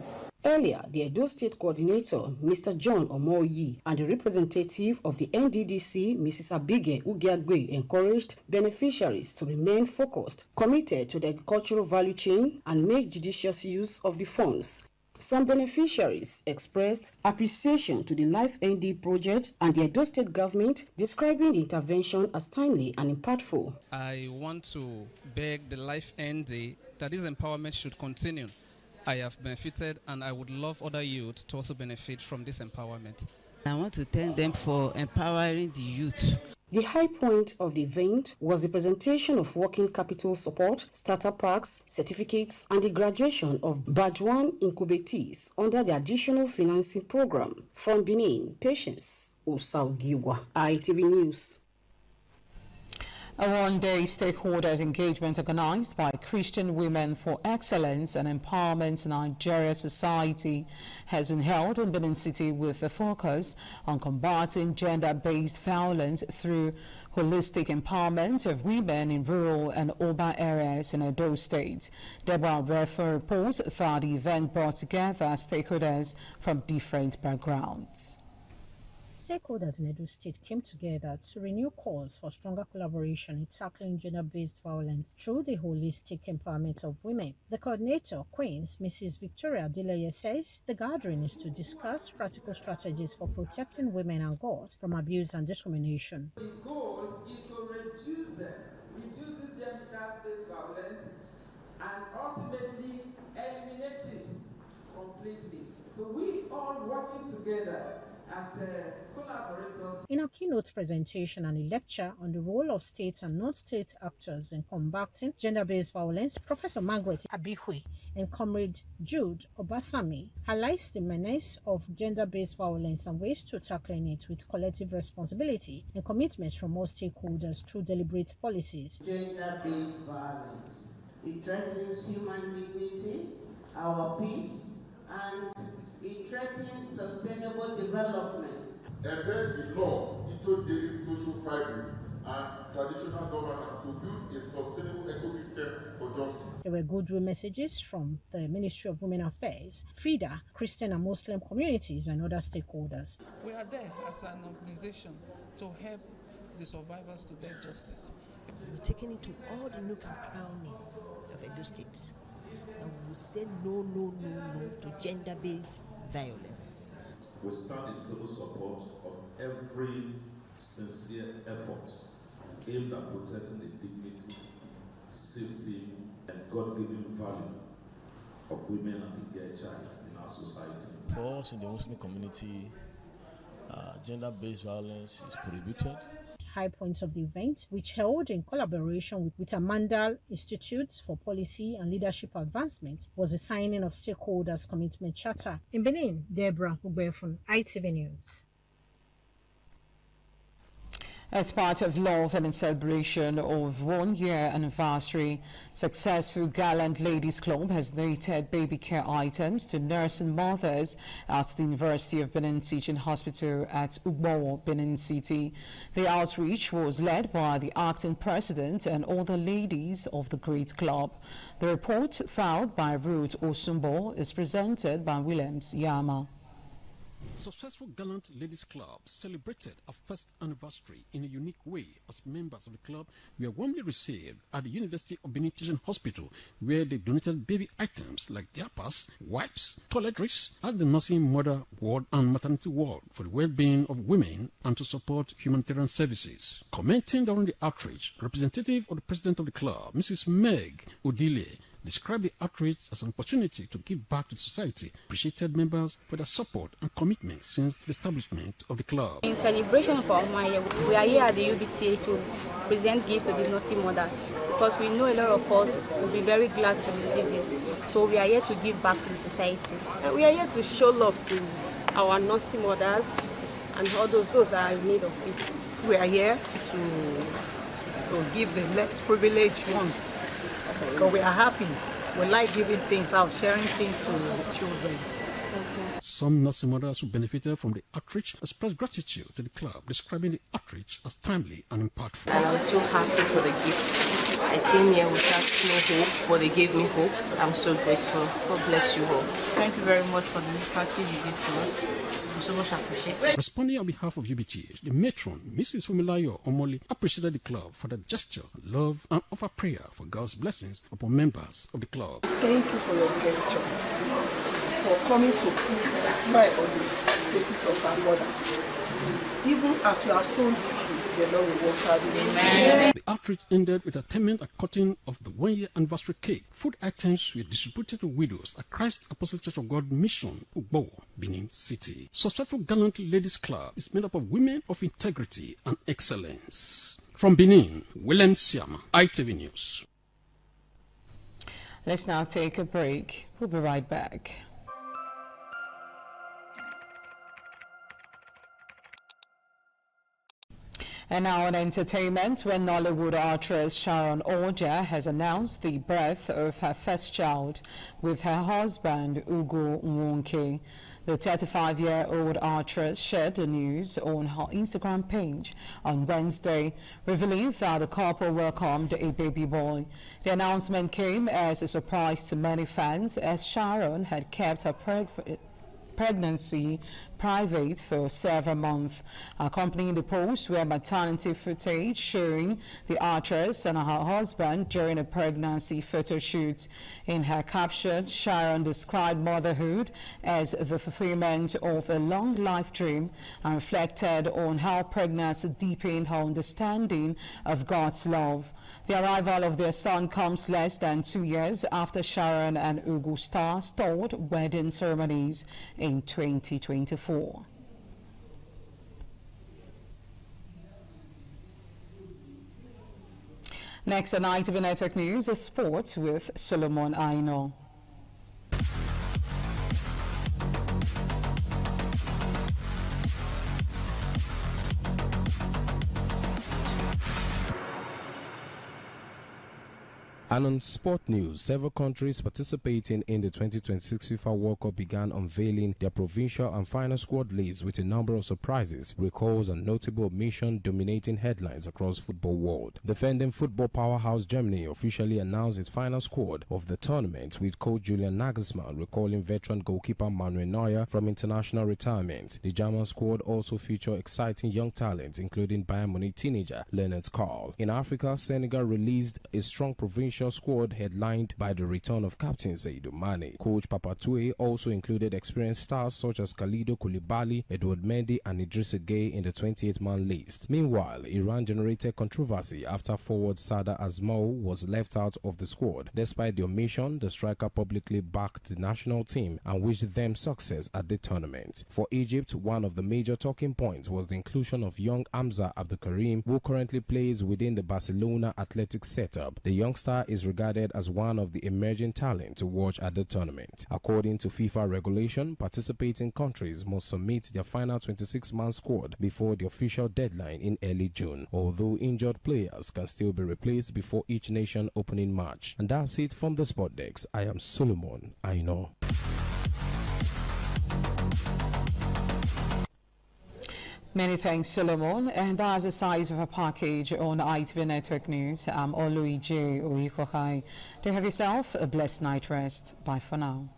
Earlier, the Edo State Coordinator, Mr. John Omoyi, and the representative of the NDDC, Mrs. Abige Ugiagwe, encouraged beneficiaries to remain focused, committed to the agricultural value chain, and make judicious use of the funds. Some beneficiaries expressed appreciation to the Life ND project and the Edo State government, describing the intervention as timely and impactful. I want to beg the Life ND that this empowerment should continue. I have benefited, and I would love other youth to also benefit from this empowerment. I want to thank them for empowering the youth. The high point of the event was the presentation of working capital support, starter packs, certificates, and the graduation of Batch 1 incubatees under the additional financing program. From Benin, Patience Osaugiwa, ITV News. A one-day stakeholders engagement organized by Christian Women for Excellence and Empowerment Nigeria Society has been held in Benin City with a focus on combating gender-based violence through holistic empowerment of women in rural and urban areas in Edo State. Deborah Redfern reports that the event brought together stakeholders from different backgrounds. Stakeholders in Edo State came together to renew calls for stronger collaboration in tackling gender-based violence through the holistic empowerment of women. The coordinator, Queens, Mrs. Victoria Deleye, says the gathering is to discuss practical strategies for protecting women and girls from abuse and discrimination. The goal is to reduce this gender-based violence, and ultimately eliminate it completely. So we all working together as collaborators. In a keynote presentation and a lecture on the role of state and non-state actors in combating gender-based violence, Professor Margaret Abihui and Comrade Jude Obasami highlights the menace of gender-based violence and ways to tackling it with collective responsibility and commitment from all stakeholders through deliberate policies. Gender-based violence. It threatens human dignity, our peace, and it threatens sustainable development. Embed the law into daily social fabric and traditional governance to build a sustainable ecosystem for justice. There were goodwill messages from the Ministry of Women Affairs, FIDA, Christian and Muslim communities, and other stakeholders. We are there as an organization to help the survivors to get justice. We're taking it to all the nook and cranny of Edo State, and we will say no to gender-based violence. We stand in total support of every sincere effort aimed at protecting the dignity, safety, and God-given value of women and the girl child in our society. For us in the Muslim community, gender-based violence is prohibited. High points of the event, which held in collaboration with Amandal Institutes for Policy and Leadership Advancement, was the signing of Stakeholders Commitment Charter. In Benin, Deborah Ubefun, ITV News. As part of love and in celebration of 1 year anniversary, Successful Gallant Ladies Club has donated baby care items to nursing mothers at the University of Benin Teaching Hospital at Ugbowo, Benin City. The outreach was led by the acting president and all the ladies of the great club. The report filed by Ruth Osumbo is presented by Williams Yama. Successful Gallant Ladies Club celebrated our first anniversary in a unique way as members of the club were warmly received at the University of Benin Teaching Hospital, where they donated baby items like diapers, wipes, toiletries at the nursing mother ward and maternity ward for the well-being of women and to support humanitarian services. Commenting during the outreach, representative of the president of the club, Mrs. Meg Odile, described the outreach as an opportunity to give back to the society, appreciated members for their support and commitment since the establishment of the club. In celebration for my year, we are here at the UBTH to present gifts to the nursing mothers because we know a lot of us will be very glad to receive this. So we are here to give back to the society. And we are here to show love to our nursing mothers and all those that are in need of it. We are here to give the less privileged ones. Because we are happy. We like giving things out, sharing things to the children. Some nursing mothers who benefited from the outreach expressed gratitude to the club, describing the outreach as timely and impactful. And I'm so happy for the gift. I came here without no hope, but they gave me hope. I'm so grateful. God bless you all. Thank you very much for the practice you did to us. I'm so much appreciated. Responding on behalf of UBT, the matron, Mrs. Fumilayo Omoli, appreciated the club for the gesture, love, and offer prayer for God's blessings upon members of the club. Thank you for your gesture, for coming to put a smile on the faces of our mothers. Even as you have sown this seed, the Lord will water you. Amen. The outreach ended with attainment and cutting of the one-year anniversary cake. Food items were distributed to widows at Christ Apostolic Church of God Mission, Ugbo, Benin City. Successful Gallant Ladies Club is made up of women of integrity and excellence. From Benin, William Siama, ITV News. Let's now take a break. We'll be right back. And now on entertainment, when Nollywood actress Sharon Oja has announced the birth of her first child with her husband, Ugo Nwonke. The 35-year-old actress shared the news on her Instagram page on Wednesday, revealing that the couple welcomed a baby boy. The announcement came as a surprise to many fans, as Sharon had kept her pregnancy private for several months. Accompanying the post were maternity footage showing the actress and her husband during a pregnancy photo shoot. In her caption, Sharon described motherhood as the fulfillment of a long life dream and reflected on how pregnancy deepened her understanding of God's love. The arrival of their son comes less than 2 years after Sharon and Ugo stalled wedding ceremonies in 2024. Next on ITV Network News is sports with Solomon Aino. And on sport news, several countries participating in the 2026 FIFA World Cup began unveiling their provincial and final squad lists with a number of surprises, recalls and notable omission dominating headlines across football world. Defending football powerhouse Germany officially announced its final squad of the tournament, with coach Julian Nagelsmann recalling veteran goalkeeper Manuel Neuer from international retirement. The German squad also featured exciting young talent, including Bayern Munich teenager Leonard Karl. In Africa, Senegal released a strong provincial squad headlined by the return of captain Sadio Mane. Coach Papatoué also included experienced stars such as Khalidou Koulibaly, Edouard Mendy and Idrissa Gueye in the 28-man list. Meanwhile, Iran generated controversy after forward Sada Azmoun was left out of the squad. Despite the omission, the striker publicly backed the national team and wished them success at the tournament. For Egypt, one of the major talking points was the inclusion of young Hamza Abdulkarim, who currently plays within the Barcelona Athletic setup. The youngster is regarded as one of the emerging talent to watch at the tournament. According to FIFA regulation, participating countries must submit their final 26-man squad before the official deadline in early June, although injured players can still be replaced before each nation opening match. And that's it from the Sport Desk. I am Solomon Aino. Many thanks, Solomon. And that's the size of a package on ITV Network News. I'm Oluije Oyikokai. Do have yourself a blessed night rest. Bye for now.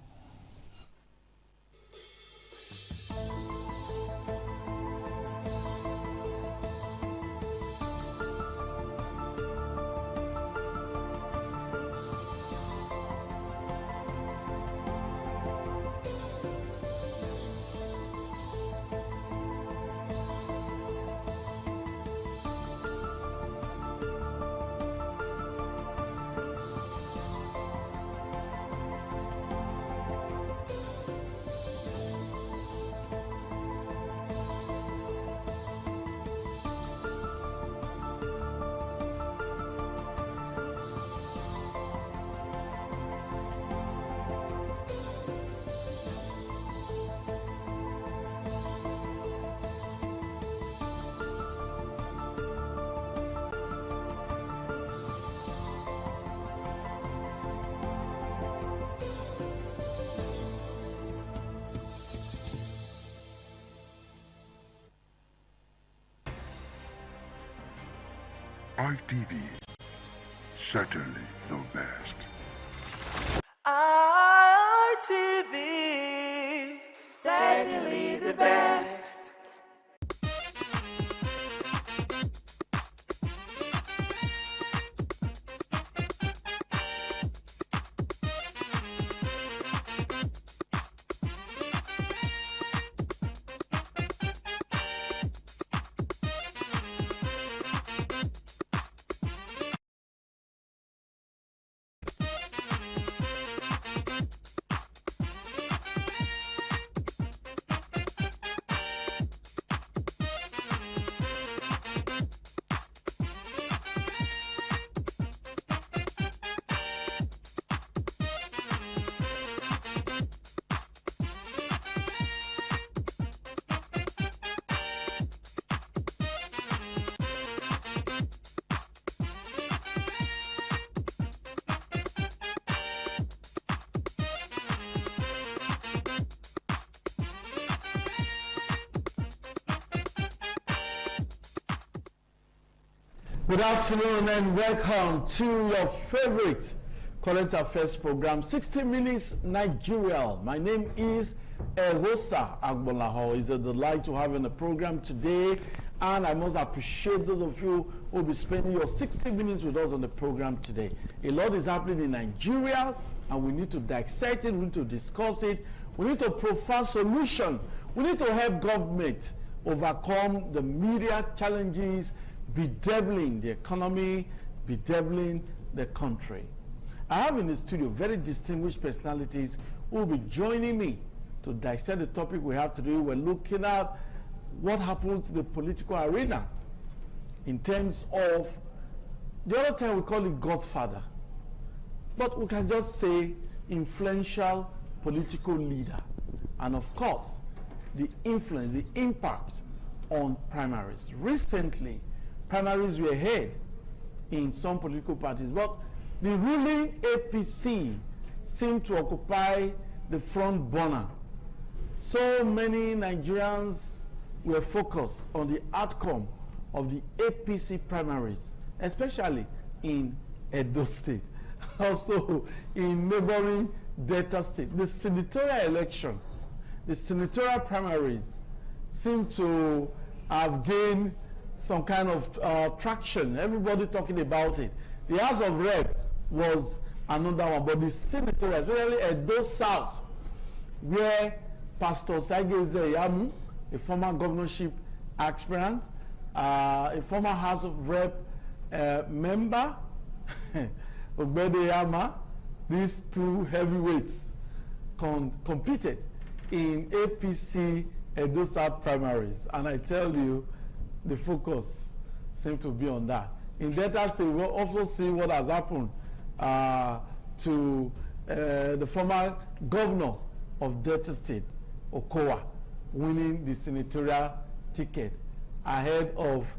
ITV, certainly the best. ITV, certainly the best. Good afternoon and welcome to your favorite current affairs program, 60 Minutes Nigeria. My name is Erosa Agbolaho. It's a delight to have you on the program today, and I must appreciate those of you who will be spending your 60 minutes with us on the program today. A lot is happening in Nigeria, and we need to dissect it, we need to discuss it, we need to provide solution, we need to help government overcome the media challenges bedeviling the economy, bedeviling the country. I have in the studio very distinguished personalities who will be joining me to dissect the topic we have today. We're looking at what happens in the political arena in terms of, the other time we call it Godfather, but we can just say influential political leader, and of course the influence, the impact on primaries. Recently, primaries were held in some political parties, but the ruling APC seemed to occupy the front burner. So many Nigerians were focused on the outcome of the APC primaries, especially in Edo State, also in neighboring Delta State. The senatorial election, the senatorial primaries seem to have gained some kind of traction. Everybody talking about it. The House of Rep was another one, but the senatorial, especially Edo South, where Pastor Sageze Yamu, a former governorship aspirant, a former House of Rep member, Ogbede Yama, these two heavyweights competed in APC Edo South primaries, and I tell you, the focus seems to be on that. In Delta State, we'll also see what has happened to the former governor of Delta State, Okowa, winning the senatorial ticket ahead of,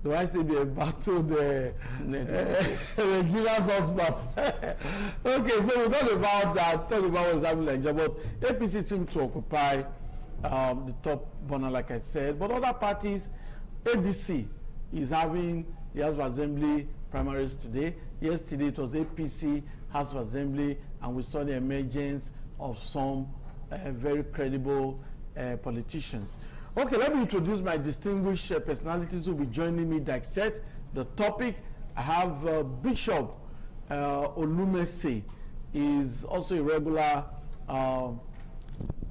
do I say the battle, the Regina's husband. Okay, so we'll talk about that, talk about what's happening in Nigeria, but APC seems to occupy the top burner, like I said, but other parties, ADC is having the House of Assembly primaries today. Yesterday it was APC House of Assembly, and we saw the emergence of some very credible politicians. Okay, let me introduce my distinguished personalities who will be joining me to dissect the topic. I have Bishop Olumese, is also a regular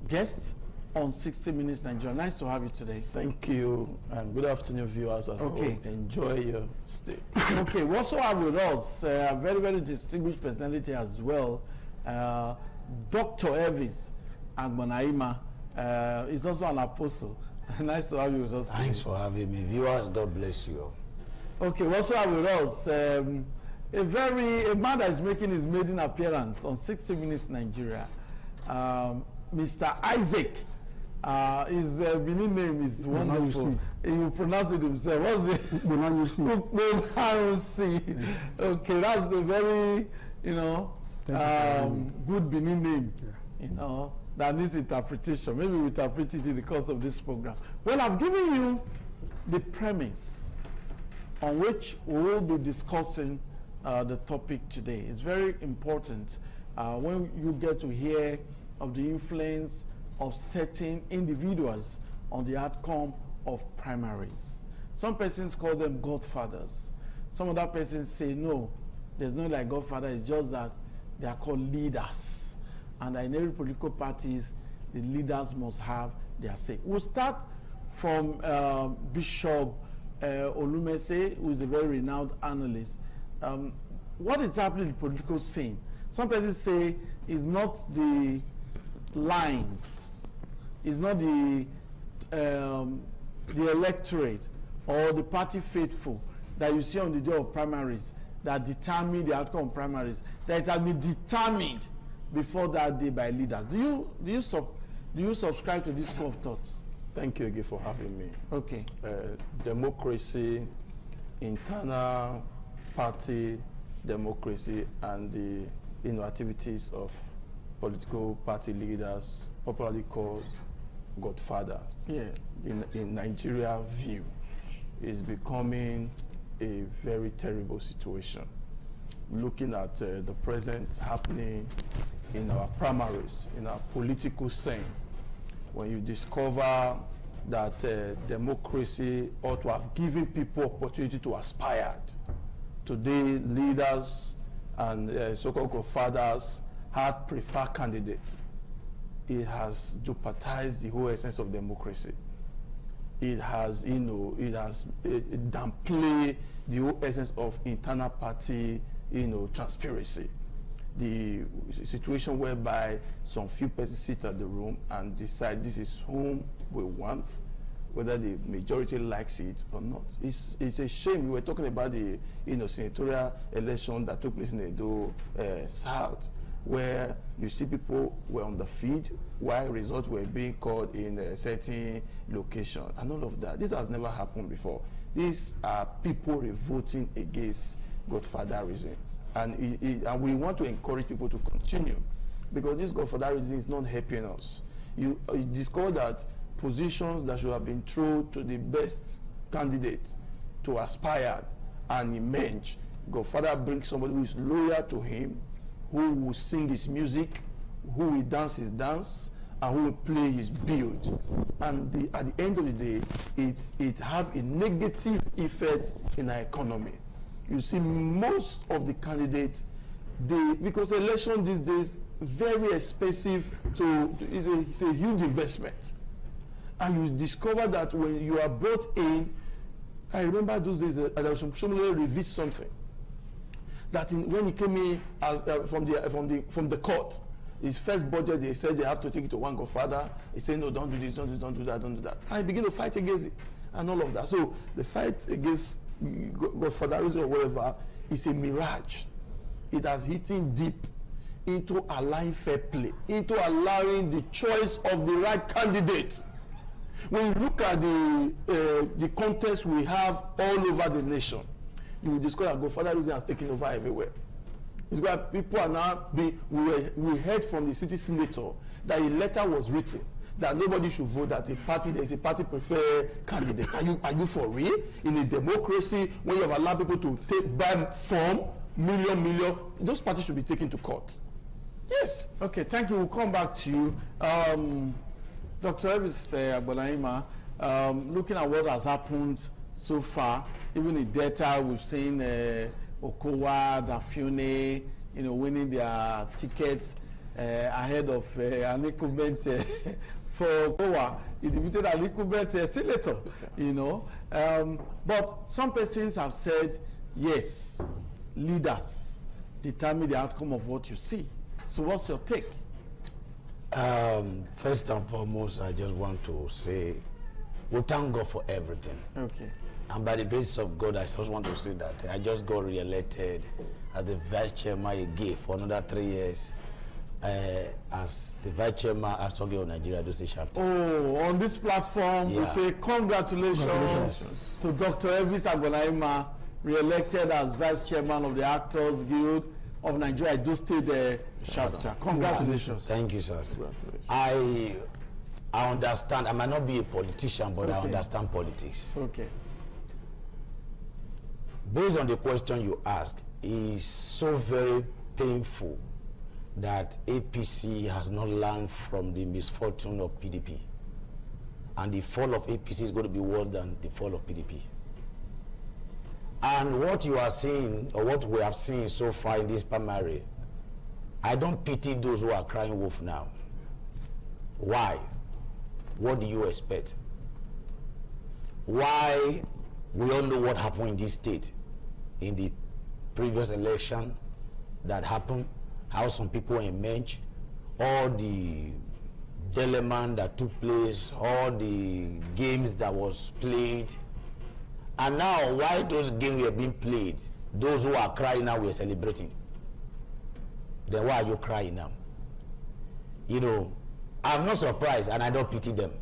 guest on 60 Minutes Nigeria. Nice to have you today. Thank you, and good afternoon, viewers. Okay. Enjoy your stay. Okay, we also have with us a very, very distinguished personality as well, Dr. Elvis Agbanaima. Is also an apostle. Nice to have you with us today. Thanks for having me. Viewers, God bless you. Okay, we also have with us a man that is making his maiden appearance on 60 Minutes Nigeria, Mr. Isaac. His Benin name is wonderful. He will pronounce it himself. What's it? Ukbenarusi. Okay, that's a very, good Benin name. Yeah. That needs interpretation. Maybe we'll interpret it in the course of this program. Well, I've given you the premise on which we will be discussing the topic today. It's very important when you get to hear of the influence of certain individuals on the outcome of primaries. Some persons call them godfathers. Some other persons say, no, there's no like godfather, it's just that they are called leaders. And in every political parties, the leaders must have their say. We'll start from Bishop Olumese, who is a very renowned analyst. What is happening in the political scene? Some persons say it's not the lines, it's not the electorate or the party faithful that you see on the day of primaries that determine the outcome of primaries, that it has been determined before that day by leaders. Do you subscribe to this school of thought? Thank you again for having me. Okay. Democracy, internal party democracy, and the activities of political party leaders, popularly called godfather, in Nigeria view, is becoming a very terrible situation. Looking at the present happening in our primaries, in our political scene, when you discover that democracy ought to have given people opportunity to aspire. Today, leaders and so-called godfathers have preferred candidates. It has jeopardized the whole essence of democracy. It has, it has downplayed the whole essence of internal party, transparency. The situation whereby some few persons sit at the room and decide this is whom we want, whether the majority likes it or not. It's a shame. We were talking about the senatorial election that took place in Edo South, where you see people were on the field while results were being called in a certain location and all of that. This has never happened before. These are people revolting against godfatherism. And we want to encourage people to continue, because this godfatherism is not helping us. You discover that positions that should have been thrown to the best candidates to aspire and emerge, godfather brings somebody who is loyal to him, who will sing his music, who will dance his dance, and who will play his build. And at the end of the day, it have a negative effect in our economy. You see, most of the candidates, because election these days very expensive it's a huge investment. And you discover that when you are brought in, I remember those days Shomole revealed something. That when he came in as from the court, his first budget, they said they have to take it to one godfather. He said, no, don't do this, don't do this, don't do that, don't do that. And he began to fight against it and all of that. So the fight against godfatherism or whatever is a mirage. It has hit deep into allowing fair play, into allowing the choice of the right candidate. When you look at the contest we have all over the nation, you will discover that godfatherism has taken over everywhere. It's where people are now we heard from the city senator that a letter was written that nobody should vote that there is a party preferred candidate. Are you for real? In a democracy, when you have allowed people to buy form, million, those parties should be taken to court. Yes. Okay, thank you. We'll come back to you. Dr. Elvis Agbolaima, looking at what has happened so far, even in data, we've seen Okowa, Dafune, winning their tickets ahead of an incumbent for Okowa. He defeated an incumbent senator, But some persons have said, yes, leaders determine the outcome of what you see. So what's your take? First and foremost, I just want to say we thank God for everything. Okay. And by the grace of God, I just want to say that I just got re-elected as the vice chairman again for another 3 years as the vice chairman at Tokyo Nigeria Edo State chapter. Oh, on this platform, we say congratulations to Dr. Elvis Agbolaima, re-elected as vice chairman of the Actors Guild of Nigeria Edo State chapter. Congratulations. Thank you, sir. I understand. I might not be a politician, but I understand politics. Okay. based on the question you asked, is so very painful that APC has not learned from the misfortune of PDP. And the fall of APC is going to be worse than the fall of PDP. And what you are seeing, or what we have seen so far in this primary, I don't pity those who are crying wolf now. Why? What do you expect? Why? We all know what happened in this state in the previous election that happened, how some people emerged, all the dilemma that took place, all the games that was played. And now, why those games were being played, those who are crying now were celebrating. Then why are you crying now? You know, I'm not surprised, and I don't pity them,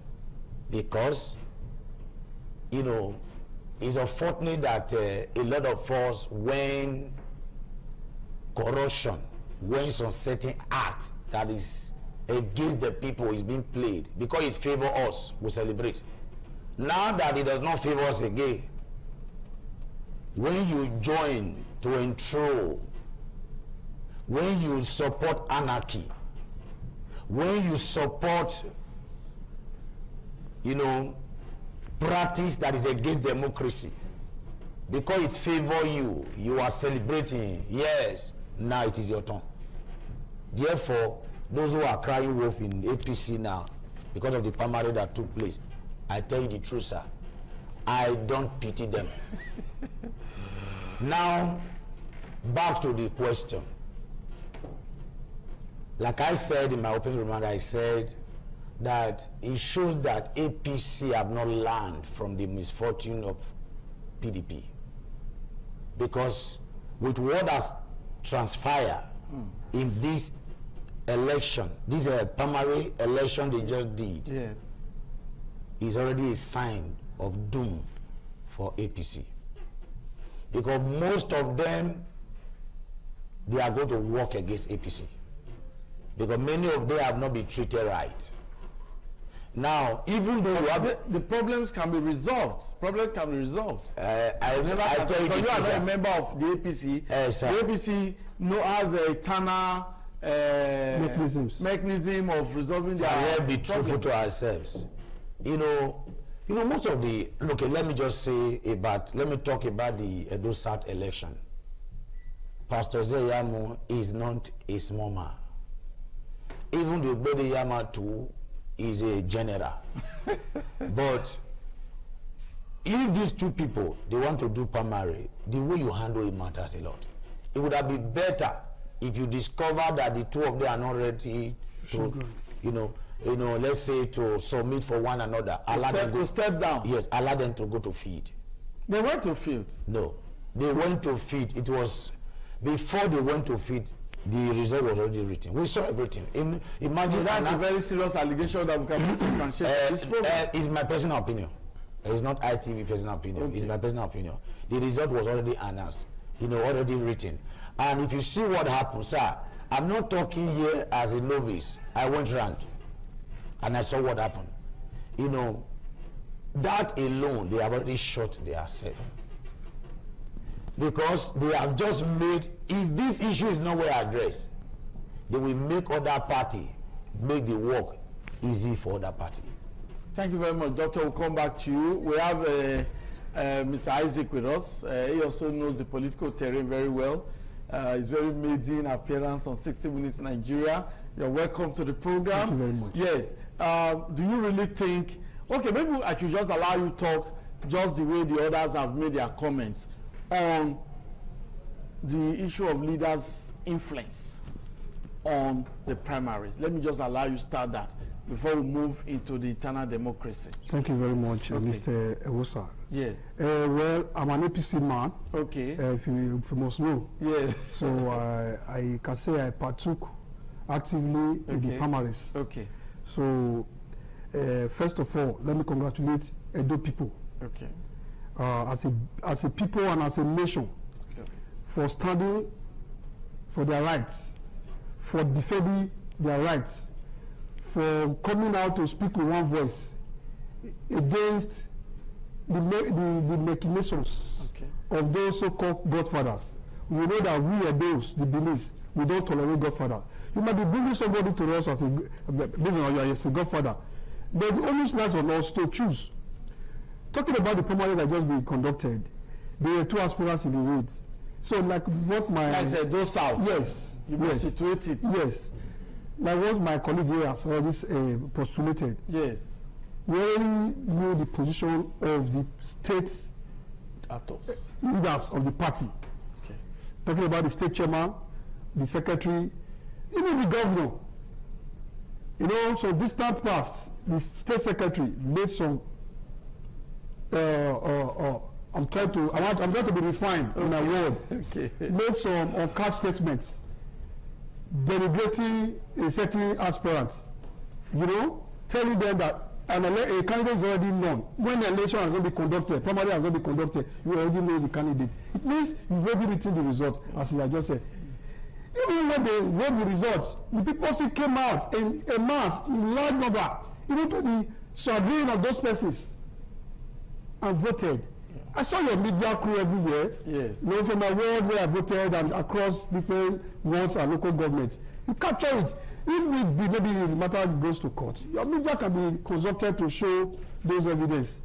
because, you know, it's unfortunate that a lot of us, when corruption, when some certain act that is against the people is being played, because it favors us, we celebrate. Now that it does not favor us again, when you join to enthrone, when you support anarchy, when you support, you know, practice that is against democracy, because it favors you, you are celebrating. Yes, now it is your turn. Therefore, those who are crying wolf in APC now, because of the primary that took place, I tell you the truth, sir, I don't pity them. Now, back to the question. Like I said in my opening remark, I said that it shows that APC have not learned from the misfortune of PDP. Because with what has transpired in this election, this primary election they just did, yes, is already a sign of doom for APC. Because most of them, they are going to work against APC. Because many of them have not been treated right. Now, even though you have the problems can be resolved. Problems can be resolved. I tell you, because you are not a member of the APC. The APC has a eternal mechanism of resolving so their let's be truthful to ourselves. You know, most of the let me just say about, let me talk about the Edo South election. Pastor Zeyamu is not a small man. Even the Ogbede Yama too is a general. But if these two people, they want to do primary, the way you handle it matters a lot. It would have been better if you discover that the two of them are not ready to, you know, let's say to submit for one another. To step down. Yes, allow them to go to field. They went to field? No, they went to field. It was before they went to field. The result was already written. We saw everything. Imagine that's a very serious allegation that we can be substantiated. It's my personal opinion. It's not ITV personal opinion. Okay. It's my personal opinion. The result was already announced. Already written. And if you see what happened, sir, I'm not talking here as a novice. I went round and I saw what happened. That alone, they have already shot themselves. Because they have just made, if this issue is not well addressed, they will make other party make the work easy for other party. Thank you very much, Doctor. We'll come back to you. We have Mr. Isaac with us. He also knows the political terrain very well. He's very maiden appearance on 60 Minutes Nigeria. You're welcome to the program. Thank you very much. Yes. Do you really think, okay, maybe I should just allow you to talk just the way the others have made their comments on the issue of leaders' influence on the primaries. Let me just allow you to start that before we move into the internal democracy. Thank you very much, Mr. Ewosa. Yes. Well, I'm an APC man. Okay. If you must know. Yes. So I can say I partook actively in the primaries. Okay. So first of all, let me congratulate Edo people. Okay. As a people and as a nation, for standing for their rights, for defending their rights, for coming out to speak with one voice against the machinations of those so-called godfathers, we know that we are those, the beliefs, we don't tolerate godfather. You might be bringing somebody to us as a godfather, but the only chance on us to choose. Talking about the primary that just been conducted, there were 2 aspirants in the race. So like what my... I said those out. Yes. You must situate it. Yes. Like what my colleague here has already postulated. Yes. We already knew the position of the state leaders of the party. Okay. Talking about the state chairman, the secretary, even the governor. You know, so distant past, the state secretary made some I'm trying to be refined in my word. Okay. Made some uncast statements denigrating a certain aspirant, you know, telling them that a candidate is already known. When the election has not been conducted, primary has not been conducted, you already know the candidate. It means you've already written the result, as I just said. Even when they wrote the results, the people still came out in a mass, in large number, even to the chagrin of those persons, and voted. I saw your media crew everywhere. Yes. You know, from my ward where I voted and across different wards and local governments. You capture it. If maybe the matter goes to court, your media can be consulted to show those evidence.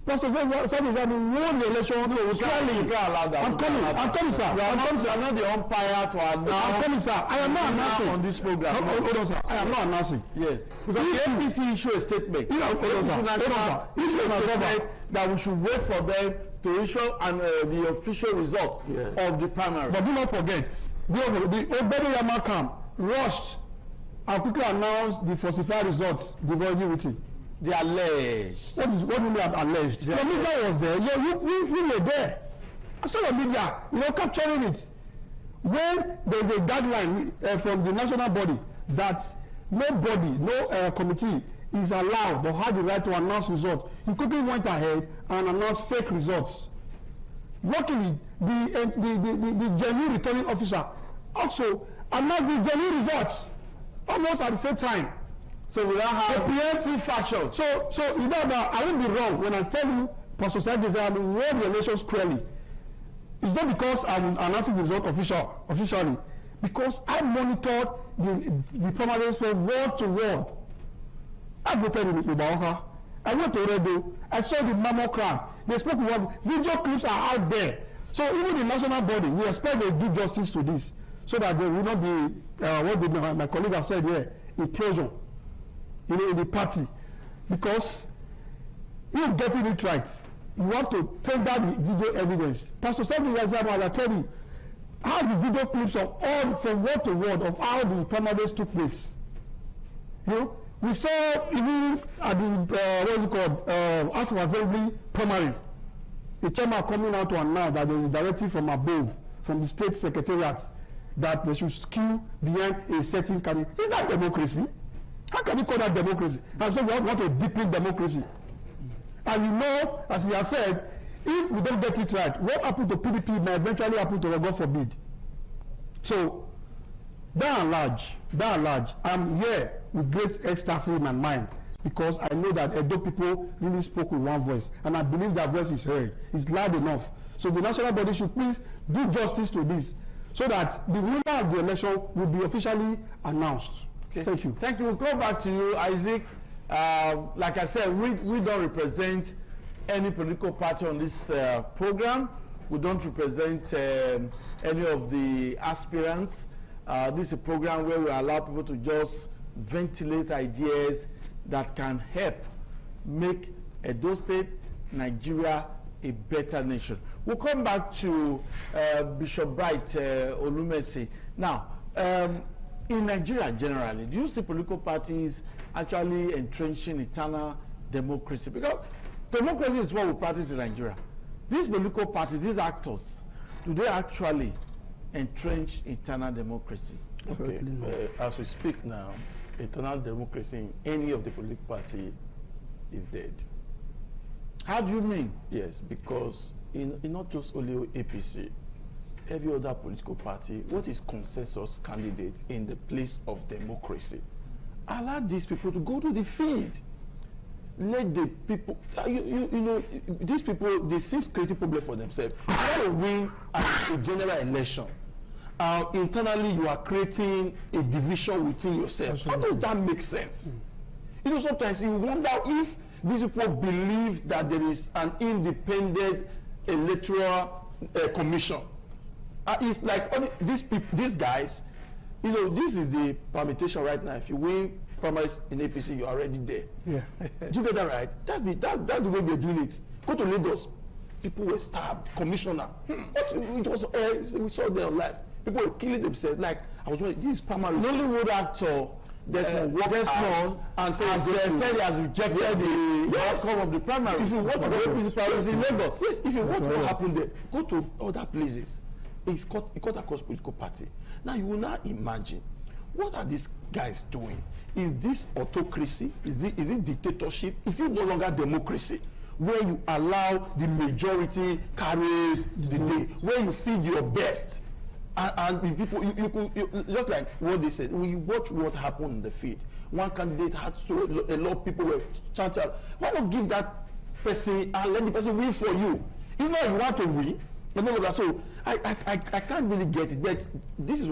Pastor said, won the election. No, you can't allow that. I'm coming, sir. You are not the umpire to announce. I'm coming, sir. I am not announcing on this program. Hold on, sir. I am not announcing. Yes. Because the APC issue a statement. Issue a statement that we should wait for them to issue the official result of the primary. But do not forget, the Obedi Yamakam rushed and quickly announced the falsified results, the validity. They alleged. What do you mean alleged? Your media was there. You were there. I saw your media, capturing it. When there is a guideline from the national body that nobody, no committee is allowed or had the right to announce results, you quickly went ahead and announced fake results. Luckily, the genuine returning officer also announced the genuine results almost at the same time. So we don't have preemptive factions. So you know that I won't be wrong when I tell you, Pastor Said, I will word the elections clearly. It's not because I'm announcing the result officially, because I monitored the primaries from word to word. I voted in Ubaoka. I went to Redo. I saw the mammogram. They spoke about video clips are out there. So even the national body, we expect they do justice to this, so that there will not be what my colleague has said here, implosion. In the party, because you're getting it right. You want to take down the video evidence. Pastor Samuel Yazama, I tell you, how the video clips of all from word to word of how the primaries took place. You know, we saw even at the House of Assembly primaries, the chairman coming out to announce that there is a directive from above, from the state secretariat, that they should skew behind a certain candidate. Is that democracy? How can you call that democracy? And so we want to deepen democracy. And you know, as he has said, if we don't get it right, what happened to PDP may eventually happen to God forbid. So, by and large, I'm here with great ecstasy in my mind, because I know that Edo people really spoke with one voice, and I believe that voice is heard. It's loud enough. So the national body should please do justice to this, so that the winner of the election will be officially announced. Okay. Thank you. Thank you. We'll go back to you, Isaac. Like I said, we don't represent any political party on this program. We don't represent any of the aspirants. This is a program where we allow people to just ventilate ideas that can help make Edo State, Nigeria, a better nation. We'll come back to Bishop Bright Olumesi. Now, in Nigeria generally, do you see political parties actually entrenching eternal democracy? Because democracy is what we practice in Nigeria. These political parties, these actors, do they actually entrench eternal democracy? Okay. As we speak now, eternal democracy in any of the political party is dead. How do you mean? Yes, because in not just only APC, every other political party, what is consensus candidate in the place of democracy? Allow these people to go to the field. let the people, you know, these people, they seem creating problem for themselves. You want to win a general election. Internally, you are creating a division within yourself. How does that make sense? You know, sometimes you wonder if these people believe that there is an independent electoral commission. It's like these guys, you know, this is the permutation right now. If you win primaries in APC, you're already there. Yeah. Do you get that right? That's the way they're doing it. Go to Lagos, people were stabbed. Commissioner, it was we saw them live. People were killing themselves. Like I was wondering, this primary. Nollywood actor Desmond and said he has rejected the outcome of the primary. If you watch what happened in Lagos, yes, if you watch what happened there, go to other places. It cut across political party. Now you will now imagine, what are these guys doing? Is this autocracy? Is it dictatorship? Is it no longer democracy? Where you allow the majority carries the day, where you feed your best, and people, you just like what they said. We watch what happened in the field. One candidate had a lot of people were chanting. Why not give that person and let the person win for you? It's not you want to win, but no, so I can't really get it. But this is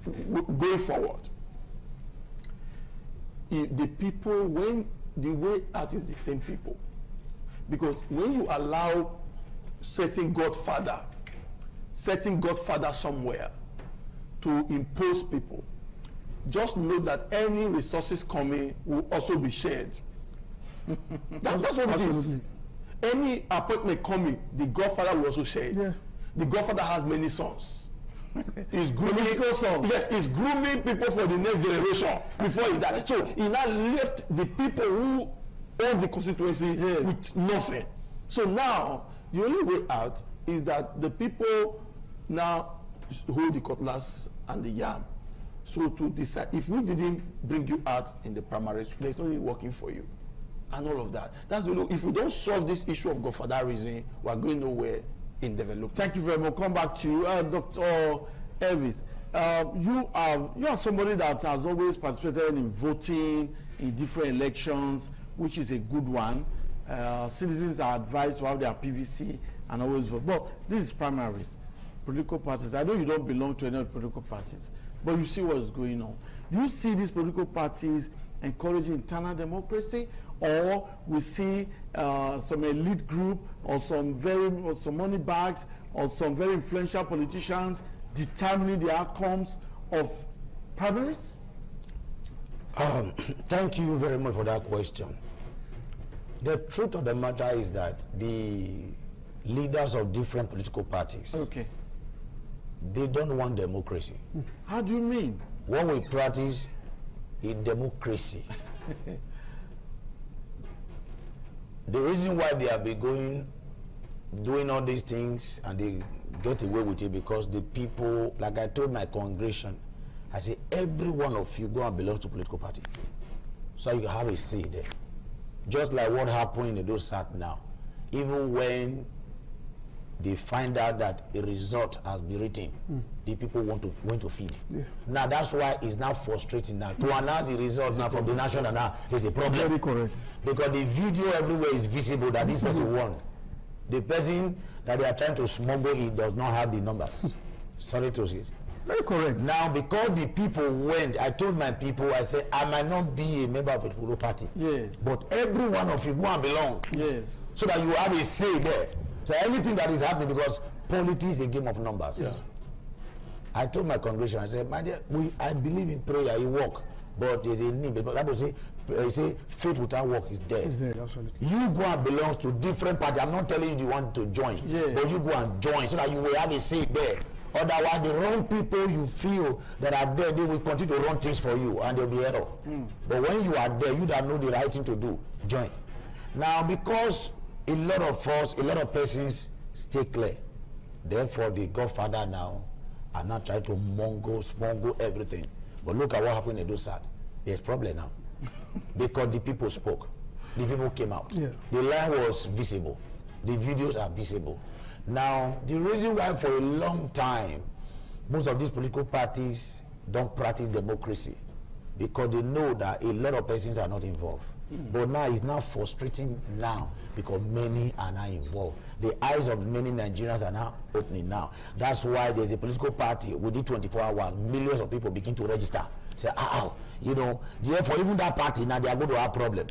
going forward. The people, when the way out is the same people, because when you allow certain godfather somewhere to impose people, just know that any resources coming will also be shared. That's what it is. Any appointment coming, the godfather will also share it. Yeah. The godfather has many sons. He's grooming yes, he's grooming people for the next generation before he died. So he now left the people who own the constituency with nothing. So now the only way out is that the people now hold the cutlass and the yam. So to decide, if we didn't bring you out in the primaries, there's no working for you. And all of that. That's the if we don't solve this issue of godfatherism, we're going nowhere in development. Thank you very much. Come back to you, Dr. Elvis. You are somebody that has always participated in voting in different elections, which is a good one. Citizens are advised to have their PVC and always vote. But this is primaries, political parties. I know you don't belong to any of the political parties, but you see what is going on. You see these political parties encouraging internal democracy, or we see some elite group or some money bags or some very influential politicians determining the outcomes of primaries? Thank you very much for that question. The truth of the matter is that the leaders of different political parties, they don't want democracy. How do you mean? When we practice in democracy, the reason why they have been doing all these things and they get away with it, because the people, like I told my congregation, I say every one of you go and belong to a political party, so you have a say there. Just like what happened in those SAT now. Even when they find out that a result has been written, the people want to feed. Yeah. Now that's why it's now frustrating now. To announce the results now from the national now is a problem. Very correct. Because the video everywhere is visible that this person won. The person that they are trying to smuggle, he does not have the numbers. Sorry to say. Very correct. Now, because the people went, I told my people, I said, I might not be a member of a political party. Yes. But every one of you go and belong. Yes. So that you have a say there. So anything that is happening, because politics is a game of numbers. Yeah. I told my congregation, I said, my dear, I believe in prayer, you work, but there's a need. But that will say faith without work is dead. It's dead, absolutely. You go and belong to different parties. I'm not telling you want to join, but you go and join so that you will have a say there. Otherwise, the wrong people you feel that are there, they will continue to run things for you, and there will be error. But when you are there, you that know the right thing to do, join. Now, because a lot of us, a lot of persons stay clear, therefore the Godfather now are not trying to smuggle everything. But look at what happened in Edosat. There's problem now. Because the people spoke. The people came out. Yeah. The line was visible. The videos are visible. Now, the reason why for a long time, most of these political parties don't practice democracy, because they know that a lot of persons are not involved. But now it's now frustrating now because many are now involved. The eyes of many Nigerians are now opening now. That's why there's a political party within 24 hours, millions of people begin to register. Say, you know, therefore even that party now they are going to have problem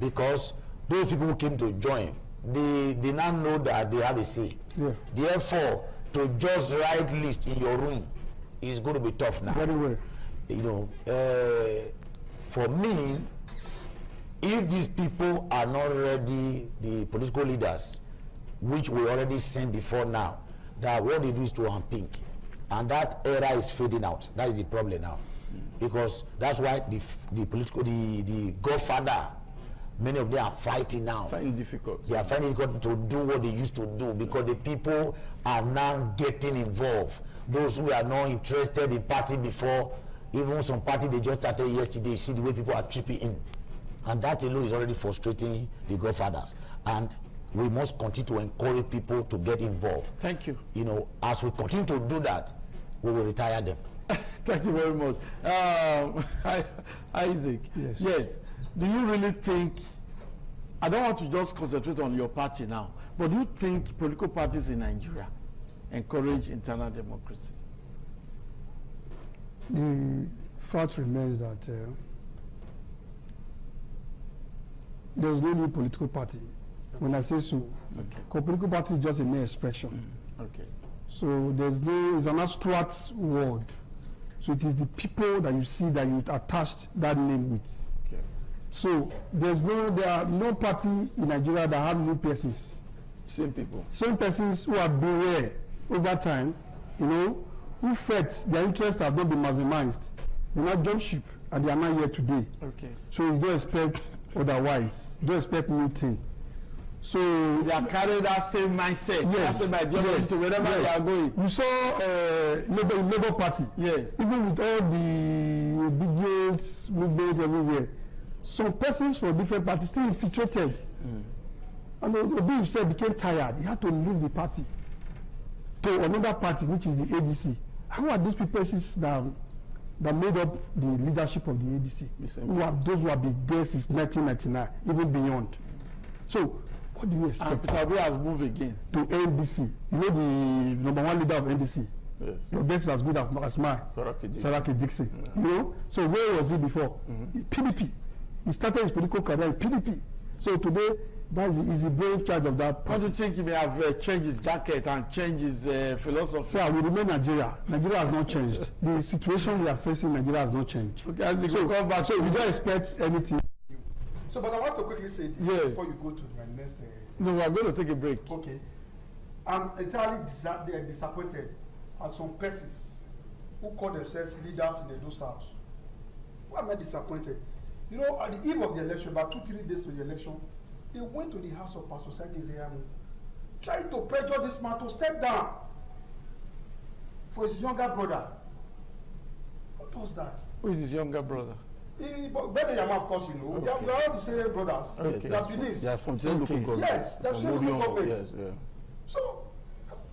because those people who came to join, they now know that they have a say. Yeah. Therefore, to just write list in your room is going to be tough now. Very well. You know, for me, if these people are not ready, the political leaders, which we already seen before now, that what they do is to unpink. And that era is fading out. That is the problem now. Because that's why the godfather, many of them are fighting now. Finding difficult. They are finding it difficult to do what they used to do because the people are now getting involved. Those who are not interested in party before, even some party they just started yesterday, you see the way people are chipping in. And that alone is already frustrating the godfathers. And we must continue to encourage people to get involved. Thank you. You know, as we continue to do that, we will retire them. Thank you very much. Isaac, yes. Do you really think, I don't want to just concentrate on your party now, but do you think political parties in Nigeria encourage internal democracy? The fact remains that there's no new political party. When I say so, political party is just a mere expression. Okay. So it's an abstract word. So it is the people that you see that you attached that name with. Okay. So there are no party in Nigeria that have new persons. Same people. Same persons who have been there over time, you know, who felt their interests have not been maximized. They now jump ship and they are not here today. Okay. So you don't expect otherwise. You don't expect new thing. So they are carrying that same mindset. Yes. That's my job to wherever they are going. You saw Labour Party. Yes. Even with all the obedience movement everywhere, some persons from different parties still infiltrated. And Obi himself became tired. He had to leave the party to another party, which is the ADC. Who are those people that made up the leadership of the ADC? Who are those who have been there since 1999, even beyond? So, what do you expect? And Peter Obi has moved again to NDC. You know the #1 leader of NDC. Yes. Your best is as good as mine. Saraki Dixon. Yeah. You know. So where was he before? PDP. He started his political career in PDP. So today, he's the brain charge of that party. Don't you think he may have changed his jacket and changed his philosophy? Sir, we remain Nigeria. Nigeria has not changed. The situation we are facing in Nigeria has not changed. Okay, as you come back, so we don't expect anything. So, but I want to quickly say this before you go to my next. No, we are going to take a break. Okay. I'm entirely disappointed at some persons who call themselves leaders in the Edo South. Why am I disappointed? You know, at the eve of the election, about 2-3 days to the election, they went to the house of Pastor Sagi Zeyamu, trying to pressure this man to step down for his younger brother. Who does that? Who is his younger brother? Better Yama, of course, you know. Okay. They are all the same brothers. Okay. They are Benin. They are from the same local government. Yes, they are same local government. Yes, yeah. So,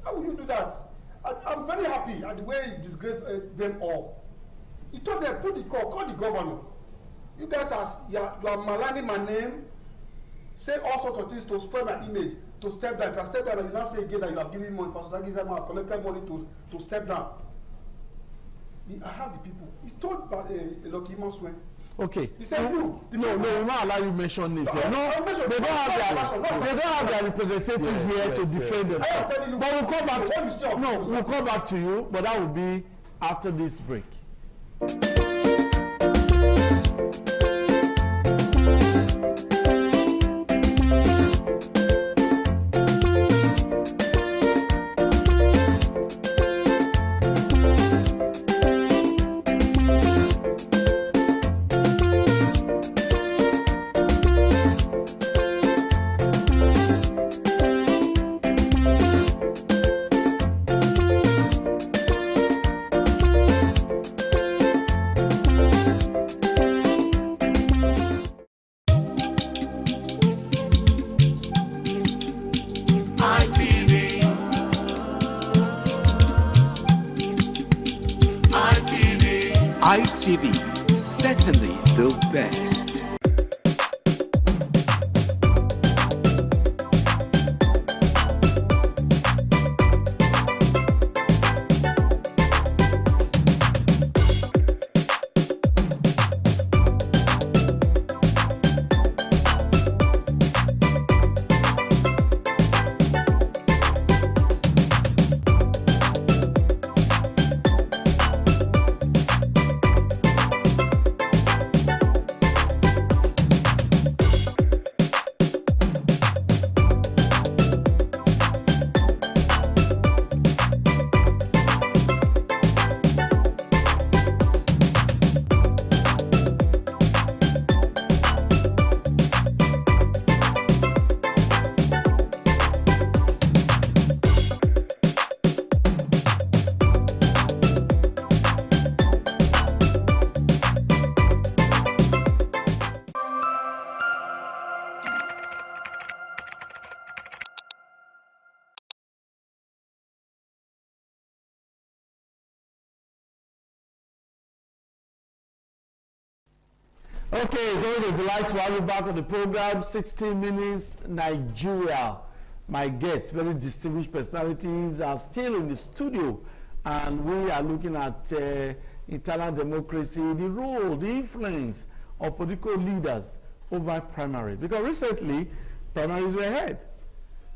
how will you do that? I'm very happy at the way he disgraced them all. He told them, call the governor. You guys you are maligning my name, say all sorts of things to spoil my image, to step down. If I step down, you not say again that you have given money, Pastor Sagi Zeyamu collected money to step down. I have the people. He told Loki Moswen. Okay. He said no, we will not allow you mention it. They don't have their representatives here to defend them. But we'll come back. We'll come back to you, but that will be after this break. ITV, certainly the best. Okay, it's always a delight to have you back on the program. 60 Minutes Nigeria. My guests, very distinguished personalities, are still in the studio, and we are looking at internal democracy, the role, the influence of political leaders over primaries. Because recently, primaries were held,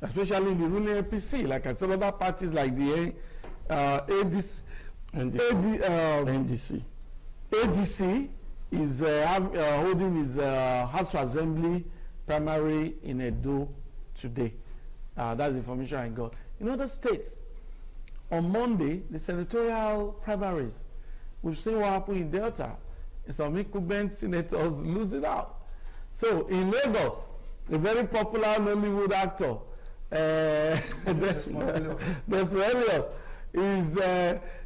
especially in the ruling APC. Like I said, other parties like the ADC is holding his House of Assembly primary in Edo today. That's the information I got. In other states, on Monday, the senatorial primaries, we've seen what happened in Delta. Some incumbent senators losing out. So in Lagos, a very popular Nollywood actor, Desmond is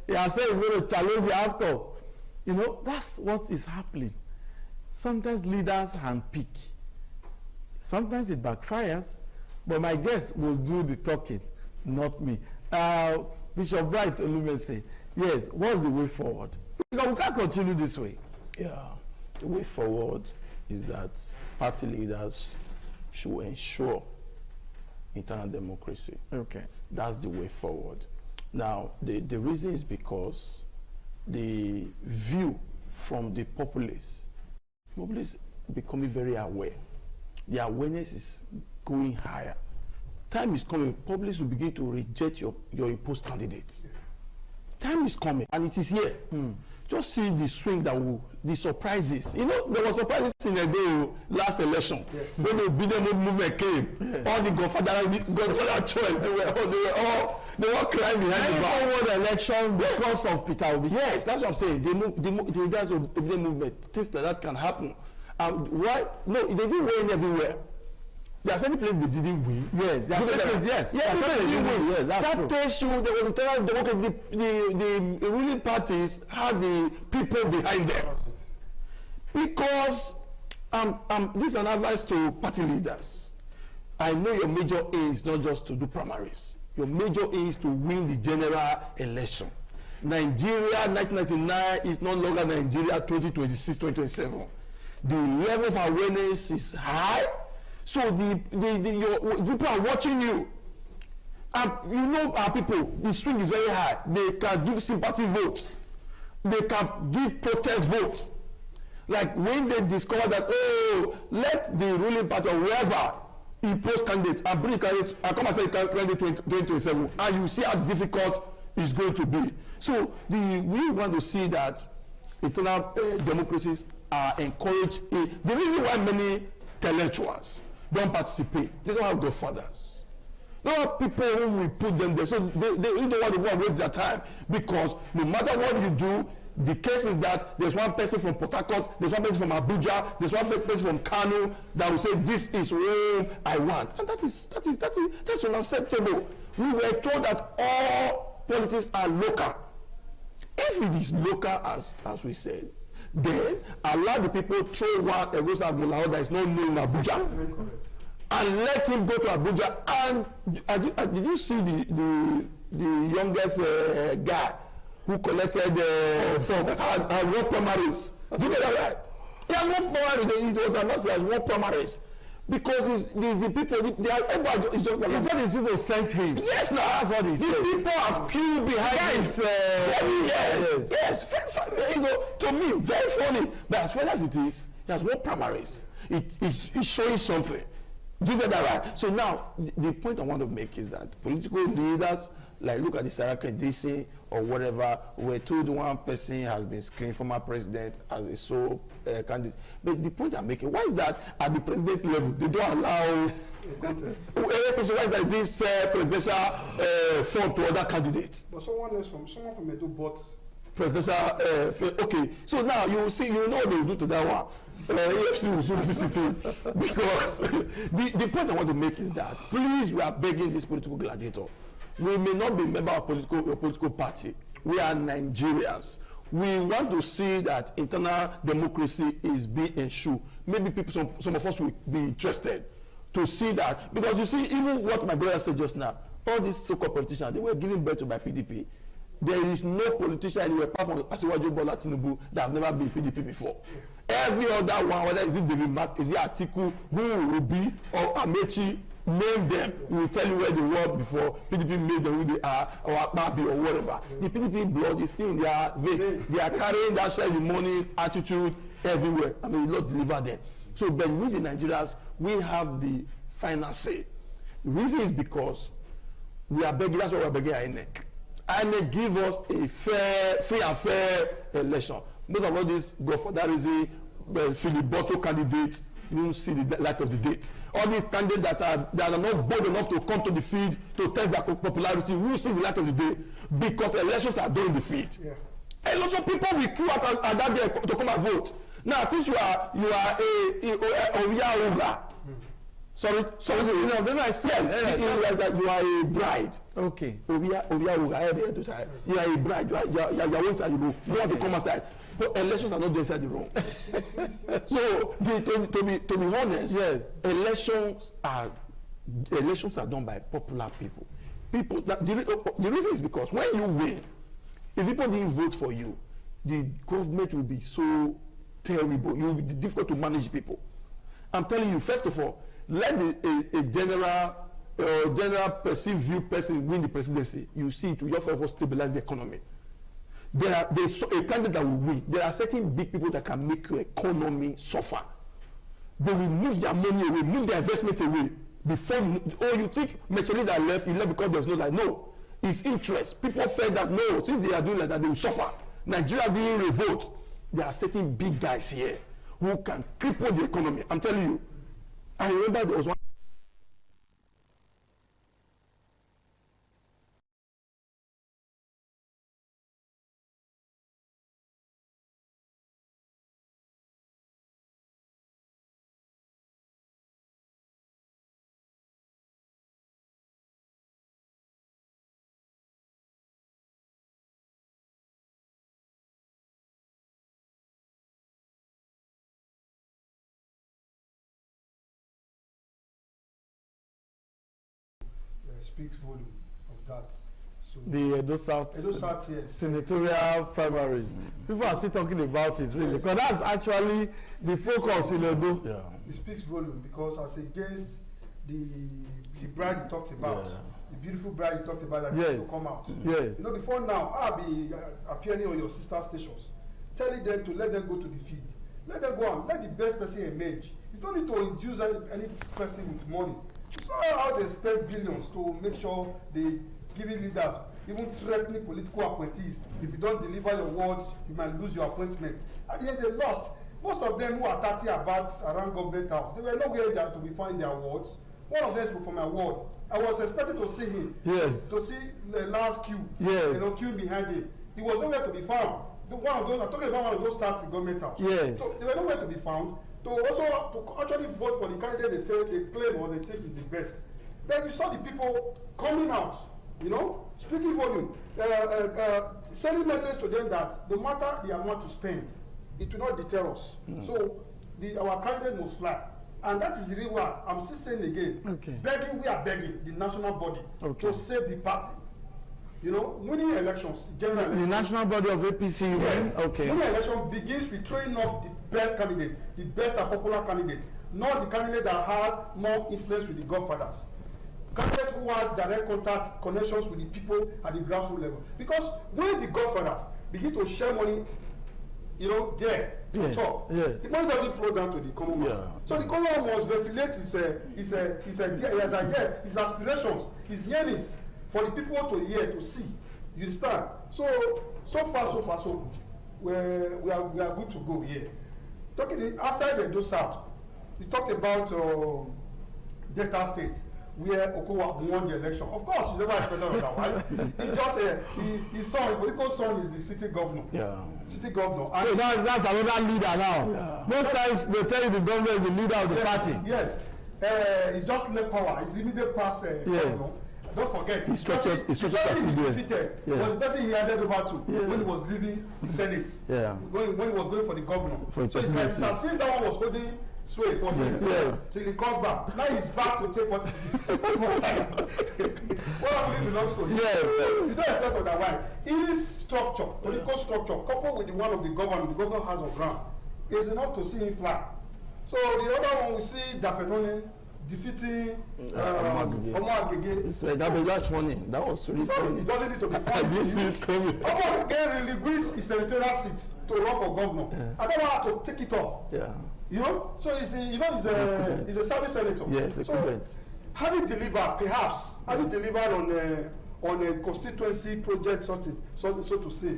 he has said he's going to challenge the actor. You know, that's what is happening. Sometimes leaders handpick. Sometimes it backfires, but my guest will do the talking, not me. Bishop Bright Olumese, yes, what's the way forward? Because we can't continue this way. Yeah, the way forward is that party leaders should ensure internal democracy. Okay. That's the way forward. Now, the reason is because the view from the populace becoming very aware. The awareness is going higher. Time is coming, populace will begin to reject your imposed candidates. Time is coming, and it is here. Just see the swing the surprises. You know, there were surprises in the day last election. Yes. When the Bidemo movement came, all the Godfather choice, they were all crying behind the bar. They won the election because of Peter Obi. Yes, that's what I'm saying. The leaders of the movement, things like that can happen. Why? No, they didn't win everywhere. There are certain places they didn't win. Yes, there are certain places, yes. Yes, they didn't win. Yes, that's true. That tells you there was a internal democracy. The ruling parties had the people behind them. Because this is an advice to party leaders. I know your major aim is not just to do primaries. Your major aim is to win the general election. Nigeria 1999 is no longer Nigeria 2026, 2027. The level of awareness is high. So your people are watching you. You know our people, the swing is very high. They can give sympathy votes. They can give protest votes. Like when they discover that, oh, let the ruling party or whoever impose candidates and bring candidates and come and say candidate 2027, and you see how difficult it's going to be. So we want to see that internal democracies are encouraged. The reason why many intellectuals don't participate, they don't have godfathers. They don't have people who will put them there. So they don't want to go and waste their time, because no matter what you do, the case is that there's one person from Port Harcourt, there's one person from Abuja, there's one person from Kano that will say this is whom I want, and that's unacceptable. We were told that all politics are local. If it is local, as we said, then allow the people throw one Egosa Agbonlahor that is not known in Abuja, and let him go to Abuja. And did you see the youngest guy who collected from and won primaries? Do you get that right? He has won primaries. It was announced he has won primaries. Because the people, everybody is just like... He said his people sent him. Yes, now. That's what he said. The people have queued behind his... Yes. You know, to me, very funny. But as far as it is, he has won primaries. It's showing something. Do you get that right? So now, the point I want to make is that political leaders, like look at the Saraka DC or whatever, we're told one person has been screened, former president, as a sole candidate. But the point I'm making, why is that at the president level, they don't allow any person like this presidential fund to other candidates? But someone from Edo bought presidential, okay. So now you will see, you know what they will do to that one. AFC will soon visit him, because the point I want to make is that, please, we are begging this political gladiator. We may not be a member of a political party. We are Nigerians. We want to see that internal democracy is being ensured. Maybe people, some of us will be interested to see that, because you see, even what my brother said just now, all these so-called politicians, they were given birth to by PDP. There is no politician anywhere apart from Asiwaju Bola Tinubu that have never been PDP before. Every other one, whether is it David Mark, is it Atiku, who will be, or Amechi, name them. We will tell you where they were before PDP made them who they are, or Akpabi or whatever. The PDP blood is still in their vein. They are carrying that share the money attitude everywhere. I mean, Lord deliver them. So, but with the Nigerians, we have the final say. The reason is because we are begging. That's why we are begging INEC. INEC give us a free and fair election. Most of all this go for that reason. Philip Botto candidates, you don't see the light of the day. All these candidates that are not bold enough to come to the field to test their popularity will see the light of the day because elections are done in the field. Yeah. And lots of people will queue at that day to come and vote. Now, since you are a Oria, sorry, you know, then I explain that you are a bride. Okay. Oria, you are a bride. You are inside the room. You don't have to come outside. But elections are not inside the room. So, to be honest, yes, elections are done by popular people. The reason is because when you win, if people didn't vote for you, the government will be so terrible. It will be difficult to manage people. I'm telling you, first of all, let a general perceived view person win the presidency. You see, to your favor stabilize the economy. There's a candidate that will win. There are certain big people that can make your economy suffer. They will move their money away, move their investment away. Before, you think Mecheli that left, he left because there's no like, no. It's interest. People felt that, no, since they are doing like that, they will suffer. Nigeria didn't revolt. There are certain big guys here who can cripple the economy. I'm telling you. I remember there was one. Speaks volume of that. So the Edo South yes. Senatorial primaries. People are still talking about it, really, because that's actually the focus in Edo. Yeah. It speaks volume because as against the bride you talked about, the beautiful bride you talked about that needs to come out. Yes. You know, before now, I'll be appearing on your sister stations, telling them to let them go to the field. Let them go on. Let the best person emerge. You don't need to induce any person with money. You saw how they spend billions to make sure they giving leaders, even threatening political appointees. If you don't deliver your words, you might lose your appointment. At the end, they lost. Most of them who are 30 about around government house, they were nowhere there to be found their wards. One of them was from my ward. I was expecting to see him. Yes. To see the last queue. Yes. You know, queue behind him. He was nowhere to be found. One of those, I'm talking about one of those starts in government house. Yes. So they were nowhere to be found. To actually vote for the candidate they say they claim or they think is the best. Then you saw the people coming out, you know, speaking volume, sending message to them that no matter the amount to spend, it will not deter us. So our candidate must fly. And that is the reason why I'm still saying again, we are begging the national body to save the party. You know, winning elections, general elections. The national body of APC, yes. Winning election begins with throwing up the best candidate, the best and popular candidate, not the candidate that had more influence with the godfathers. Candidate who has direct contact, connections with the people at the grassroots level. Because when the godfathers begin to share money, you know, there, on top, the money doesn't flow down to the common man. So the common man must ventilate his aspirations, his yearnings, for the people to hear, to see. You understand? So far, so good. We are good to go here. Talking outside the Edo South, we talked about Delta State, where Okowa won the election. Of course, you never expected that, right? He just his son, his political son, is the city governor. Yeah. City governor. And so that's another leader now. Yeah. Most times they tell you the governor is the leader of the party. Yes. He's just left power. He's immediate past governor. Don't forget, he structures defeated. Was the person he handed over to when he was leaving the Senate. When he was going for the governor. So it's as if that one was holding sway for him. Yes. Till he comes back. Now he's back to take what what belongs to him. Yes. You don't expect otherwise. His structure, political structure, coupled with the one of the governor has on ground, is enough to see him fly. So the other one we see Dafenone defeating Omo Agege. That's funny. That was really funny. It doesn't need to be funny. I didn't see it coming. Omo Agege relinquished his senatorial seat to run for governor. I don't want to take it up. Yeah. You know, so he's a service senator. Yes, so having delivered, perhaps having delivered on a constituency project, so to say.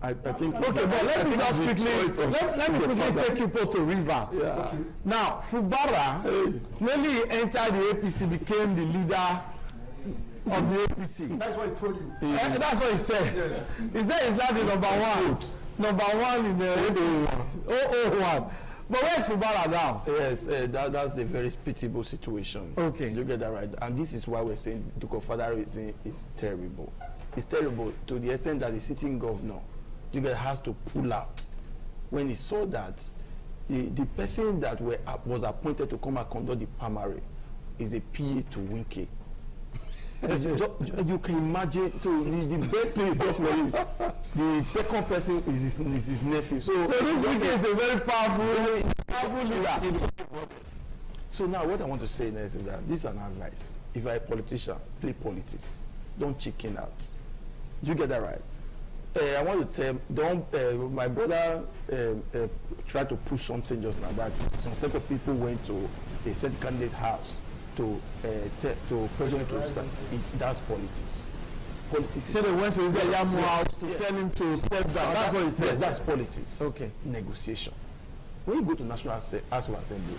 I think. Okay, but let me just quickly let me quickly take you to Rivers. Yeah. Okay. Now, Fubara, when he entered the APC, became the leader of the APC. That's what he told you. That's what he said. Yes. He said he's not the number one in the 001. But where's Fubara now? Yes, that's a very pitiable situation. Okay. You get that right. And this is why we're saying Duke of Federalism is terrible. It's terrible to the extent that the sitting governor has to pull out when he saw that the person that was appointed to come and conduct the primary is a PA to Winky. You can imagine. So the best thing is just for him. The second person is his nephew. So this Winky is a very powerful leader. So now what I want to say next is that this is an advice. If you're a politician, play politics. Don't chicken out. You get that right? I want to tell, my brother tried to push something just like that. Some set of people went to a certain candidate's house to pressure him to stand. That's politics. Politics. So they went to his Yamu house to tell him to step down. That's what he said. Yes, that's politics. Okay. Negotiation. When you go to National Assembly, National Assembly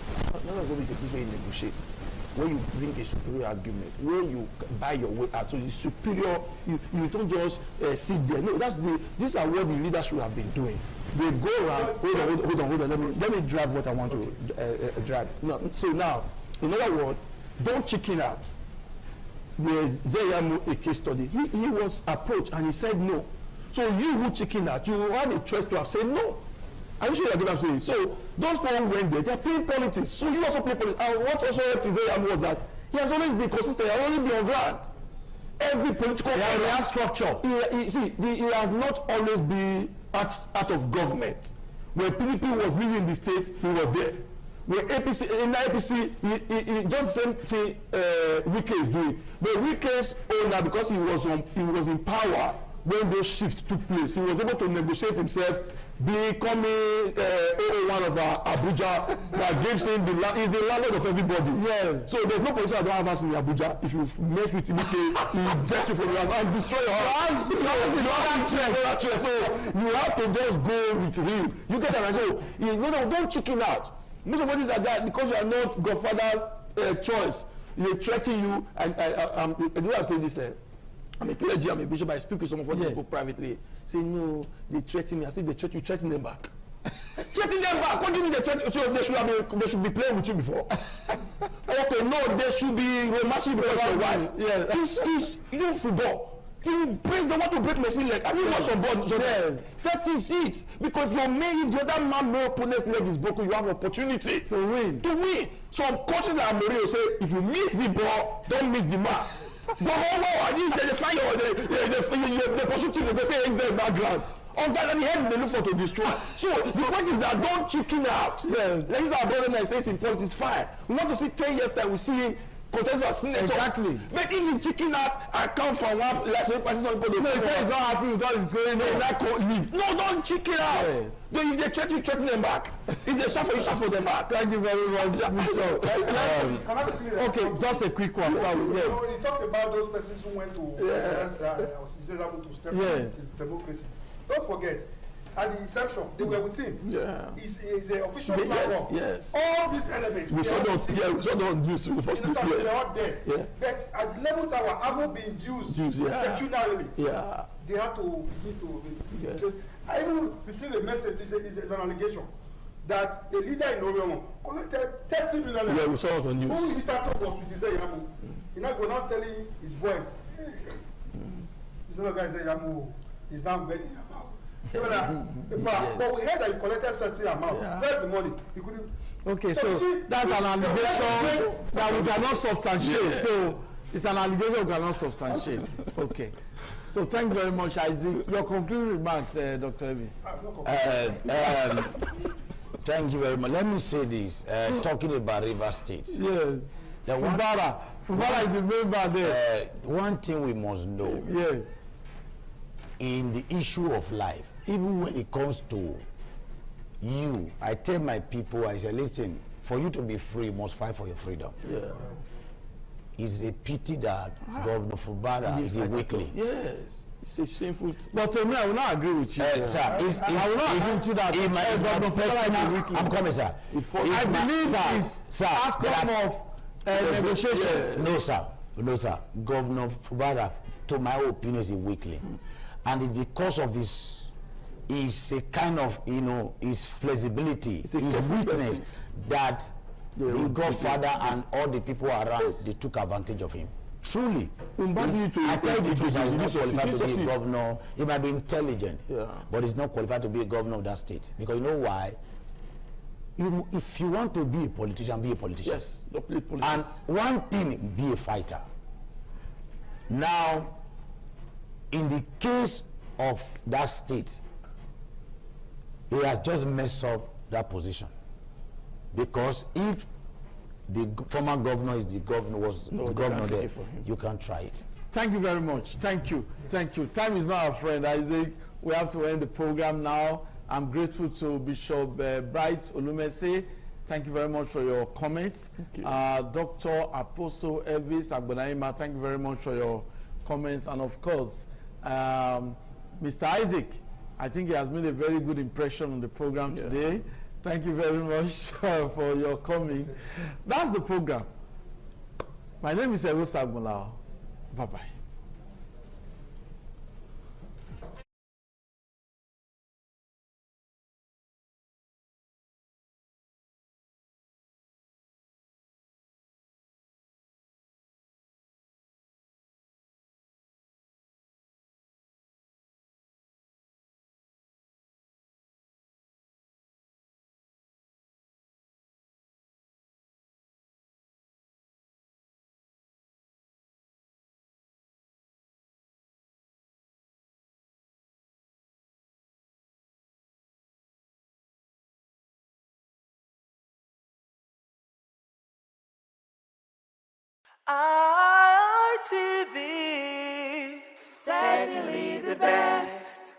is a place where you negotiate. Where you bring a superior argument, where you buy your way out. So the superior, you don't just sit there. No, these are what the leaders should have been doing. They go around. Hold on. Let me drive what I want to drive. No, so now, in other words, don't chicken out. There's Zeyamu, a case study. He was approached and he said no. So you who chicken out, you had a choice to have said no. Are you sure you're what I'm saying? So those four went there, they're playing politics. So you also play politics. And what also helped Zeyamu was that he has always been consistent, he has always been on ground. Every political structure. He has not always been out of government. When PDP was leading the state, he was there. When APC, in APC, he just the same thing Wike is doing. But Wike's owner, because he was in power when those shifts took place, he was able to negotiate himself, becoming one of Abuja that gives him he's the landlord of everybody. Yeah. So there's no politician that don't have us in Abuja. If you mess with him, he'll jet you from your house and destroy your house. So you have to just go with him. You get that? So don't chicken out. Most of these are that because you are not Godfather's choice. They threaten you, and the way I'm saying this, I'm a clergy, I'm a bishop, I speak with some of these people privately. Say, no, they threaten me. I say, you threaten them back. Threaten them back? What do you mean they threaten? So they should be playing with you before. Okay, no, they should be romancing because your wife. Yeah. You don't football. They want to break Messi leg. I think what's on board. That is it. Because if the other man, no opponent's leg is broken, you have opportunity to win. Some coaches like Amorio say, if you miss the ball, don't miss the man. They find they pursue team, they say it's there in the background. On that, and the head they look for to destroy. So the point is that don't chicken out. Yes. That is our brother that says in politics, fine. We want to see 10 years that we see him contest for senator. Exactly. But if you chicken out and come from one, like some people, no, he's not happy with all this going on. That can't leave. No, don't chicken out. Yes. If they threaten them back. If they suffer, you suffer them back. Thank you very much. Okay, just a quick one. Sorry. Yes. You talked about those persons who went to step in democracy. Don't forget, at the inception, they were with him. Yeah. He's an official platform. Yes. All these elements. We saw don't use the first place. They're all there. Yeah. But at the level tower, haven't been used pecuniarily. Yeah. They have to I even received a message. It's an allegation that a leader in Orion collected 30 million. Yeah, we saw it on news. Who started was with Zeyamu. He now go now telling his boys, this other guy Zeyamu is now begging him out. But we heard that you collected certain amount. Where's the money? You couldn't. Okay, so that's an allegation that we cannot substantiate. Yes. So it's an allegation we cannot substantiate. Okay. So thank you very much, Isaac. Your concluding remarks, Dr. Evis. Thank you very much. Let me say this, talking about River State. Yes. Fubara is the member there. One thing we must know. Yes. In the issue of life, even when it comes to you, I tell my people, I say, listen, for you to be free, you must fight for your freedom. Yeah. It's a pity that Governor Fubara is a weakling. Yes. It's a shameful. But to me, I will not agree with you. Sir, I will not agree to that. Governor Fubara is a weakling. I'm coming, sir. I believe it's outcome of negotiations. No, sir. No, sir. Governor Fubara, to my opinion, is a weakling. And it's because of his a kind of, his flexibility, his weakness that the Godfather and all the people around, they took advantage of him. Truly. I tell you the truth, he's not qualified to be a governor. He might be intelligent, but he's not qualified to be a governor of that state. Because you know why? If you want to be a politician, be a politician. Yes, play politics. And one thing, be a fighter. Now, in the case of that state, he has just messed up that position. Because if the former governor is the governor, the governor there, you can't try it. Thank you very much. Thank you. Thank you. Time is not our friend, Isaac. We have to end the program now. I'm grateful to Bishop Bright Olumese. Thank you very much for your comments. Dr. Apostle Elvis Agbonaima, thank you very much for your comments. And of course, Mr. Isaac, I think he has made a very good impression on the program today. Thank you very much for your coming. That's the program. My name is Erosa Agbonlahor. Bye-bye. ITV, certainly the best.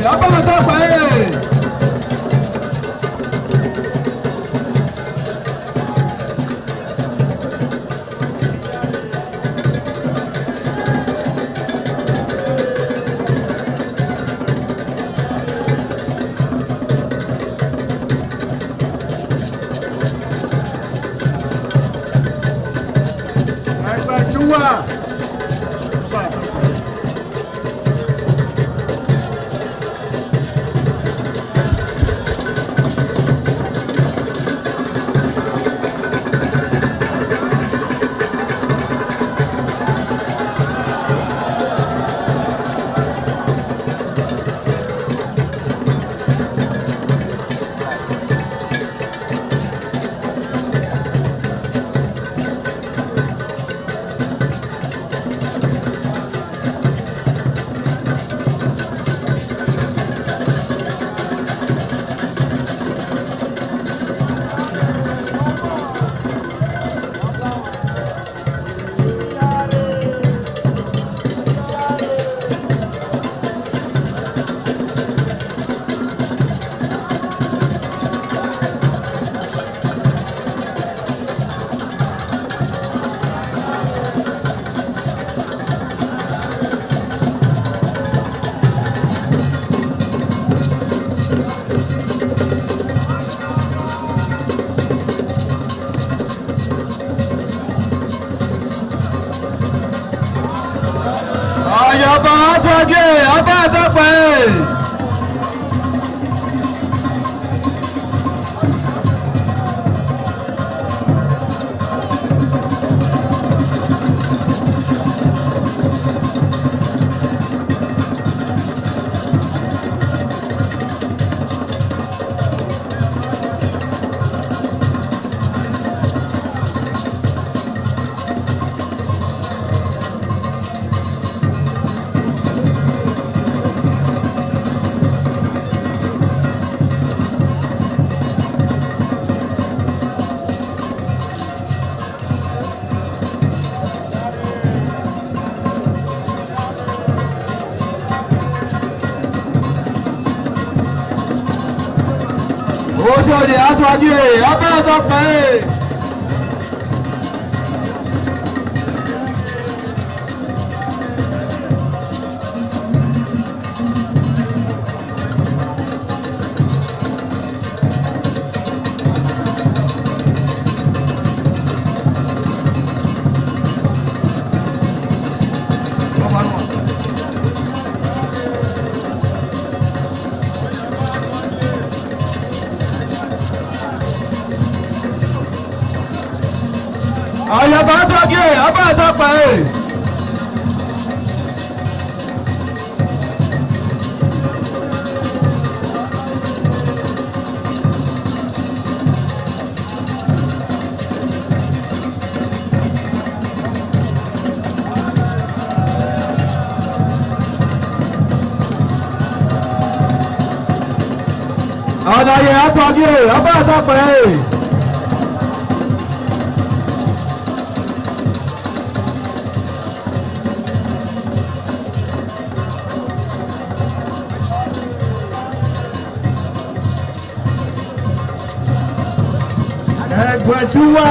Abana tá pra ele! Oṣòdì aṣáájú ọbẹ̀ ọ̀dọ́pẹ́. Àyàbá sọ́gé ọbẹ̀ ọ̀dọ́pẹ́. Àlàyé àtọ́jú ọbẹ̀ ọ̀dọ́pẹ́. Ẹgbẹ̀júwà.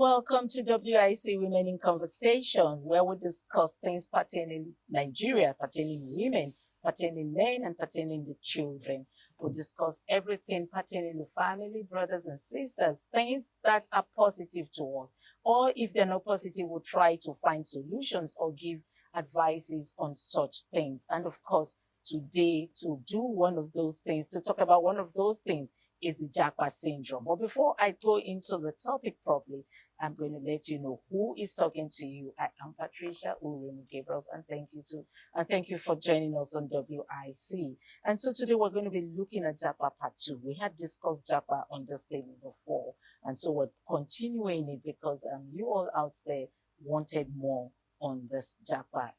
welcome to WIC Women in Conversation, where we discuss things pertaining Nigeria, pertaining women, pertaining men, and pertaining the children. We discuss everything pertaining to family, brothers and sisters, things that are positive to us. Or if they're not positive, we'll try to find solutions or give advices on such things. And of course, today, to do one of those things, to talk about one of those things, is the Japa syndrome. But before I go into the topic properly, I'm going to let you know who is talking to you. I am Patricia Uremu Gabriels, and thank you for joining us on WIC. And so today we're going to be looking at Japa Part 2. We had discussed Japa on this table before, and so we're continuing it because you all out there wanted more on this Japa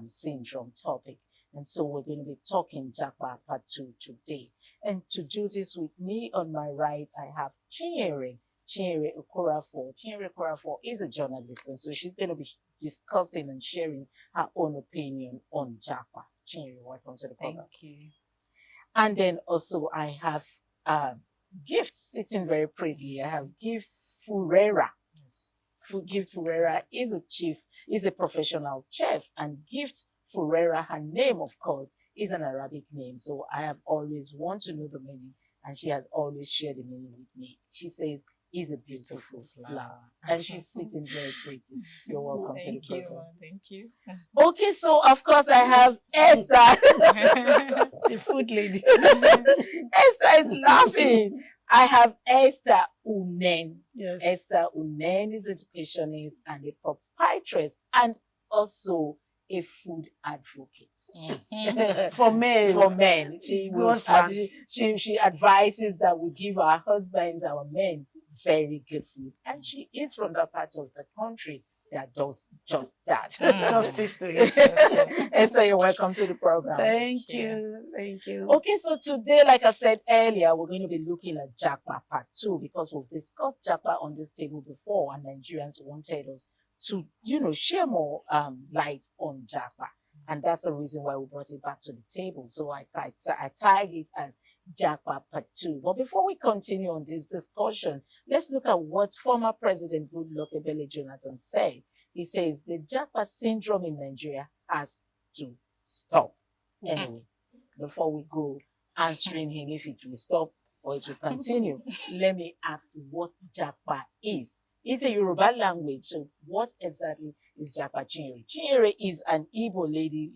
syndrome topic. And so we're going to be talking Japa Part 2 today. And to do this with me on my right, I have Chinyere Okorafor. Chinyere Okorafor is a journalist, and so she's going to be discussing and sharing her own opinion on Japa. Chinyere, welcome to the program. Thank you. And then also I have Gift sitting very prettily. I have Gift Furera. Yes. Gift Furera is a professional chef, and Gift Furera, her name, of course, is an Arabic name. So I have always wanted to know the meaning, and she has always shared the meaning with me. She says, is a beautiful flower. And she's sitting very pretty. You're welcome to the program. Thank you. Okay, so of course I have Esther. The food lady. Esther is laughing. I have Esther Unen. Yes. Esther Unen is an educationist and a proprietress, and also a food advocate. For men. For men. She advises that we give our husbands, our men, very good food. And she is from that part of the country that does just that. Justice to it. Esther, you're welcome to the program. Thank you. Thank you. Okay, so today, like I said earlier, we're going to be looking at Japa Part 2 because we've discussed Japa on this table before, and Nigerians wanted us to, share more light on Japa. And that's the reason why we brought it back to the table. So I tagged it as Japa Part 2. But before we continue on this discussion, let's look at what former President Goodluck Ebele Jonathan said. He says the Japa syndrome in Nigeria has to stop. Anyway, before we go answering him if it will stop or it will continue, let me ask what Japa is. It's a Yoruba language, so what exactly is Japa? Chinyere? Chinyere is an Igbo lady,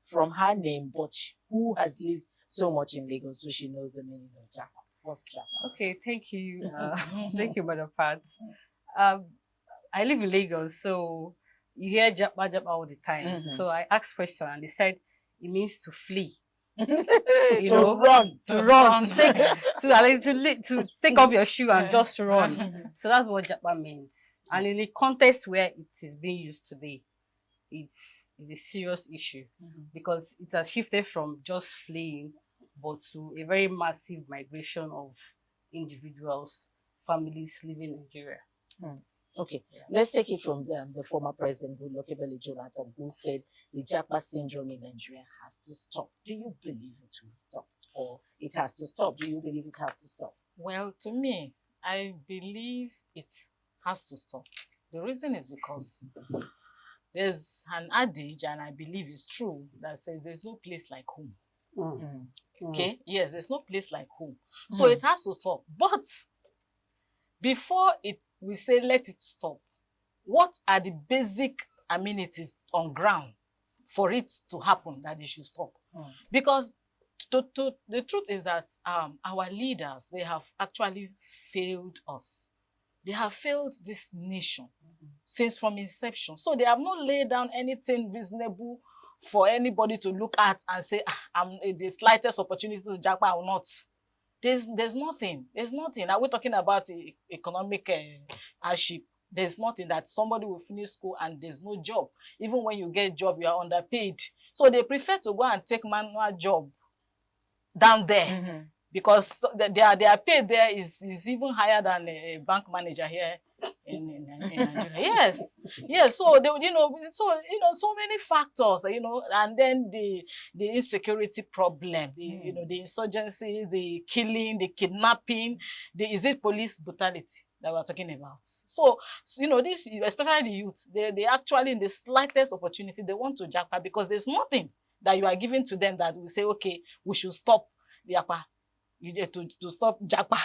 from her name, but who has lived so much in Lagos, so she knows the meaning of Japa. What's Japa? Okay, thank you. Thank you, Madam Pat. I live in Lagos, so you hear Japa all the time. So I asked question, and they said it means to flee. To run, to take off your shoe and just run. So that's what Japa means. And in the context where it is being used today, it's a serious issue because it has shifted from just fleeing, but to a very massive migration of individuals, families living in Nigeria. Okay, let's take it from the former president, Goodluck Ebele Jonathan, who said the Japa syndrome in Nigeria has to stop. Do you believe it will stop, or it has to stop? Do you believe it has to stop? Well, to me, I believe it has to stop. The reason is because there's an adage, and I believe it's true, that says there's no place like home. Okay, yes, there's no place like home. So it has to stop. But before we say let it stop, what are the basic amenities on ground for it to happen that they should stop? Because the truth is that our leaders, they have actually failed us. They have failed this nation since from inception. So they have not laid down anything reasonable for anybody to look at and say, I'm the slightest opportunity to Japa, I will not. There's nothing. There's nothing. Are we talking about economic hardship? There's nothing that somebody will finish school and there's no job. Even when you get a job, you are underpaid. So they prefer to go and take manual job down there because their pay there is even higher than a bank manager here in Nigeria. Yes. So so many factors, and then the insecurity problem, the insurgency, the killing, the kidnapping, is it police brutality? that we're talking about. So you know, this, especially the youth, they actually, in the slightest opportunity, they want to japa, because there's nothing that you are giving to them that will say, okay, we should stop the japa. You get to stop japa.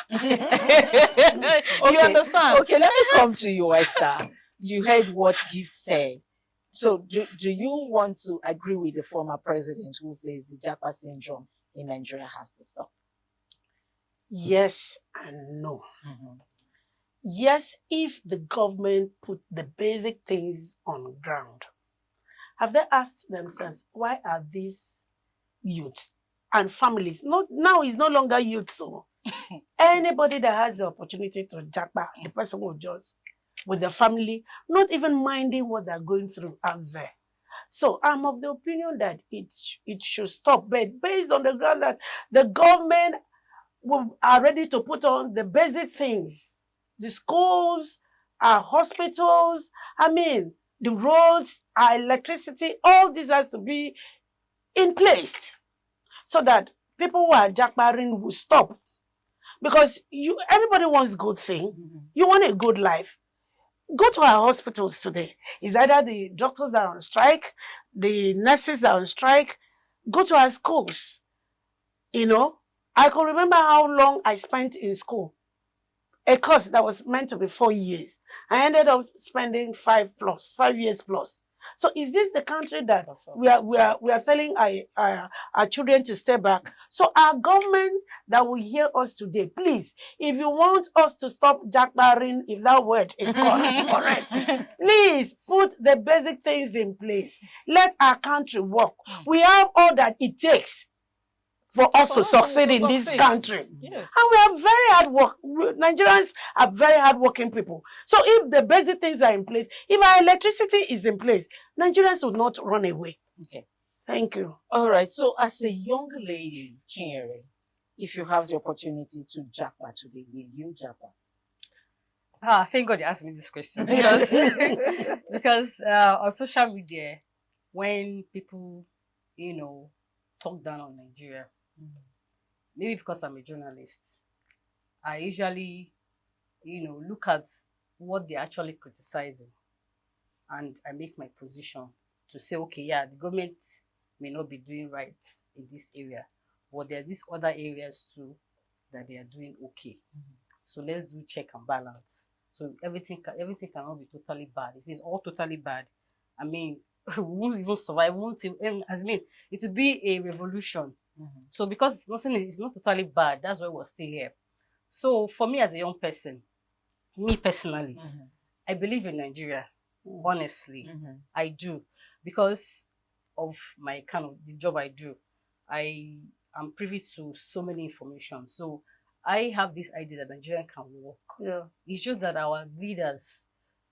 You understand? Okay, let me come to you, Esther. You heard what Gift said. So do you want to agree with the former president who says the japa syndrome in Nigeria has to stop? Yes and no. Yes, if the government put the basic things on ground. Have they asked themselves, why are these youths and families, now it's no longer youth, so anybody that has the opportunity to japa, the person will just, with the family, not even minding what they're going through out there. So I'm of the opinion that it should stop, but based on the ground that the government are ready to put on the basic things, the schools, our hospitals, I mean, the roads, our electricity, all this has to be in place so that people who are jackbarring will stop. Because everybody wants good thing. You want a good life. Go to our hospitals today. It's either the doctors that are on strike, the nurses that are on strike. Go to our schools. You know, I can remember how long I spent in school. A course that was meant to be 4 years. I ended up spending 5 years plus. So is this the country that we are telling our children to stay back? So our government that will hear us today, please, if you want us to stop jackbarring, if that word is correct, please put the basic things in place. Let our country work. We have all that it takes for us to succeed in this country. Yes. And we are very hard work. Nigerians are very hardworking people. So if the basic things are in place, if our electricity is in place, Nigerians will not run away. Okay. Thank you. All right. So as a young lady, Chinyere, if you have the opportunity to japa today, will you japa? Thank God you asked me this question. Because on social media, when people, you know, talk down on Nigeria, maybe because I'm a journalist, I usually, you know, look at what they're actually criticizing and I make my position to say, okay, yeah, the government may not be doing right in this area, but there are these other areas too that they are doing okay. So let's do check and balance. So everything cannot be totally bad. If it's all totally bad, I mean, we won't even survive. It would be a revolution. So because nothing is not totally bad, that's why we're still here. So for me as a young person, me personally, I believe in Nigeria. Honestly, I do, because of my kind of the job I do. I am privy to so many information. So I have this idea that Nigeria can work. Yeah. It's just that our leaders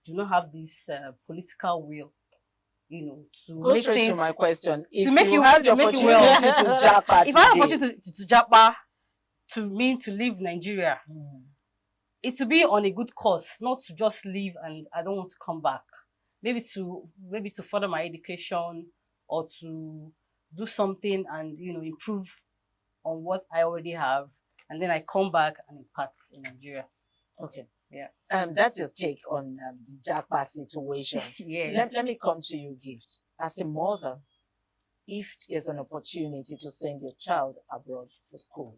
do not have this political will, you know, to go make straight things, to my question. If to make you have the opportunity to japa if I have the today, opportunity to japa, to leave Nigeria, it to be on a good course, not to just leave and I don't want to come back. Maybe to further my education or to do something and, you know, improve on what I already have, and then I come back and impart in Nigeria. Okay. Yeah. That's your take on the japa situation. Yes. Let me come to you, Gift. As a mother, if there's an opportunity to send your child abroad for school,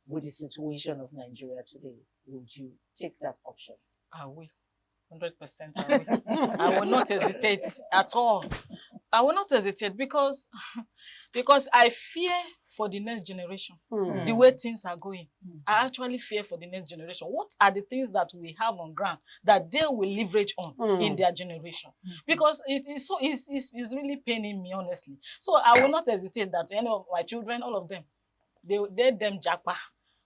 with the situation of Nigeria today, would you take that option? I will. 100% I will. I will not hesitate at all. I will not hesitate because I fear for the next generation. The way things are going. I actually fear for the next generation. What are the things that we have on ground that they will leverage on in their generation? Because it's really paining me, honestly. So I will not hesitate that any of my children, all of them, they them japa.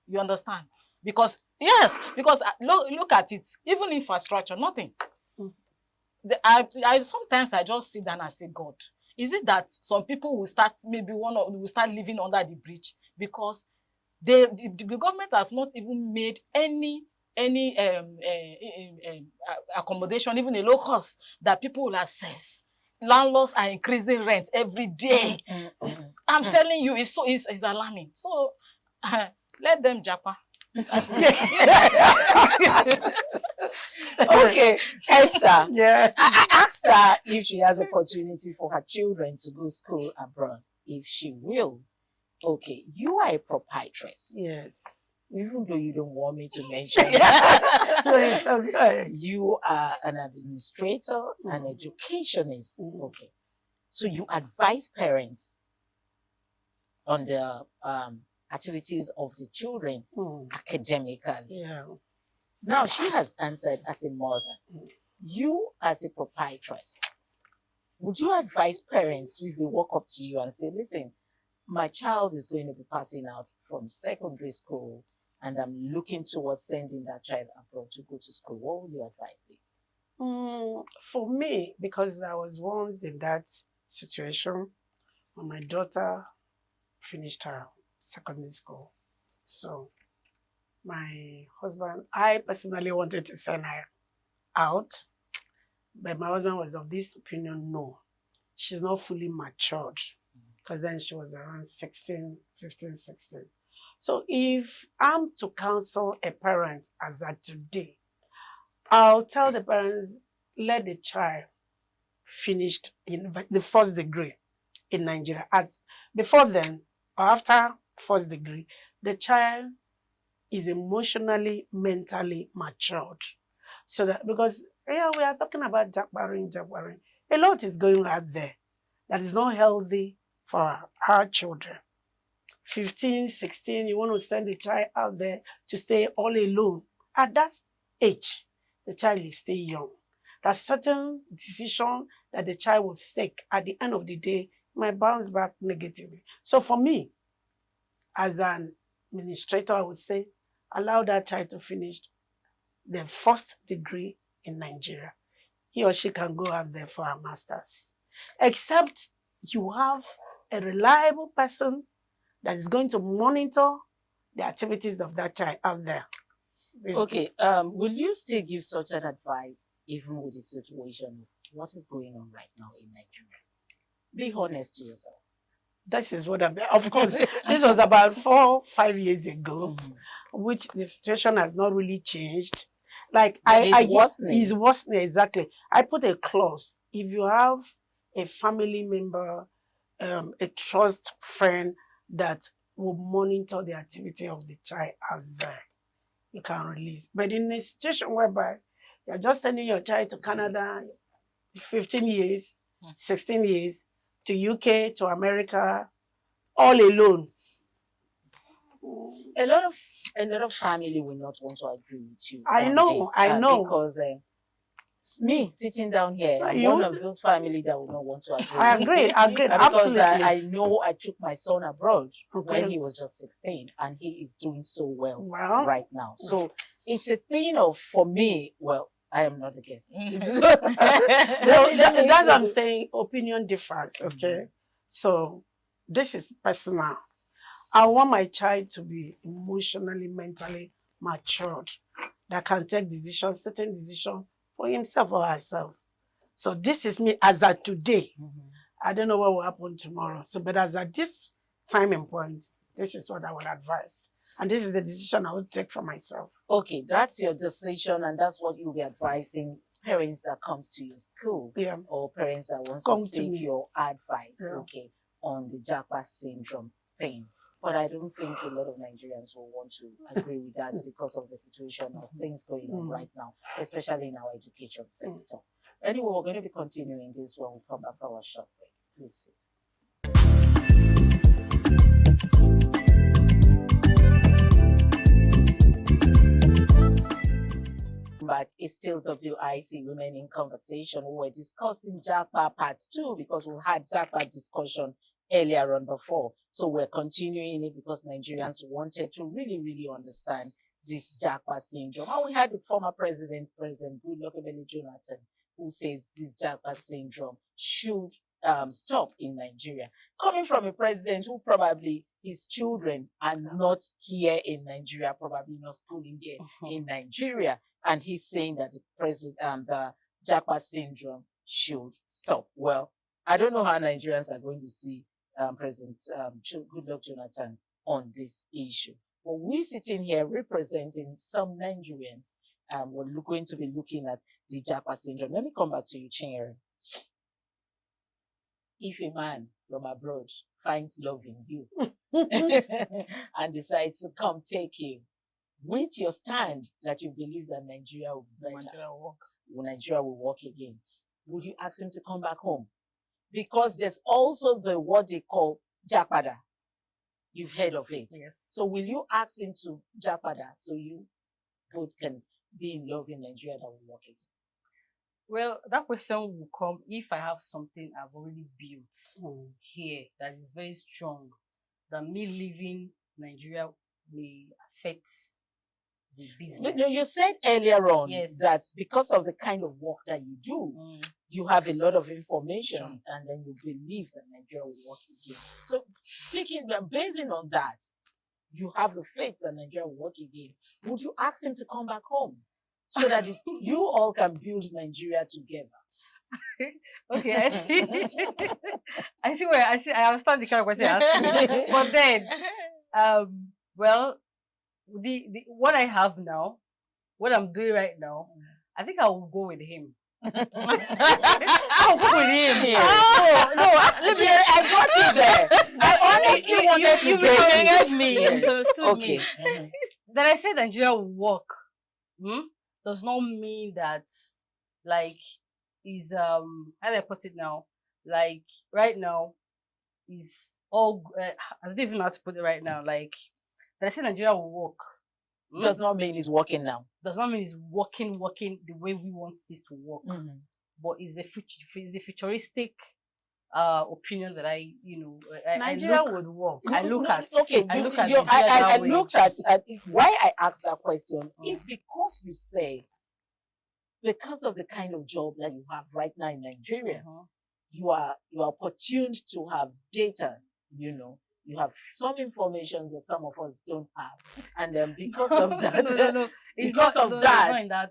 You understand? Because yes, because look at it. Even infrastructure, nothing. I sometimes I just sit down and say, God, is it that some people will start, maybe will start living under the bridge because the government have not even made any accommodation, even a low cost that people will access. Landlords are increasing rent every day. I'm telling you, it's alarming. So let them japa. Okay, Esther. Yeah. I asked her if she has opportunity for her children to go to school abroad, if she will. Okay, you are a proprietress. Yes. Even though you don't want me to mention Okay. you are an administrator, an educationist. Okay. So you advise parents on the activities of the children academically. Yeah. Now she has answered as a mother. You as a proprietress, would you advise parents if they walk up to you and say, listen, my child is going to be passing out from secondary school and I'm looking towards sending that child abroad to go to school, what would your advice be? For me, because I was once in that situation when my daughter finished her secondary school. So my husband, I personally wanted to send her out, but my husband was of this opinion, no, she's not fully matured, because then she was around 15, 16. So if I'm to counsel a parent as at today, I'll tell the parents, let the child finish in the first degree in Nigeria. Before then, or after first degree, the child is emotionally, mentally matured. So that, because yeah, we are talking about jackbarring. A lot is going out there that is not healthy for our children. 15, 16, you want to send the child out there to stay all alone. At that age, the child is still young. That certain decision that the child will take at the end of the day might bounce back negatively. So for me, as an administrator, I would say, allow that child to finish the first degree in Nigeria. He or she can go out there for a master's. Except you have a reliable person that is going to monitor the activities of that child out there. Okay, will you still give such an advice even with the situation of what is going on right now in Nigeria? Be honest to yourself. This is what of course, this was about 4, 5 years ago, which the situation has not really changed. Like it's worsening, exactly. I put a clause. If you have a family member, a trust friend that will monitor the activity of the child out there, you can release. But in a situation whereby you're just sending your child to Canada 15 years, 16 years, to UK, to America, all alone. A lot of family will not want to agree with you. I know. Because me sitting down here, I'm one of those family that will not want to agree. I agree, because absolutely. I know I took my son abroad when he was just 16, and he is doing so well right now. So it's a thing of, for me, well, I am not a guest. That's what I'm saying. Opinion differs, okay? So this is personal. I want my child to be emotionally, mentally matured, that can take decisions, certain decisions for himself or herself. So this is me as at today. I don't know what will happen tomorrow. So, but as at this time and point, this is what I would advise. And this is the decision I would take for myself. Okay, that's your decision, and that's what you'll be advising parents that comes to your school, or parents that wants to seek your advice, okay, on the Japa syndrome thing. But I don't think a lot of Nigerians will want to agree with that because of the situation of things going on right now, especially in our education sector. Anyway, we're going to be continuing this when we come back for our short break. Please sit. But it's still WIC Women in Conversation. We were discussing JAPA Part 2 because we had JAPA discussion earlier on before. So we're continuing it because Nigerians wanted to really, really understand this JAPA syndrome. And we had the former President Goodluck Ebele Jonathan, who says this JAPA syndrome should stop in Nigeria. Coming from a president who probably his children are not here in Nigeria, probably not schooling here in Nigeria. And he's saying that the JAPA syndrome should stop. Well, I don't know how Nigerians are going to see President Goodluck Jonathan on this issue. But we sitting here representing some Nigerians, we're going to be looking at the Japa syndrome. Let me come back to you, Chinyere. If a man from abroad finds love in you and decides to come take you, with your stand that you believe that Nigeria will be better, Nigeria will work again, would you ask him to come back home? Because there's also what they call Japada. You've heard of it. Yes. So will you ask him to Japada so you both can be in love in Nigeria that will work again? Well, that question will come if I have something I've already built here that is very strong, that me leaving Nigeria may affect the business. No, you said earlier on Yes. that because of the kind of work that you do, you have a lot of information and then you believe that Nigeria will work again. So basing on that, you have the faith that Nigeria will work again. Would you ask him to come back home so that you all can build Nigeria together? Okay, I see. I understand the kind of question you're asking. But then, well, what I have now, what I'm doing right now, I think I will go with him. I'll go with him. Yeah. I got you there. I honestly wanted to get get me. you. You misunderstood me. Okay. That I said Nigeria will work does not mean that, like, is how do I put it now? Like, right now is all I don't even know how to put it right now. Like, that I said Nigeria will work does not mean it's working now. Does not mean it's working the way we want this to work. But it's a futuristic opinion that Nigeria would work. I look at. Okay, I look at. I looked at why I asked that question is because you say because of the kind of job that you have right now in Nigeria, you are opportuned to have data. You have some information that some of us don't have, and then because of that,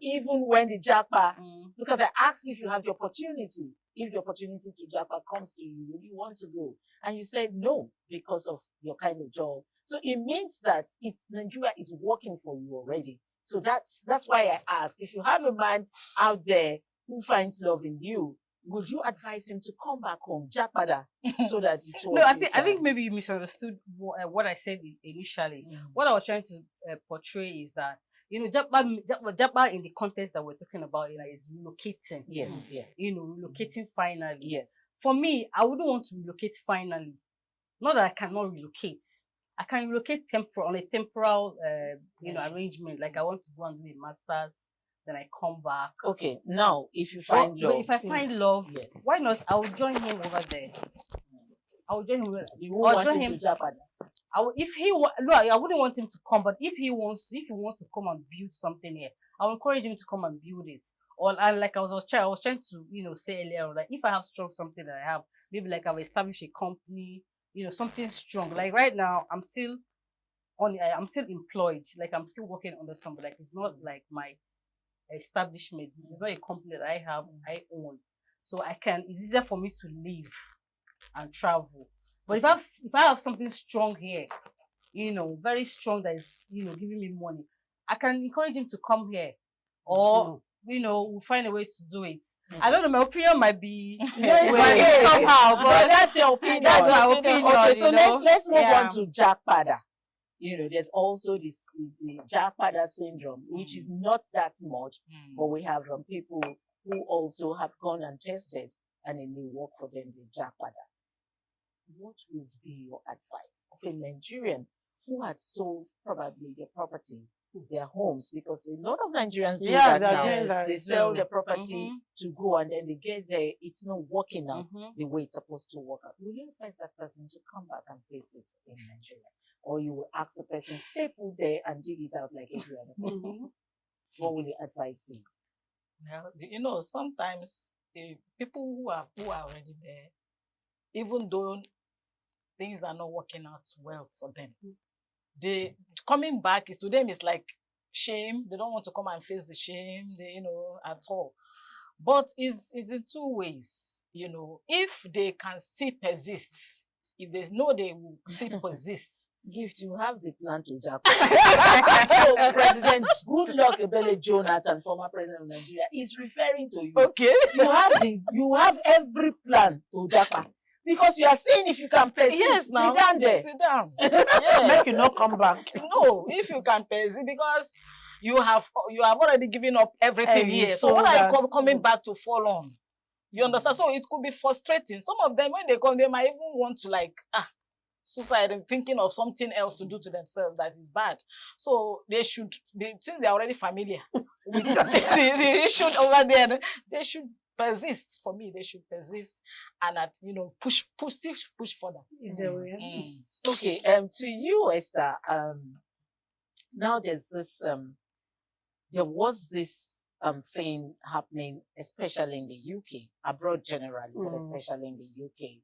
even when the Japa, because I asked if you have the opportunity, if the opportunity to Japa comes to you, will you want to go? And you said no because of your kind of job. So it means that Nigeria is working for you already. So that's why I asked if you have a man out there who finds love in you, would you advise him to come back home, Japada, so that No, I think maybe you misunderstood what I said initially. What I was trying to portray is that Japa in the context that we're talking about is relocating. Yes, yeah. Relocating finally. Yes. For me, I wouldn't want to relocate finally. Not that I cannot relocate. I can relocate on a temporal arrangement. Like I want to go and do a master's. Then I come back. Okay, now if you find love. If I find love, yes. Why not? I will join him over there. I will join him. You won't want him to Japan. I wouldn't want him to come, but if he wants to come and build something here, I will encourage him to come and build it. And like I was trying to say earlier, like if I have something that I have, maybe like I've established a company, something strong. Like right now, I'm still employed. Like I'm still working under somebody. Like it's not like my establishment. It's not a company that I own, so it's easier for me to leave and travel. But if I have something strong here, very strong, that is giving me money, I can encourage him to come here, or we'll find a way to do it. I don't know, my opinion might be somehow, but that's your opinion. That's my opinion. Okay, so let's move on to Japada. There's also the Japada syndrome, which is not that much, but we have people who also have gone and tested, and it may work for them with Japada. What would be your advice of a Nigerian who had sold probably their property, their homes, because a lot of Nigerians do that now. They sell their property to go, and then they get there, it's not working out the way it's supposed to work out. Will you advise that person to come back and face it in Nigeria? Or you will ask the person, stay put there and dig it out like every other person? What will your advice be? Well, sometimes people who are already there, even though things are not working out well for them, they coming back to them is like shame. They don't want to come and face the shame, at all. But it's in two ways. If they can still persist, if they know they will still persist, Gift, you have the plan to japa. So President Goodluck Ebele Jonathan, former president of Nigeria, is referring to you. Okay. You have every plan to japa. Because you are saying if you can persist, yes, now sit down there. Sit down. Yes. Make you not come back. No, if you can persist, because you have already given up everything here. So what are you coming back to fall on? You understand? So it could be frustrating. Some of them, when they come, they might even want to suicide and thinking of something else to do to themselves that is bad. So they should be, since they are already familiar with the issue over there, they should persist. For me, they should persist and push further. Okay, to you, Esther, now there's this there was this thing happening, especially in the UK, abroad generally, but especially in the UK,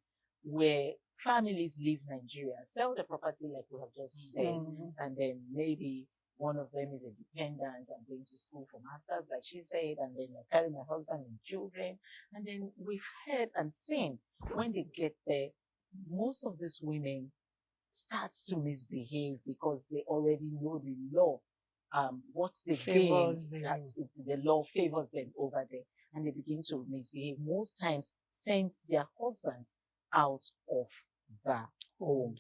where families leave Nigeria, sell the property like we have just said, and then maybe one of them is a dependent and going to school for masters, like she said, and then I carry my husband and children. And then we've heard and seen when they get there, most of these women start to misbehave because they already know the law. What they gain, the law favors them over there, and they begin to misbehave. Most times, sends their husbands out of the home.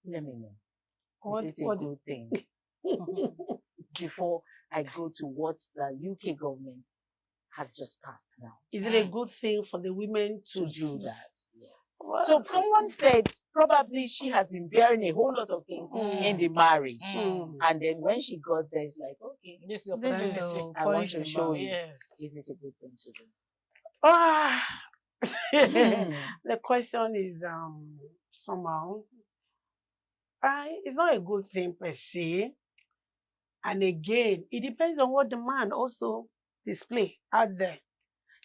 Let me know. Is it a good thing? Before I go to what the UK government has just passed now. Is it a good thing for the women to do that? Yes. Well, so someone said probably she has been bearing a whole lot of things in the marriage. And then when she got there, it's like, okay, this is I want to show you. Yes. Is it a good thing to do? The question is somehow it's not a good thing per se. And again, it depends on what the man also display out there.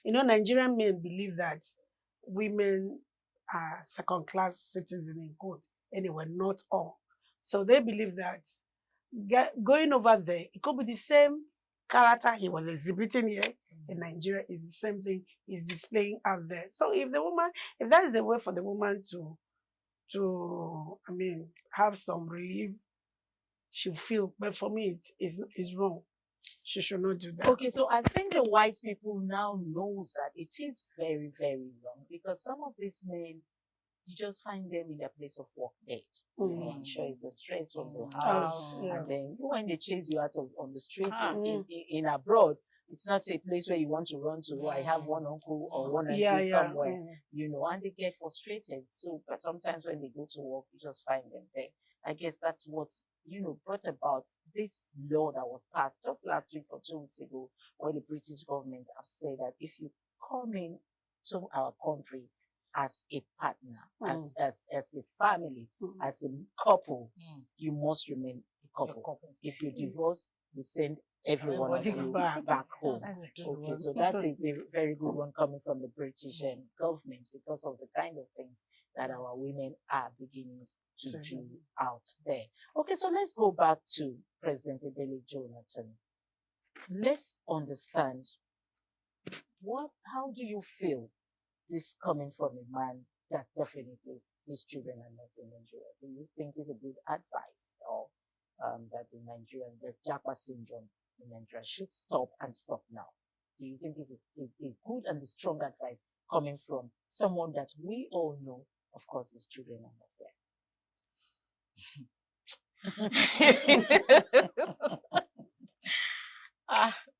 Nigerian men believe that women are second-class citizens in quote. Anyway, not all. So they believe that going over there, it could be the same character he was exhibiting here in Nigeria is the same thing he's displaying out there. So if that is the way for the woman to have some relief, she'll feel. But for me, it's wrong. She should not do that. Okay, so I think the white people now knows that it is very, very wrong, because some of these men, you just find them in their place of work dead. I'm sure it's the stress from the house. And then when they chase you out on the street in abroad, it's not a place where you want to run to. I have one uncle or one auntie somewhere, and they get frustrated. So, but sometimes when they go to work, you just find them there. I guess that's what brought about this law that was passed just last week or 2 weeks ago, where the British government have said that if you come in to our country as a partner, as a family, as a couple, you must remain a couple. If you divorce, we send everyone of you back home. Okay, so that's a very good one coming from the British government, because of the kind of things that our women are beginning to do out there. Okay, so let's go back to President Ebele Jonathan. Let's understand how do you feel this coming from a man that definitely his children are not in Nigeria? Do you think it's a good advice, or that the Japa syndrome in Nigeria should stop and stop now? Do you think it's a good and a strong advice coming from someone that we all know, of course, his children are not there?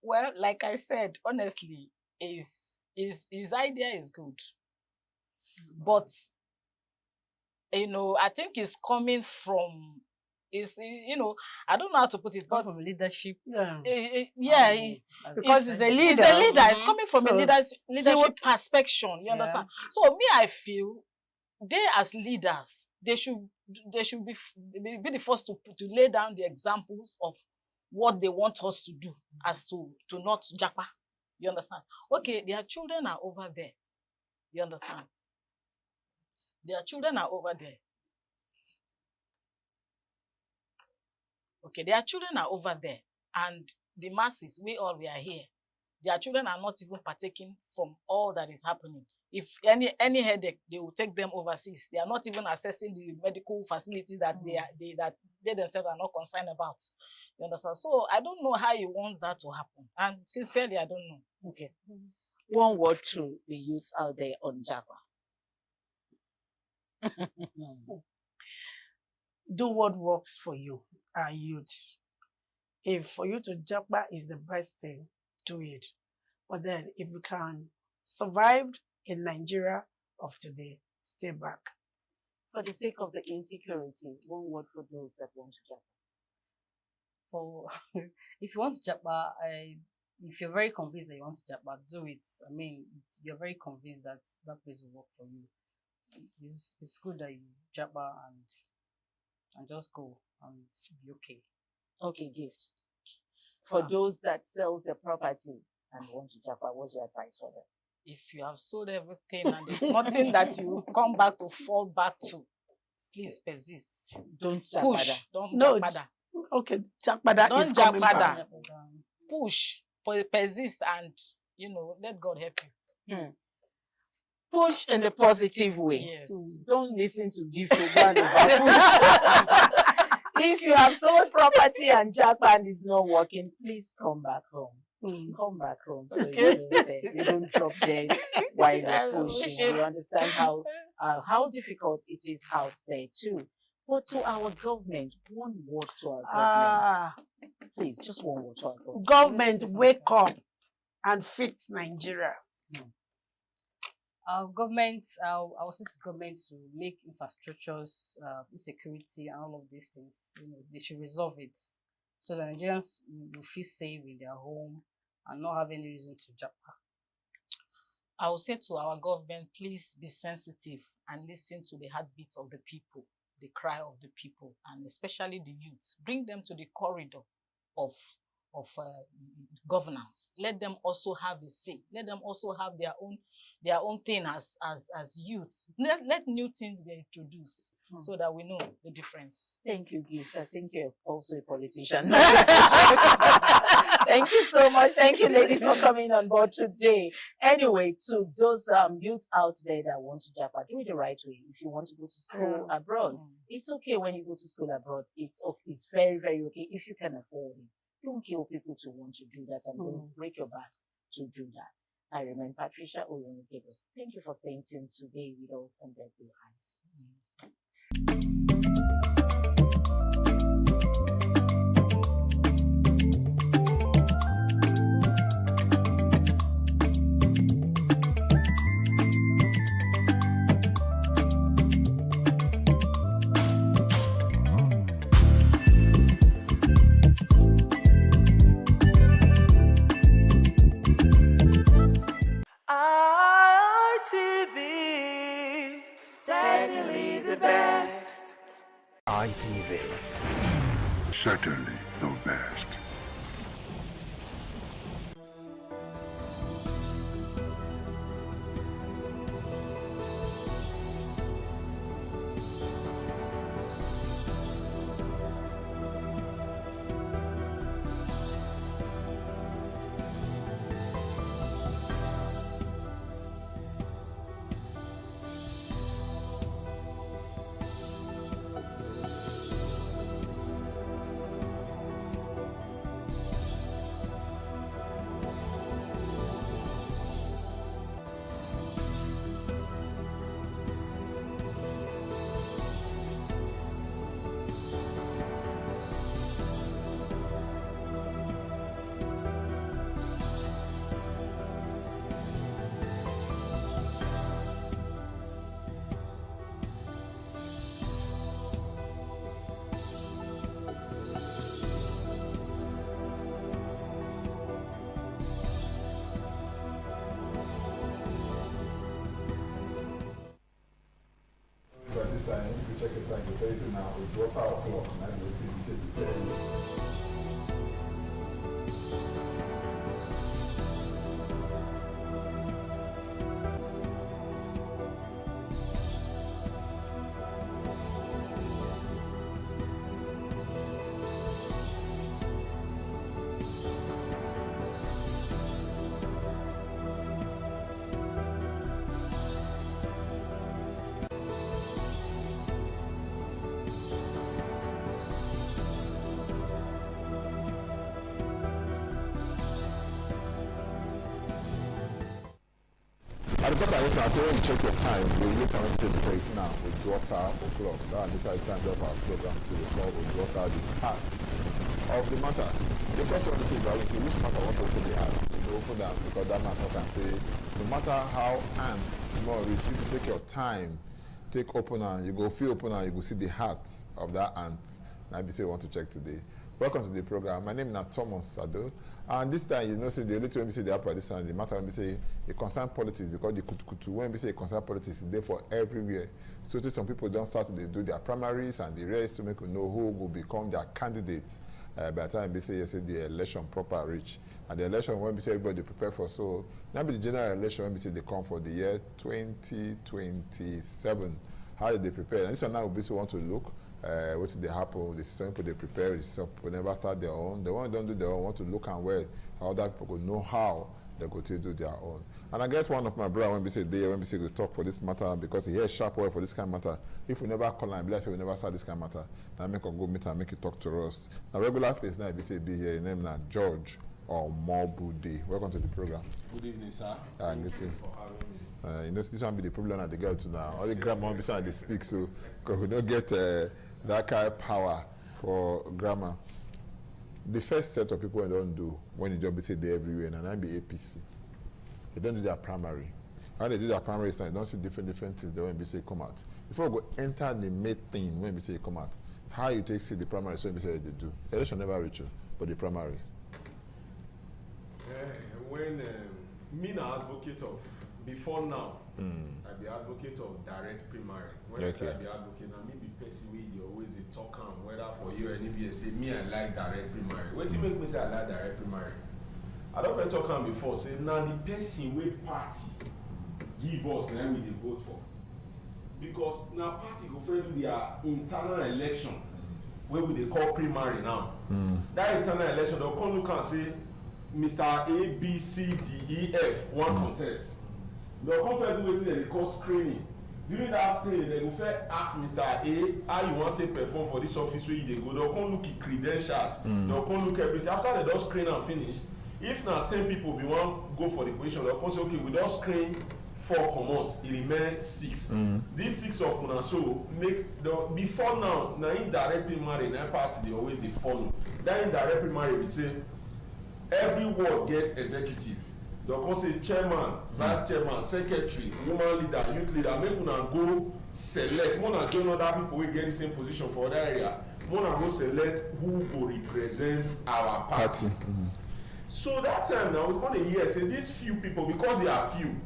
Well, like I said, honestly, his idea is good, but I think it's coming from I don't know how to put it, but from leadership. Because he's the leader. He's a leader. It's coming from a leadership perspective. You understand? So me, I feel they as leaders, they should be the first to lay down the examples of what they want us to do, as to not japa. You understand? Okay, their children are over there. You understand? Their children are over there. Okay, their children are over there, and the masses, we are here. Their children are not even partaking from all that is happening. If any headache, they will take them overseas. They are not even assessing the medical facilities that they themselves are not concerned about. You understand? So I don't know how you want that to happen. And sincerely, I don't know. Okay. One word to the youths out there on Japa. Do what works for you, our youths. If for you to Japa is the best thing, do it. But then if you can survive in Nigeria of today, stay back. For the sake of the insecurity, one word for those that want to Japa. For if you want to Japa, if you're very convinced that you want to Japa, do it. I mean, you're very convinced that that place will work for you. It's good that you Japa and just go and be okay. Okay, Gift. For those that sells their property and want to Japa, what's your advice for them? If you have sold everything and there's nothing that you come back to fall back to, please persist. Don't push. Don't no, japada. Okay, japada Don't is coming japada. back. Push, persist, and let God help you. Push in a positive way. Yes. Don't listen to Gift to go and overpush. If you have sold property and Japan is not working, please come back home. Come back home so you don't drop dead while you're pushing. You understand how difficult it is out there too. But to our government, one word to our government. Please, just one word to our government. Government, wake up and fix Nigeria. Our government, I will say to government to make infrastructures, insecurity, and all of these things. They should resolve it so that Nigerians will feel safe in their home and not have any reason to Japa. I will say to our government, please be sensitive and listen to the heartbeats of the people, the cry of the people, and especially the youths. Bring them to the corridor of governance. Let them also have a say. Let them also have their own thing as youths. Let new things be introduced so that we know the difference. Thank you, Gift. I think you're also a politician. Thank you so much. Thank you, ladies, for coming on board today. Anyway, to those youths out there that want to Japa, do it the right way. If you want to go to school abroad, it's okay when you go to school abroad. It's very, very okay if you can afford it. Don't kill people to want to do that and don't break your back to do that. I remain Patricia Oyonigabos. Thank you for staying tuned today with us on Dead Blue Eyes. ITV, certainly the best. ITV. Certainly the best. And because I listen, I say when you check your time, you will time to take the break now with Water O'Clock. That is how it's time to our program to call with Water the heart of the matter. The first one is which matter want to open the heart? You open that because that matter can say no matter how ants small reach, you can take your time, take open and you go feel open and you go see the heart of that ant. Now be say you want to check today. Welcome to the program. My name is Thomas Sado. And this time, you know, say the only thing when we say the upper this time, the matter when we say it concern politics, because the kutu when we say it concern politics, it's there for everywhere. So some people don't start to do their primaries and the rest to make you know who will become their candidates by the time we say yes, the election proper reach. And the election when we say everybody prepare for, so now be the general election when we say they come for the year 2027. How did they prepare? And this one now we want to look. What did they happen? The system people they prepare, the system people never start their own. The one who don't do their own want to look and where how that people know how they go to do their own. And I guess one of my brother when we say they when we say we talk for this matter because he hears sharp word for this kind of matter. If we never call and bless, we never start this kind of matter. Now make us go meet and make it talk to us. Now regular face now we say be here. His name now George or Mobude. Welcome to the program. Good evening, sir. Good evening. You know, this one be the problem at the girl to now. All the grammar be saying they speak, so because we don't get that kind of power for grammar. The first set of people don't do when you just say they everywhere, and I be APC. They don't do their primary. How they do their primary, they don't see different things. They when we say come out. Before we go enter the main thing when we say come out, how you take see the primary? So we say they do. Election never reach you, but the primaries. When me an advocate of. Before now, I be advocate of direct primary. When I say I be advocate, now me be person wey dey always dey talk am whether for you or anybody say me I like direct primary. Wetin make me say I like direct primary? I don first talk am before say na the person wey party give us na we dey vote for. Because na party go first do their internal election wey we dey call primary now. That internal election dem come look am say Mr. A, B, C, D, E, F one contest. They'll come first do wetin dem dey call screening. During that screening, they go first ask Mr. A how you want to perform for this office where you dey go. They'll come look at credentials. They'll come look everything. After they don screen and finish, if na 10 people be wan go for the position, they'll come say okay, we don screen 4 comot, e remain 6. These 6 of una so make the before now na indirect primary na party dey always dey follow. That indirect primary be say every ward get executive. They'll come say chairman, vice chairman, secretary, woman leader, youth leader. Make una go select. Una join other people wey get the same position for that area. Una go select who go represent our party. So that time now we come dey hear say these few people because they are few.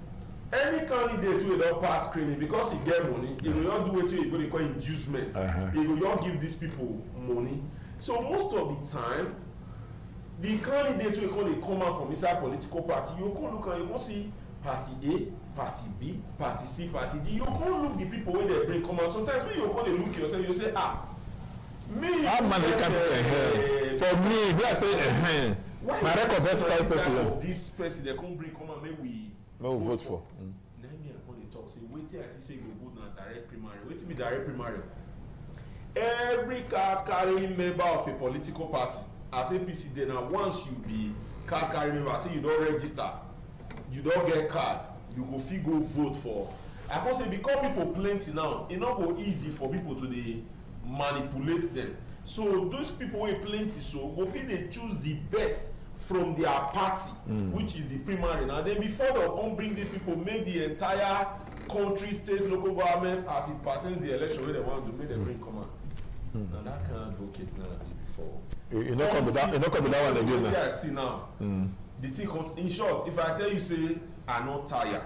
Any candidate wey don pass screening because he get money, he go just do wetin he go dey call inducement. He go just give these people money. So most of the time. The candidate wey come out from inside political party, you come look and you come see party A, party B, party C, party D. You come look the people wey they bring come out. Sometimes when you come dey look yourself, you say me. How man can for me, we are saying my represent vice president. This person they come bring come out, make we vote for. Now me I come dey talk say wetin I think say go good na direct primary. Wetin be direct primary? Every card carrying member of a political party. As APC then now once you be card carrying member, say you don't register, you don't get card, you go fit go vote for. I can say because people plenty now, it not go easy for people to dey manipulate them. So those people wey plenty so go fit dey choose the best from their party, which is the primary. Now then before they come bring these people, make the entire country, state, local government as it pertains the election where they want to make them bring command. Now that kind of advocate now before. You not come with that one again now. I see now. The thing comes in short. If I tell you say I not tired,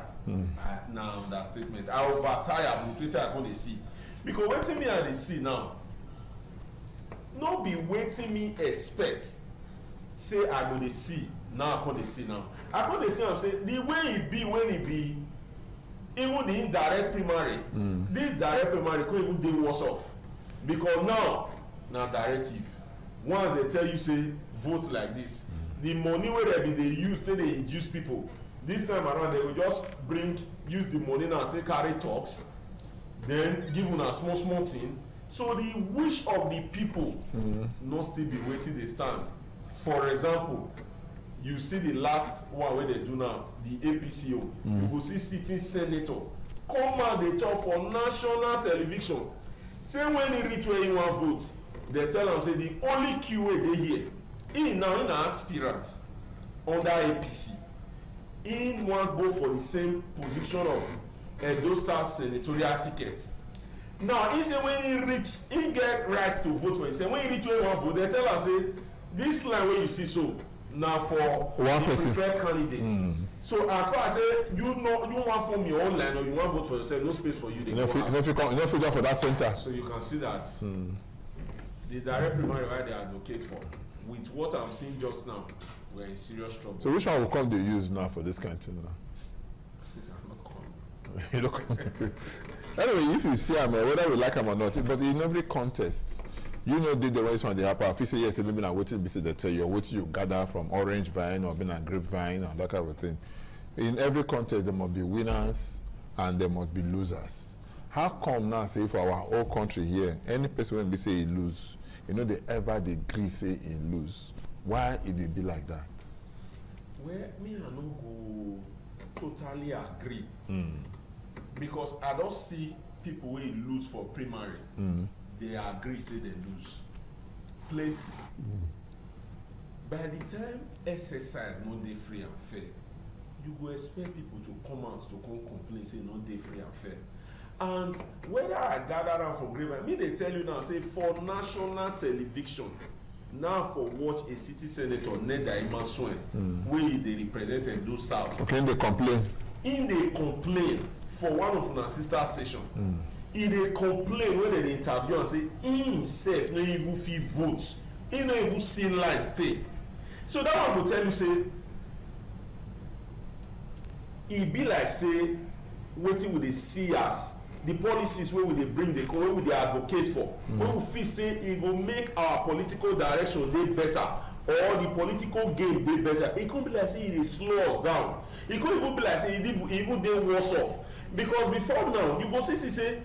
now that statement I over tired. I can't see because waiting me I dey see now. No be waiting me expect. Say I go dey see now. I can't see now. I can't see. I'm saying the way it be when it be. Even the indirect primary, this direct primary can't even dey worse off because now directive. Once they tell you say vote like this, the money where they use till they induce people. This time around they will just use the money now take carry talks, then give una small thing. So the wish of the people not still be waiting they stand. For example, you see the last one where they do now, the APCO, you go see sitting senator come out dey talk for national television say when he reach where he wan vote they tell am say the only queue wey dey here he now he na aspirant under APC he wan go for the same position of Edo South senatorial ticket. Now he say when he reach he get right to vote for himself. When he reach where he wan vote they tell am say this line wey you see so na for one the preferred candidate. So as far as say you wan form your own line or you wan vote for yourself, no space for you. You no fit go for that center. So you can see that the direct primary wey they advocate for, with what I'm seeing just now, we're in serious trouble. So which one will come they use now for this kind of thing now? You don't come. Anyway, if you see him, whether we like him or not, but in every contest, you know the way one they happen. If you say yes, maybe not waiting, they tell you what you gather from orange vine or being a grapevine and that kind of thing. In every contest, there must be winners and there must be losers. How come now, say for our whole country here, any person when we say he lose, you know they ever agree say he lose. Why it be like that? Well, me I no go totally agree. Because I don't see people who lose for primary. They agree say they lose. Plenty. By the time exercise no dey free and fair, you go expect people to come out to come complain say no dey free and fair. And whether I gather around for grave, me they tell you now say for national television, now for watch a city senator Neda Imasuen, where they represented those South. Okay, they complain. In they complain for one of our sister station. He dey complain when they interview and say he himself no even fit vote. He no even see line stay. So that one go tell you say e be like say wetin we dey see as the policies wey we dey bring dey come wey we dey advocate for. When we feel say e go make our political direction dey better or the political game dey better, e come be like say e dey slow us down. E come even be like say e even dey worse off. Because before now you go see say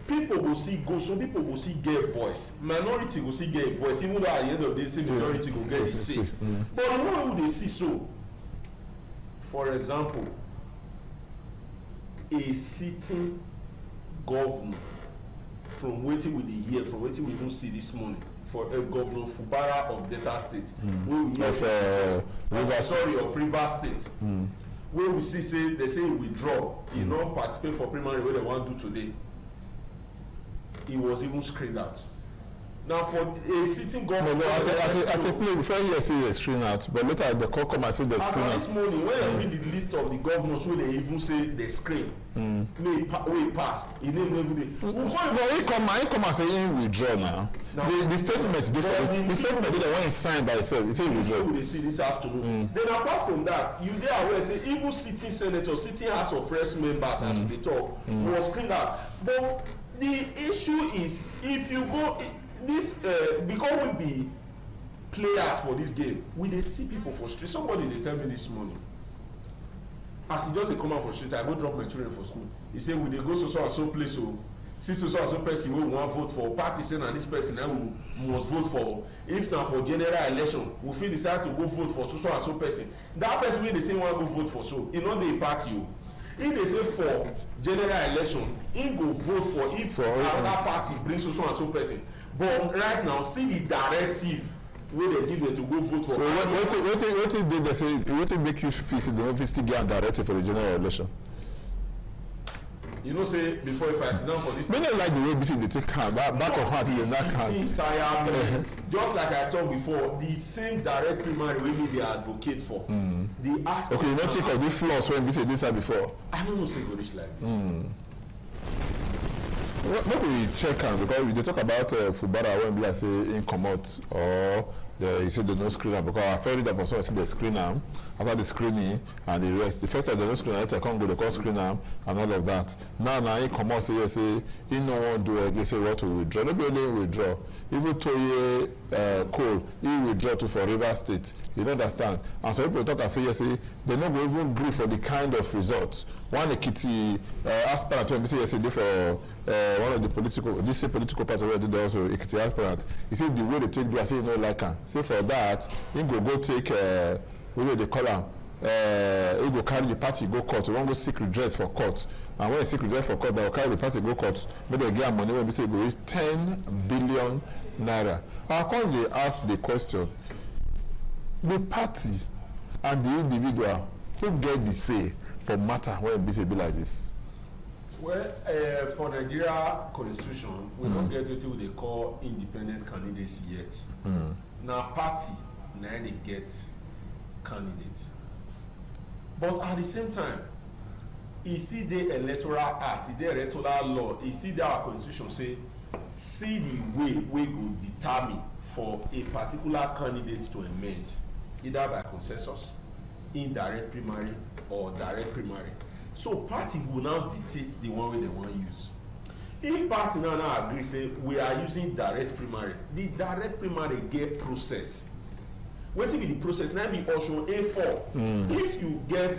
people go see go, some people go see get voice, minority go see get voice, even though at the end of the day say majority go get the say. But the one wey dey see so, for example, a sitting governor, from wetin we dey hear, from wetin we don see this morning, for a Governor Fubara of Delta State, wey we hear of Rivers State, wey we see say they say he withdraw, he no participate for primary wey they wan do today. He was even screened out. Now for a sitting governor, no, at a play before you say they screen out, but later the call come and say they screen out. This morning, when I read the list of the governors where they even say they screen, wey pass, he name every day. But he come and say he withdraw now. The statement different. The statement is the one he signed by himself. He say he withdraw. We see this afternoon. Then apart from that, you dey aware say even sitting senators, sitting House of Reps members, as we talk, was screened out. But the issue is if you go. This because we be players for this game, we dey see people for street. Somebody dey tell me this morning, as he just dey come out for street, I go drop my children for school. He say we dey go so and so place o, see so and so person wey we wan vote for, party say na this person na we must vote for. If na for general election, we fit decide to go vote for so and so person. That person wey dey say wan go vote for so, e no dey party o. If they say for general election, he go vote for if another party bring so and so person. But right now, see the directive wey they give them to go vote for. So what did they say? What make you feel say the office still get directive for the general election? You know, say before if I sit down for this. Many like the way BC they take hand, back of heart in that hand. Just like I talked before, the same direct primary wey they advocate for. The act. Okay, you not think of the flaws when BC did that before. I don't know say go reach like this. Maybe we check am because we dey talk about Fubara when be like say in comot or you say they no screen am because I felt read that for someone say they screen am after the screening and the rest. The first time they no screen am, later come go they come screen am and all of that. Now he comot say yes say he no wan do again say what to withdraw. No be only withdraw. Even Toye Cole he withdraw to for Rivers State. You don't understand. And some people talk and say yes say they no go even gree for the kind of results. One Ekiti aspirant when we say yes say dey for one of the political party where they also Ekiti aspirant. He said the way they take do, I say no like him. Say for that, he go take what they call him. He go carry the party go court. He won't go seek redress for court. And when he seek redress for court, they will carry the party go court. But they get money when we say go raise 10 billion naira. How come they ask the question? The party and the individual who get the say for matter when we say be like this. Well, for Nigeria constitution, we don't get what they call independent candidates yet. Now party, now they get candidates. But at the same time, is it the electoral act, is the electoral law, is it our constitution see the way we go determine for a particular candidate to emerge, either by consensus, indirect primary, or direct primary. So party will now dictate the one way they want to use. If party now agree, say we are using direct primary, the direct primary get process. What will be the process? Now be option A4. If you get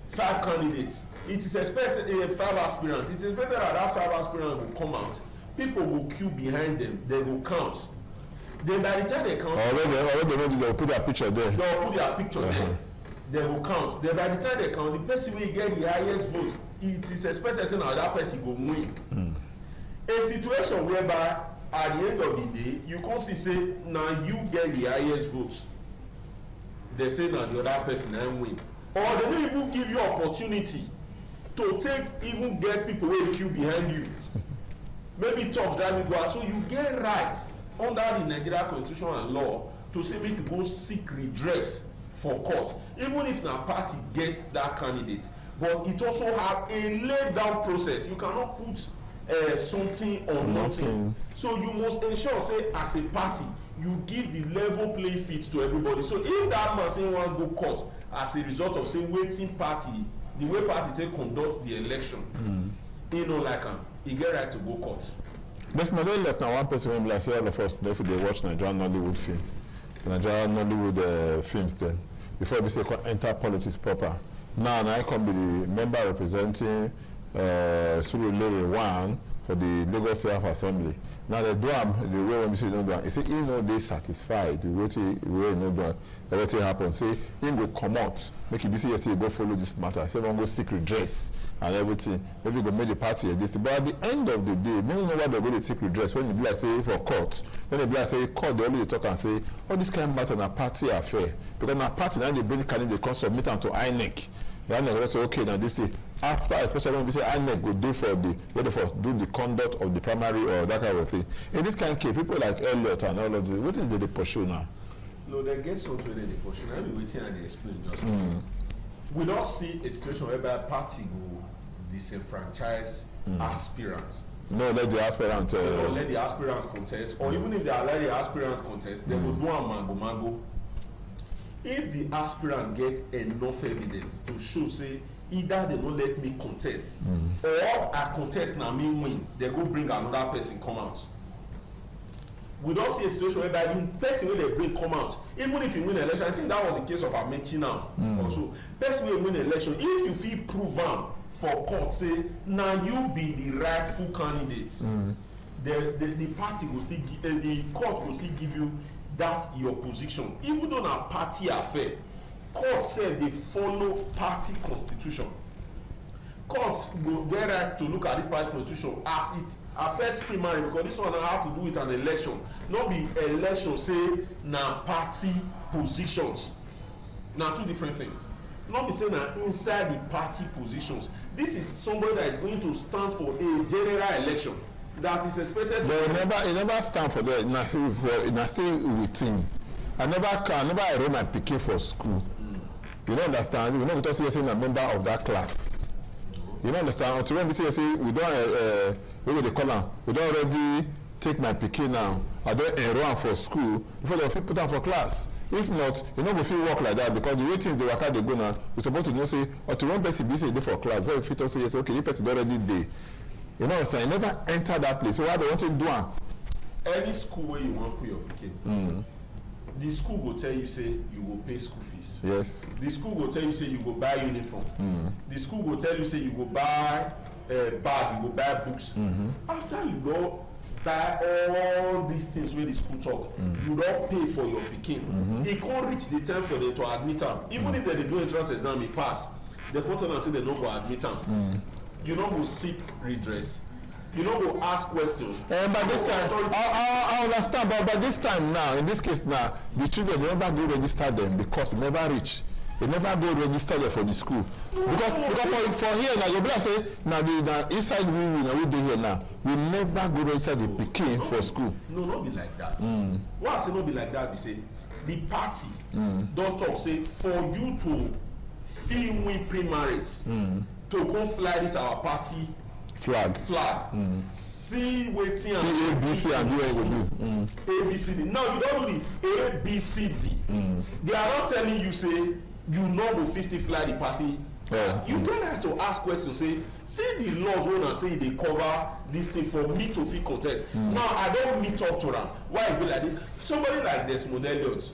5 candidates, it is expected 5 aspirants. It is expected that 5 aspirants will come out. People will queue behind them. They will count. Then by the time they count, already they will put their picture there. They will put their picture there. They will count. Then by the time they count, the person will get the highest votes. It is expected that that person will win. A situation whereby at the end of the day, you can't say now you get the highest votes. They say now the other person will win. Or they don't even give you opportunity to even get people who queue behind you. Maybe talk driving go out. So you get right under the Nigeria constitution and law to say make you go seek redress for court, even if na party gets that candidate. But it also have a laid down process. You cannot put something or nothing. So you must ensure, say, as a party, you give the level playing field to everybody. So if that man say want go court as a result of say waiting party, the way party take conduct the election, he no like him. He get right to go court. But now they let now one person when like say all of us if they watch Nigerian Nollywood film, Nigerian Nollywood films then before we say enter politics proper. Now I come be the member representing Surulere 1 for the Lagos State Assembly. Now they do the way when we say no do it. Say you know they satisfied the way no do everything happen. Say he go come out, make you be say go follow this matter. Say one go seek redress and everything. Maybe go make the party this. But at the end of the day, we don't know what they're going to seek redress. When you be like say for court, when they be like say court, they only talk and say all this kind of matter na party affair. Because na party now they bring candidate come submit them to INEC. The INEC will say okay now this thing. After, especially when we say INEC go do for the conduct of the primary or that kind of thing. In this kind of case, people like Elliot and all of this, what is they pursue now? No, they get something they pursue. I'll be waiting and they explain just we don't see a situation whereby party go disenfranchise aspirants. No, let the aspirant let the aspirant contest, or even if they allow the aspirant contest, they will do a mango. If the aspirant get enough evidence to show say either they don't let me contest or I contest now me win, they go bring another person come out. We don't see a situation whereby the person where they bring come out, even if you win election. I think that was the case of Amechi now. Also, person will win election. If you feel proven for court, say now you be the rightful candidate, the party will still the court will still give you that your position, even though na party affair. Court said they follow party constitution. Court go get right to look at this party constitution as it affects primary, because this one have to do with an election, not be election say na party positions. Na two different things. Not be say na inside the party positions. This is somebody that is going to stand for a general election that is expected. But he never stand for that. Na stay with him. I never enroll my pikin for school. You don't understand. You know, because you're saying a member of that class. You don't understand. Until when we say we don't, what they call them? We don't already take my pikin now. I don't enroll for school before they put them for class. If not, you know, if you work like that, because the way things they work out, they go now. We're supposed to know say, or to one person be say they for class. Before if you say yes, okay, you person already there. You know what I'm saying? I never enter that place. So why do you want to do it? Any school where you want to put your pikin. The school will tell you say you go pay school fees. Yes. The school will tell you say you go buy uniform. The school will tell you say you go buy bag, you go buy books. After you go buy all these things wey the school talk, you don pay for your pikin. E come reach the time for them to admit am. Even if dem dey do entrance exam, e pass. Dem come tell am say dem no go admit am. You no go seek redress. You no go ask questions. But this time, I understand. But by this time now, in this case now, the children never go register them because they never reach. They never go register them for the school. Because for here now, your brother say now the inside we dey here now. We never go register the pikin for school. No, not be like that. Why I say not be like that? We say the party don't talk. Say for you to fit win primaries, to come fly this our party flag. See wetin ABC and do what you do. ABCD. Now you don't do the ABCD. They are not telling you say you no go fit still fly the party. You get right to ask questions. Say the laws wey una say dey cover this thing for me to fit contest. Now I don meet up to am. Why e be like this? Somebody like Desmond Elliot.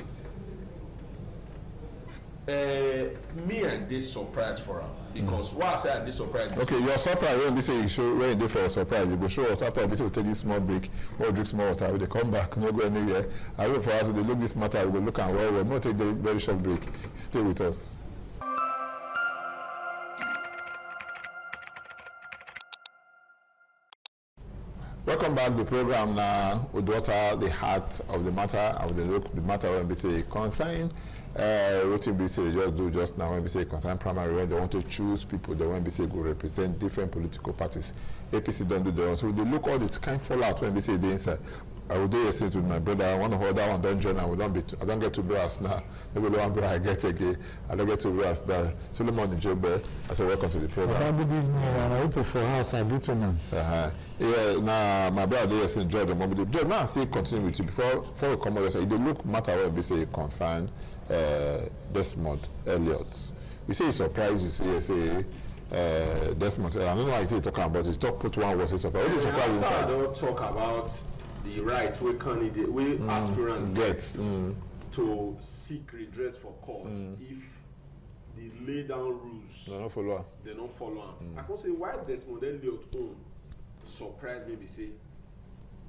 Me I dey surprised for am because why I say I dey surprised. Okay, you're surprised when they say you show when you dey for a surprise. You go show us after this. We take this small break or drink small water. We dey come back, no go anywhere. I wait for us. We dey look this matter. We go look and well. No take the very short break. Stay with us. Welcome back to the program now. Udwata, the heart of the matter, of the matter when we say concern. What we say just do just now when we say concern primary, when they want to choose people, they when we say go represent different political parties. APC don't do their own, so they look all this kind of fallout when we say the inside. I would do a thing to my brother. I want to hold that one. Don't join. I don't get to brass now. Maybe the one brother I get again. I don't get to brass now. Solomon Ijobe. I say welcome to the program. Good evening. I hope for us. I do to man. Yeah. Now my brother is in Georgia. George, now I say continue with you before we come over. So it look matter when we say concern Desmond Elliot. You say surprise. You say Desmond. I don't know why you talking about. You talk put one word. Say surprise. What is surprise inside? I don't talk about the right way candidate, way aspirant gets to seek redress for court if they lay down rules. They don't follow. They don't follow. I can say why Desmond Elliot own surprise maybe say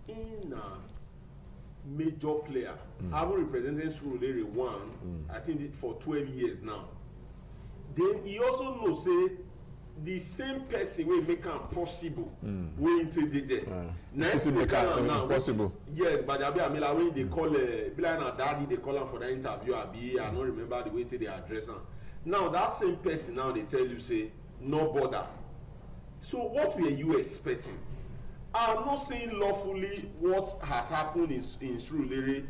in a major player, having represented Surulere one, I think for 12 years now. Then he also knows say the same person will make it possible wey into the there. Next week now, possible. Yes, but Amila when they call Bilal Daddy, they call him for the interview. I don't remember the way they address him. Now that same person now they tell you say no bother. So what were you expecting? I'm not saying lawfully what has happened in Surulere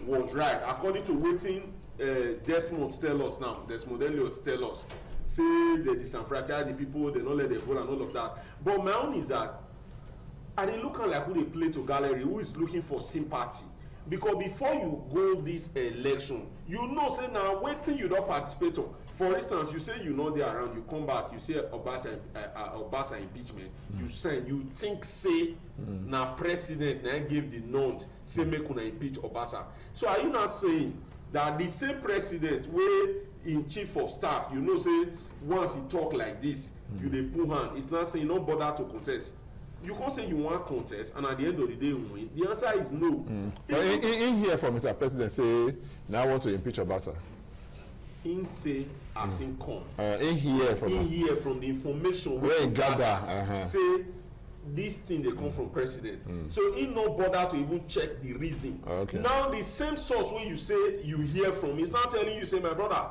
was right according to wetin Desmond tell us now. Desmond Elliot tell us. Say they disenfranchise the people, they don't let them vote and all of that. But my own is that I dey look at like who they play to gallery, who is looking for sympathy. Because before you go this election, you know say now waiting you don't participate on. For instance, you say you know they are around, you come back, you say Obasa impeachment, you say you think say now president now give the nod, say make una impeach Obasa. So are you not saying that the same president wey in chief of staff, you know say once he talk like this, you dey pull hand. It's not saying no bother to contest. You can't say you want contest and at the end of the day you win. The answer is no. But in here from Mr. President say now I want to impeach Obasa. In say as in come. In here from the information where he gather. Say this thing they come from president. So he no bother to even check the reason. Now the same source where you say you hear from is not telling you say my brother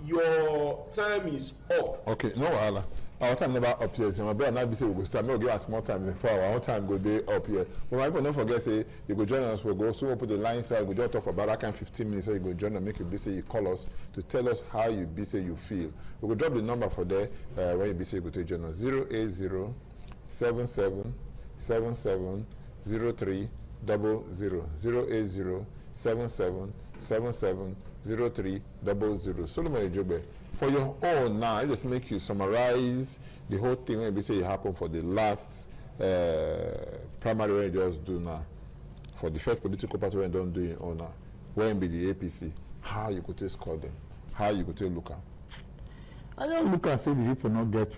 your time is up. Okay, no wahala. Our time never up here. So my brother now be say we go start. Maybe we'll give us more time before our own time go day up here. But my people don't forget say you go join us. We'll go soon put the line so I go just talk for about that kind of 15 minutes. So you go join and make you be say you call us to tell us how you be say you feel. We will drop the number for there when you be say you go to join us 080 77 77 03 00 080 77 77 03 00. Solomon Ijobe, for your own now, I just make you summarize the whole thing when you say it happened for the last primary when you just do now. For the first political party when you don't do it on now. When be the APC, how you could take score them, how you could take look at. I don't look and say the people not get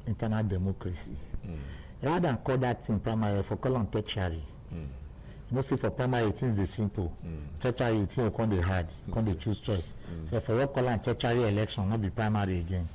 internal democracy. Rather than call that thing primary, for call on tertiary. You know, see for primary things they simple. Tertiary thing come they hard, come they choose choice. So for what call on tertiary election, not be primary again.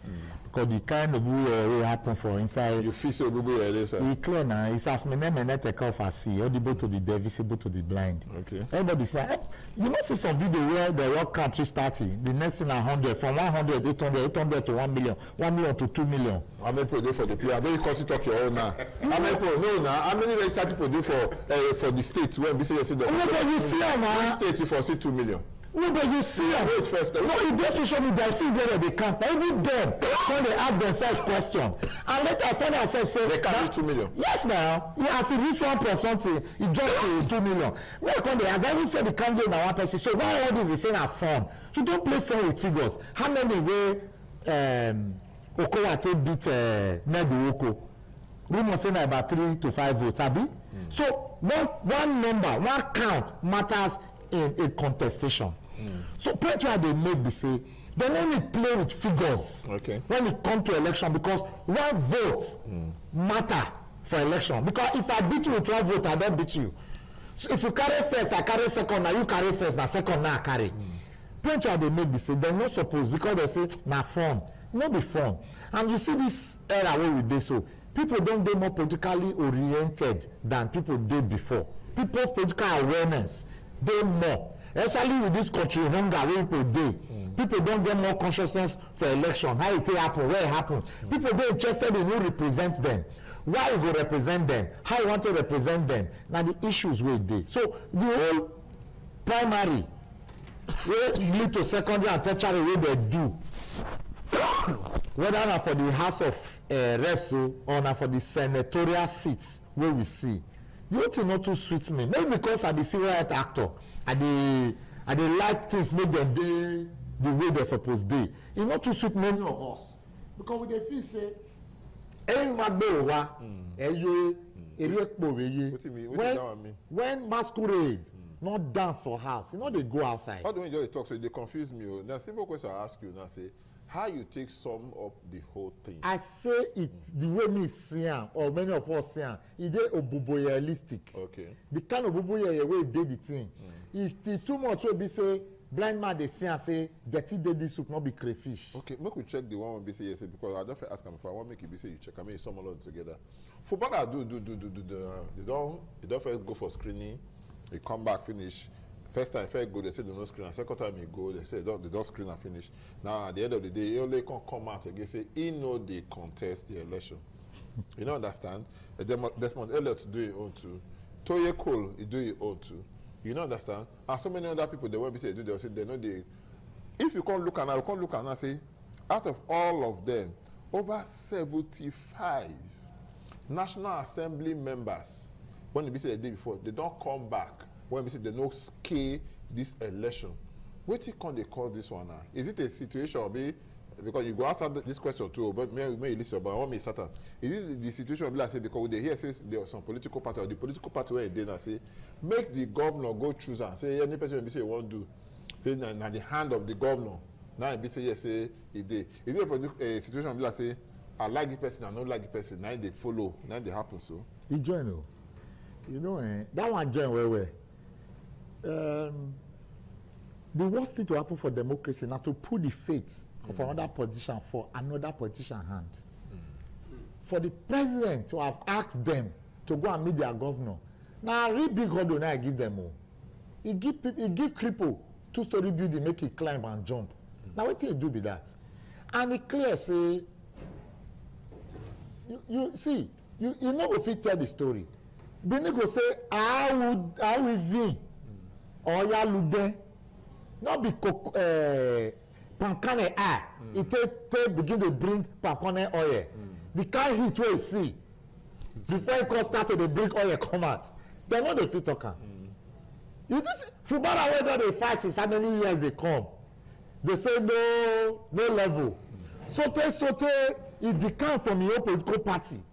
Because the kind of will happen for inside. You feel so it's clear now. It's as many men take off as see, audible to the deaf, visible to the blind. Okay. Everybody say, you know, see some video where the rock country starting. The next thing 100, from 100, 800 to 1 million, 1 million to 2 million. How many people do for the player? I don't you talk your own now. How many people? No, now. How many registered people do for the state when we say you see the? No, but you see, man. State for 2 million. No, but you see, wait first. No, if they social media, see where they can't. Even them, when they ask themselves question, and later I find ourselves say they can't reach 2 million. Yes, now. Yeah, as he reach 1%, he just 2 million. Now, when they, as I will say, the candidate now 1%. So why all this is saying are fun? You don't play fun with figures. How many way Okowate beat Nedu we must say about 3 to 5 votes, Abi. So one number, one count matters in a contestation. So point why they make me say they only play with figures when it comes to election, because one vote matter for election. Because if I beat you with 1 vote, I don't beat you. So if you carry first, I carry second, now you carry first, now second, now I carry. Point why they make me say they're not supposed, because they say na fun, not be fun. And you see this era where we did so. People don't get more politically oriented than people did before. People's political awareness, they more. Especially with this country, hunger where people do. People don't get more consciousness for election. How it happen, where it happen. People don't interested in who represents them. Why you go represent them? How you want to represent them? Now the issues where they. So the whole primary, where lead to secondary and tertiary where they do. Whether not for the House of Reps or not for the senatorial seats where we see, the whole thing not too sweet me. Maybe because I'm the civil rights actor, I dey like things make them dey the way they're supposed to be. It not too sweet many of us, because we dey feel say, when masquerade not dance for house, you know they go outside. How do you just talk? So they confuse me. Now, simple question I ask you now, say, how you take sum up the whole thing? I say it the way me see am, or many of us see am, it dey oboboyelistic. Okay. The kind of oboboye way dey the thing. If too much will be say blind man dey see am say dirty dey this soup not be crayfish. Okay, make we check the one wey be say yes, because I don't ask am before. I want make you be say you check. I mean, sum all of together. Footballer they don't first go for screening. They come back finish. First time first go, they say they no screen, and second time he go, they say they don't screen and finish. Now at the end of the day, he only can come out again say he know they contest the election. You don't understand? Desmond Elliott do his own too. Toye Cole he do his own too. You don't understand? And so many other people they won't be say they say they know they. If you can't look and say, out of all of them, over 75 National Assembly members, when they be say the day before, they don't come back. When we say they no scale this election, what can they call this one now? Is it a situation or be, because you go answer this question too, but may you listen, but I want me to start. Is it the situation like say because they hear says there was some political party or the political party where they now say make the governor go choose and say any person be say won't do, now the hand of the governor. Now be say yes, say he did. Is it a situation like say I like this person, I don't like this person, now they follow, now they happen so. He join you know, that one join where. The worst thing to happen for democracy now to put the fate of another politician for another politician hand. For the president to have asked them to go and meet their governor. Now, real big order now I give them all. He give cripple 2-story building, make it climb and jump. Now what you do with that? And it clear say, you see, you know if you tell the story. Bini go say, I will be. Oya lude, not be pankane air. It take begin to bring pankane oil. The kind heat wey you see before it can start to bring oil come out. They know the fit talker. Is this footballer wey don dey fight since how many years they come? They say no level. Sote it decamp from your political party,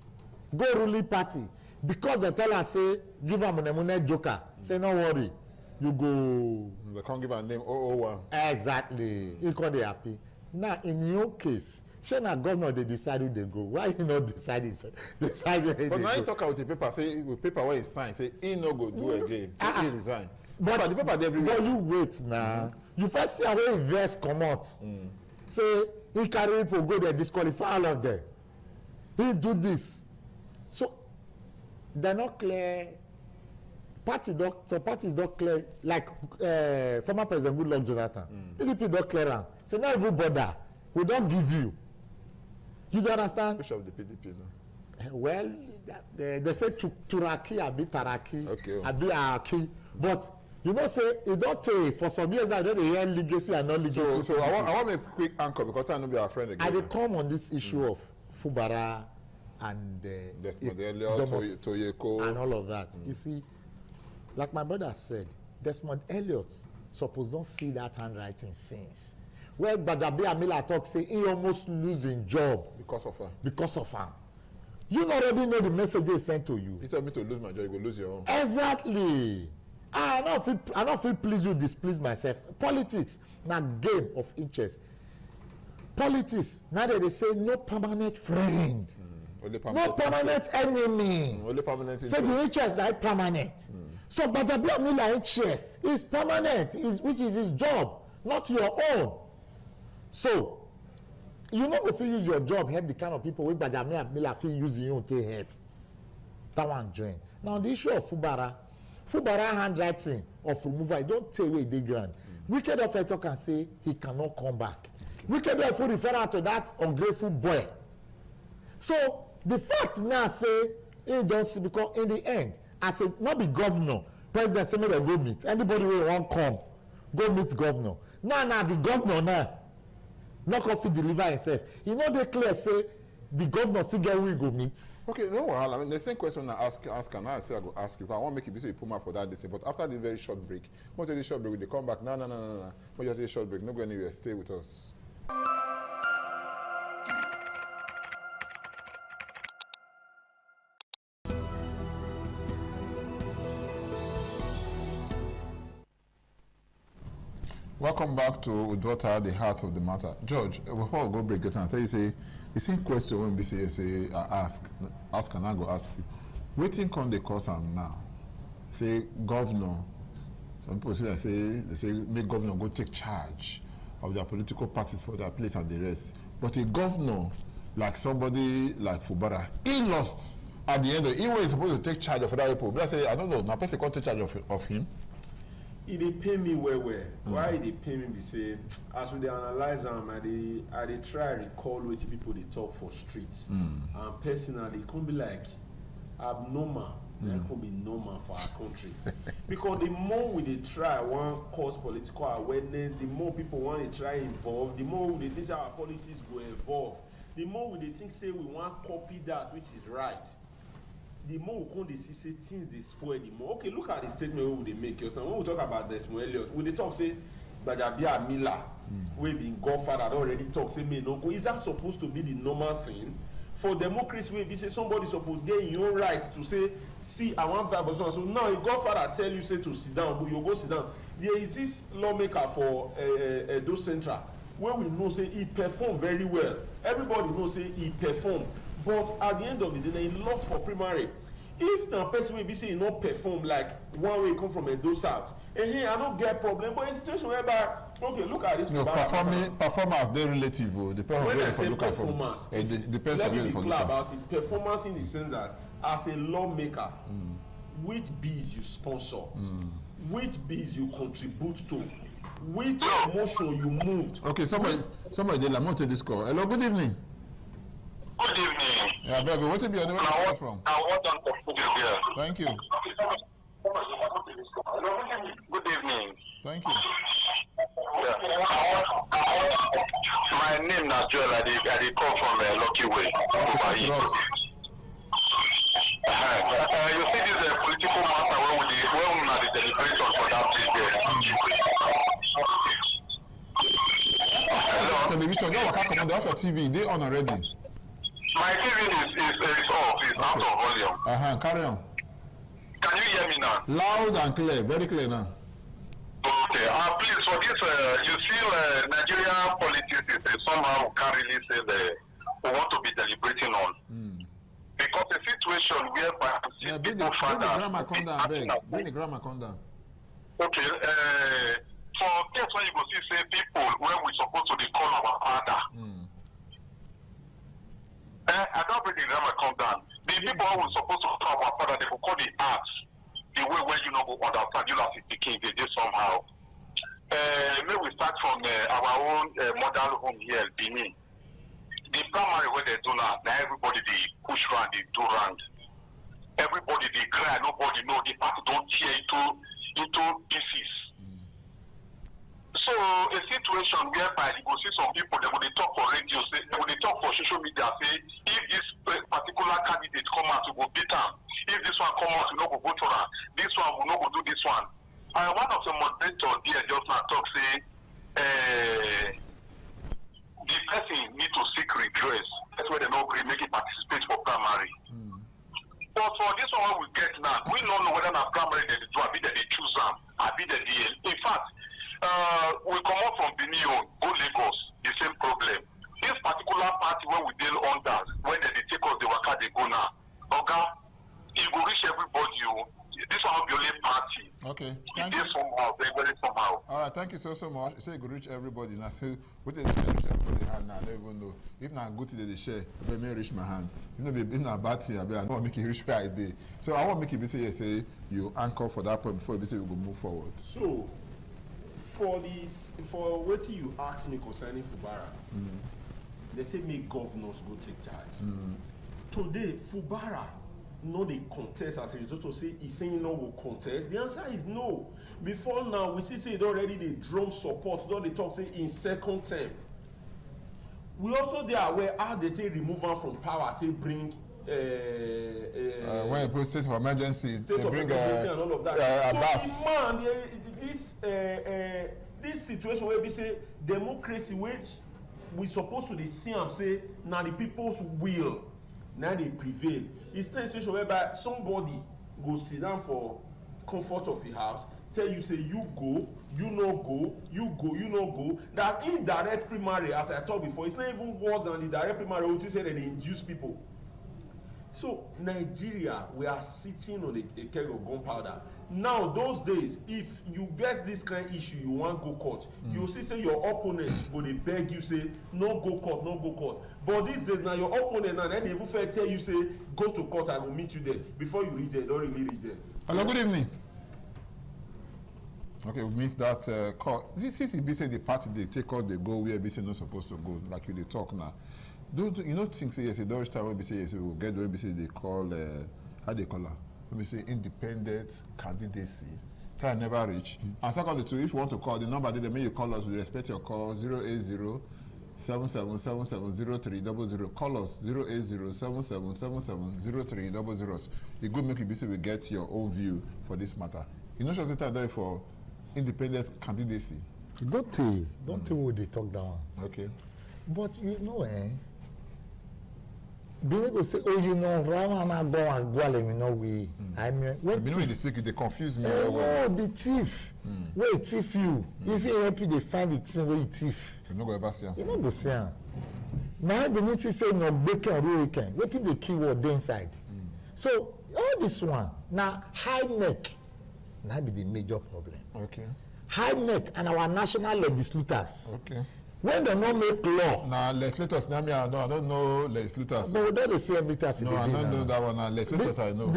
go ruling party, because they tell us say give am a joker. Say no worry. You go. They can't give a name 001. Exactly. You can't be happy. Now, in your case, Shey na governor dey decide who dey go. Why he not decide where he But dey now he go? talk out with the paper, say with paper where he sign, say he no go do again. Say he resign. But the paper dey everywhere. But you wait now. You first see how he invest comot. Say he carry people go there, disqualify all of them. He do this. So they're not clear. Some parties don't clear, like former President Goodluck Jonathan. PDP don't clear am. So now every bother, we don't give you. You don't understand? Which of the PDP now? Well, they say Turaki, Abi Taraki, Abi Araki. But you know, say it don't take for some years. I don't hear legacy and non legacy. So I want a quick anchor because I know be our friend again. I dey come on this issue of Fubara and Desmond Elliott, Toyeko, and all of that. You see, like my brother said, Desmond Elliott suppose don't see that handwriting since. Where Gbajabiamila talk say he almost losing job because of her. Because of her. You already know the message they sent to you. He told me to lose my job, you go lose your own. Exactly. I don't feel please you, displease myself. Politics, na game of interest. Politics, now they say no permanent friend. No permanent enemy. Only permanent interest. So the interest is permanent. So Gbajabiamila interest is permanent, which is his job, not your own. So, you know if you use your job, help the kind of people with Gbajabiamila feel use your own to help. That one join. Now the issue of Fubara handwriting of removal, don't tell where they grant. Wicked of talk and say he cannot come back. Wicked of refer to that ungrateful boy. So the fact now say he don't see, because in the end, as a not be governor, president say me they go meet. Anybody will want come, go meet governor. Now the governor now not coffee deliver himself. You know they clear say the governor still get who he go meet. Okay, no, I mean the same question I ask and I say I go ask you. I want to make it busy, you put my for that day. But after this very short break, what is the short break? They come back. No. But just a short break. No go anywhere. Stay with us. Welcome back to Udwata, the heart of the matter. George, before we go break, I tell you say the same question when we say I ask and I go ask you. Waiting on the cause am now. Say governor, some people say they say make governor go take charge of their political parties for their place and the rest. But a governor like somebody like Fubara, he lost at the end of he was supposed to take charge of other people. But I say I don't know, now person can't take charge of him. It dey pay me well. Why it dey pay me be say as we dey analyze am, I dey try recall wetin people dey talk for streets. And personally, it can be like abnormal. It can be normal for our country. Because the more we dey try wan cause political awareness, the more people want to try involve, the more we dey think say our politics go evolve, the more we dey think say we want copy that which is right. The more we come, they see say things they spoil the more. Okay, look at the statement we they make. When we talk about Desmond Elliott, when they talk say Gbajabiamila, we been Godfather already talk say me no go. Is that supposed to be the normal thing for democracy? Where we say somebody supposed gain your right to say, see, I want 5%. So now if Godfather tell you say to sit down, but you go sit down. There is this lawmaker for Edo Central where we know say he performed very well. Everybody knows say he performed. But at the end of the day, he lost for primary. If the person will be saying not perform like one way come from Edo South, and here I don't get problem. But in a situation whereby, okay, look at this. No, performance they relative. Depends when I say performance, depends let on me be clear about it. Performance in the sense that as a lawmaker, which bills you sponsor, which bills you contribute to, which emotion you moved. Okay, somebody did. I'm not to this call. Hello, good evening. Good evening. Yeah, baby, what is your name? Where you from? I want to put you here. Thank you. Good evening. Thank you. Yeah. My name is Joel. I dey call from Lucky Way. You see this political matter where we are the deliberation for that place there. Hello. Television, don't work out. Off your TV. They on already. My TV is off. It's out of volume. Carry on. Can you hear me now? Loud and clear. Very clear now. Okay. please, for this, you see, Nigeria politics is somehow we can't really say we want to be deliberating on. Because the situation whereby bring the grammar come down, beg. Bring the grammar come down. Okay, for that's why you go see say people when we supposed to be call our father. I don't bring the grammar come down. The people who we supposed to call our father, they will call the arts. The way where you know go understand you have to king they do somehow. May we start from our own model home here, Benin. The primary where they do now everybody they push round, they do round. Everybody they cry, nobody know the party don't tear into pieces. So a situation whereby you go see some people they will talk for radio, say they will talk for social media, say if this particular candidate come out, we will beat him. If this one come out, we no go vote for her. This one we no go do this one. And one of the moderators there just now talk say the person need to seek redress. That's why they don't agree make it participate for primary. But for this one we get now, we don't know whether na primary they do, or be that they choose them, or be that they. In fact, we come up from Benin, go Lagos, the same problem. This particular party when we deal under, when they take us the waka they go now. Okay, it will reach everybody. This one will be only party. Okay. It is somehow, very somehow. All right, thank you so much. You say you go reach everybody. Now, say what is reach everybody hand now? I don't even know. If not good today, they share. I may reach my hand. If not bad thing, I don't want to make it reach where I did. So I want to make it be say you anchor for that point before you say we go move forward. So, for what you asked me concerning Fubara, they say make governors go take charge. Today, Fubara no they contest as a result of say he's saying no will contest. The answer is no. Before now, we see say it already they drum support, don't they talk say in second term. We also they are aware how they take removal from power, they bring when you put state of emergency, state they of bring emergency and all of that. So man, this situation where we say democracy which we supposed to see and say now the people's will now they prevail. It's a situation whereby somebody go sit down for comfort of the house, tell you say you go, you no go, you go, you no go. That indirect primary, as I talked before, it's not even worse than the direct primary, which is say that they induce people. So Nigeria, we are sitting on a keg of gunpowder. Now, those days, if you get this kind of issue, you want go court, you see say your opponent go they beg you say no go court, no go court. But these days now your opponent now they even fair tell you say go to court, I will meet you there. Before you reach there, don't really reach there. Hello, good evening. Okay, we missed that call. This is say the party they take out, they go where BC not supposed to go, like you they talk now. Don't you know things say yes, Doris time when BC yes, we will get when BC they call how they call her? Let me say independent candidacy. Try never reach. And secondly, too, if you want to call the number, they may you call us. We respect your call 080-7777-0300. Call us 080-7777-0300. It good make you be so we get your own view for this matter. You know, just the time for independent candidacy. Don't tell what they talk down. Okay. But you know, being able to say, oh, you know, Rama go and Gualem, you know, we. I mean, when they speak, they confuse me. No, the thief. Where thief you? If you help you, they find the thing where you thief. You know, go ever see. You know, go see. Now, beneath you say no bacon or weekend. Waiting the keyword inside. So all this one now high neck. Now be the major problem. Okay. High neck and our national legislators. Okay. When they don't make law. Now, legislators, I don't know legislators. But we don't see everything. No, I don't know that one. Legislators, I know.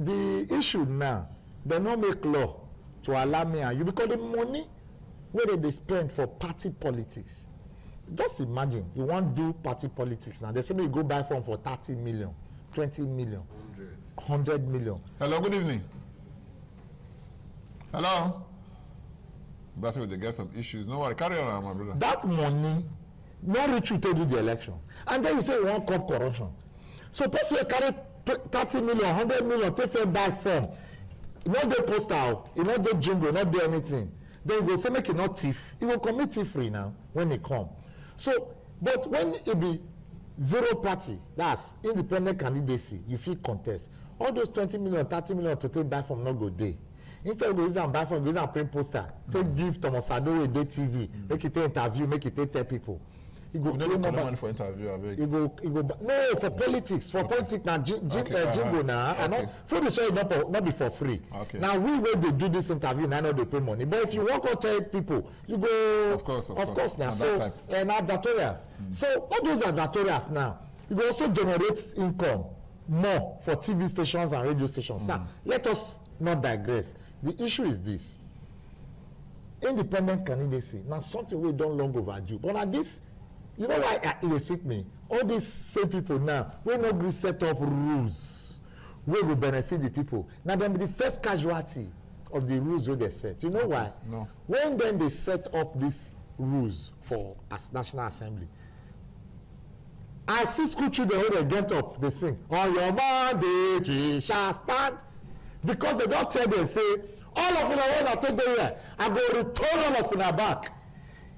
The issue now, they don't make law to allow me and you because the money where they spend for party politics. Just imagine, you want to do party politics now. They say you go buy from for 30 million, 20 million, 100 million. Hello, good evening. Hello. Brazil, they get some issues. No worry, carry on, my brother. That money, no reach you to do the election. And then you say you want cop corruption. So person will carry 30 million, 100 million, take a bad form. You not do poster, you not do jingle, not do anything. Then you go say make it not thief. You will commit thievery now when they come. So, but when it be zero party, that's independent candidacy, you feel contest. All those 20 million, 30 million to take back from no go day. instead of use am buy phone, use am print poster. Take give Thomas Adowe Day TV, make it interview, make it tell people. He go no money for interview. He go no for politics. For politics now, Jimbo now. And not for the show not be for free. Okay. Now we where they do this interview now they pay money. But if you want to tell people, you go of course now. At So and advertorials. So all those advertorials now, it will also generate income more for TV stations and radio stations. Now let us not digress. The issue is this: independent candidacy. Now something we don't long overdue. But now this. You know why it suit me? All these same people now, we not really set up rules where will benefit the people. Now them be the first casualty of the rules where they set. You know why? No. When then they set up these rules for as National Assembly, I see school children when they get up, they sing, on your mandate we shall stand. Because they don't tell them, say, all of you when I take them here, I go return all of you back.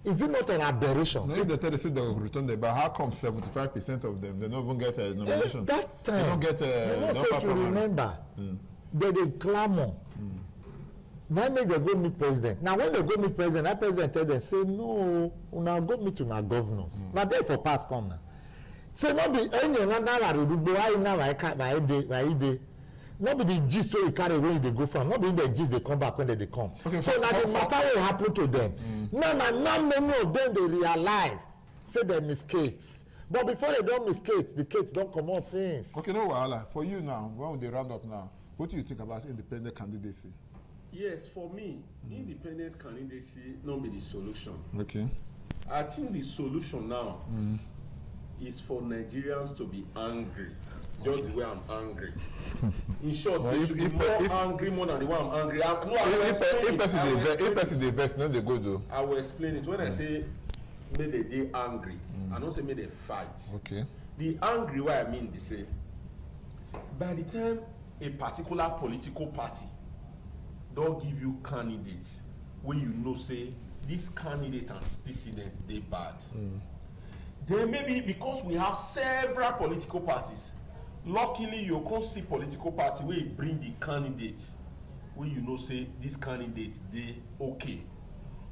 Is it not an aberration? No, if they tell they will return them, but how come 75% of them they don't even get a nomination? That time, they don't get a. If you remember, they clamor. Now make them go meet president. Now when they go meet president, that president tell them say no, una go meet una governors. Now therefore pass come now. Say not be any another do I now I can't my day. Not be the gist wey you carry when they go from. Not be the gist they come back when they come. Okay, so now the matter will happen to them. Now many of them they realize say they mistakes. But before they don't mistakes, the kids don't come on since. Okay, no wahala. For you now, when they round up now, what do you think about independent candidacy? Yes, for me, independent candidacy not be the solution. Okay. I think the solution now is for Nigerians to be angry. Just the way I'm angry. In short, they should be more angry more than the way I'm angry. If person they vex, no they go do. I will explain it. When I say make they angry, I don't say make they fight. Okay. The angry way I mean they say, by the time a particular political party don't give you candidates when you know say this candidate antecedent they bad. Then maybe because we have several political parties, luckily you can't see political party where you bring the candidate when you know say this candidate they okay.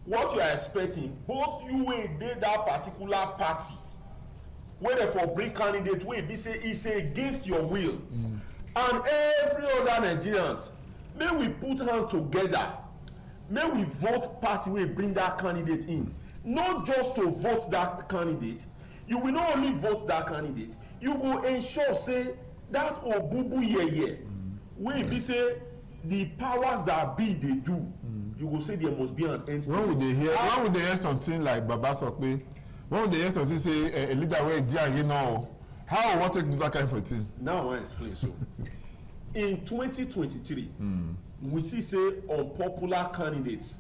What you are expecting, both you will date that particular party, where therefore bring candidate wey be say is against your will, and every other Nigerians, may we put hand together, may we vote party wey bring that candidate in, not just to vote that candidate. You will not only vote that candidate, you will ensure say that obubu yeye wey be say the powers that be they do, you will say there must be an end to when would they hear something like Baba Sokpe? When would they hear something say a leader wey you know how I want to do that kind of thing? Now I want to explain. So in 2023 we see say unpopular candidates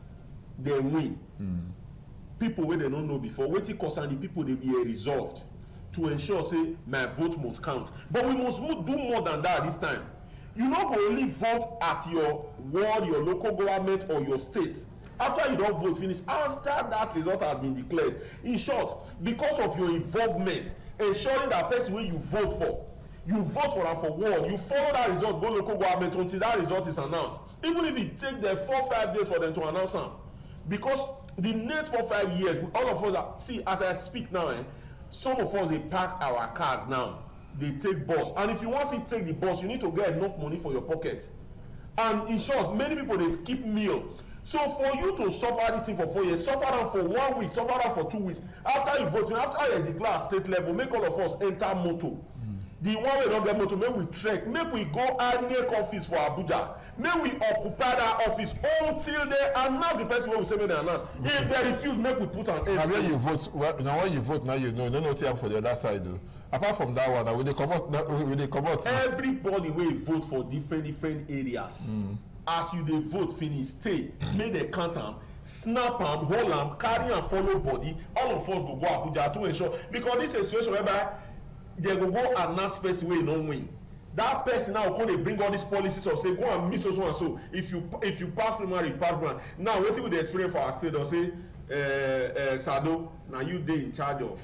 they win. People wey they don't know before, wetin concern the people they be resolved to ensure say my vote must count. But we must do more than that this time. You not go only vote at your ward, your local government or your state. After you don't vote finish, after that result has been declared. In short, because of your involvement, ensuring that person wey you vote for am for ward, you follow that result, go local government until that result is announced. Even if it take them 4-5 days for them to announce am. Because the next 4-5 years, all of us see as I speak now, some of us they park our cars now, they take bus, and if you want to take the bus, you need to get enough money for your pocket. And in short, many people they skip meal. So for you to suffer this thing for 4 years, suffer them for 1 week, suffer them for 2 weeks, after you vote, after you declare state level, make all of us enter motor. The one we don't get motor, make we trek, make we go ANEC office for Abuja, make we occupy that office until they announce the person wey we say make they announce. If they refuse, make we put an end. Now when you vote, when you vote now, you know, don't know what you have for the other side though. Apart from that one, when they come out. Everybody will vote for different areas. As you dey vote finish, stay, make they count am, snap am, hold am, carry am follow body. All of us go Abuja to ensure, because this is a situation whereby they go announce person wey no win. That person now come dey bring all these policies of say go and meet so and so. If you pass primary, you pass primary. Now wetin we dey experience for our state don say Sado, na you dey in charge of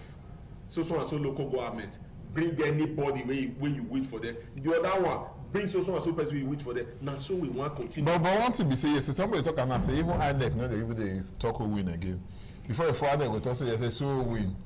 so and so local government. Bring anybody wey you wait for them. The other one, bring so and so person we wait for them. Now so we want continue. But one thing be say yes, somebody talk and say even INEC no dey even dey talk who win again. Before the INEC go talk say yes, so win.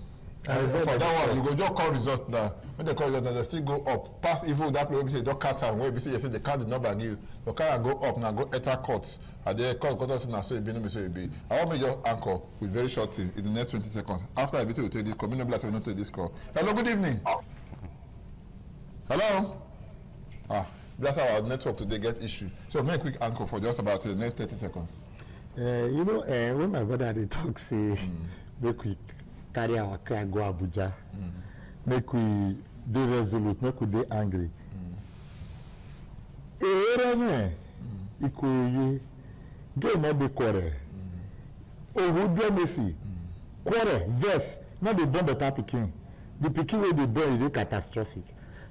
And for that one, you go just call result now. When they call result now, they still go up. Pass even that place, we say don't cut out. When we say yes, they count the number give. You can go up now, go enter court. And they court us now, so it be no me so it be. I want me just anchor with very short thing in the next 20 seconds. After I be to take this call, me no blast will not take this call. Hello, good evening. Hello. That's our network today get issue. So make a quick anchor for just about the next 30 seconds. You know, when my brother they talk say, make we carry our car go Abuja, make we be resolute, make we be angry. Game not be quarrel. Oh, who do Messi? Quarrel, verse, not the bomb better picking. The picking where they burn is catastrophic.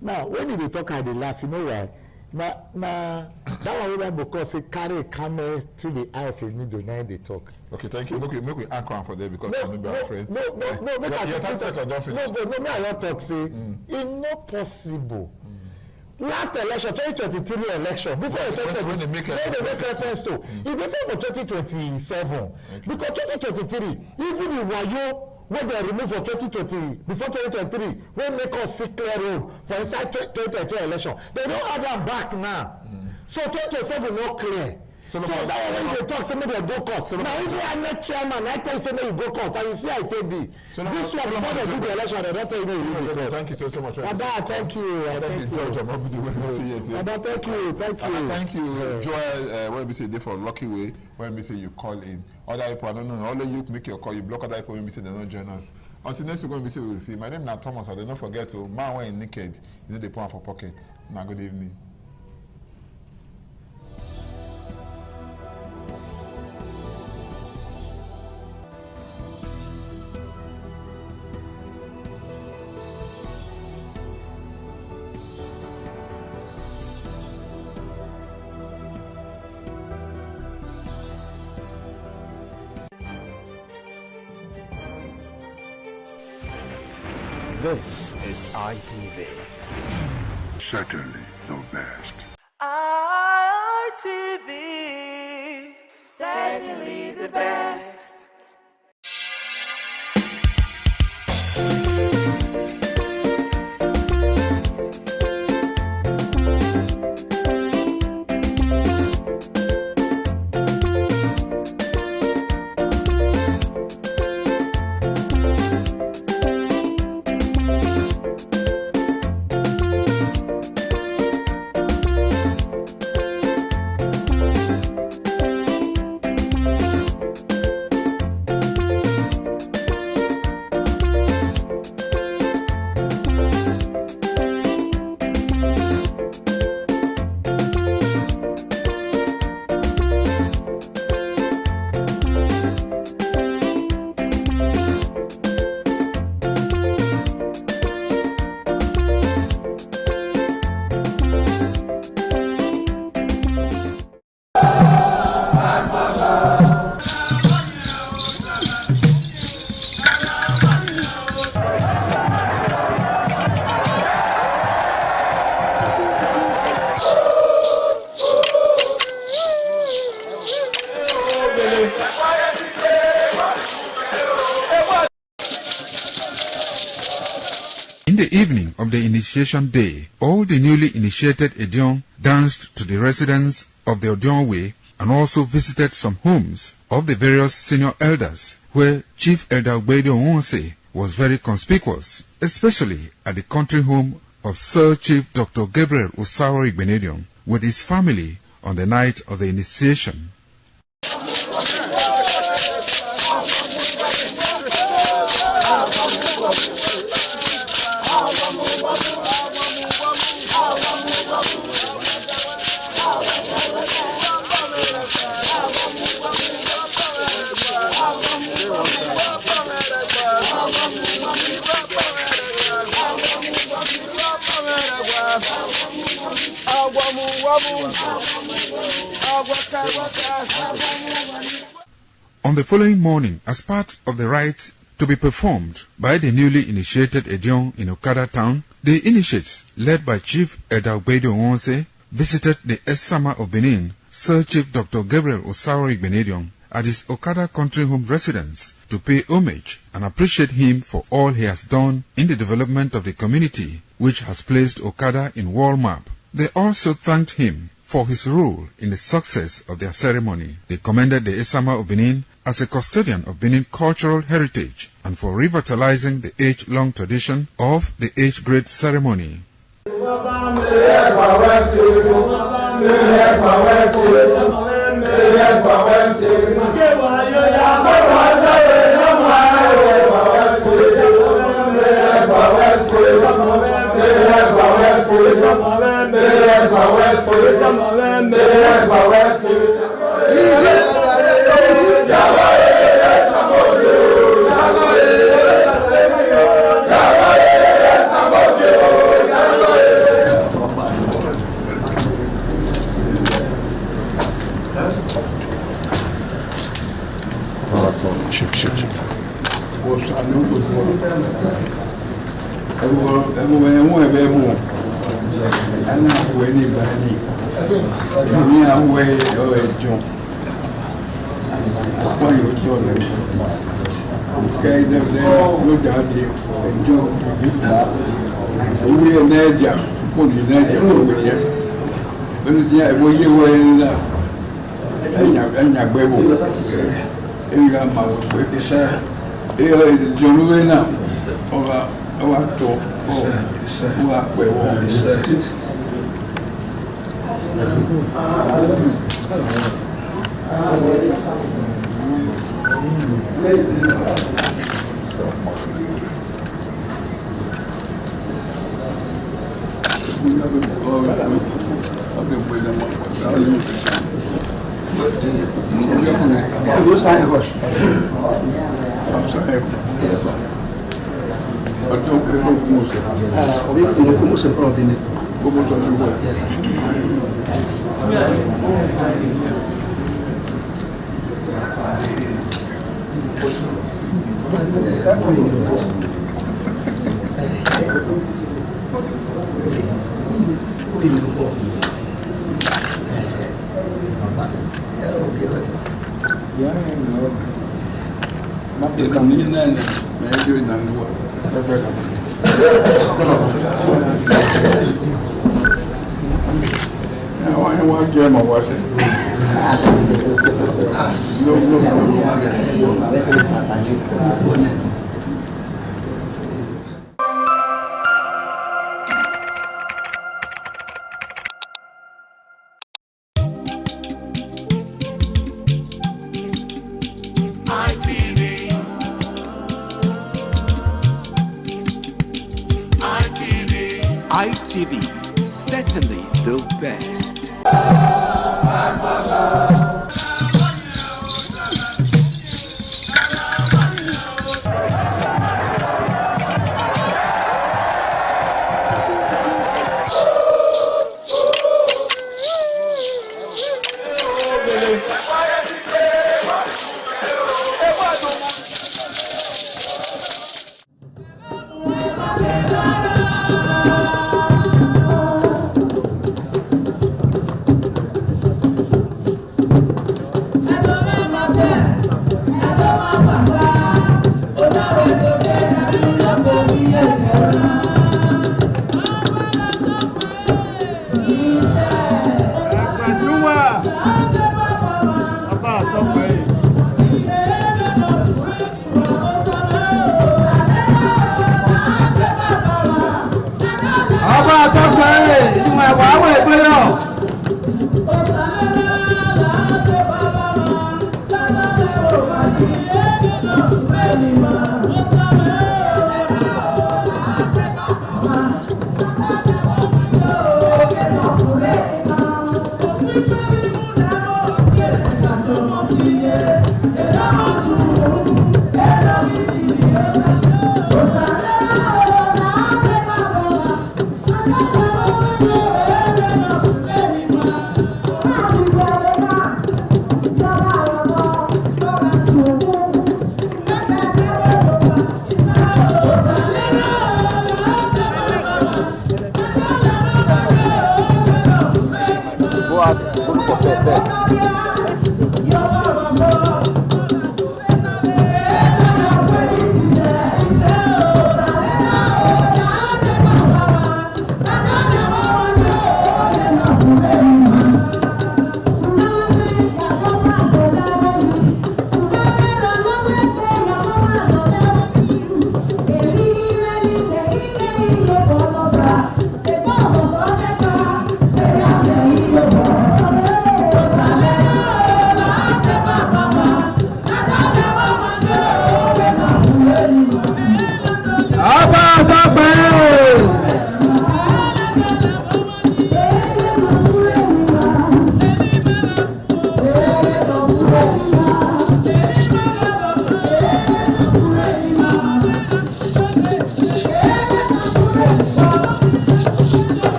Now, when they talk and they laugh, you know why? Now, that one will because they carry a camera through the eye of a needle, now they talk. Okay, thank you. Make we anchor for them because I'm not afraid. No, make I talk say, it's not possible. Last election, 2023 election, before when they make reference to, it's different for 2027. Because 2023, even the Wayo, when they remove for 2020, before 2023, when make us see clear road for inside 2023 election, they don't add them back now. So 2027 not clear. So that one when they talk, say they go court. Now if you are not chairman, I tell you say you go court, and you see I take the. This one before they do the election, they don't tell you you go court. Thank you so much. Ada, thank you. Thank you. Ada, thank you. Thank you, Joel. When we say they for lucky way, when we say you call in, other people I don't know. Only you make your call, you block other people when we say they don't join us. Until next week when we say we will see. My name is Thomas. I don't forget to man when naked, you know they put for pocket. Now good evening. This is ITV. Certainly the best. ITV. Certainly the best. In the evening of the initiation day, all the newly initiated Edion danced to the residents of the Odion Way and also visited some homes of the various senior elders, where Chief Elder Ogbede Onwonse was very conspicuous, especially at the country home of Sir Chief Dr. Gabriel Osawo Igbenedion with his family on the night of the initiation. On the following morning, as part of the rite to be performed by the newly initiated Edion in Okada town, the initiates, led by Chief Elder Ogbede Onwonse, visited the Esama of Benin, Sir Chief Dr. Gabriel Osaro Igbenedion, at his Okada Country Home residence to pay homage and appreciate him for all he has done in the development of the community, which has placed Okada in world map. They also thanked him for his role in the success of their ceremony. They commended the Esama of Benin as a custodian of Benin cultural heritage and for revitalizing the age-long tradition of the age-grade ceremony. ITV, certainly the best.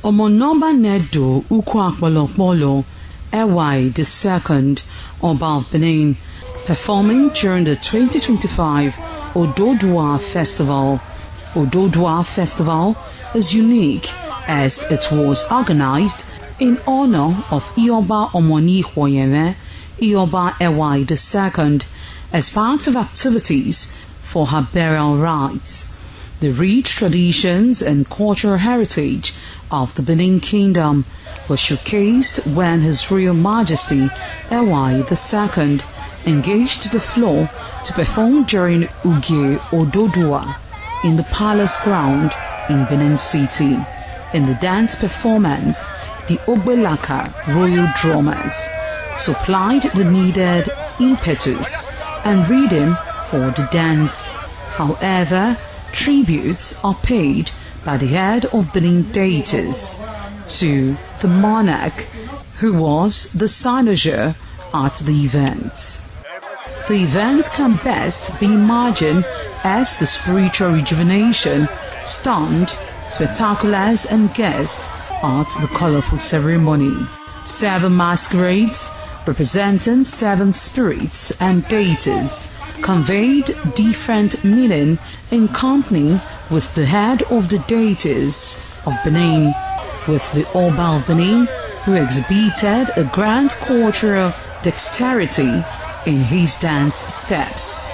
Omonumba Nedo Ukwakwalokpolo Ewai II, Oba of Benin, performing during the 2025 Ododua Festival. Ododua Festival is unique as it was organized in honor of Ioba Omoni Hwoyeme, Ioba Ewai II, as part of activities for her burial rites. The rich traditions and cultural heritage of the Benin Kingdom were showcased when His Royal Majesty Ewai II engaged the floor to perform during Uge Ododua in the palace ground in Benin City. In the dance performance, the Ogbelaka Royal Drummers supplied the needed impetus and rhythm for the dance. However, tributes are paid by the head of Benin deities to the monarch, who was the cynosure at the events. The event can best be imagined as the spiritual rejuvenation, stunned, spectaculars and guests at the colorful ceremony. 7 masquerades representing 7 spirits and deities conveyed different meaning in company with the head of the deities of Benin, with the Oba of Benin, who exhibited a grand cultural dexterity in his dance steps.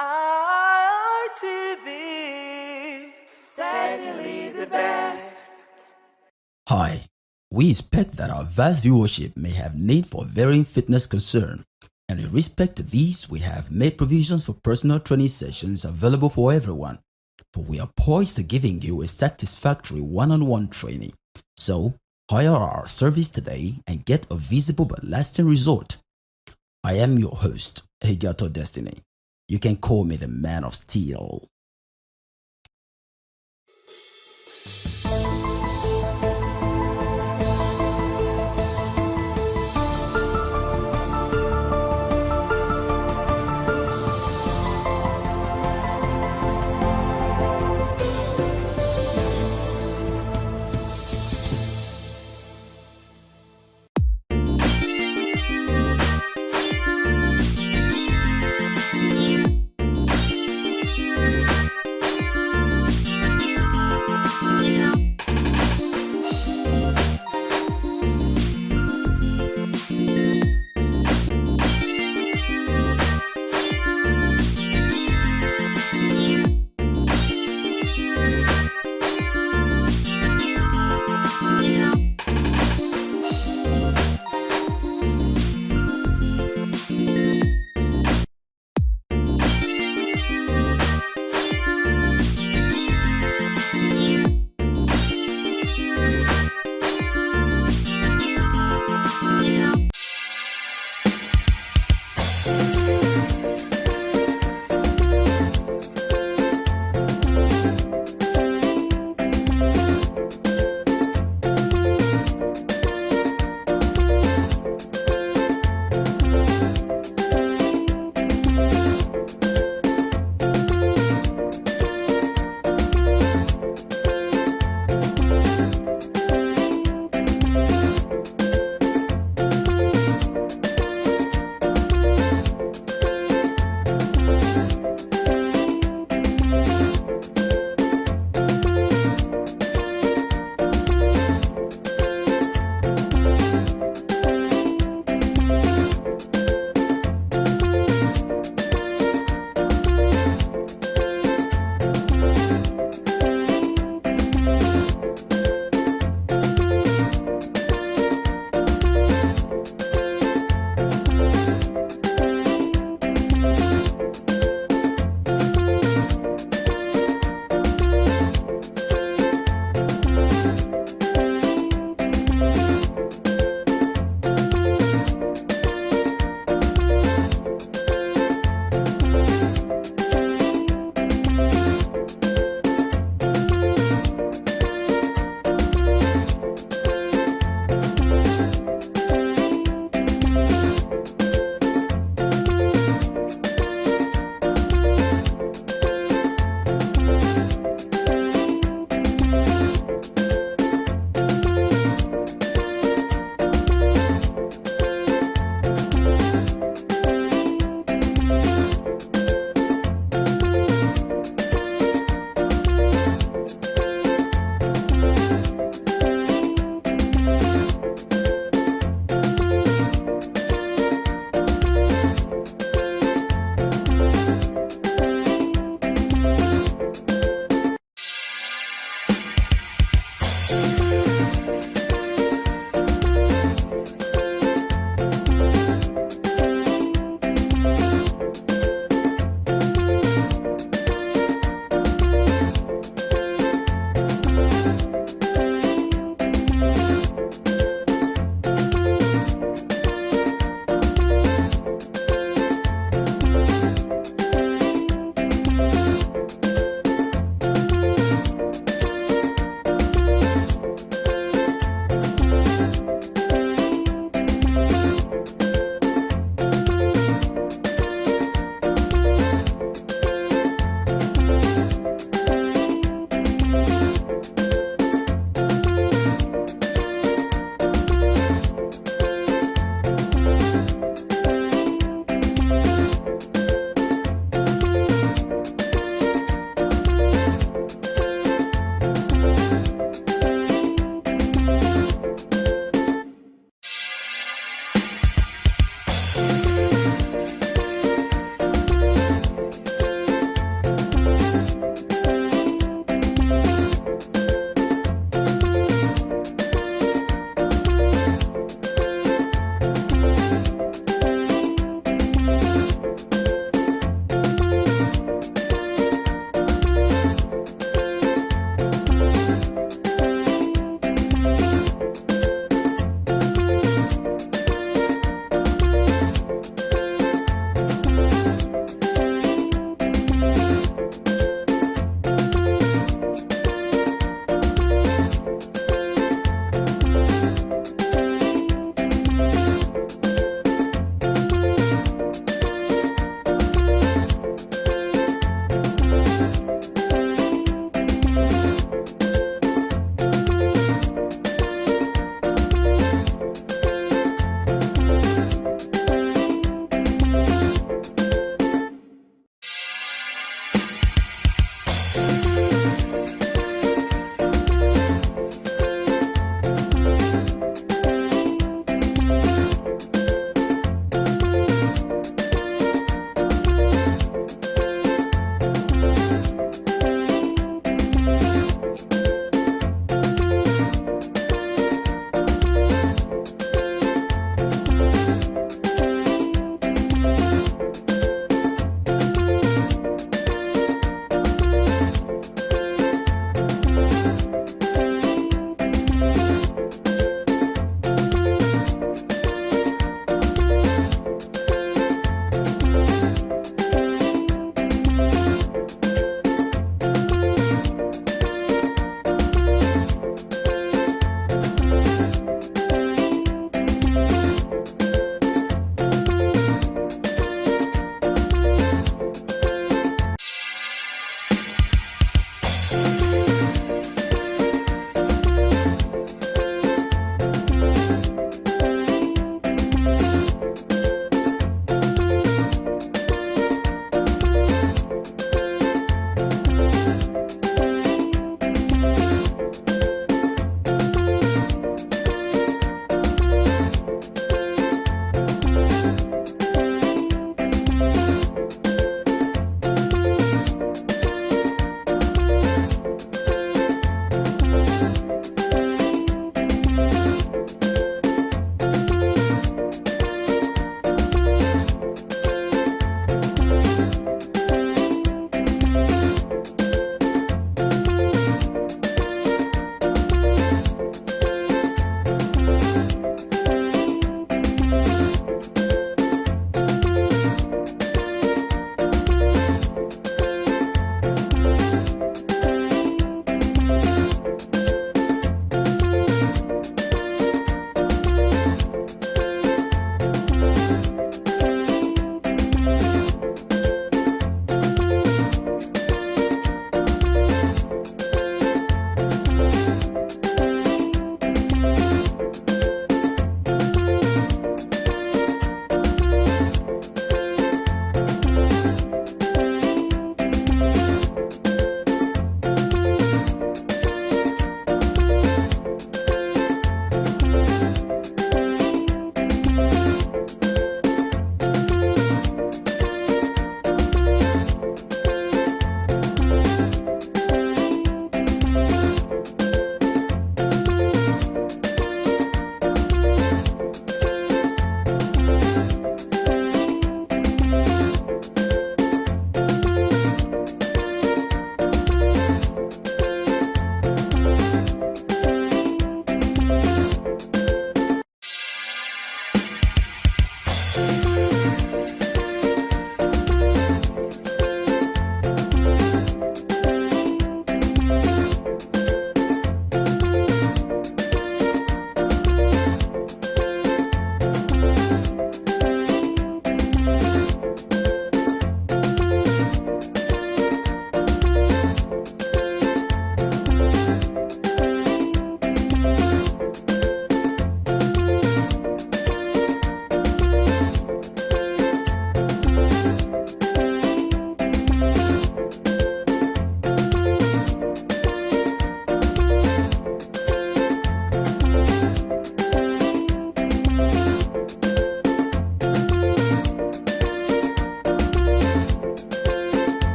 ITV, certainly the best. Hi, we expect that our vast viewership may have need for varying fitness concern, and in respect to these, we have made provisions for personal training sessions available for everyone, for we are poised to giving you a satisfactory one-on-one training. So, hire our service today and get a visible but lasting result. I am your host, Higato Destiny. You can call me the Man of Steel.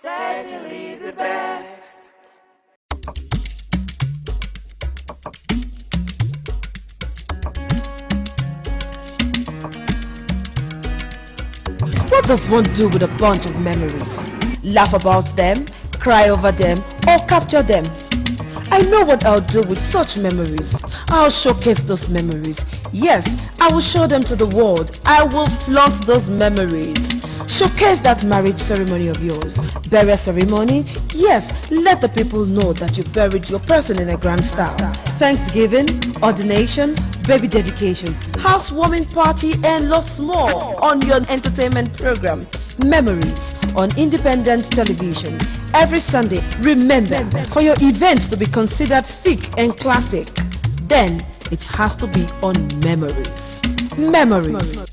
Certainly the best. What does one do with a bunch of memories? Laugh about them, cry over them, or capture them? I know what I'll do with such memories. I'll showcase those memories. Yes, I will show them to the world. I will flaunt those memories. Showcase that marriage ceremony of yours. Burial ceremony? Yes, let the people know that you buried your person in a grand style. Thanksgiving, ordination, baby dedication, housewarming party, and lots more on your entertainment program. Memories on Independent Television every Sunday. Remember, for your events to be considered thick and classic, then it has to be on Memories. Memories.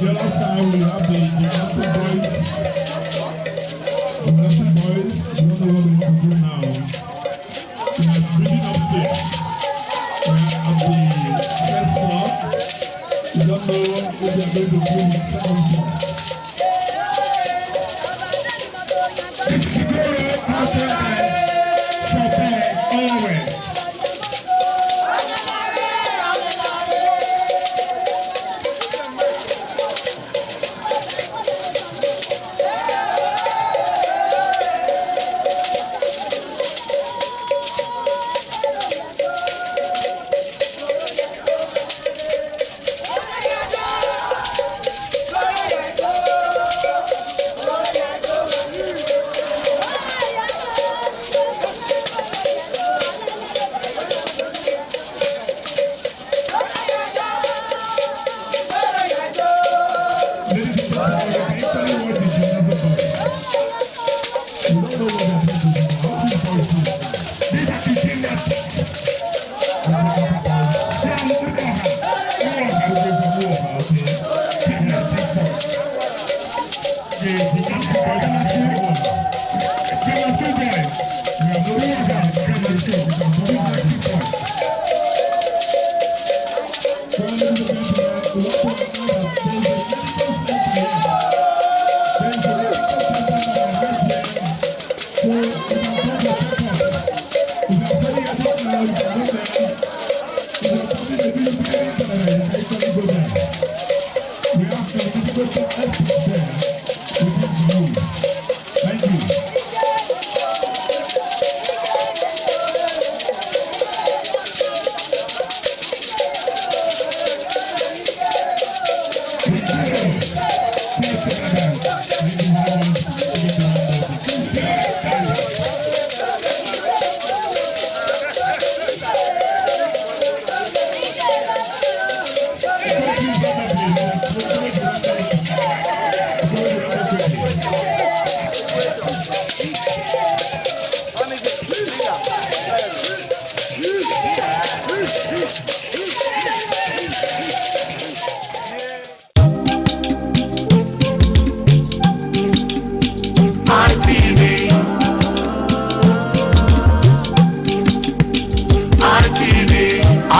the other side, we have the Gymnastic boys. Gymnastic boys, we don't know what we want to do now. We are bringing upstairs. We are at the first floor. We don't know what we are going to do in the second floor.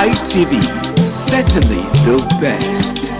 ITV, certainly the best.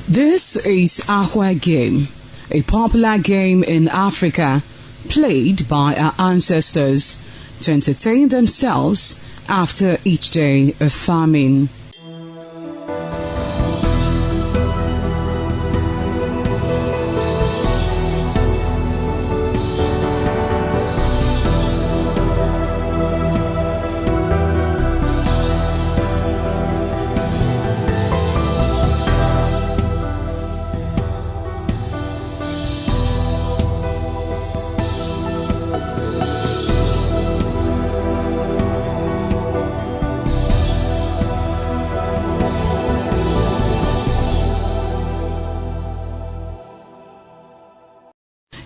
This is Aqua Game, a popular game in Africa played by our ancestors to entertain themselves after each day of farming.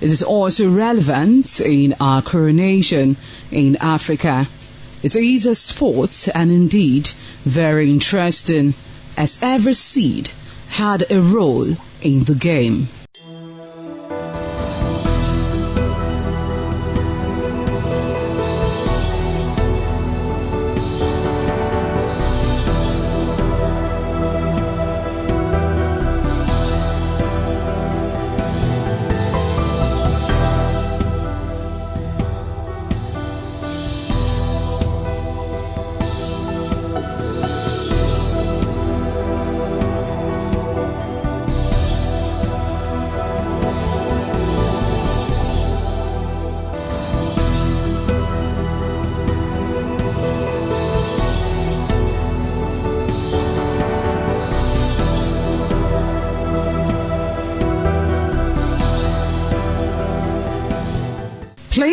It is also relevant in our coronation in Africa. It is a sport and indeed very interesting, as every seed had a role in the game.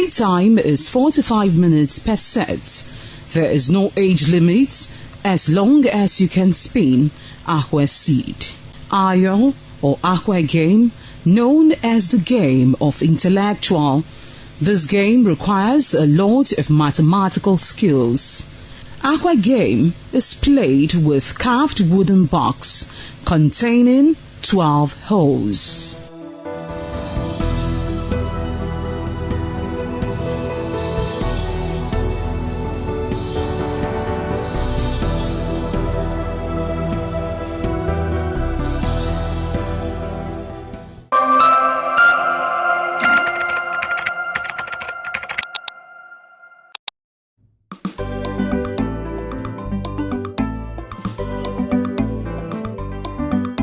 Play time is 45 minutes per set. There is no age limit as long as you can spin aqua seed. Ayo or aqua game, known as the game of intellectual. This game requires a lot of mathematical skills. Aqua game is played with carved wooden box containing 12 holes.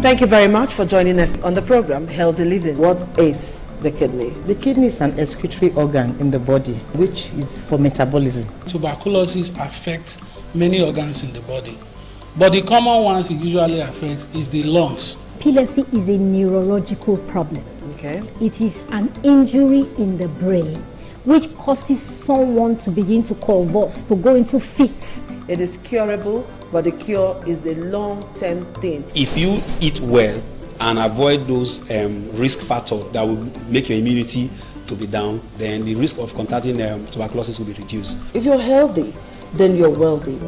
Thank you very much for joining us on the program Healthy Living. What is the kidney? The kidney is an excretory organ in the body which is for metabolism. Tuberculosis affects many organs in the body, but the common ones it usually affects is the lungs. Epilepsy is a neurological problem. Okay. It is an injury in the brain which causes someone to begin to convulse, to go into fits. It is curable, but the cure is a long-term thing. If you eat well and avoid those risk factors that will make your immunity to be down, then the risk of contracting tuberculosis will be reduced. If you're healthy, then you're wealthy.